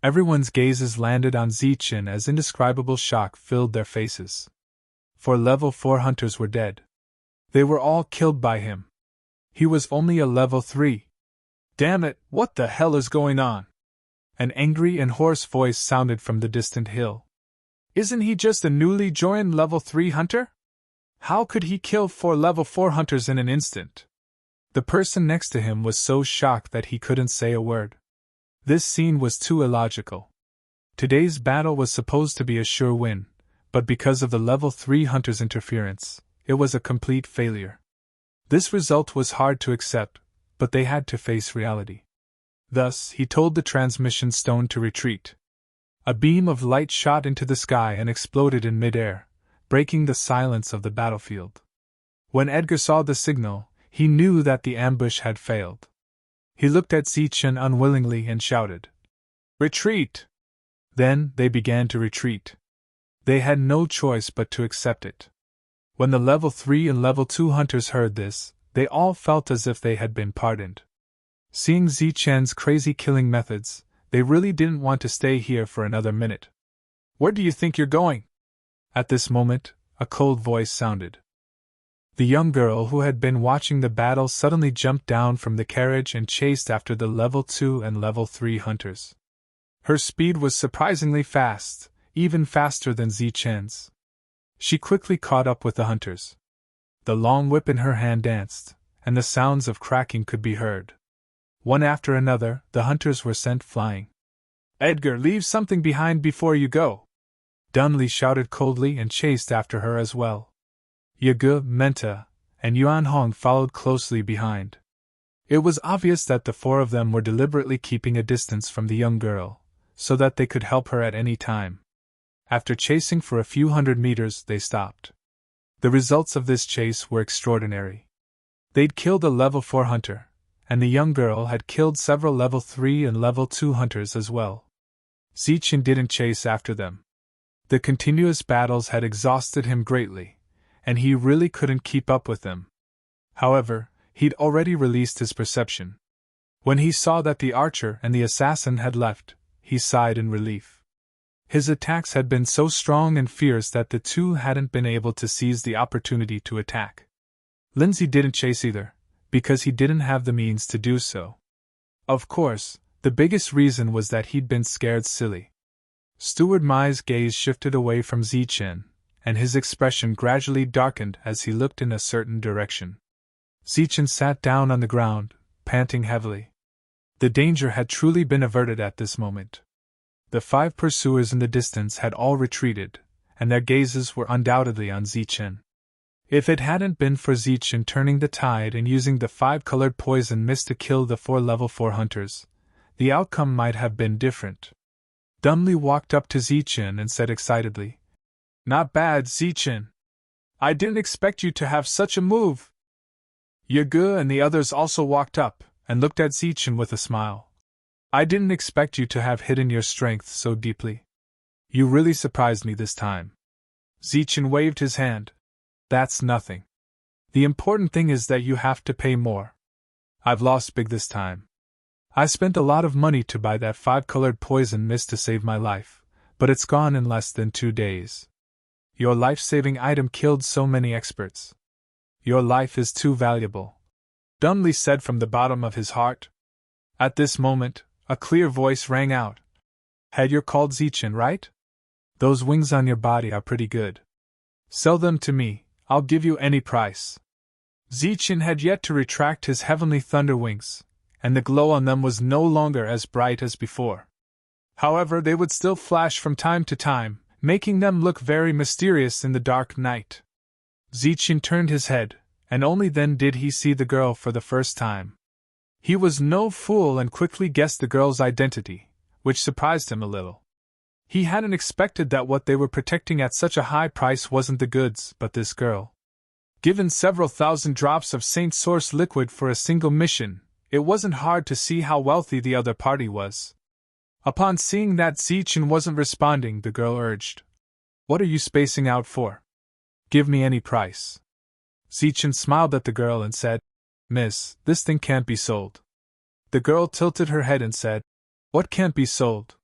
Everyone's gazes landed on Zichen as indescribable shock filled their faces. 4 level 4 hunters were dead. They were all killed by him. He was only a level 3. Damn it, what the hell is going on? An angry and hoarse voice sounded from the distant hill. Isn't he just a newly joined level 3 hunter? How could he kill 4 level 4 hunters in an instant? The person next to him was so shocked that he couldn't say a word. This scene was too illogical. Today's battle was supposed to be a sure win, but because of the level 3 hunter's interference, it was a complete failure. This result was hard to accept, but they had to face reality. Thus, he told the transmission stone to retreat. A beam of light shot into the sky and exploded in midair, breaking the silence of the battlefield. When Edgar saw the signal, he knew that the ambush had failed. He looked at Zichen unwillingly and shouted, "Retreat!" Then they began to retreat. They had no choice but to accept it. When the level 3 and level 2 hunters heard this, they all felt as if they had been pardoned. Seeing Zichen's crazy killing methods, they really didn't want to stay here for another minute. "Where do you think you're going?" At this moment, a cold voice sounded. The young girl who had been watching the battle suddenly jumped down from the carriage and chased after the level 2 and level 3 hunters. Her speed was surprisingly fast, even faster than Zichen's. She quickly caught up with the hunters. The long whip in her hand danced, and the sounds of cracking could be heard. One after another, the hunters were sent flying. "Edgar, leave something behind before you go!" Dunley shouted coldly and chased after her as well. Yage, Menta, and Yuan Hong followed closely behind. It was obvious that the 4 of them were deliberately keeping a distance from the young girl, so that they could help her at any time. After chasing for a few hundred meters, they stopped. The results of this chase were extraordinary. They'd killed a level 4 hunter, and the young girl had killed several level 3 and level 2 hunters as well. Zichen didn't chase after them. The continuous battles had exhausted him greatly, and he really couldn't keep up with them. However, he'd already released his perception. When he saw that the archer and the assassin had left, he sighed in relief. His attacks had been so strong and fierce that the 2 hadn't been able to seize the opportunity to attack. Lindsay didn't chase either, because he didn't have the means to do so. Of course, the biggest reason was that he'd been scared silly. Steward Mai's gaze shifted away from Zichen, and his expression gradually darkened as he looked in a certain direction. Zichen sat down on the ground, panting heavily. The danger had truly been averted at this moment. The 5 pursuers in the distance had all retreated, and their gazes were undoubtedly on Zichen. If it hadn't been for Zichen turning the tide and using the 5-colored poison mist to kill the 4 level 4 hunters, the outcome might have been different. Dunley walked up to Zichen and said excitedly, "Not bad, Zichen. I didn't expect you to have such a move." Yegu and the others also walked up and looked at Zichen with a smile. "I didn't expect you to have hidden your strength so deeply. You really surprised me this time." Zichen waved his hand. "That's nothing. The important thing is that you have to pay more. I've lost big this time. I spent a lot of money to buy that 5-colored poison mist to save my life, but it's gone in less than 2 days. Your life-saving item killed so many experts. Your life is too valuable," Dunley said from the bottom of his heart. At this moment, a clear voice rang out. "Had you're called Zichen, right? Those wings on your body are pretty good. Sell them to me. I'll give you any price." Zichen had yet to retract his heavenly thunder wings, and the glow on them was no longer as bright as before. However, they would still flash from time to time, making them look very mysterious in the dark night. Zichen turned his head, and only then did he see the girl for the first time. He was no fool and quickly guessed the girl's identity, which surprised him a little. He hadn't expected that what they were protecting at such a high price wasn't the goods, but this girl. Given several thousand drops of Saint Source liquid for a single mission, it wasn't hard to see how wealthy the other party was. Upon seeing that Zichen wasn't responding, the girl urged, "What are you spacing out for? Give me any price." Zichen smiled at the girl and said, "Miss, this thing can't be sold." The girl tilted her head and said, "What can't be sold?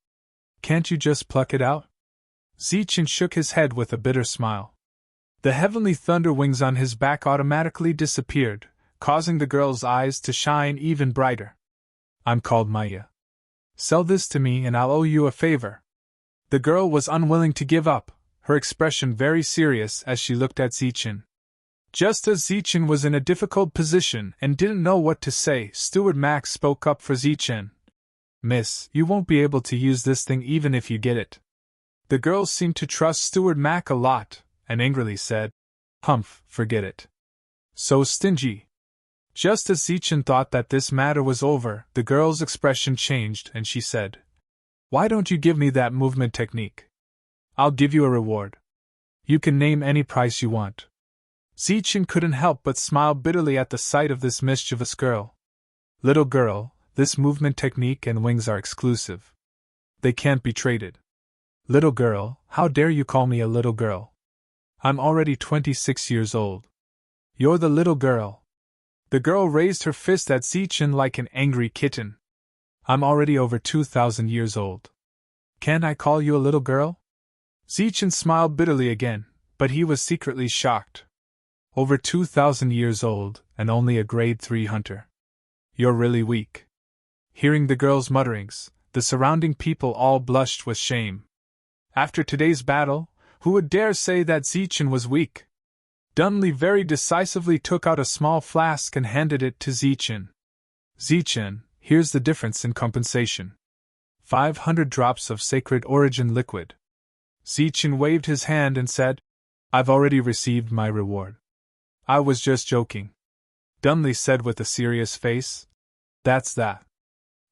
Can't you just pluck it out?" Zichen shook his head with a bitter smile. The heavenly thunder wings on his back automatically disappeared, causing the girl's eyes to shine even brighter. "I'm called Maya. Sell this to me and I'll owe you a favor." The girl was unwilling to give up, her expression very serious as she looked at Zichen. Just as Zichen was in a difficult position and didn't know what to say, Steward Max spoke up for Zichen. "Miss, you won't be able to use this thing even if you get it." The girl seemed to trust Steward Mac a lot, and angrily said, "Humph, forget it. So stingy." Just as Zichen thought that this matter was over, the girl's expression changed and she said, "Why don't you give me that movement technique? I'll give you a reward. You can name any price you want." Zichen couldn't help but smile bitterly at the sight of this mischievous girl. "Little girl, this movement technique and wings are exclusive. They can't be traded." "Little girl, how dare you call me a little girl? I'm already 26 years old. You're the little girl." The girl raised her fist at Zichen like an angry kitten. "I'm already over 2,000 years old. Can't I call you a little girl?" Zichen smiled bitterly again, but he was secretly shocked. "Over 2,000 years old, and only a grade 3 hunter. You're really weak." Hearing the girl's mutterings, the surrounding people all blushed with shame. After today's battle, who would dare say that Zichen was weak? Dunley very decisively took out a small flask and handed it to Zichen. "Zichen, here's the difference in compensation. 500 drops of sacred origin liquid." Zichen waved his hand and said, "I've already received my reward." "I was just joking," Dunley said with a serious face. "That's that.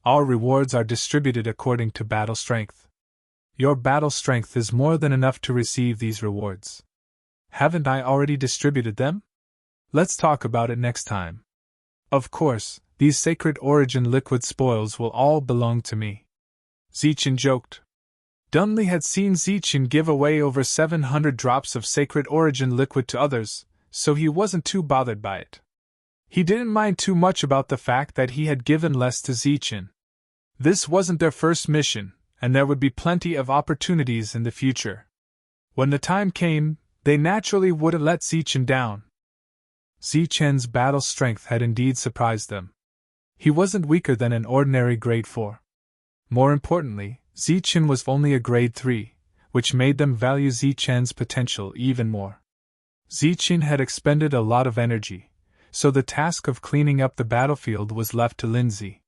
Our rewards are distributed according to battle strength. Your battle strength is more than enough to receive these rewards. Haven't I already distributed them? Let's talk about it next time. Of course, these sacred origin liquid spoils will all belong to me." Zichen joked. Dunley had seen Zichen give away over 700 drops of sacred origin liquid to others, so he wasn't too bothered by it. He didn't mind too much about the fact that he had given less to Zichen. This wasn't their first mission, and there would be plenty of opportunities in the future. When the time came, they naturally wouldn't let Zichen down. Zichen's battle strength had indeed surprised them. He wasn't weaker than an ordinary grade 4. More importantly, Zichen was only a grade 3, which made them value Zichen's potential even more. Zichen had expended a lot of energy, so the task of cleaning up the battlefield was left to Lindsay.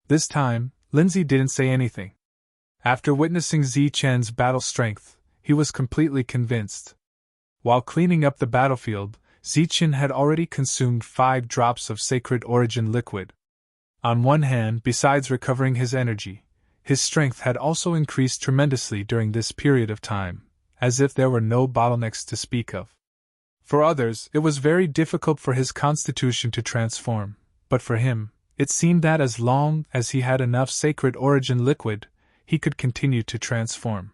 This time, Lindsay didn't say anything. After witnessing Zichen's battle strength, he was completely convinced. While cleaning up the battlefield, Zichen had already consumed 5 drops of sacred origin liquid. On one hand, besides recovering his energy, his strength had also increased tremendously during this period of time, as if there were no bottlenecks to speak of. For others, it was very difficult for his constitution to transform, but for him, it seemed that as long as he had enough sacred origin liquid, he could continue to transform.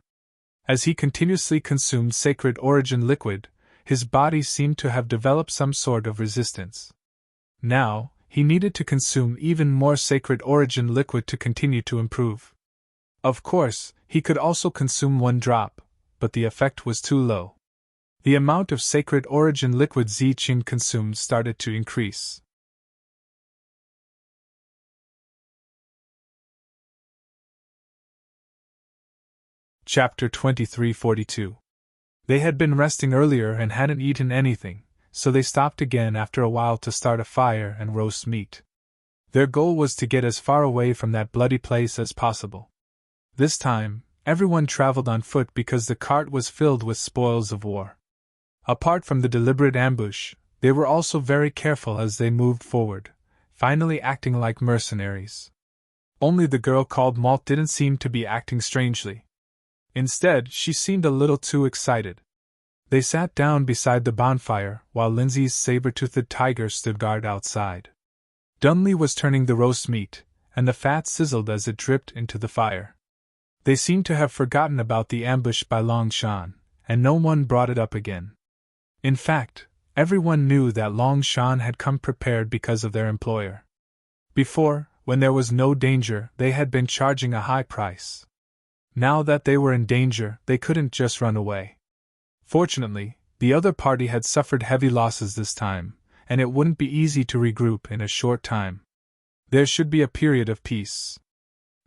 As he continuously consumed sacred origin liquid, his body seemed to have developed some sort of resistance. Now, he needed to consume even more sacred origin liquid to continue to improve. Of course, he could also consume 1 drop, but the effect was too low. The amount of sacred origin liquid Zichen consumed started to increase. Chapter 2342. They had been resting earlier and hadn't eaten anything, so they stopped again after a while to start a fire and roast meat. Their goal was to get as far away from that bloody place as possible. This time, everyone traveled on foot because the cart was filled with spoils of war. Apart from the deliberate ambush, they were also very careful as they moved forward, finally acting like mercenaries. Only the girl called Malt didn't seem to be acting strangely. Instead, she seemed a little too excited. They sat down beside the bonfire while Lindsay's saber-toothed tiger stood guard outside. Dunley was turning the roast meat, and the fat sizzled as it dripped into the fire. They seemed to have forgotten about the ambush by Long Shan, and no one brought it up again. In fact, everyone knew that Long Shan had come prepared because of their employer. Before, when there was no danger, they had been charging a high price. Now that they were in danger, they couldn't just run away. Fortunately, the other party had suffered heavy losses this time, and it wouldn't be easy to regroup in a short time. There should be a period of peace.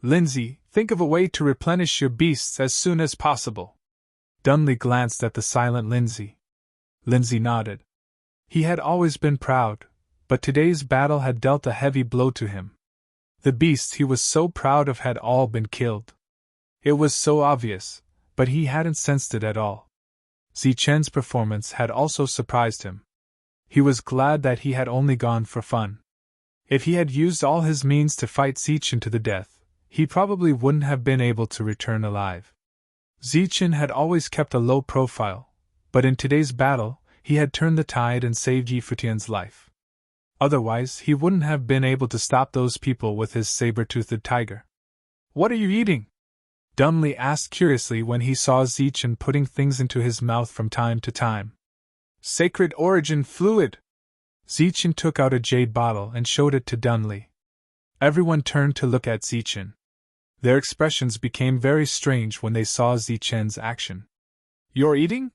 Lindsay, think of a way to replenish your beasts as soon as possible. Dunley glanced at the silent Lindsay. Lindsay nodded. He had always been proud, but today's battle had dealt a heavy blow to him. The beasts he was so proud of had all been killed. It was so obvious, but he hadn't sensed it at all. Zichen's performance had also surprised him. He was glad that he had only gone for fun. If he had used all his means to fight Zichen to the death, he probably wouldn't have been able to return alive. Zichen had always kept a low profile, but in today's battle, he had turned the tide and saved Yifutian's life. Otherwise, he wouldn't have been able to stop those people with his saber-toothed tiger. "What are you eating?" Dunley asked curiously when he saw Zichen putting things into his mouth from time to time. "Sacred origin fluid." Zichen took out a jade bottle and showed it to Dunley. Everyone turned to look at Zichen. Their expressions became very strange when they saw Zichen's action. "You're eating?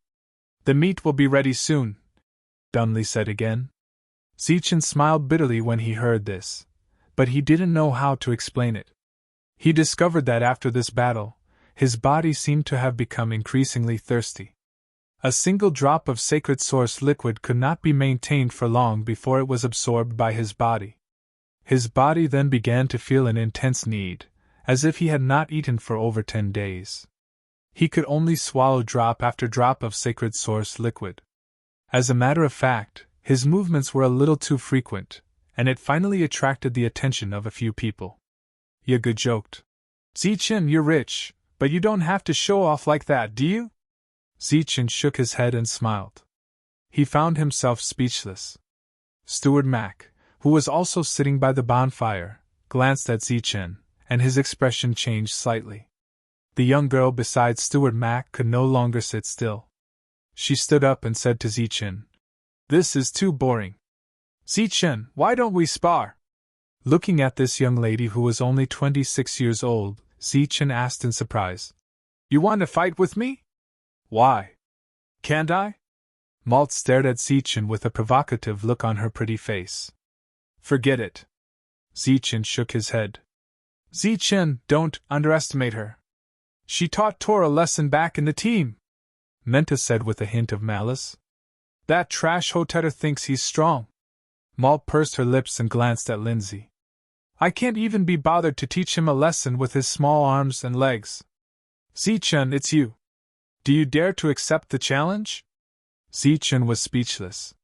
The meat will be ready soon," Dunley said again. Zichen smiled bitterly when he heard this, but he didn't know how to explain it. He discovered that after this battle, his body seemed to have become increasingly thirsty. A single drop of sacred source liquid could not be maintained for long before it was absorbed by his body. His body then began to feel an intense need, as if he had not eaten for over 10 days. He could only swallow drop after drop of sacred source liquid. As a matter of fact, his movements were a little too frequent, and it finally attracted the attention of a few people. Yaga joked. "Zichen, you're rich, but you don't have to show off like that, do you?" Zichen shook his head and smiled. He found himself speechless. Steward Mac, who was also sitting by the bonfire, glanced at Zichen, and his expression changed slightly. The young girl beside Steward Mac could no longer sit still. She stood up and said to Zichen, "This is too boring. Zichen, why don't we spar?" Looking at this young lady who was only 26 years old, Zichen asked in surprise, "You want to fight with me?" "Why? Can't I?" Malt stared at Zichen with a provocative look on her pretty face. "Forget it." Zichen shook his head. "Zichen, don't underestimate her. She taught Tor a lesson back in the team, Menta said with a hint of malice. That trash hotetter thinks he's strong. Malt pursed her lips and glanced at Lindsay. I can't even be bothered to teach him a lesson with his small arms and legs. Zichun, it's you. Do you dare to accept the challenge? Zichun was speechless.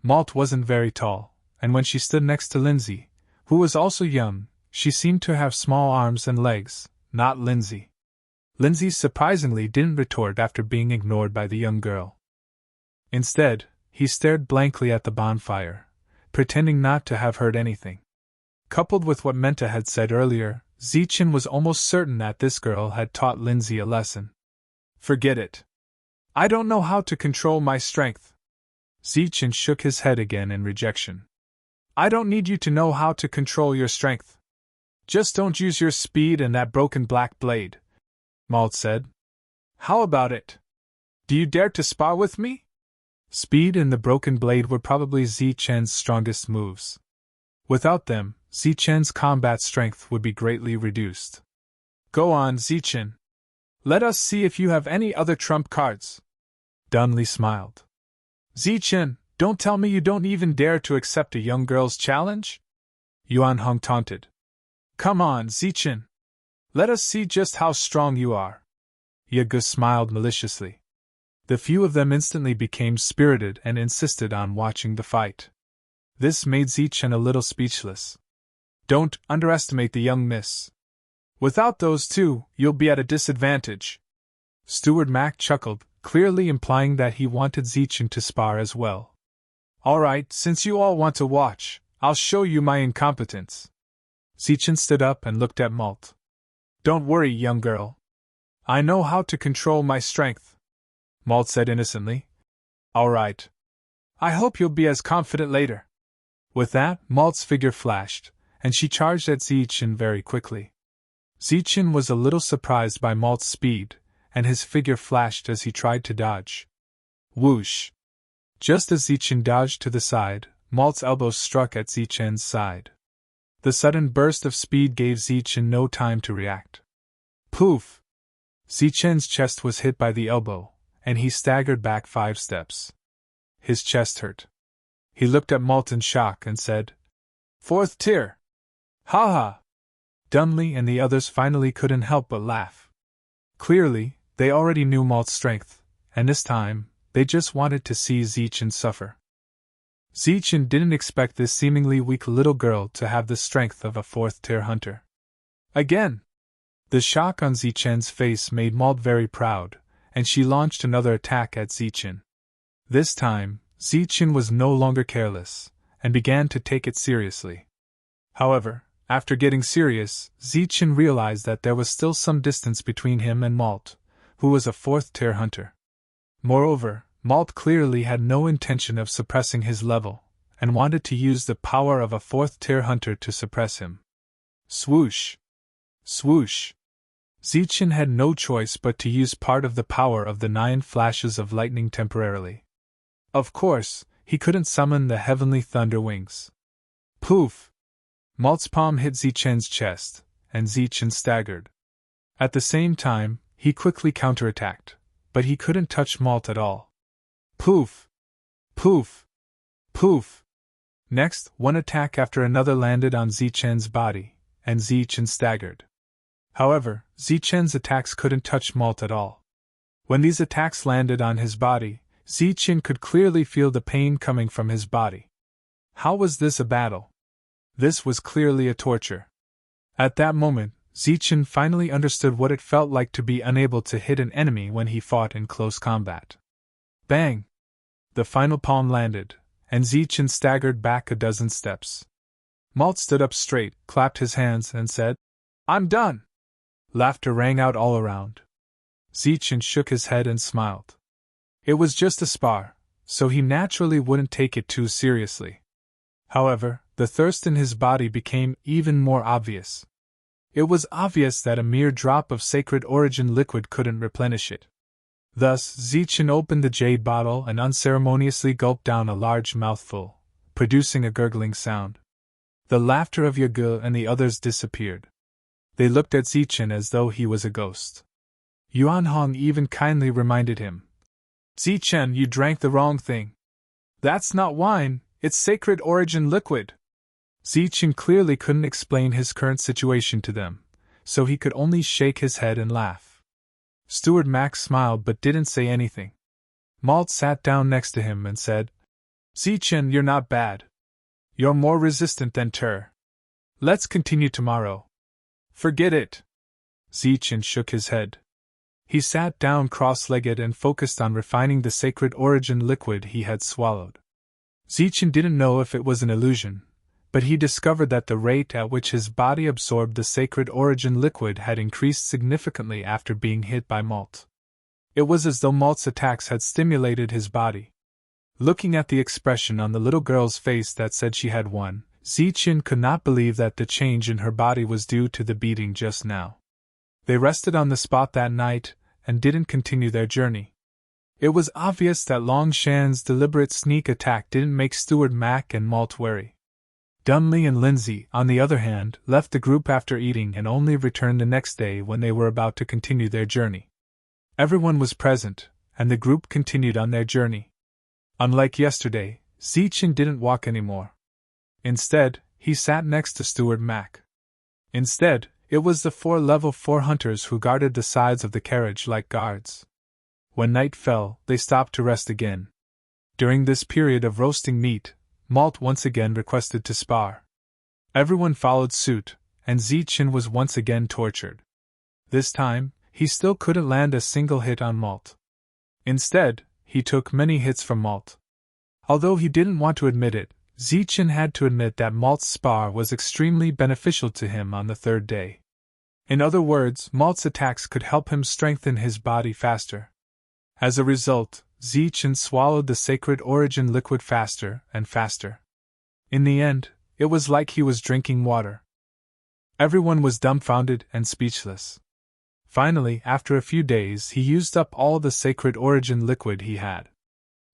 Malt wasn't very tall, and when she stood next to Lindsay, who was also young, she seemed to have small arms and legs, not Lindsay. Lindsay surprisingly didn't retort after being ignored by the young girl. Instead, he stared blankly at the bonfire, pretending not to have heard anything. Coupled with what Menta had said earlier, Zichun was almost certain that this girl had taught Lindsay a lesson. Forget it. I don't know how to control my strength. Zichun shook his head again in rejection. I don't need you to know how to control your strength. Just don't use your speed and that broken black blade, Malt said. How about it? Do you dare to spar with me? Speed and the broken blade were probably Zichun's strongest moves. Without them, Zichun's combat strength would be greatly reduced. Go on, Zichun. Let us see if you have any other trump cards. Dunley smiled. Zichun, don't tell me you don't even dare to accept a young girl's challenge? Yuan Hong taunted. Come on, Zichun. Let us see just how strong you are. Yagu smiled maliciously. The few of them instantly became spirited and insisted on watching the fight. This made Zichun a little speechless. Don't underestimate the young miss. Without those two, you'll be at a disadvantage. Steward Mac chuckled, clearly implying that he wanted Zichun to spar as well. All right, since you all want to watch, I'll show you my incompetence. Zichun stood up and looked at Malt. Don't worry, young girl. I know how to control my strength, Malt said innocently. All right. I hope you'll be as confident later. With that, Malt's figure flashed, and she charged at Zichun very quickly. Zichun was a little surprised by Malt's speed, and his figure flashed as he tried to dodge. Whoosh! Just as Zichun dodged to the side, Malt's elbow struck at Zichun's side. The sudden burst of speed gave Zichun no time to react. Poof! Zichun's chest was hit by the elbow, and he staggered back 5 steps. His chest hurt. He looked at Malt in shock and said, 4th tier! Ha ha! Dunley and the others finally couldn't help but laugh. Clearly, they already knew Malt's strength, and this time, they just wanted to see Zichun suffer. Zichun didn't expect this seemingly weak little girl to have the strength of a 4th-tier hunter. Again! The shock on Zichun's face made Malt very proud, and she launched another attack at Zichun. This time, Zichun was no longer careless, and began to take it seriously. However, after getting serious, Zichun realized that there was still some distance between him and Malt, who was a 4th-tier hunter. Moreover, Malt clearly had no intention of suppressing his level, and wanted to use the power of a 4th-tier hunter to suppress him. Swoosh! Swoosh! Zichun had no choice but to use part of the power of the 9 flashes of lightning temporarily. Of course, he couldn't summon the heavenly thunder wings. Poof! Malt's palm hit Zichun's chest, and Zichun staggered. At the same time, he quickly counterattacked, but he couldn't touch Malt at all. Poof! Poof! Poof! Next, one attack after another landed on Zichun's body, and Zichun staggered. However, Zichun's attacks couldn't touch Malt at all. When these attacks landed on his body, Zichun could clearly feel the pain coming from his body. How was this a battle? This was clearly a torture. At that moment, Zichun finally understood what it felt like to be unable to hit an enemy when he fought in close combat. Bang! The final palm landed, and Zichun staggered back a dozen steps. Malt stood up straight, clapped his hands, and said, "I'm done!" Laughter rang out all around. Zichun shook his head and smiled. It was just a spar, so he naturally wouldn't take it too seriously. However, the thirst in his body became even more obvious. It was obvious that a mere drop of sacred origin liquid couldn't replenish it. Thus, Zichun opened the jade bottle and unceremoniously gulped down a large mouthful, producing a gurgling sound. The laughter of Yagu and the others disappeared. They looked at Zichun as though he was a ghost. Yuan Hong even kindly reminded him. Zichen, you drank the wrong thing. That's not wine, it's sacred origin liquid. Zichen clearly couldn't explain his current situation to them, so he could only shake his head and laugh. Steward Max smiled but didn't say anything. Malt sat down next to him and said, Zichen, you're not bad. You're more resistant than Tur. Let's continue tomorrow. Forget it. Zichen shook his head. He sat down cross-legged and focused on refining the sacred origin liquid he had swallowed. Zichen didn't know if it was an illusion, but he discovered that the rate at which his body absorbed the sacred origin liquid had increased significantly after being hit by Malt. It was as though Malt's attacks had stimulated his body. Looking at the expression on the little girl's face that said she had won, Zichen could not believe that the change in her body was due to the beating just now. They rested on the spot that night and didn't continue their journey. It was obvious that Long Shan's deliberate sneak attack didn't make Steward Mac and Malt wary. Dunley and Lindsay, on the other hand, left the group after eating and only returned the next day when they were about to continue their journey. Everyone was present, and the group continued on their journey. Unlike yesterday, Zichen didn't walk anymore. Instead, he sat next to Steward Mac. Instead, it was the 4 level 4 hunters who guarded the sides of the carriage like guards. When night fell, they stopped to rest again. During this period of roasting meat, Malt once again requested to spar. Everyone followed suit, and Zichen was once again tortured. This time, he still couldn't land a single hit on Malt. Instead, he took many hits from Malt. Although he didn't want to admit it, Zichen had to admit that Malt's spar was extremely beneficial to him on the 3rd day. In other words, Malt's attacks could help him strengthen his body faster. As a result, Zichen swallowed the sacred origin liquid faster and faster. In the end, it was like he was drinking water. Everyone was dumbfounded and speechless. Finally, after a few days, he used up all the sacred origin liquid he had.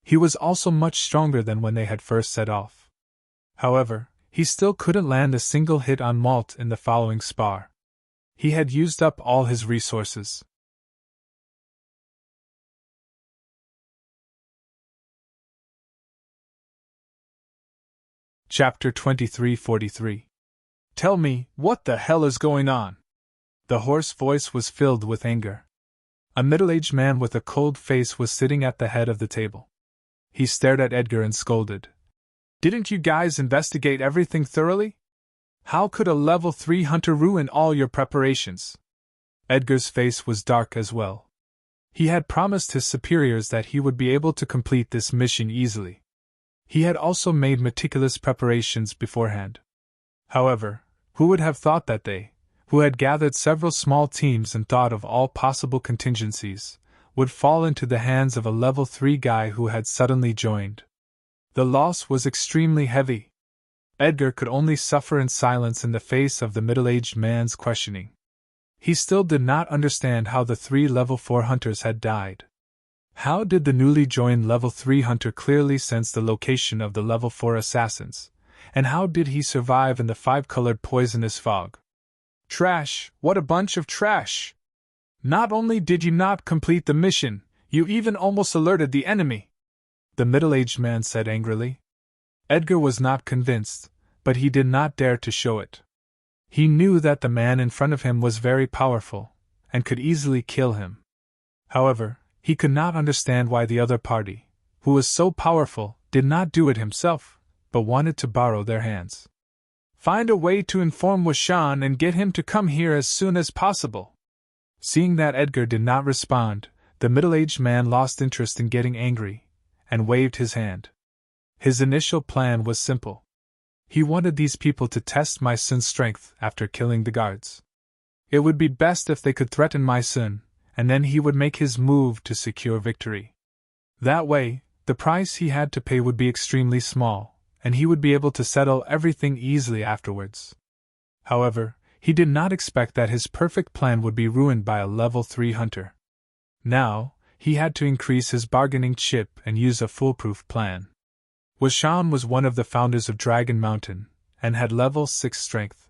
He was also much stronger than when they had first set off. However, he still couldn't land a single hit on Malt in the following spar. He had used up all his resources. Chapter 2343. Tell me, what the hell is going on? The hoarse voice was filled with anger. A middle-aged man with a cold face was sitting at the head of the table. He stared at Edgar and scolded. Didn't you guys investigate everything thoroughly? How could a level 3 hunter ruin all your preparations? Edgar's face was dark as well. He had promised his superiors that he would be able to complete this mission easily. He had also made meticulous preparations beforehand. However, who would have thought that they, who had gathered several small teams and thought of all possible contingencies, would fall into the hands of a level 3 guy who had suddenly joined? The loss was extremely heavy. Edgar could only suffer in silence in the face of the middle-aged man's questioning. He still did not understand how the 3 level 4 hunters had died. How did the newly joined level 3 hunter clearly sense the location of the level 4 assassins, and how did he survive in the 5-colored poisonous fog? Trash, what a bunch of trash! Not only did you not complete the mission, you even almost alerted the enemy, the middle-aged man said angrily. Edgar was not convinced, but he did not dare to show it. He knew that the man in front of him was very powerful, and could easily kill him. However, he could not understand why the other party, who was so powerful, did not do it himself, but wanted to borrow their hands. Find a way to inform Washan and get him to come here as soon as possible. Seeing that Edgar did not respond, the middle-aged man lost interest in getting angry, and waved his hand. His initial plan was simple. He wanted these people to test my son's strength after killing the guards. It would be best if they could threaten my son, and then he would make his move to secure victory. That way, the price he had to pay would be extremely small, and he would be able to settle everything easily afterwards. However, he did not expect that his perfect plan would be ruined by a level 3 hunter. Now, he had to increase his bargaining chip and use a foolproof plan. Washan was one of the founders of Dragon Mountain, and had level 6 strength.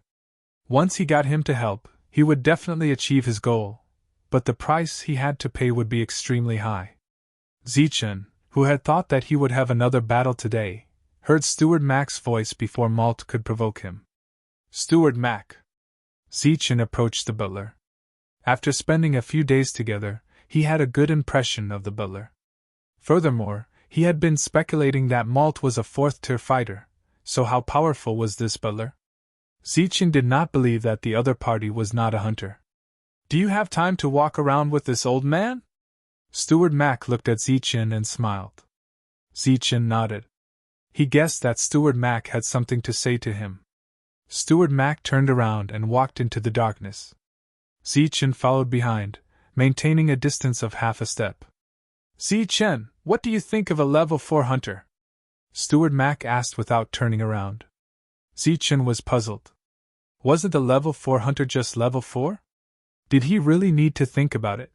Once he got him to help, he would definitely achieve his goal, but the price he had to pay would be extremely high. Zichen, who had thought that he would have another battle today, heard Steward Mac's voice before Malt could provoke him. "Steward Mac." Zichen approached the butler. After spending a few days together, he had a good impression of the butler. Furthermore, he had been speculating that Malt was a fourth-tier fighter, so how powerful was this butler? Zichen did not believe that the other party was not a hunter. "Do you have time to walk around with this old man?" Steward Mac looked at Zichen and smiled. Zichen nodded. He guessed that Steward Mac had something to say to him. Steward Mac turned around and walked into the darkness. Zichen followed behind, maintaining a distance of half a step. "Zichen, what do you think of a level 4 hunter?" Steward Mac asked without turning around. Zichen was puzzled. Wasn't a level 4 hunter just level 4? Did he really need to think about it?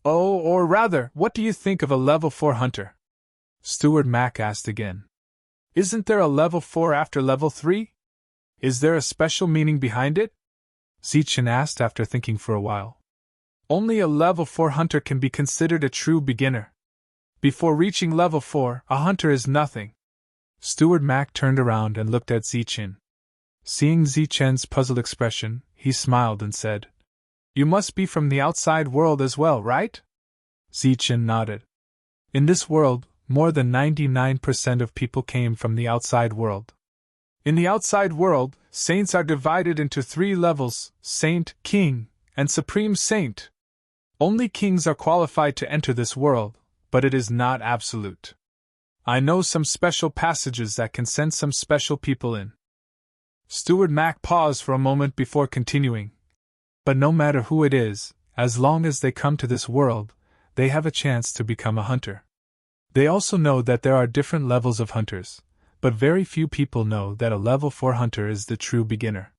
"Oh, or rather, what do you think of a level 4 hunter?" Steward Mac asked again. "Isn't there a level 4 after level 3? Is there a special meaning behind it?" Zichen asked after thinking for a while. "Only a level 4 hunter can be considered a true beginner. Before reaching level 4, a hunter is nothing." Steward Mac turned around and looked at Zichen. Seeing Zichen's puzzled expression, he smiled and said, "You must be from the outside world as well, right?" Zichen nodded. In this world, more than 99% of people came from the outside world. In the outside world, saints are divided into 3 levels: Saint, King, and Supreme Saint. Only kings are qualified to enter this world, but it is not absolute. I know some special passages that can send some special people in. Steward Mac paused for a moment before continuing. But no matter who it is, as long as they come to this world, they have a chance to become a hunter. They also know that there are different levels of hunters, but very few people know that a level 4 hunter is the true beginner.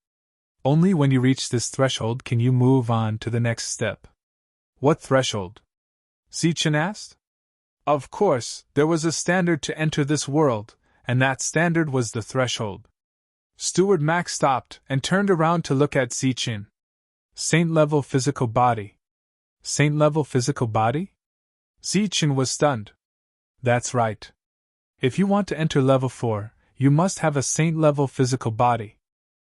Only when you reach this threshold can you move on to the next step. "What threshold?" Zichen asked. "Of course, there was a standard to enter this world, and that standard was the threshold." Steward Mac stopped and turned around to look at Zichen. "Saint-level physical body." "Saint-level physical body?" Zichen was stunned. "That's right. If you want to enter level 4, you must have a saint-level physical body.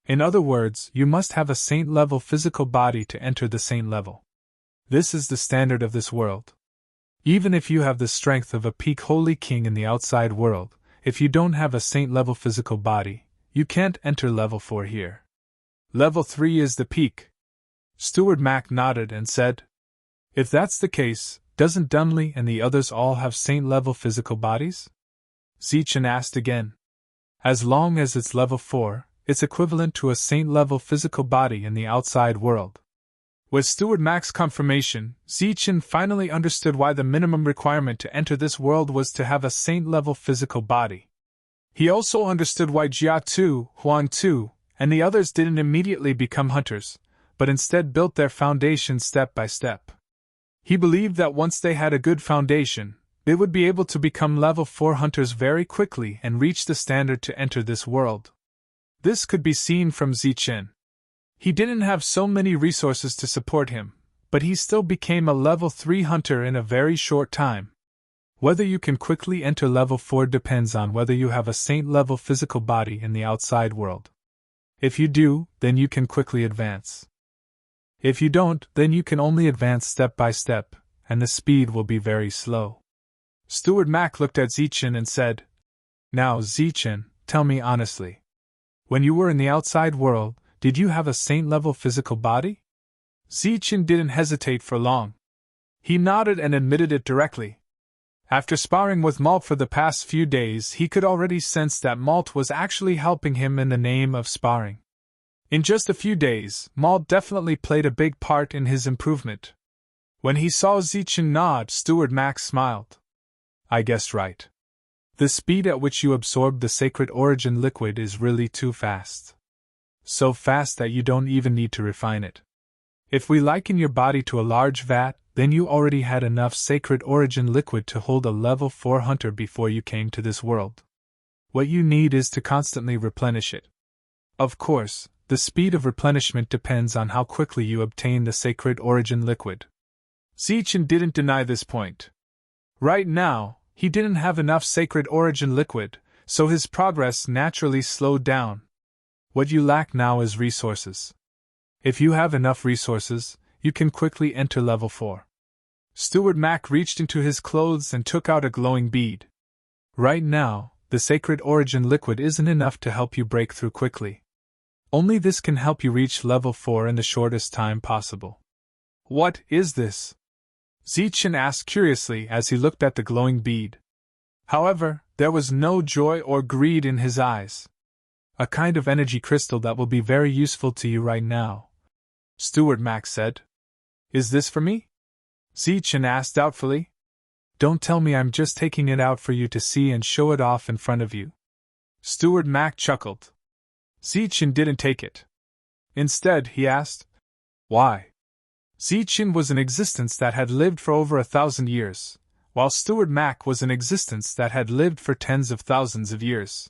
In other words, you must have a saint-level physical body to enter the saint level. This is the standard of this world. Even if you have the strength of a peak holy king in the outside world, if you don't have a saint-level physical body, you can't enter level 4 here. Level 3 is the peak." Steward Mac nodded and said, "If that's the case, doesn't Dunley and the others all have saint-level physical bodies?" Zichen asked again. "As long as it's level 4, it's equivalent to a saint-level physical body in the outside world." With Steward Mac's confirmation, Zichen finally understood why the minimum requirement to enter this world was to have a saint-level physical body. He also understood why Jia Tu, Huan Tu, and the others didn't immediately become hunters, but instead built their foundation step by step. He believed that once they had a good foundation, they would be able to become level 4 hunters very quickly and reach the standard to enter this world. This could be seen from Zichen. He didn't have so many resources to support him, but he still became a level 3 hunter in a very short time. Whether you can quickly enter level 4 depends on whether you have a saint-level physical body in the outside world. If you do, then you can quickly advance. If you don't, then you can only advance step by step, and the speed will be very slow. Steward Mac looked at Zichen and said, "Now, Zichen, tell me honestly. When you were in the outside world, did you have a saint-level physical body?" Zichen didn't hesitate for long. He nodded and admitted it directly. After sparring with Malt for the past few days, he could already sense that Malt was actually helping him in the name of sparring. In just a few days, Malt definitely played a big part in his improvement. When he saw Zichen nod, Steward Mac smiled. "I guessed right. The speed at which you absorb the sacred origin liquid is really too fast. So fast that you don't even need to refine it. If we liken your body to a large vat, then you already had enough sacred origin liquid to hold a level 4 hunter before you came to this world. What you need is to constantly replenish it. Of course, the speed of replenishment depends on how quickly you obtain the sacred origin liquid. Zichen didn't deny this point. Right now, he didn't have enough sacred origin liquid, so his progress naturally slowed down. What you lack now is resources. If you have enough resources, you can quickly enter level 4. Steward Mac reached into his clothes and took out a glowing bead. Right now, the sacred origin liquid isn't enough to help you break through quickly. Only this can help you reach level 4 in the shortest time possible. What is this? Zichen asked curiously as he looked at the glowing bead. However, there was no joy or greed in his eyes. A kind of energy crystal that will be very useful to you right now, Steward Mac said. Is this for me? Zichen asked doubtfully. Don't tell me I'm just taking it out for you to see and show it off in front of you. Steward Mac chuckled. Zichen didn't take it. Instead, he asked, why? Zichen was an existence that had lived for over 1,000 years, while Steward Mac was an existence that had lived for tens of thousands of years.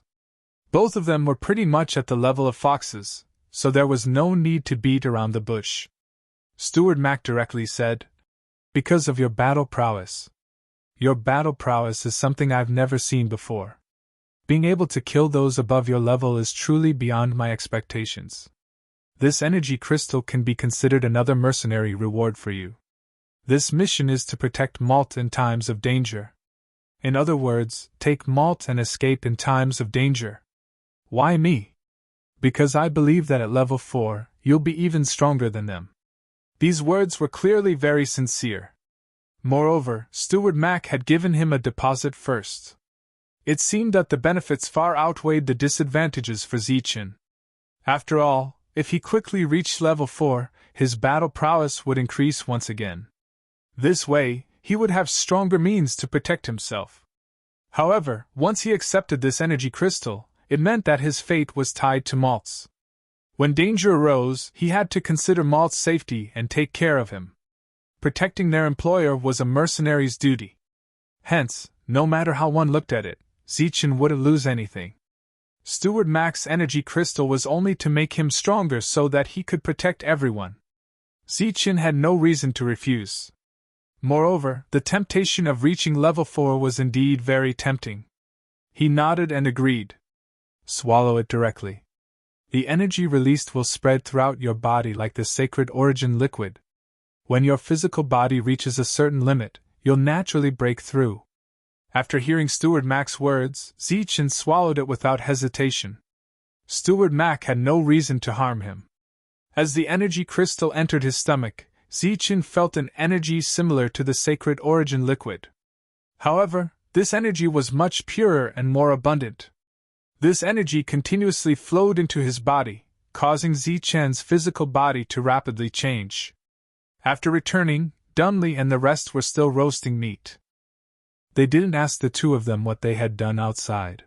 Both of them were pretty much at the level of foxes, so there was no need to beat around the bush. Steward Mac directly said, because of your battle prowess. Your battle prowess is something I've never seen before. Being able to kill those above your level is truly beyond my expectations. This energy crystal can be considered another mercenary reward for you. This mission is to protect Malt in times of danger. In other words, take Malt and escape in times of danger. Why me? Because I believe that at level 4, you'll be even stronger than them. These words were clearly very sincere. Moreover, Steward Mac had given him a deposit first. It seemed that the benefits far outweighed the disadvantages for Zichen. After all, if he quickly reached level 4, his battle prowess would increase once again. This way, he would have stronger means to protect himself. However, once he accepted this energy crystal, it meant that his fate was tied to Malt's. When danger arose, he had to consider Malt's safety and take care of him. Protecting their employer was a mercenary's duty. Hence, no matter how one looked at it, Zichen wouldn't lose anything. Steward Mac's energy crystal was only to make him stronger so that he could protect everyone. Zichen had no reason to refuse. Moreover, the temptation of reaching level 4 was indeed very tempting. He nodded and agreed. Swallow it directly. The energy released will spread throughout your body like the sacred origin liquid. When your physical body reaches a certain limit, you'll naturally break through. After hearing Steward Mac's words, Zichen swallowed it without hesitation. Steward Mac had no reason to harm him. As the energy crystal entered his stomach, Zichen felt an energy similar to the sacred origin liquid. However, this energy was much purer and more abundant. This energy continuously flowed into his body, causing Zichen's physical body to rapidly change. After returning, Dunley and the rest were still roasting meat. They didn't ask the two of them what they had done outside.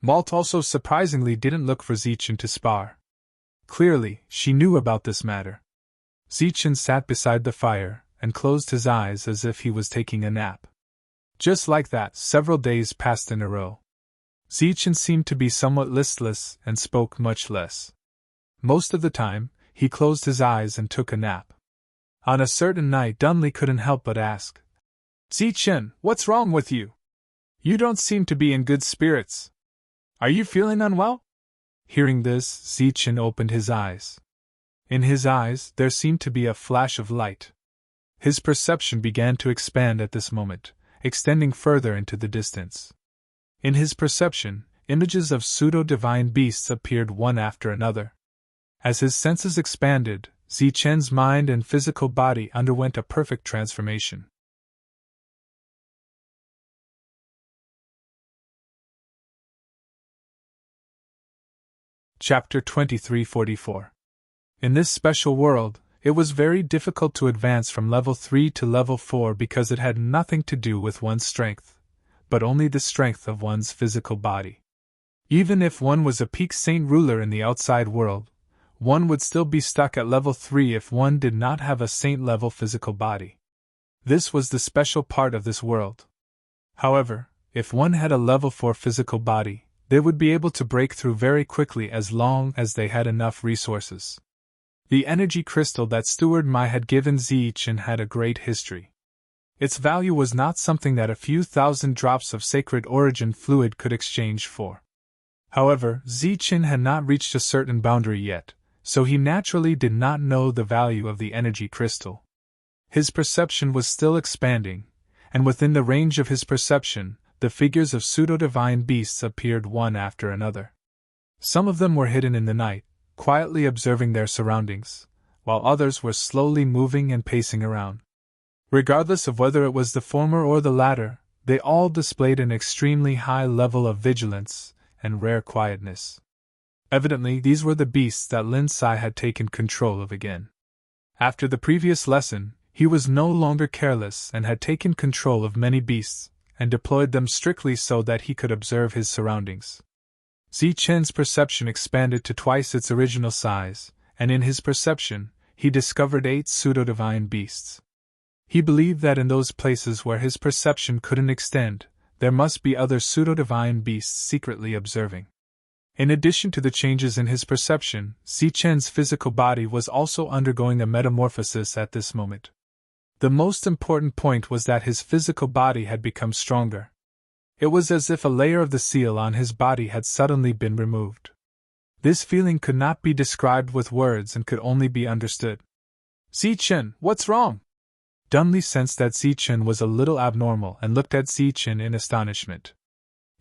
Malt also surprisingly didn't look for Zichen to spar. Clearly, she knew about this matter. Zichen sat beside the fire and closed his eyes as if he was taking a nap. Just like that, several days passed in a row. Zichen seemed to be somewhat listless and spoke much less. Most of the time, he closed his eyes and took a nap. On a certain night, Dunley couldn't help but ask, Zichen, what's wrong with you? You don't seem to be in good spirits. Are you feeling unwell? Hearing this, Zichen opened his eyes. In his eyes, there seemed to be a flash of light. His perception began to expand at this moment, extending further into the distance. In his perception, images of pseudo-divine beasts appeared one after another. As his senses expanded, Zichen's mind and physical body underwent a perfect transformation. Chapter 2344. In this special world, it was very difficult to advance from level 3 to level 4 because it had nothing to do with one's strength, but only the strength of one's physical body. Even if one was a peak saint ruler in the outside world, one would still be stuck at level 3 if one did not have a saint-level physical body. This was the special part of this world. However, if one had a level 4 physical body, they would be able to break through very quickly as long as they had enough resources. The energy crystal that Steward Mai had given Zichen had a great history. Its value was not something that a few thousand drops of sacred origin fluid could exchange for. However, Zichen had not reached a certain boundary yet, so he naturally did not know the value of the energy crystal. His perception was still expanding, and within the range of his perception, the figures of pseudo-divine beasts appeared one after another. Some of them were hidden in the night, quietly observing their surroundings, while others were slowly moving and pacing around. Regardless of whether it was the former or the latter, they all displayed an extremely high level of vigilance and rare quietness. Evidently, these were the beasts that Lin Sai had taken control of again. After the previous lesson, he was no longer careless and had taken control of many beasts, and deployed them strictly so that he could observe his surroundings. Zichen's perception expanded to twice its original size, and in his perception, he discovered 8 pseudo-divine beasts. He believed that in those places where his perception couldn't extend, there must be other pseudo-divine beasts secretly observing. In addition to the changes in his perception, Zichen's physical body was also undergoing a metamorphosis at this moment. The most important point was that his physical body had become stronger. It was as if a layer of the seal on his body had suddenly been removed. This feeling could not be described with words and could only be understood. "Zichen, what's wrong?" Dunley sensed that Zichen was a little abnormal and looked at Zichen in astonishment.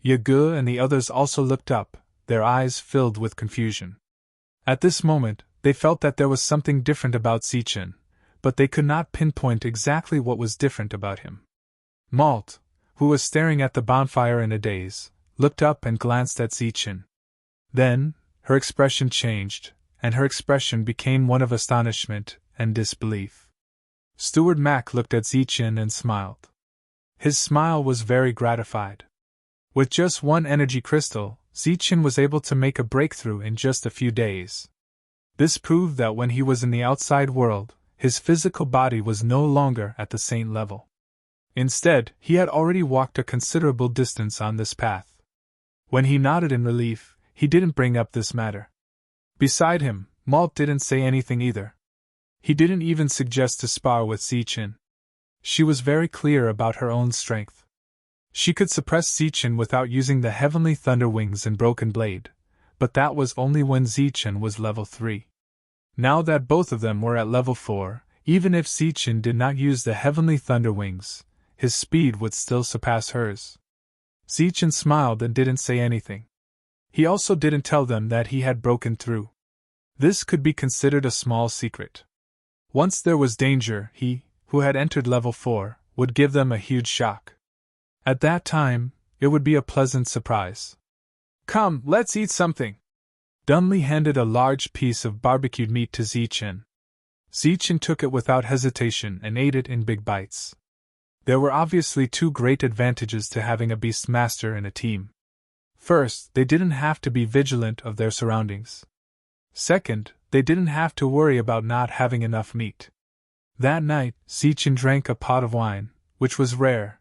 Yage and the others also looked up, their eyes filled with confusion. At this moment, they felt that there was something different about Zichen, but they could not pinpoint exactly what was different about him. Malt, who was staring at the bonfire in a daze, looked up and glanced at Zichen. Then, her expression changed, and her expression became one of astonishment and disbelief. Steward Mac looked at Zichen and smiled. His smile was very gratified. With just one energy crystal, Zichen was able to make a breakthrough in just a few days. This proved that when he was in the outside world, his physical body was no longer at the same level. Instead, he had already walked a considerable distance on this path. When he nodded in relief, he didn't bring up this matter. Beside him, Malt didn't say anything either. He didn't even suggest to spar with Zichen. She was very clear about her own strength. She could suppress Zichen without using the heavenly thunder wings and broken blade, but that was only when Zichen was level 3. Now that both of them were at level 4, even if Zichen did not use the heavenly thunder wings, his speed would still surpass hers. Zichen smiled and didn't say anything. He also didn't tell them that he had broken through. This could be considered a small secret. Once there was danger, he, who had entered level 4, would give them a huge shock. At that time, it would be a pleasant surprise. "Come, let's eat something." Dunley handed a large piece of barbecued meat to Zichen. Zichen took it without hesitation and ate it in big bites. There were obviously 2 great advantages to having a beast master in a team. First, they didn't have to be vigilant of their surroundings. Second, they didn't have to worry about not having enough meat. That night, Zichen drank a pot of wine, which was rare.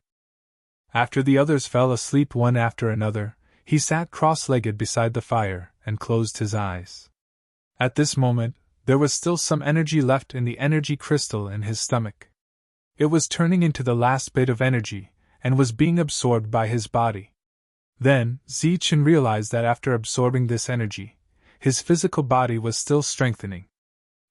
After the others fell asleep one after another, he sat cross-legged beside the fire and closed his eyes. At this moment, there was still some energy left in the energy crystal in his stomach. It was turning into the last bit of energy, and was being absorbed by his body. Then, Zichen realized that after absorbing this energy, his physical body was still strengthening.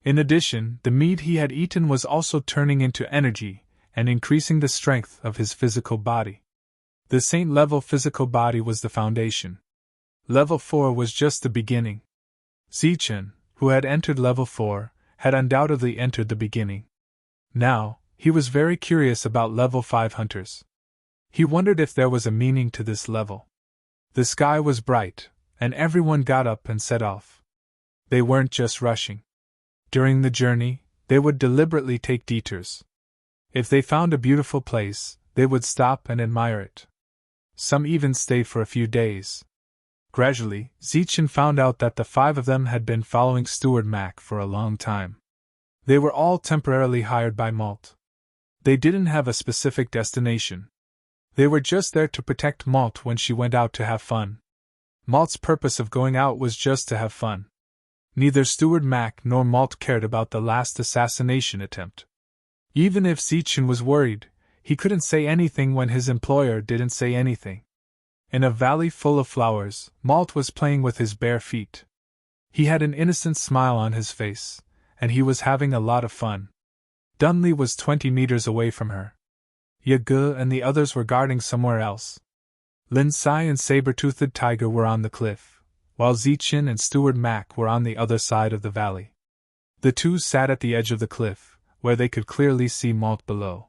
In addition, the meat he had eaten was also turning into energy, and increasing the strength of his physical body. The saint-level physical body was the foundation. Level 4 was just the beginning. Zichen, who had entered level 4, had undoubtedly entered the beginning. Now, he was very curious about level 5 hunters. He wondered if there was a meaning to this level. The sky was bright, and everyone got up and set off. They weren't just rushing. During the journey, they would deliberately take detours. If they found a beautiful place, they would stop and admire it. Some even stayed for a few days. Gradually, Zichen found out that the 5 of them had been following Steward Mac for a long time. They were all temporarily hired by Malt. They didn't have a specific destination. They were just there to protect Malt when she went out to have fun. Malt's purpose of going out was just to have fun. Neither Steward Mac nor Malt cared about the last assassination attempt. Even if Zichen was worried, he couldn't say anything when his employer didn't say anything. In a valley full of flowers, Malt was playing with his bare feet. He had an innocent smile on his face, and he was having a lot of fun. Dunley was 20 meters away from her. Yagu and the others were guarding somewhere else. Linsai and Saber-Toothed Tiger were on the cliff, while Zichen and Steward Mac were on the other side of the valley. The two sat at the edge of the cliff, where they could clearly see Malt below.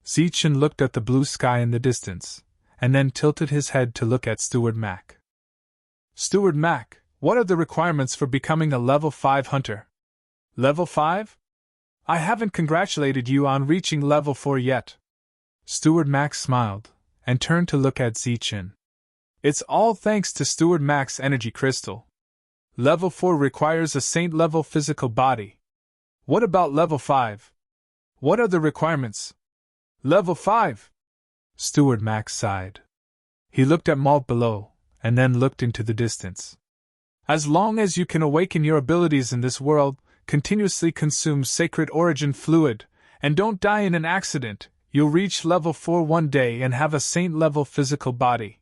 Zichen looked at the blue sky in the distance, and then tilted his head to look at Steward Mac. Steward Mac, what are the requirements for becoming a level 5 hunter? Level 5? I haven't congratulated you on reaching level 4 yet. Steward Mac smiled, and turned to look at Zichen. It's all thanks to Steward Mac's energy crystal. Level 4 requires a saint-level physical body. What about level 5? What are the requirements? Level 5! Steward Mac sighed. He looked at Malt below, and then looked into the distance. As long as you can awaken your abilities in this world, continuously consume sacred origin fluid, and don't die in an accident, you'll reach level 4 one day and have a saint-level physical body.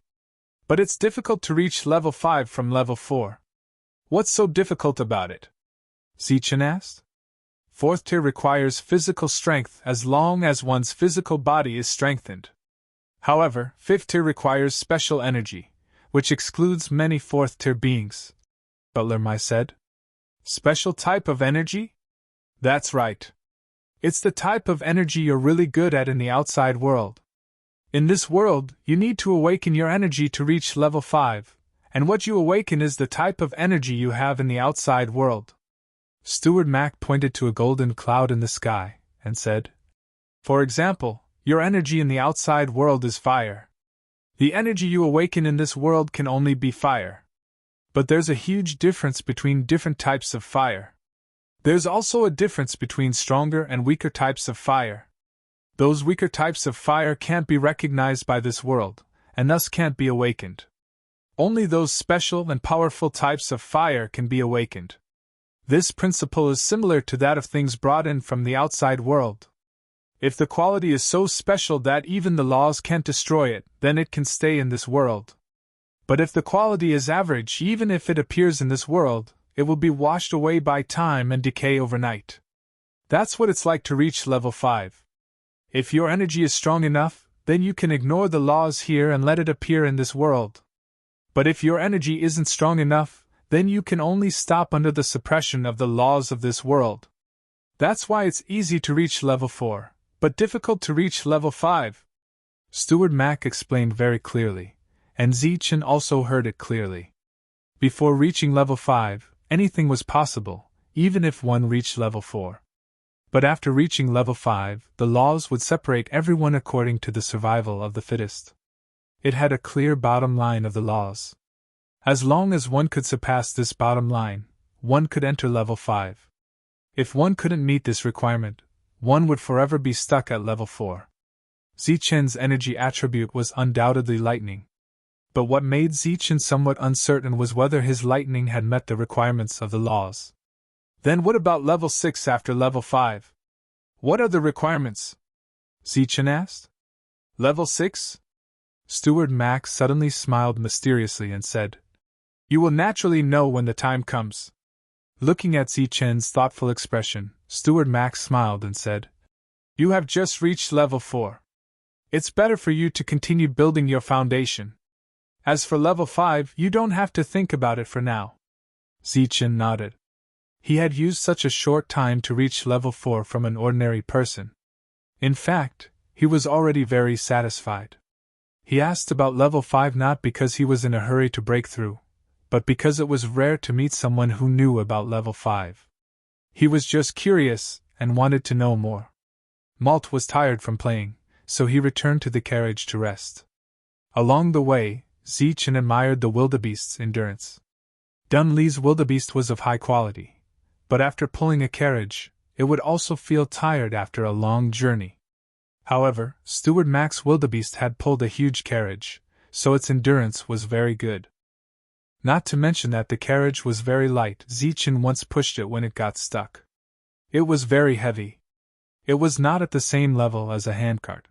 But it's difficult to reach level 5 from level 4. What's so difficult about it? Zichen asked. 4th tier requires physical strength as long as one's physical body is strengthened. However, 5th tier requires special energy, which excludes many 4th tier beings. Butler Mai said. Special type of energy? That's right. It's the type of energy you're really good at in the outside world. In this world, you need to awaken your energy to reach level 5, and what you awaken is the type of energy you have in the outside world. Steward Mac pointed to a golden cloud in the sky, and said, For example, your energy in the outside world is fire. The energy you awaken in this world can only be fire. But there's a huge difference between different types of fire. There's also a difference between stronger and weaker types of fire. Those weaker types of fire can't be recognized by this world, and thus can't be awakened. Only those special and powerful types of fire can be awakened. This principle is similar to that of things brought in from the outside world. If the quality is so special that even the laws can't destroy it, then it can stay in this world. But if the quality is average, even if it appears in this world, it will be washed away by time and decay overnight. That's what it's like to reach level 5. If your energy is strong enough, then you can ignore the laws here and let it appear in this world. But if your energy isn't strong enough, then you can only stop under the suppression of the laws of this world. That's why it's easy to reach level 4, but difficult to reach level 5. Steward Mac explained very clearly, and Zichen also heard it clearly. Before reaching level 5, anything was possible, even if one reached level 4. But after reaching level 5, the laws would separate everyone according to the survival of the fittest. It had a clear bottom line of the laws. As long as one could surpass this bottom line, one could enter level 5. If one couldn't meet this requirement, one would forever be stuck at level 4. Zichen's energy attribute was undoubtedly lightning. But what made Zichen somewhat uncertain was whether his lightning had met the requirements of the laws. Then what about level 6 after level 5? What are the requirements? Zichen asked. Level 6? Steward Mac suddenly smiled mysteriously and said, You will naturally know when the time comes. Looking at Zichen's thoughtful expression, Steward Mac smiled and said, You have just reached level 4. It's better for you to continue building your foundation. As for level 5, you don't have to think about it for now. Zichen nodded. He had used such a short time to reach level 4 from an ordinary person. In fact, he was already very satisfied. He asked about level 5 not because he was in a hurry to break through, but because it was rare to meet someone who knew about level 5. He was just curious, and wanted to know more. Malt was tired from playing, so he returned to the carriage to rest. Along the way, Zichen admired the wildebeest's endurance. Dunley's wildebeest was of high quality, but after pulling a carriage, it would also feel tired after a long journey. However, Steward Mac's wildebeest had pulled a huge carriage, so its endurance was very good. Not to mention that the carriage was very light. Zichen once pushed it when it got stuck. It was very heavy. It was not at the same level as a handcart.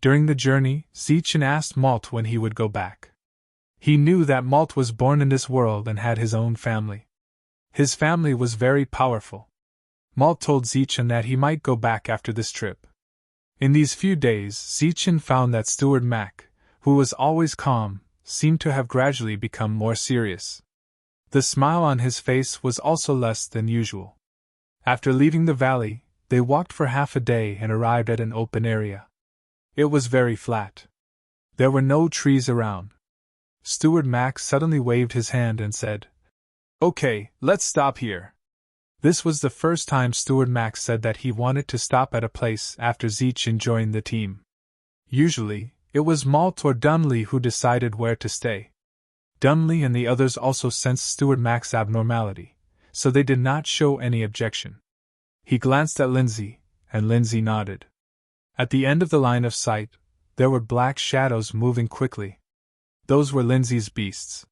During the journey, Zichen asked Malt when he would go back. He knew that Malt was born in this world and had his own family. His family was very powerful. Malt told Zichen that he might go back after this trip. In these few days, Zichen found that Steward Mac, who was always calm, seemed to have gradually become more serious. The smile on his face was also less than usual. After leaving the valley, they walked for half a day and arrived at an open area. It was very flat. There were no trees around. Steward Mac suddenly waved his hand and said, "Okay, let's stop here." This was the first time Steward Mac said that he wanted to stop at a place after Zichen joined the team. Usually, it was Malt or Dunley who decided where to stay. Dunley and the others also sensed Steward Mac's abnormality, so they did not show any objection. He glanced at Lindsay, and Lindsay nodded. At the end of the line of sight, there were black shadows moving quickly. Those were Lindsay's beasts.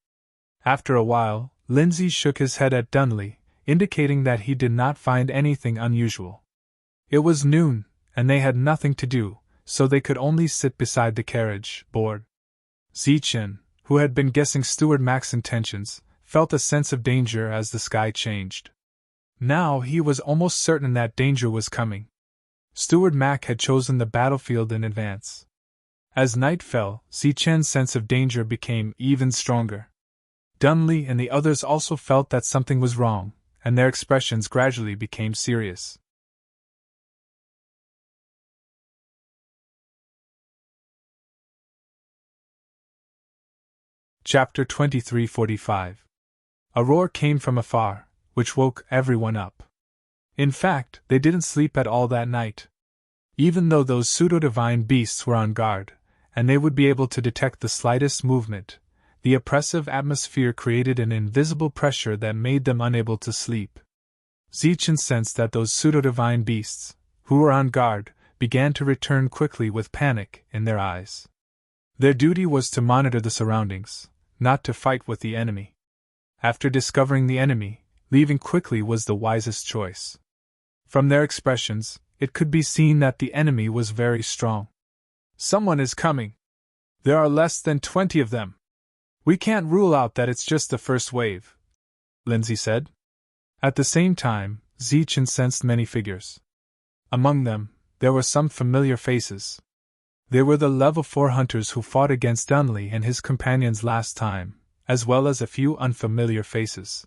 After a while, Lindsay shook his head at Dunley, indicating that he did not find anything unusual. It was noon, and they had nothing to do, so they could only sit beside the carriage, bored. Zichen, who had been guessing Steward Mac's intentions, felt a sense of danger as the sky changed. Now he was almost certain that danger was coming. Steward Mac had chosen the battlefield in advance. As night fell, Zichen's sense of danger became even stronger. Dunley and the others also felt that something was wrong, and their expressions gradually became serious. Chapter 23:45. A roar came from afar, which woke everyone up. In fact, they didn't sleep at all that night. Even though those pseudo-divine beasts were on guard, and they would be able to detect the slightest movement, the oppressive atmosphere created an invisible pressure that made them unable to sleep. Zichen sensed that those pseudo-divine beasts, who were on guard, began to return quickly with panic in their eyes. Their duty was to monitor the surroundings, not to fight with the enemy. After discovering the enemy, leaving quickly was the wisest choice. From their expressions, it could be seen that the enemy was very strong. "Someone is coming. There are less than 20 of them. We can't rule out that it's just the first wave," Lindsay said. At the same time, Zichen sensed many figures. Among them, there were some familiar faces. They were the level 4 hunters who fought against Dunley and his companions last time, as well as a few unfamiliar faces.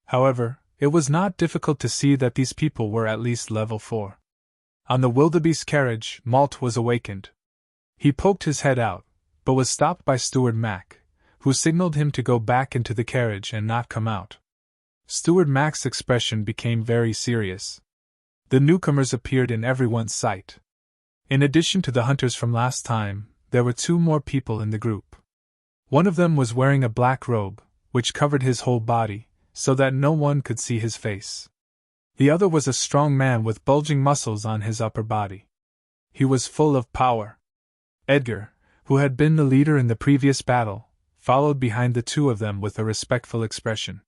However, it was not difficult to see that these people were at least level 4. On the wildebeest carriage, Malt was awakened. He poked his head out, but was stopped by Steward Mac, who signaled him to go back into the carriage and not come out. Steward Mac's expression became very serious. The newcomers appeared in everyone's sight. In addition to the hunters from last time, there were 2 more people in the group. One of them was wearing a black robe, which covered his whole body, so that no one could see his face. The other was a strong man with bulging muscles on his upper body. He was full of power. Edgar, who had been the leader in the previous battle, followed behind the 2 of them with a respectful expression.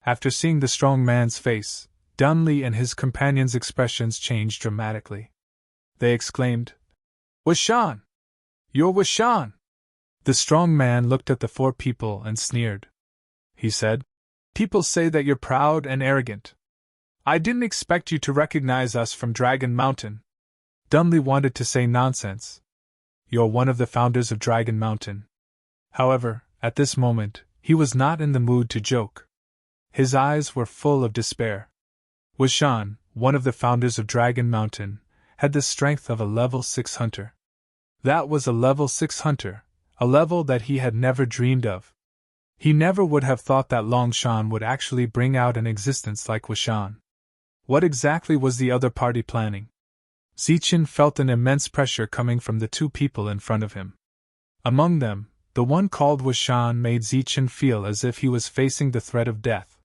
After seeing the strong man's face, Dunley and his companions' expressions changed dramatically. They exclaimed, "Washan! You're Washan!" The strong man looked at the 4 people and sneered. He said, "People say that you're proud and arrogant. I didn't expect you to recognize us from Dragon Mountain." Dunley wanted to say nonsense. "You're one of the founders of Dragon Mountain." However, at this moment, he was not in the mood to joke. His eyes were full of despair. Washan, one of the founders of Dragon Mountain, had the strength of a level 6 hunter. That was a level 6 hunter, a level that he had never dreamed of. He never would have thought that Longshan would actually bring out an existence like Washan. What exactly was the other party planning? Zichen felt an immense pressure coming from the 2 people in front of him. Among them, the one called Washan made Zichen feel as if he was facing the threat of death.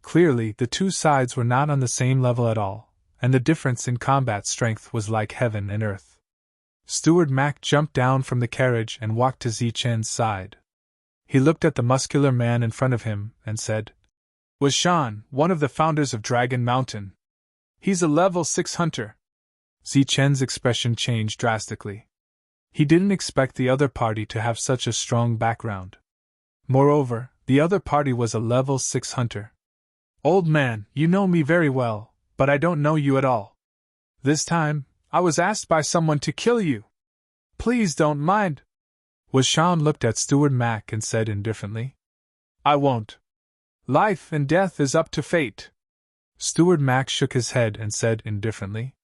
Clearly, the 2 sides were not on the same level at all, and the difference in combat strength was like heaven and earth. Steward Mac jumped down from the carriage and walked to Zichen's side. He looked at the muscular man in front of him and said, "Was Shan, one of the founders of Dragon Mountain? He's a level 6 hunter." Zichen's expression changed drastically. He didn't expect the other party to have such a strong background. Moreover, the other party was a level 6 hunter. "Old man, you know me very well, but I don't know you at all. This time, I was asked by someone to kill you. Please don't mind." Washan looked at Steward Mac and said indifferently, "I won't. Life and death is up to fate." Steward Mac shook his head and said indifferently.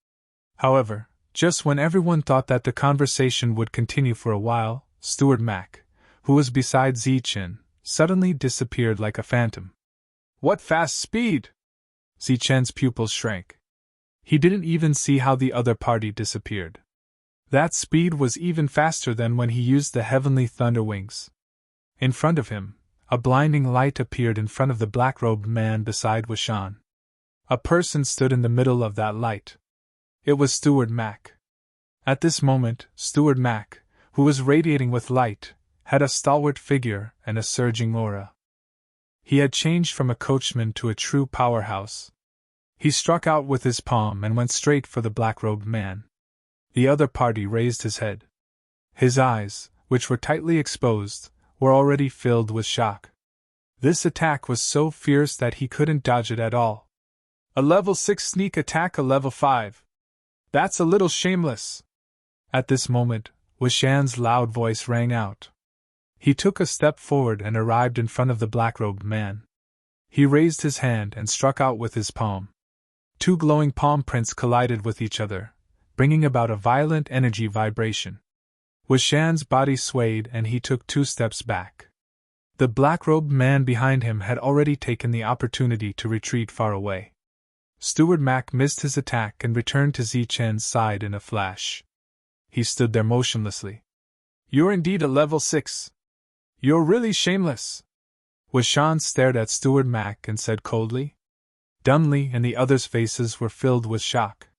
However, just when everyone thought that the conversation would continue for a while, Steward Mac, who was beside Zichin, suddenly disappeared like a phantom. "What fast speed!" Zichen's pupils shrank. He didn't even see how the other party disappeared. That speed was even faster than when he used the heavenly thunder wings. In front of him, a blinding light appeared in front of the black-robed man beside Washan. A person stood in the middle of that light. It was Steward Mac. At this moment, Steward Mac, who was radiating with light, had a stalwart figure and a surging aura. He had changed from a coachman to a true powerhouse. He struck out with his palm and went straight for the black-robed man. The other party raised his head. His eyes, which were tightly exposed, were already filled with shock. This attack was so fierce that he couldn't dodge it at all. "A level 6 sneak attack, a level 5. That's a little shameless." At this moment, Washan's loud voice rang out. He took a step forward and arrived in front of the black-robed man. He raised his hand and struck out with his palm. Two glowing palm prints collided with each other, bringing about a violent energy vibration. Washan's body swayed and he took 2 steps back. The black-robed man behind him had already taken the opportunity to retreat far away. Steward Mac missed his attack and returned to Zichen's side in a flash. He stood there motionlessly. "You're indeed a level 6. You're really shameless." Washan stared at Steward Mac and said coldly. Dunley and the others' faces were filled with shock.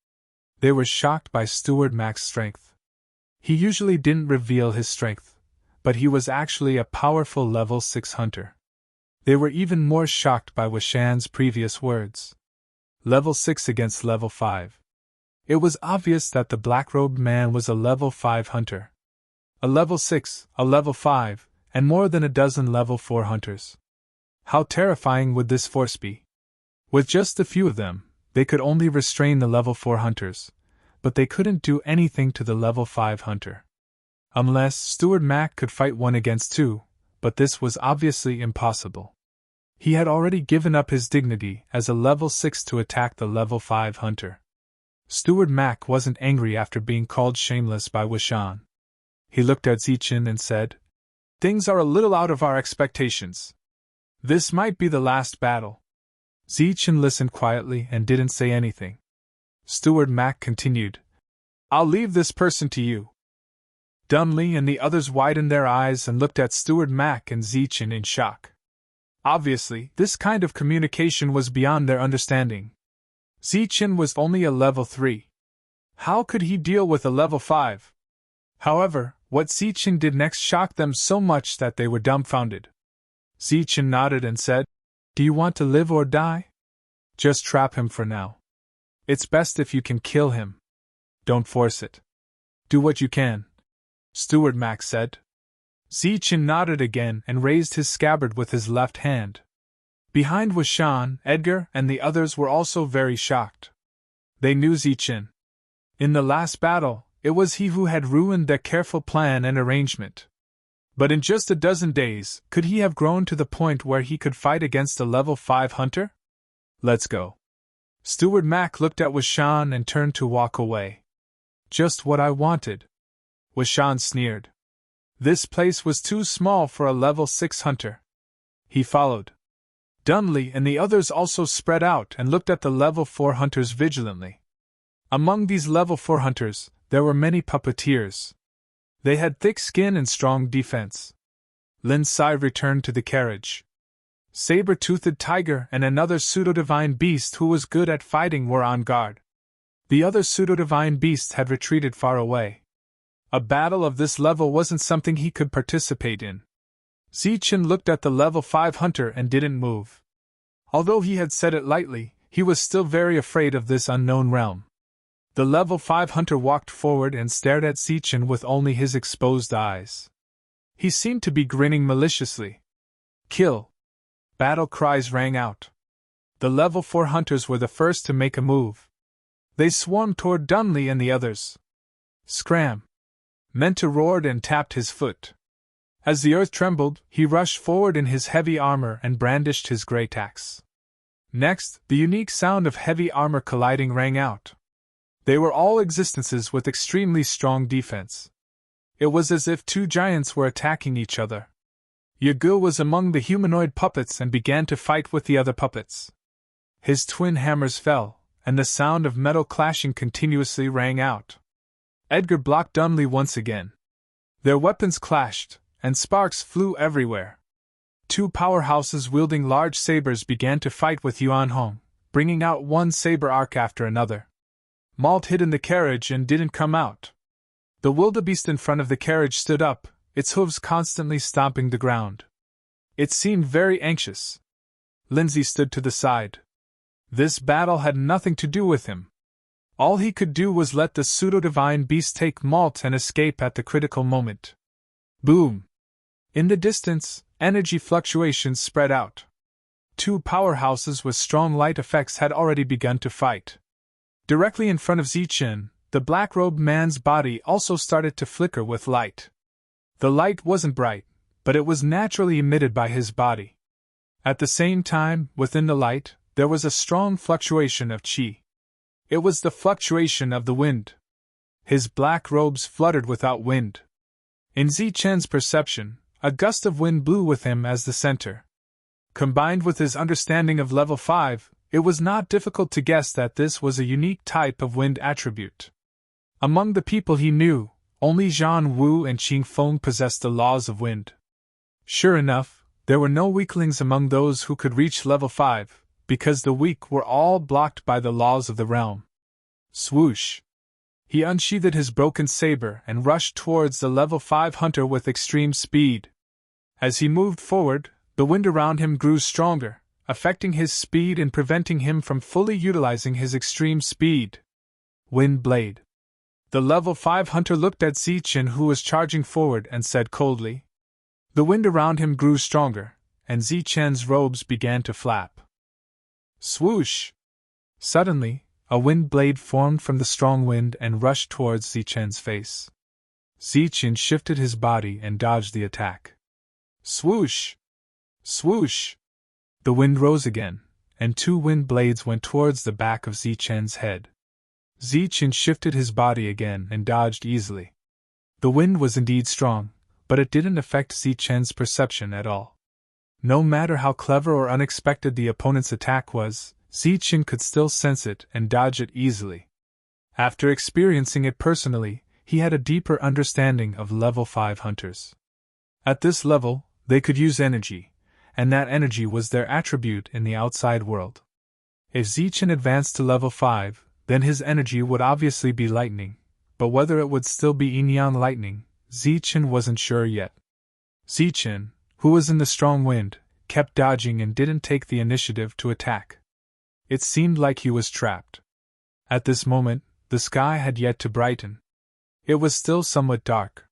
They were shocked by Steward Mac's strength. He usually didn't reveal his strength, but he was actually a powerful level 6 hunter. They were even more shocked by Washan's previous words. Level 6 against level 5. It was obvious that the black-robed man was a level 5 hunter. A level 6, a level 5, and more than a dozen level 4 hunters. How terrifying would this force be? With just a few of them, they could only restrain the level 4 hunters, but they couldn't do anything to the level 5 hunter. Unless Steward Mac could fight 1 against 2, but this was obviously impossible. He had already given up his dignity as a level 6 to attack the level 5 hunter. Steward Mac wasn't angry after being called shameless by Washan. He looked at Zichin and said, "Things are a little out of our expectations. This might be the last battle." Zichin listened quietly and didn't say anything. Steward Mac continued, "I'll leave this person to you." Dunley and the others widened their eyes and looked at Steward Mac and Zichin in shock. Obviously, this kind of communication was beyond their understanding. Zichin was only a level 3. How could he deal with a level 5? However, what Zichin did next shocked them so much that they were dumbfounded. Zichin nodded and said, "Do you want to live or die? Just trap him for now. It's best if you can kill him. Don't force it. Do what you can," Steward Mac said. Zichin nodded again and raised his scabbard with his left hand. Behind Washan, Edgar and the others were also very shocked. They knew Zichin. In the last battle, it was he who had ruined their careful plan and arrangement. But in just a dozen days, could he have grown to the point where he could fight against a level 5 hunter? "Let's go." Steward Mac looked at Washan and turned to walk away. "Just what I wanted," Washan sneered. This place was too small for a level 6 hunter. He followed. Dunley and the others also spread out and looked at the level 4 hunters vigilantly. Among these level 4 hunters, there were many puppeteers. They had thick skin and strong defense. Lin Sai returned to the carriage. Saber-toothed tiger and another pseudo-divine beast who was good at fighting were on guard. The other pseudo-divine beast had retreated far away. A battle of this level wasn't something he could participate in. Zichen looked at the level 5 hunter and didn't move. Although he had said it lightly, he was still very afraid of this unknown realm. The level 5 hunter walked forward and stared at Zichen with only his exposed eyes. He seemed to be grinning maliciously. Kill! Battle cries rang out. The level 4 hunters were the first to make a move. They swarmed toward Dunley and the others. Scram! Menta roared and tapped his foot. As the earth trembled, he rushed forward in his heavy armor and brandished his great axe. Next, the unique sound of heavy armor colliding rang out. They were all existences with extremely strong defense. It was as if two giants were attacking each other. Yagul was among the humanoid puppets and began to fight with the other puppets. His twin hammers fell, and the sound of metal clashing continuously rang out. Edgar blocked Dunley once again. Their weapons clashed, and sparks flew everywhere. Two powerhouses wielding large sabers began to fight with Yuan Hong, bringing out one saber arc after another. Malt hid in the carriage and didn't come out. The wildebeest in front of the carriage stood up, its hooves constantly stomping the ground. It seemed very anxious. Lindsay stood to the side. This battle had nothing to do with him. All he could do was let the pseudo-divine beast take Malt and escape at the critical moment. Boom! In the distance, energy fluctuations spread out. Two powerhouses with strong light effects had already begun to fight. Directly in front of Zichen, the black-robed man's body also started to flicker with light. The light wasn't bright, but it was naturally emitted by his body. At the same time, within the light, there was a strong fluctuation of qi. It was the fluctuation of the wind. His black robes fluttered without wind. In Zichen's perception, a gust of wind blew with him as the center. Combined with his understanding of level 5, it was not difficult to guess that this was a unique type of wind attribute. Among the people he knew, only Zhan Wu and Qing Feng possessed the laws of wind. Sure enough, there were no weaklings among those who could reach level 5, because the weak were all blocked by the laws of the realm. Swoosh! He unsheathed his broken saber and rushed towards the level 5 hunter with extreme speed. As he moved forward, the wind around him grew stronger, affecting his speed and preventing him from fully utilizing his extreme speed. Wind blade. The level 5 hunter looked at Zichen, who was charging forward, and said coldly. The wind around him grew stronger, and Zichen's robes began to flap. Swoosh! Suddenly, a wind blade formed from the strong wind and rushed towards Zichen's face. Zichen shifted his body and dodged the attack. Swoosh! Swoosh! The wind rose again, and two wind blades went towards the back of Zichen's head. Zichen shifted his body again and dodged easily. The wind was indeed strong, but it didn't affect Zichen's perception at all. No matter how clever or unexpected the opponent's attack was, Zichen could still sense it and dodge it easily. After experiencing it personally, he had a deeper understanding of level 5 hunters. At this level, they could use energy, and that energy was their attribute in the outside world. If Zichen advanced to level 5, then his energy would obviously be lightning, but whether it would still be yin-yang lightning, Zichen wasn't sure yet. Zichen, who was in the strong wind, kept dodging and didn't take the initiative to attack. It seemed like he was trapped. At this moment, the sky had yet to brighten. It was still somewhat dark.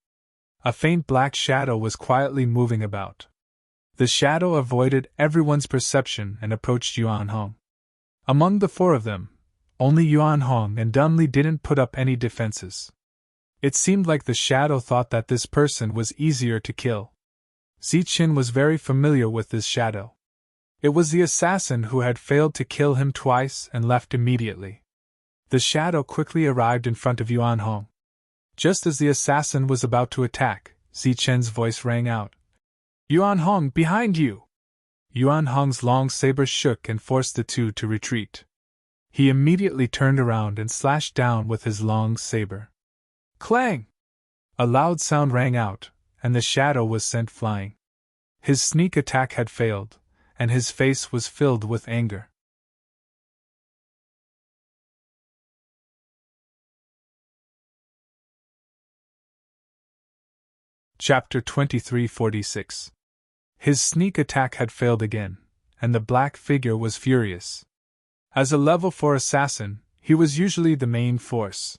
A faint black shadow was quietly moving about. The shadow avoided everyone's perception and approached Yuan Hong. Among the four of them, only Yuan Hong and Dunley didn't put up any defenses. It seemed like the shadow thought that this person was easier to kill. Zichen was very familiar with this shadow. It was the assassin who had failed to kill him twice and left immediately. The shadow quickly arrived in front of Yuan Hong. Just as the assassin was about to attack, Zichen's voice rang out. Yuan Hong, behind you! Yuan Hong's long saber shook and forced the two to retreat. He immediately turned around and slashed down with his long saber. Clang! A loud sound rang out, and the shadow was sent flying. His sneak attack had failed, and his face was filled with anger. Chapter 2346. His sneak attack had failed again, and the black figure was furious. As a level 4 assassin, he was usually the main force.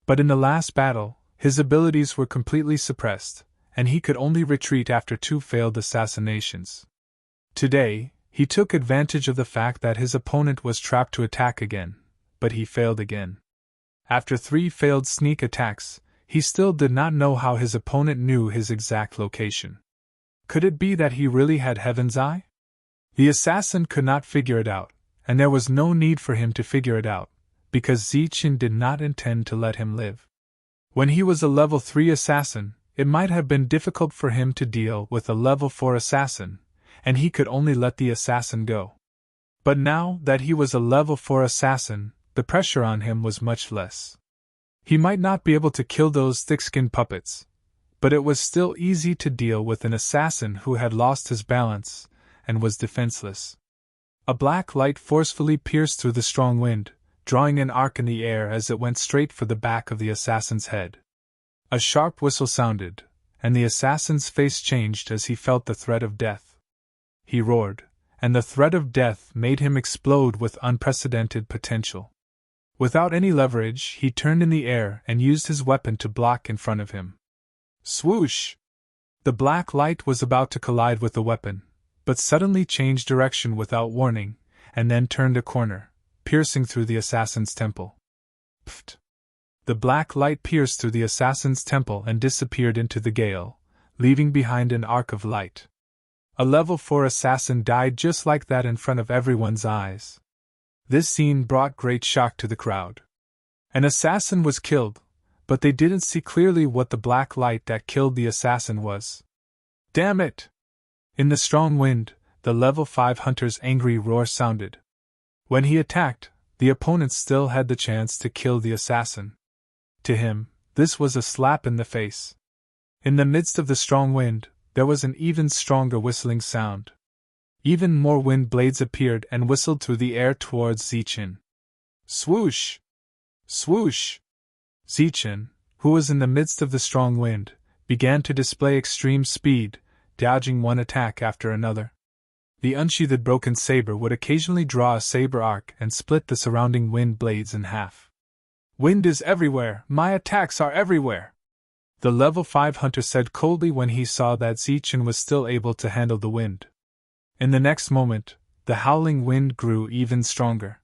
But in the last battle, his abilities were completely suppressed, and he could only retreat after 2 failed assassinations. Today, he took advantage of the fact that his opponent was trapped to attack again, but he failed again. After 3 failed sneak attacks, he still did not know how his opponent knew his exact location. Could it be that he really had Heaven's Eye? The assassin could not figure it out, and there was no need for him to figure it out, because Zichen did not intend to let him live. When he was a level 3 assassin, it might have been difficult for him to deal with a level 4 assassin, and he could only let the assassin go. But now that he was a level 4 assassin, the pressure on him was much less. He might not be able to kill those thick-skinned puppets, but it was still easy to deal with an assassin who had lost his balance and was defenseless. A black light forcefully pierced through the strong wind, drawing an arc in the air as it went straight for the back of the assassin's head. A sharp whistle sounded, and the assassin's face changed as he felt the threat of death. He roared, and the threat of death made him explode with unprecedented potential. Without any leverage, he turned in the air and used his weapon to block in front of him. Swoosh! The black light was about to collide with the weapon, but suddenly changed direction without warning, and then turned a corner, piercing through the assassin's temple. Pfft! The black light pierced through the assassin's temple and disappeared into the gale, leaving behind an arc of light. A level 4 assassin died just like that in front of everyone's eyes. This scene brought great shock to the crowd. An assassin was killed, but they didn't see clearly what the black light that killed the assassin was. Damn it! In the strong wind, the level 5 hunter's angry roar sounded. When he attacked, the opponent still had the chance to kill the assassin. To him, this was a slap in the face. In the midst of the strong wind, there was an even stronger whistling sound. Even more wind blades appeared and whistled through the air towards Zichen. Swoosh! Swoosh! Zichen, who was in the midst of the strong wind, began to display extreme speed, dodging one attack after another. The unsheathed broken saber would occasionally draw a saber arc and split the surrounding wind blades in half. Wind is everywhere, my attacks are everywhere! The level 5 hunter said coldly when he saw that Zichen was still able to handle the wind. In the next moment, the howling wind grew even stronger.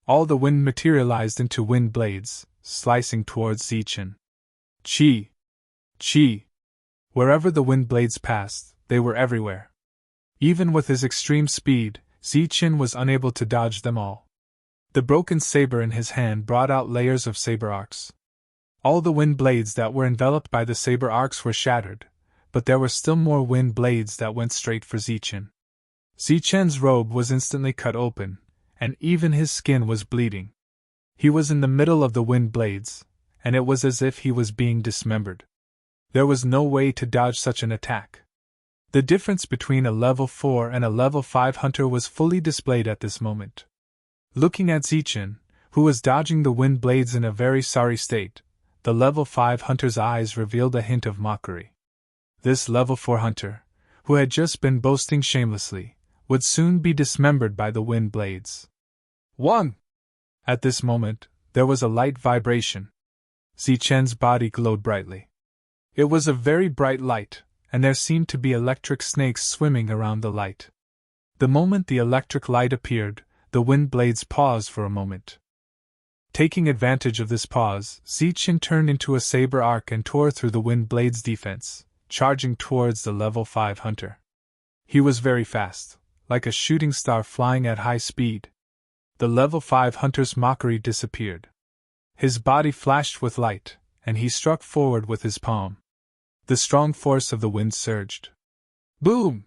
All the wind materialized into wind blades, slicing towards Zichen. Chi! Chi! Wherever the wind blades passed, they were everywhere. Even with his extreme speed, Zichen was unable to dodge them all. The broken saber in his hand brought out layers of saber arcs. All the wind blades that were enveloped by the saber arcs were shattered, but there were still more wind blades that went straight for Zichen. Zichen's robe was instantly cut open, and even his skin was bleeding. He was in the middle of the wind blades, and it was as if he was being dismembered. There was no way to dodge such an attack. The difference between a level 4 and a level 5 hunter was fully displayed at this moment. Looking at Zichen, who was dodging the wind blades in a very sorry state, the level 5 hunter's eyes revealed a hint of mockery. This level 4 hunter, who had just been boasting shamelessly, would soon be dismembered by the wind blades. 1. At this moment, there was a light vibration. Zichen's body glowed brightly. It was a very bright light, and there seemed to be electric snakes swimming around the light. The moment the electric light appeared, the wind blades paused for a moment. Taking advantage of this pause, Zichen turned into a saber arc and tore through the wind blades' defense, charging towards the level 5 hunter. He was very fast, like a shooting star flying at high speed. The level 5 hunter's mockery disappeared. His body flashed with light, and he struck forward with his palm. The strong force of the wind surged. Boom!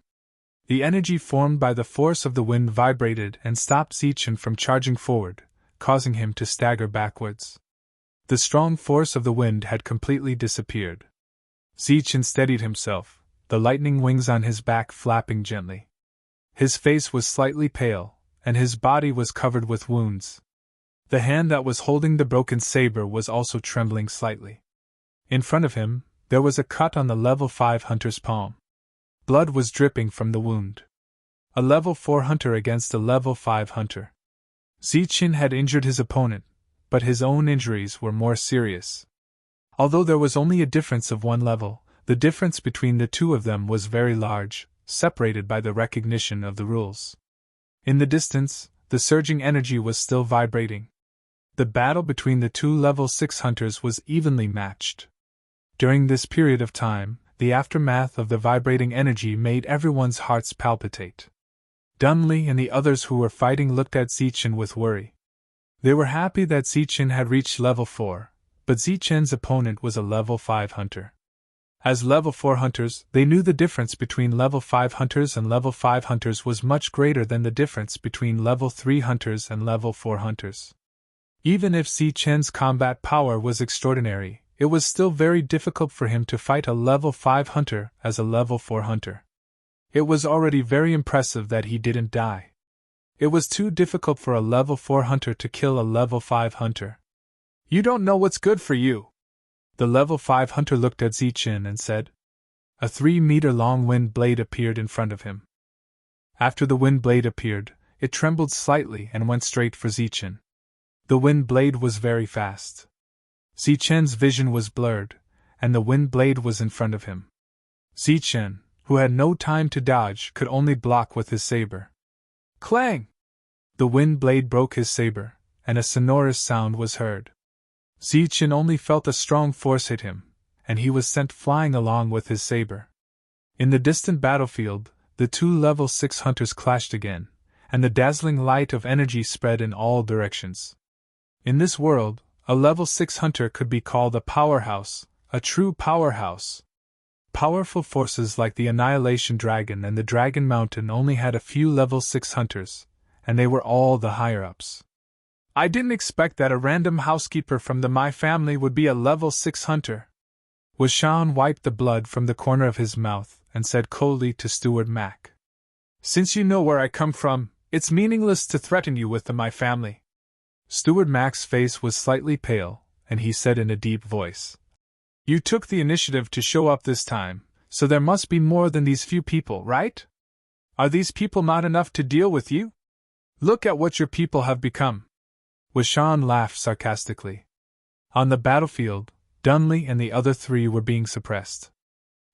The energy formed by the force of the wind vibrated and stopped Zichen from charging forward, causing him to stagger backwards. The strong force of the wind had completely disappeared. Zichen steadied himself, the lightning wings on his back flapping gently. His face was slightly pale, and his body was covered with wounds. The hand that was holding the broken saber was also trembling slightly. In front of him, there was a cut on the level 5 hunter's palm. Blood was dripping from the wound. A level 4 hunter against a level 5 hunter. Zichen had injured his opponent, but his own injuries were more serious. Although there was only a difference of one level, the difference between the two of them was very large, separated by the recognition of the rules. In the distance, the surging energy was still vibrating. The battle between the two level 6 hunters was evenly matched. During this period of time, the aftermath of the vibrating energy made everyone's hearts palpitate. Dunley and the others who were fighting looked at Zichen with worry. They were happy that Zichen had reached level 4, but Zichen's opponent was a level 5 hunter. As level 4 hunters, they knew the difference between level 5 hunters and level 5 hunters was much greater than the difference between level 3 hunters and level 4 hunters. Even if Zichen's combat power was extraordinary, it was still very difficult for him to fight a level 5 hunter as a level 4 hunter. It was already very impressive that he didn't die. It was too difficult for a level 4 hunter to kill a level 5 hunter. "You don't know what's good for you." The level 5 hunter looked at Zichen and said. A 3-meter-long wind blade appeared in front of him. After the wind blade appeared, it trembled slightly and went straight for Zichen. The wind blade was very fast. Zichen's vision was blurred, and the wind blade was in front of him. Zichen, who had no time to dodge, could only block with his saber. Clang! The wind blade broke his saber, and a sonorous sound was heard. Zichen only felt a strong force hit him, and he was sent flying along with his saber. In the distant battlefield, the two level 6 hunters clashed again, and the dazzling light of energy spread in all directions. In this world, a level 6 hunter could be called a powerhouse, a true powerhouse. Powerful forces like the Annihilation Dragon and the Dragon Mountain only had a few level 6 hunters, and they were all the higher-ups. "I didn't expect that a random housekeeper from my family would be a level 6 hunter." Washan wiped the blood from the corner of his mouth and said coldly to Steward Mac. "Since you know where I come from, it's meaningless to threaten you with my family." Steward Mac's face was slightly pale, and he said in a deep voice, "You took the initiative to show up this time, so there must be more than these few people, right? Are these people not enough to deal with you? Look at what your people have become." Washan laughed sarcastically. On the battlefield, Dunley and the other 3 were being suppressed.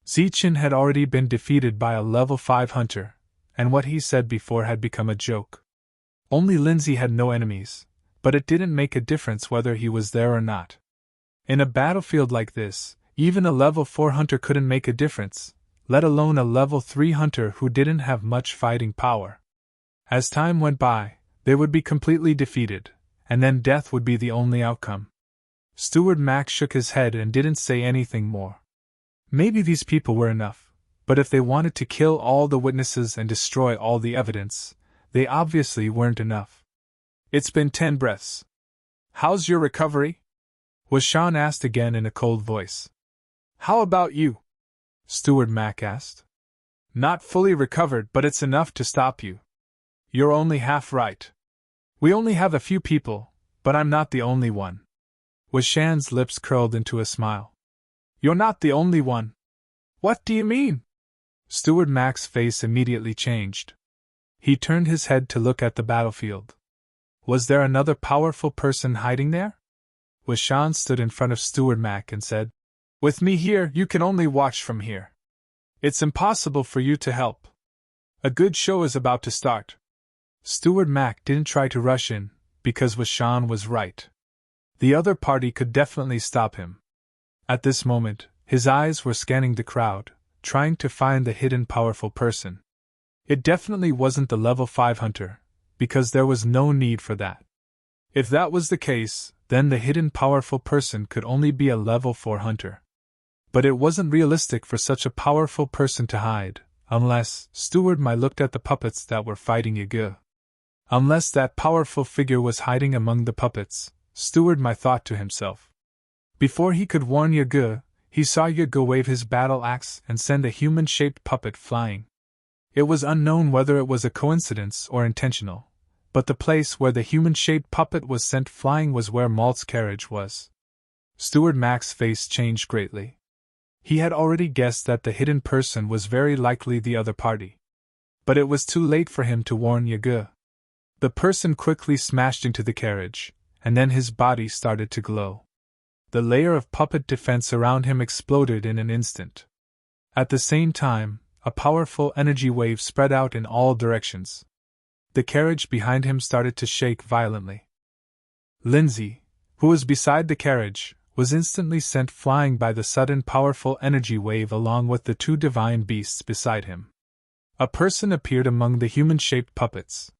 Zichen had already been defeated by a level 5 hunter, and what he said before had become a joke. Only Lindsay had no enemies, but it didn't make a difference whether he was there or not. In a battlefield like this, even a level 4 hunter couldn't make a difference, let alone a level 3 hunter who didn't have much fighting power. As time went by, they would be completely defeated, and then death would be the only outcome. Steward Mac shook his head and didn't say anything more. Maybe these people were enough, but if they wanted to kill all the witnesses and destroy all the evidence, they obviously weren't enough. "It's been 10 breaths. How's your recovery?" Washan asked again in a cold voice. "How about you?" Steward Mac asked. "Not fully recovered, but it's enough to stop you. You're only half right. We only have a few people, but I'm not the only one." Washan's lips curled into a smile. "You're not the only one? What do you mean?" Steward Mac's face immediately changed. He turned his head to look at the battlefield. Was there another powerful person hiding there? Washan stood in front of Steward Mac and said, "With me here, you can only watch from here. It's impossible for you to help. A good show is about to start." Steward Mac didn't try to rush in, because Washan was right. The other party could definitely stop him. At this moment, his eyes were scanning the crowd, trying to find the hidden powerful person. It definitely wasn't the level 5 hunter, because there was no need for that. If that was the case, then the hidden powerful person could only be a level 4 hunter. But it wasn't realistic for such a powerful person to hide, unless Steward Mai looked at the puppets that were fighting Yagu. Unless that powerful figure was hiding among the puppets, Steward Mai thought to himself. Before he could warn Yagu, he saw Yagu wave his battle axe and send a human-shaped puppet flying. It was unknown whether it was a coincidence or intentional, but the place where the human-shaped puppet was sent flying was where Malt's carriage was. Steward Mac's face changed greatly. He had already guessed that the hidden person was very likely the other party. But it was too late for him to warn Yagu. The person quickly smashed into the carriage, and then his body started to glow. The layer of puppet defense around him exploded in an instant. At the same time, a powerful energy wave spread out in all directions. The carriage behind him started to shake violently. Lindsay, who was beside the carriage, was instantly sent flying by the sudden powerful energy wave along with the two divine beasts beside him. A person appeared among the human-shaped puppets.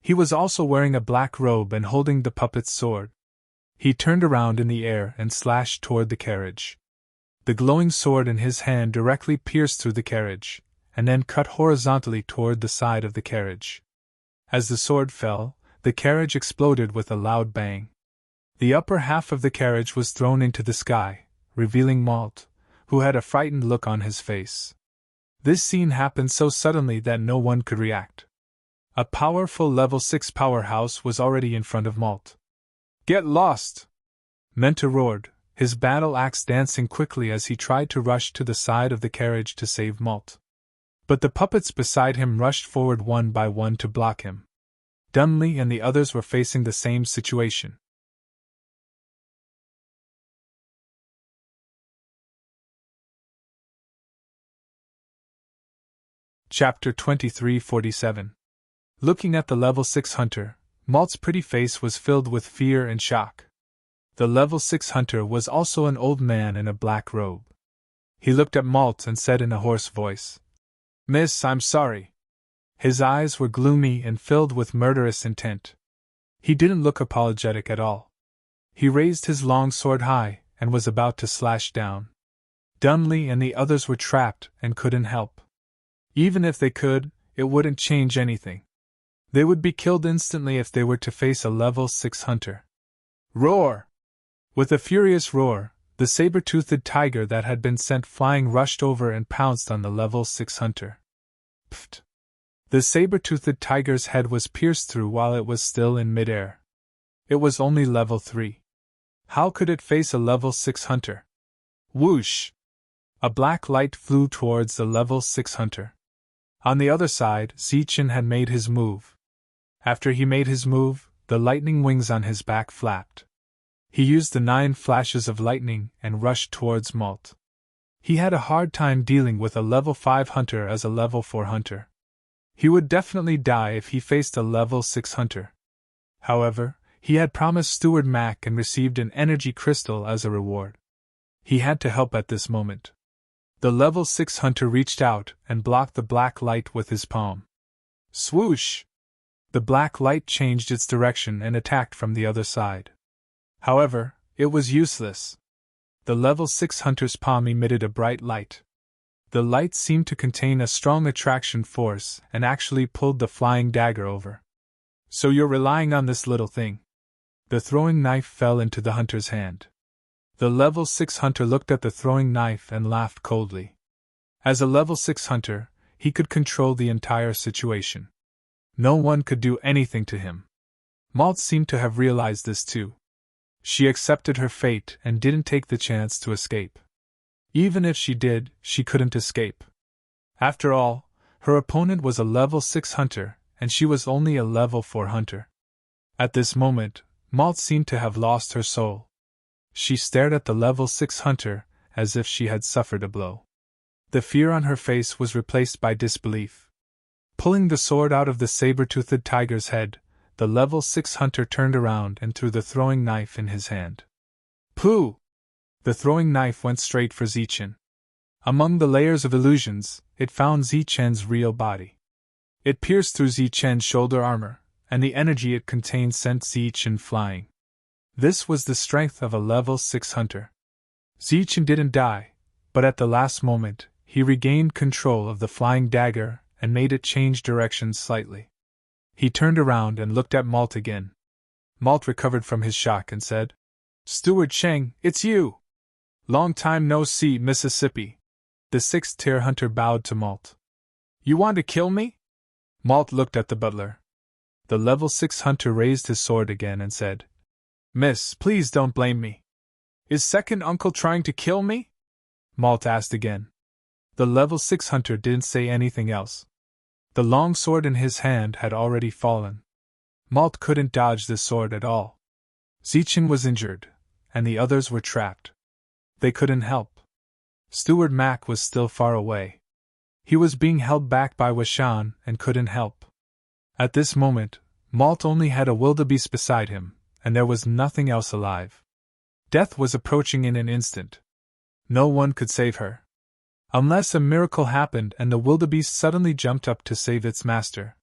He was also wearing a black robe and holding the puppet's sword. He turned around in the air and slashed toward the carriage. The glowing sword in his hand directly pierced through the carriage, and then cut horizontally toward the side of the carriage. As the sword fell, the carriage exploded with a loud bang. The upper half of the carriage was thrown into the sky, revealing Malt, who had a frightened look on his face. This scene happened so suddenly that no one could react. A powerful level 6 powerhouse was already in front of Malt. "Get lost!" Menta roared, his battle axe dancing quickly as he tried to rush to the side of the carriage to save Malt. But the puppets beside him rushed forward one by one to block him. Dunley and the others were facing the same situation. Chapter 2347. Looking at the level 6 hunter, Malt's pretty face was filled with fear and shock. The level 6 hunter was also an old man in a black robe. He looked at Malt and said in a hoarse voice, "Miss, I'm sorry." His eyes were gloomy and filled with murderous intent. He didn't look apologetic at all. He raised his long sword high and was about to slash down. Dunley and the others were trapped and couldn't help. Even if they could, it wouldn't change anything. They would be killed instantly if they were to face a level 6 hunter. Roar! With a furious roar, the saber-toothed tiger that had been sent flying rushed over and pounced on the level 6 hunter. Pfft! The saber-toothed tiger's head was pierced through while it was still in midair. It was only level 3. How could it face a level 6 hunter? Whoosh! A black light flew towards the level 6 hunter. On the other side, Zichen had made his move. After he made his move, the lightning wings on his back flapped. He used the 9 flashes of lightning and rushed towards Malt. He had a hard time dealing with a level 5 hunter as a level 4 hunter. He would definitely die if he faced a level 6 hunter. However, he had promised Steward Mac and received an energy crystal as a reward. He had to help at this moment. The level 6 hunter reached out and blocked the black light with his palm. Swoosh! The black light changed its direction and attacked from the other side. However, it was useless. The level 6 hunter's palm emitted a bright light. The light seemed to contain a strong attraction force and actually pulled the flying dagger over. "So you're relying on this little thing?" The throwing knife fell into the hunter's hand. The level 6 hunter looked at the throwing knife and laughed coldly. As a level 6 hunter, he could control the entire situation. No one could do anything to him. Malt seemed to have realized this too. She accepted her fate and didn't take the chance to escape. Even if she did, she couldn't escape. After all, her opponent was a level 6 hunter, and she was only a level 4 hunter. At this moment, Malt seemed to have lost her soul. She stared at the level 6 hunter, as if she had suffered a blow. The fear on her face was replaced by disbelief. Pulling the sword out of the saber-toothed tiger's head, the level 6 hunter turned around and threw the throwing knife in his hand. Pooh! The throwing knife went straight for Zichen. Among the layers of illusions, it found Zichen's real body. It pierced through Zichen's shoulder armor, and the energy it contained sent Zichen flying. This was the strength of a level 6 hunter. Zichen didn't die, but at the last moment, he regained control of the flying dagger and made it change direction slightly. He turned around and looked at Malt again. Malt recovered from his shock and said, "Steward Cheng, it's you! Long time no see, Mississippi." The 6th-tier hunter bowed to Malt. "You want to kill me?" Malt looked at the butler. The level 6 hunter raised his sword again and said, "Miss, please don't blame me. Is second uncle trying to kill me?" Malt asked again. The level 6 hunter didn't say anything else. The long sword in his hand had already fallen. Malt couldn't dodge the sword at all. Zichen was injured, and the others were trapped. They couldn't help. Steward Mac was still far away. He was being held back by Washan and couldn't help. At this moment, Malt only had a wildebeest beside him, and there was nothing else alive. Death was approaching in an instant. No one could save her. Unless a miracle happened and the wildebeest suddenly jumped up to save its master.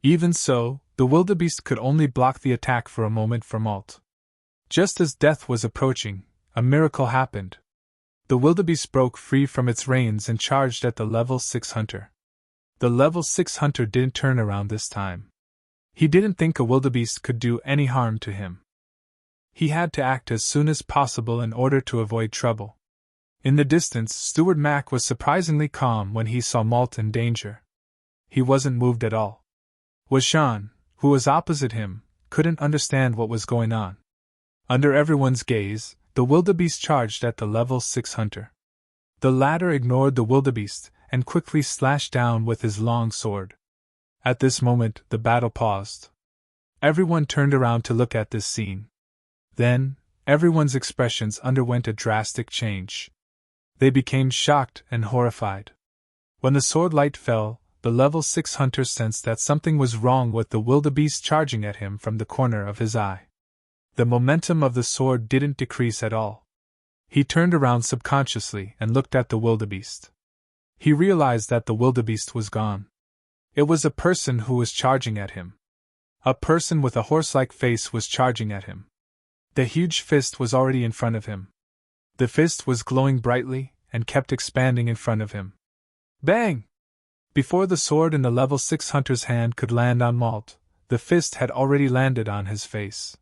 Even so, the wildebeest could only block the attack for a moment for Malt. Just as death was approaching, a miracle happened. The wildebeest broke free from its reins and charged at the level 6 hunter. The level 6 hunter didn't turn around this time. He didn't think a wildebeest could do any harm to him. He had to act as soon as possible in order to avoid trouble. In the distance, Steward Mac was surprisingly calm when he saw Malt in danger. He wasn't moved at all. Washan, who was opposite him, couldn't understand what was going on. Under everyone's gaze, the wildebeest charged at the level 6 hunter. The latter ignored the wildebeest and quickly slashed down with his long sword. At this moment, the battle paused. Everyone turned around to look at this scene. Then, everyone's expressions underwent a drastic change. They became shocked and horrified. When the sword light fell, the level 6 hunter sensed that something was wrong with the wildebeest charging at him from the corner of his eye. The momentum of the sword didn't decrease at all. He turned around subconsciously and looked at the wildebeest. He realized that the wildebeest was gone. It was a person who was charging at him. A person with a horse-like face was charging at him. The huge fist was already in front of him. The fist was glowing brightly and kept expanding in front of him. Bang! Before the sword in the level 6 hunter's hand could land on Malt, the fist had already landed on his face.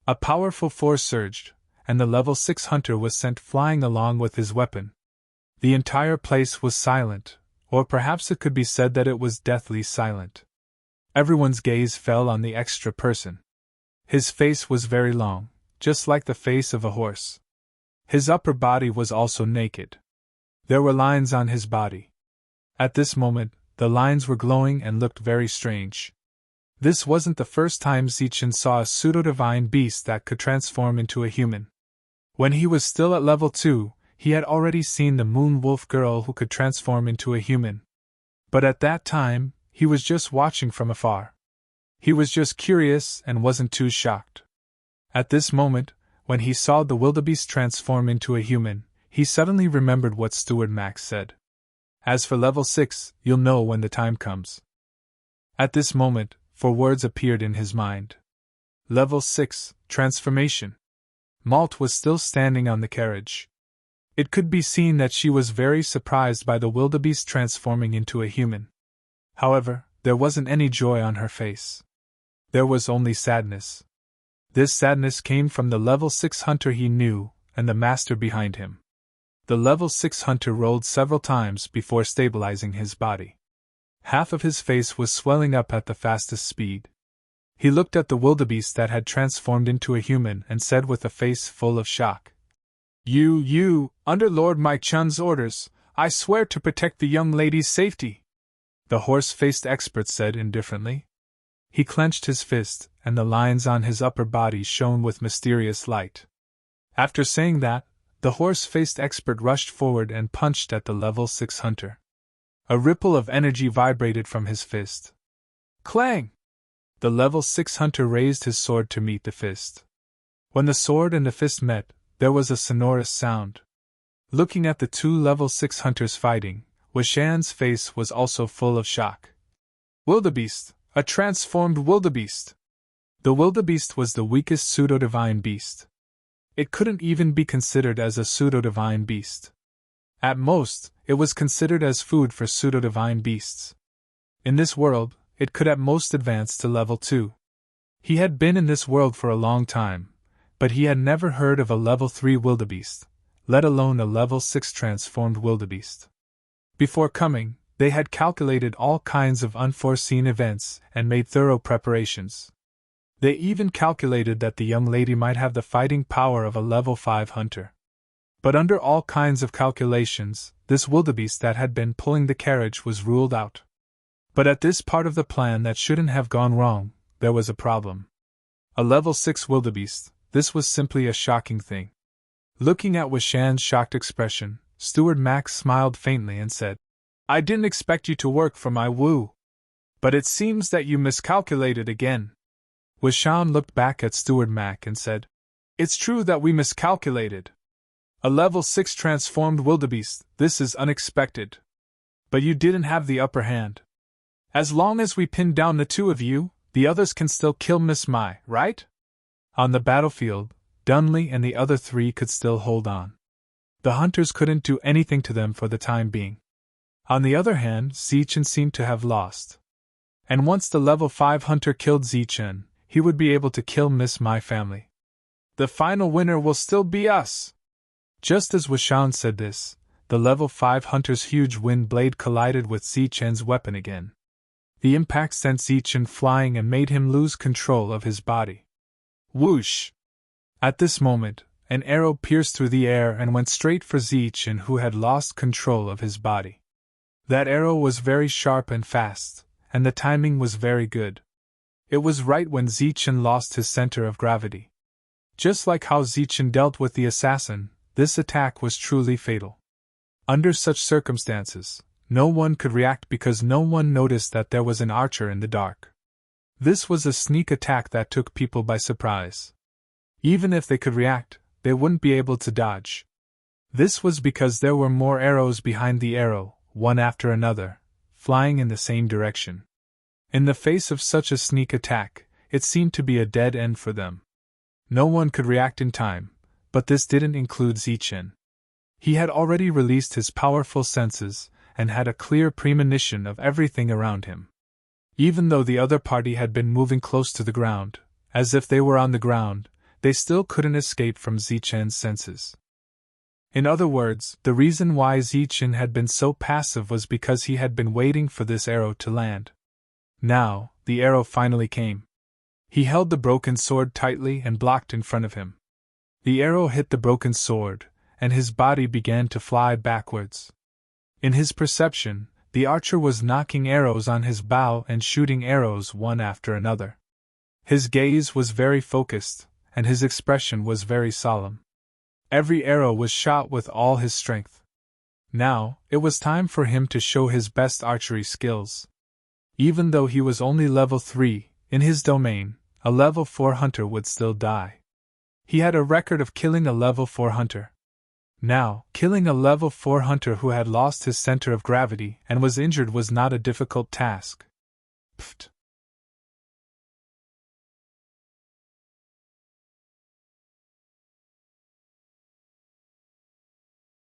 A powerful force surged, and the level 6 hunter was sent flying along with his weapon. The entire place was silent, or perhaps it could be said that it was deathly silent. Everyone's gaze fell on the extra person. His face was very long, just like the face of a horse. His upper body was also naked. There were lines on his body. At this moment, the lines were glowing and looked very strange. This wasn't the first time Zichen saw a pseudo-divine beast that could transform into a human. When he was still at level 2, he had already seen the moon wolf girl who could transform into a human. But at that time, he was just watching from afar. He was just curious and wasn't too shocked. At this moment, when he saw the wildebeest transform into a human, he suddenly remembered what Steward Max said. As for level 6, you'll know when the time comes. At this moment, 4 words appeared in his mind. Level 6, transformation. Malt was still standing on the carriage. It could be seen that she was very surprised by the wildebeest transforming into a human. However, there wasn't any joy on her face. There was only sadness. This sadness came from the level 6 hunter he knew, and the master behind him. The level 6 hunter rolled several times before stabilizing his body. Half of his face was swelling up at the fastest speed. He looked at the wildebeest that had transformed into a human and said with a face full of shock, You, under Lord Mai Chun's orders, I swear to protect the young lady's safety," the horse-faced expert said indifferently. He clenched his fist, and the lines on his upper body shone with mysterious light. After saying that, the horse-faced expert rushed forward and punched at the level 6 hunter. A ripple of energy vibrated from his fist. Clang! The level 6 hunter raised his sword to meet the fist. When the sword and the fist met, there was a sonorous sound. Looking at the 2 level 6 hunters fighting, Washan's face was also full of shock. Wildebeest! A transformed wildebeest! The wildebeest was the weakest pseudo-divine beast. It couldn't even be considered as a pseudo-divine beast. At most, it was considered as food for pseudo-divine beasts. In this world, it could at most advance to level 2. He had been in this world for a long time, but he had never heard of a level 3 wildebeest, let alone a level 6 transformed wildebeest. Before coming, they had calculated all kinds of unforeseen events and made thorough preparations. They even calculated that the young lady might have the fighting power of a level 5 hunter. But under all kinds of calculations, this wildebeest that had been pulling the carriage was ruled out. But at this part of the plan that shouldn't have gone wrong, there was a problem. A level 6 wildebeest, this was simply a shocking thing. Looking at Wishan's shocked expression, Steward Max smiled faintly and said, "I didn't expect you to work for my woo. But it seems that you miscalculated again." Wishan looked back at Steward Mac and said, "It's true that we miscalculated. A level 6 transformed wildebeest, this is unexpected. But you didn't have the upper hand. As long as we pin down the two of you, the others can still kill Miss Mai, right?" On the battlefield, Dunley and the other three could still hold on. The hunters couldn't do anything to them for the time being. On the other hand, Zichen seemed to have lost. And once the level 5 hunter killed Zichen, he would be able to kill Miss Mai family. "The final winner will still be us." Just as Wishan said this, the level 5 hunter's huge wind blade collided with Zichen's weapon again. The impact sent Zichen flying and made him lose control of his body. Whoosh! At this moment, an arrow pierced through the air and went straight for Zichen, who had lost control of his body. That arrow was very sharp and fast, and the timing was very good. It was right when Zichen lost his center of gravity. Just like how Zichen dealt with the assassin, this attack was truly fatal. Under such circumstances, no one could react because no one noticed that there was an archer in the dark. This was a sneak attack that took people by surprise. Even if they could react, they wouldn't be able to dodge. This was because there were more arrows behind the arrow, one after another, flying in the same direction. In the face of such a sneak attack, it seemed to be a dead end for them. No one could react in time, but this didn't include Zichen. He had already released his powerful senses, and had a clear premonition of everything around him. Even though the other party had been moving close to the ground, as if they were on the ground, they still couldn't escape from Zichen's senses. In other words, the reason why Zichen had been so passive was because he had been waiting for this arrow to land. Now, the arrow finally came. He held the broken sword tightly and blocked in front of him. The arrow hit the broken sword, and his body began to fly backwards. In his perception, the archer was knocking arrows on his bow and shooting arrows one after another. His gaze was very focused, and his expression was very solemn. Every arrow was shot with all his strength. Now, it was time for him to show his best archery skills. Even though he was only level 3, in his domain, a level 4 hunter would still die. He had a record of killing a level 4 hunter. Now, killing a level 4 hunter who had lost his center of gravity and was injured was not a difficult task. Pfft.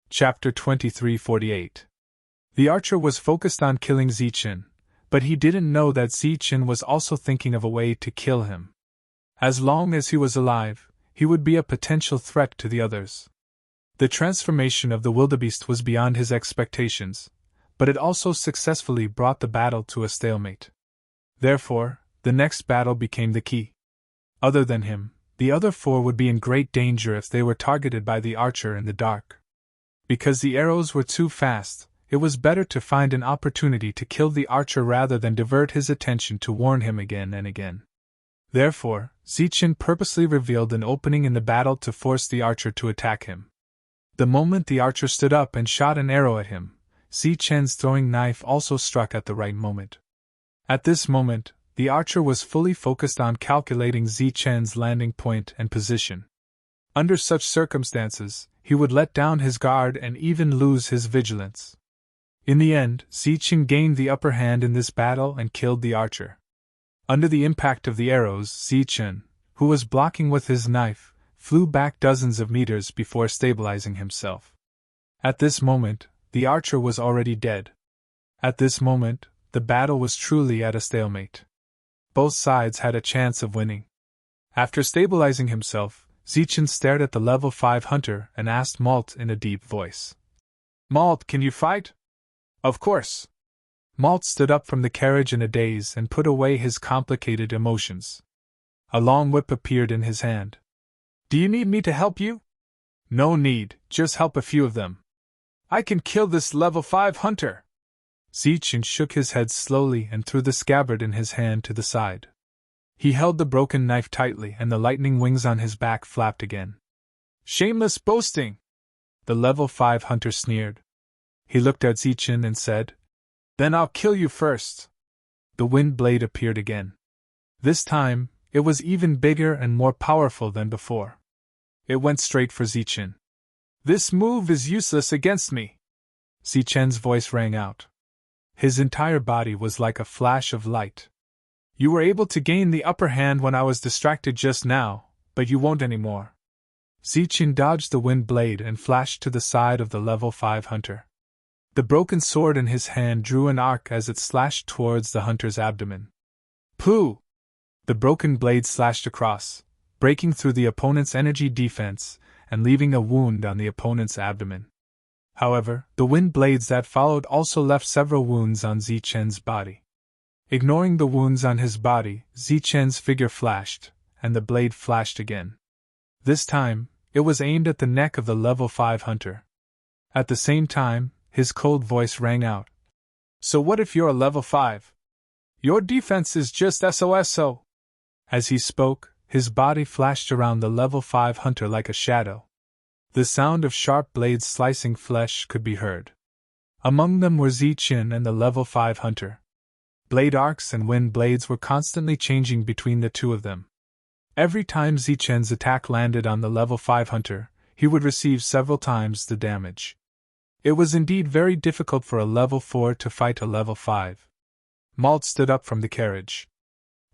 Chapter 2348. The archer was focused on killing Zichen, but he didn't know that Zichen was also thinking of a way to kill him. As long as he was alive, he would be a potential threat to the others. The transformation of the wildebeest was beyond his expectations, but it also successfully brought the battle to a stalemate. Therefore, the next battle became the key. Other than him, the other 4 would be in great danger if they were targeted by the archer in the dark. Because the arrows were too fast, it was better to find an opportunity to kill the archer rather than divert his attention to warn him again and again. Therefore, Zichen purposely revealed an opening in the battle to force the archer to attack him. The moment the archer stood up and shot an arrow at him, Zichen's throwing knife also struck at the right moment. At this moment, the archer was fully focused on calculating Zichen's landing point and position. Under such circumstances, he would let down his guard and even lose his vigilance. In the end, Zichen gained the upper hand in this battle and killed the archer. Under the impact of the arrows, Zichen, who was blocking with his knife, flew back dozens of meters before stabilizing himself. At this moment, the archer was already dead. At this moment, the battle was truly at a stalemate. Both sides had a chance of winning. After stabilizing himself, Zichen stared at the level 5 hunter and asked Malt in a deep voice. "Malt, can you fight?" "Of course." Malt stood up from the carriage in a daze and put away his complicated emotions. A long whip appeared in his hand. "Do you need me to help you?" No need, just help a few of them. I can kill this level 5 hunter. Zichen shook his head slowly and threw the scabbard in his hand to the side. He held the broken knife tightly and the lightning wings on his back flapped again. Shameless boasting! The level 5 hunter sneered. He looked at Zichen and said, Then I'll kill you first. The wind blade appeared again. This time, it was even bigger and more powerful than before. It went straight for Zichen. This move is useless against me. Zichen's voice rang out. His entire body was like a flash of light. You were able to gain the upper hand when I was distracted just now, but you won't anymore. Zichen dodged the wind blade and flashed to the side of the level 5 hunter. The broken sword in his hand drew an arc as it slashed towards the hunter's abdomen. Pooh! The broken blade slashed across, breaking through the opponent's energy defense and leaving a wound on the opponent's abdomen. However, the wind blades that followed also left several wounds on Zichen's body. Ignoring the wounds on his body, Zichen's figure flashed, and the blade flashed again. This time, it was aimed at the neck of the level 5 hunter. At the same time, his cold voice rang out. So what if you're a level 5? Your defense is just SOSO. As he spoke, his body flashed around the level 5 hunter like a shadow. The sound of sharp blades slicing flesh could be heard. Among them were Zichen and the level 5 hunter. Blade arcs and wind blades were constantly changing between the two of them. Every time Zichen's attack landed on the level 5 hunter, he would receive several times the damage. It was indeed very difficult for a level 4 to fight a level 5. Malt stood up from the carriage.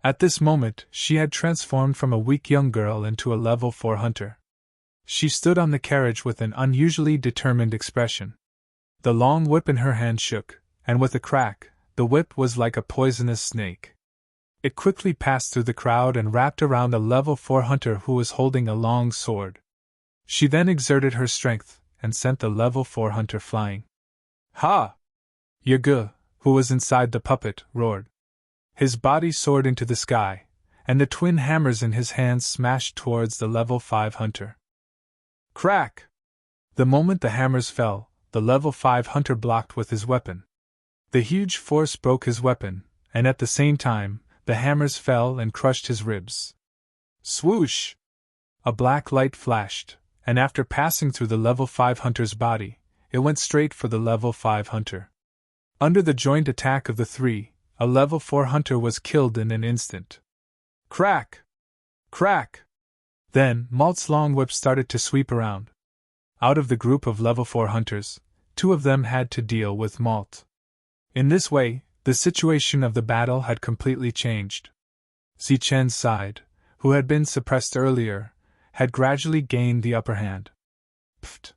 At this moment, she had transformed from a weak young girl into a level 4 hunter. She stood on the carriage with an unusually determined expression. The long whip in her hand shook, and with a crack, the whip was like a poisonous snake. It quickly passed through the crowd and wrapped around a level 4 hunter who was holding a long sword. She then exerted her strength and sent the level 4 hunter flying. Ha! Yagu, who was inside the puppet, roared. His body soared into the sky, and the twin hammers in his hands smashed towards the level 5 hunter. Crack! The moment the hammers fell, the level 5 hunter blocked with his weapon. The huge force broke his weapon, and at the same time, the hammers fell and crushed his ribs. Swoosh! A black light flashed, and after passing through the level 5 hunter's body, it went straight for the level 5 hunter. Under the joint attack of the three, a level 4 hunter was killed in an instant. Crack! Crack! Then, Malt's long whip started to sweep around. Out of the group of level 4 hunters, 2 of them had to deal with Malt. In this way, the situation of the battle had completely changed. Zichen's side, who had been suppressed earlier, had gradually gained the upper hand. Pfft!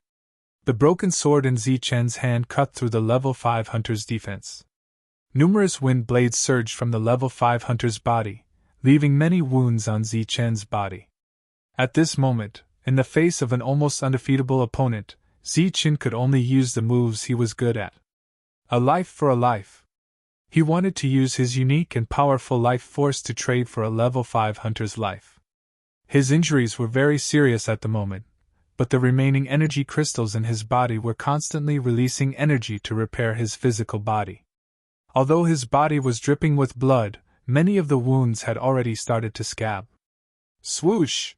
The broken sword in Zichen's hand cut through the level 5 hunter's defense. Numerous wind blades surged from the level 5 hunter's body, leaving many wounds on Zichen's body. At this moment, in the face of an almost undefeatable opponent, Zichen could only use the moves he was good at. A life for a life. He wanted to use his unique and powerful life force to trade for a level 5 hunter's life. His injuries were very serious at the moment, but the remaining energy crystals in his body were constantly releasing energy to repair his physical body. Although his body was dripping with blood, many of the wounds had already started to scab. Swoosh!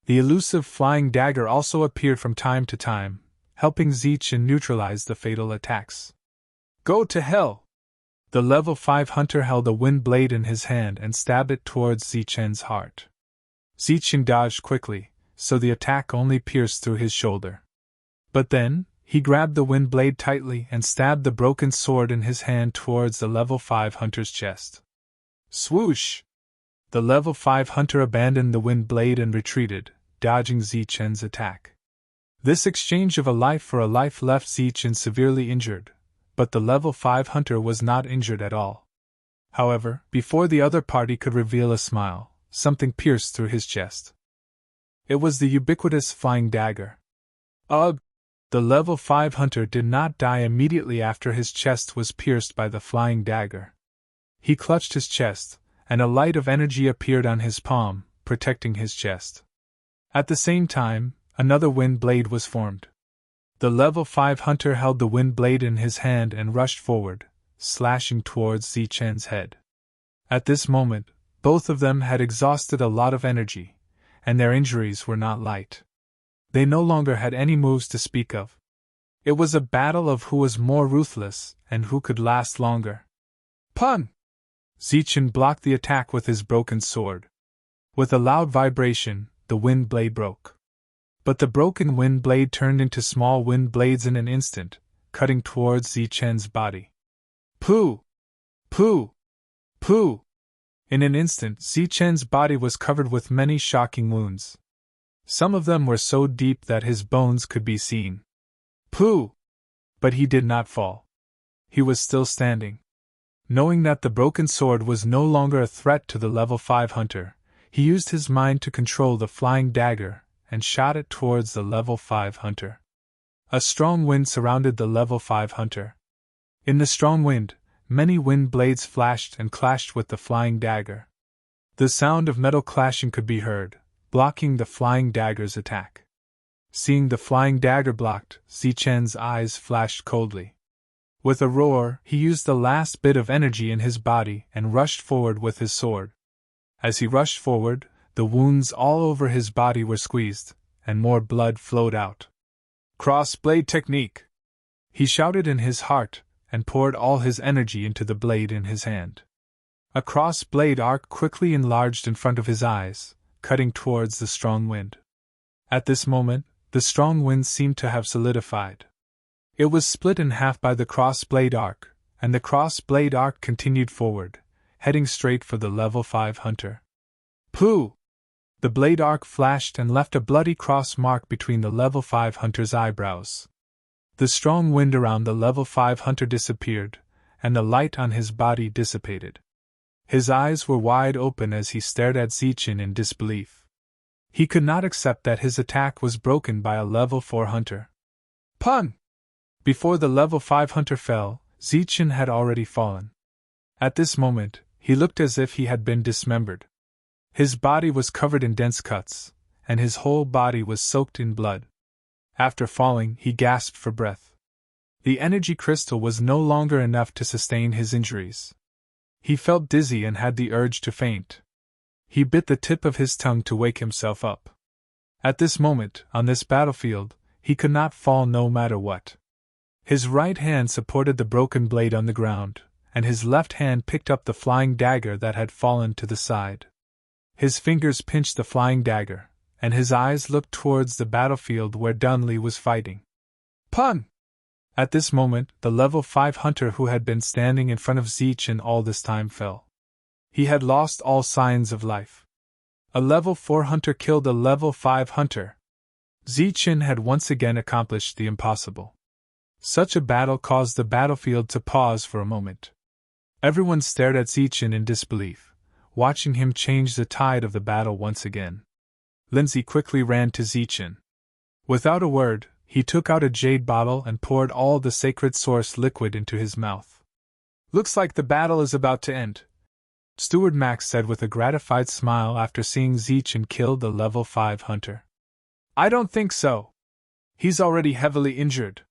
The elusive flying dagger also appeared from time to time, helping Zichen neutralize the fatal attacks. Go to hell! The level 5 hunter held a wind blade in his hand and stabbed it towards Zichen's heart. Zichen dodged quickly, so the attack only pierced through his shoulder. But then, he grabbed the wind blade tightly and stabbed the broken sword in his hand towards the level 5 hunter's chest. Swoosh! The level 5 hunter abandoned the wind blade and retreated, dodging Zichen's attack. This exchange of a life for a life left Zichen severely injured, but the level 5 hunter was not injured at all. However, before the other party could reveal a smile, something pierced through his chest. It was the ubiquitous flying dagger. Ugh! The level 5 hunter did not die immediately after his chest was pierced by the flying dagger. He clutched his chest, and a light of energy appeared on his palm, protecting his chest. At the same time, another wind blade was formed. The level 5 hunter held the wind blade in his hand and rushed forward, slashing towards Zichen's head. At this moment, both of them had exhausted a lot of energy, and their injuries were not light. They no longer had any moves to speak of. It was a battle of who was more ruthless and who could last longer. Pun! Zichen blocked the attack with his broken sword. With a loud vibration, the wind blade broke. But the broken wind blade turned into small wind blades in an instant, cutting towards Zichen's body. Pooh! Pooh! Pooh! In an instant, Zichen's body was covered with many shocking wounds. Some of them were so deep that his bones could be seen. Pooh! But he did not fall. He was still standing. Knowing that the broken sword was no longer a threat to the level 5 hunter, he used his mind to control the flying dagger and shot it towards the level 5 hunter. A strong wind surrounded the level 5 hunter. In the strong wind, many wind blades flashed and clashed with the flying dagger. The sound of metal clashing could be heard, blocking the flying dagger's attack. Seeing the flying dagger blocked, Zichen's eyes flashed coldly. With a roar, he used the last bit of energy in his body and rushed forward with his sword. As he rushed forward, the wounds all over his body were squeezed, and more blood flowed out. Cross-blade technique! He shouted in his heart, and poured all his energy into the blade in his hand. A cross-blade arc quickly enlarged in front of his eyes, cutting towards the strong wind. At this moment, the strong wind seemed to have solidified. It was split in half by the cross-blade arc, and the cross-blade arc continued forward, heading straight for the level 5 hunter. Pooh! The blade arc flashed and left a bloody cross mark between the level 5 hunter's eyebrows. The strong wind around the level 5 hunter disappeared, and the light on his body dissipated. His eyes were wide open as he stared at Zichen in disbelief. He could not accept that his attack was broken by a level 4 hunter. Pun! Before the level 5 hunter fell, Zichen had already fallen. At this moment, he looked as if he had been dismembered. His body was covered in dense cuts, and his whole body was soaked in blood. After falling, he gasped for breath. The energy crystal was no longer enough to sustain his injuries. He felt dizzy and had the urge to faint. He bit the tip of his tongue to wake himself up. At this moment, on this battlefield, he could not fall no matter what. His right hand supported the broken blade on the ground, and his left hand picked up the flying dagger that had fallen to the side. His fingers pinched the flying dagger, and his eyes looked towards the battlefield where Dunley was fighting. Pun! At this moment, the level 5 hunter who had been standing in front of Zichen all this time fell. He had lost all signs of life. A level 4 hunter killed a level 5 hunter. Zichen had once again accomplished the impossible. Such a battle caused the battlefield to pause for a moment. Everyone stared at Zichen in disbelief, watching him change the tide of the battle once again. Lindsay quickly ran to Zichen. Without a word, he took out a jade bottle and poured all the sacred source liquid into his mouth. Looks like the battle is about to end, Steward Max said with a gratified smile after seeing Zichen kill the level 5 hunter. I don't think so. He's already heavily injured.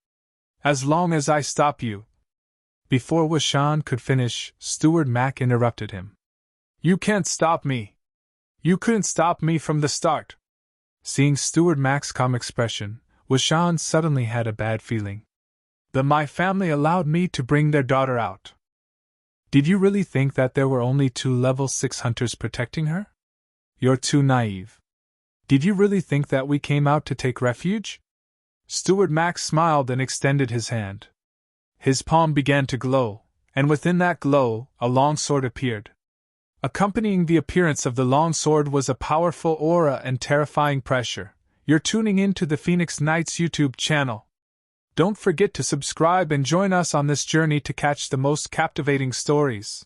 As long as I stop you. Before Washan could finish, Steward Mac interrupted him. You can't stop me. You couldn't stop me from the start. Seeing Steward Mac's calm expression, Washan suddenly had a bad feeling. My family allowed me to bring their daughter out. Did you really think that there were only 2 level 6 hunters protecting her? You're too naive. Did you really think that we came out to take refuge? Steward Max smiled and extended his hand. His palm began to glow, and within that glow, a long sword appeared. Accompanying the appearance of the long sword was a powerful aura and terrifying pressure. You're tuning in to the Phoenix Knights YouTube channel. Don't forget to subscribe and join us on this journey to catch the most captivating stories.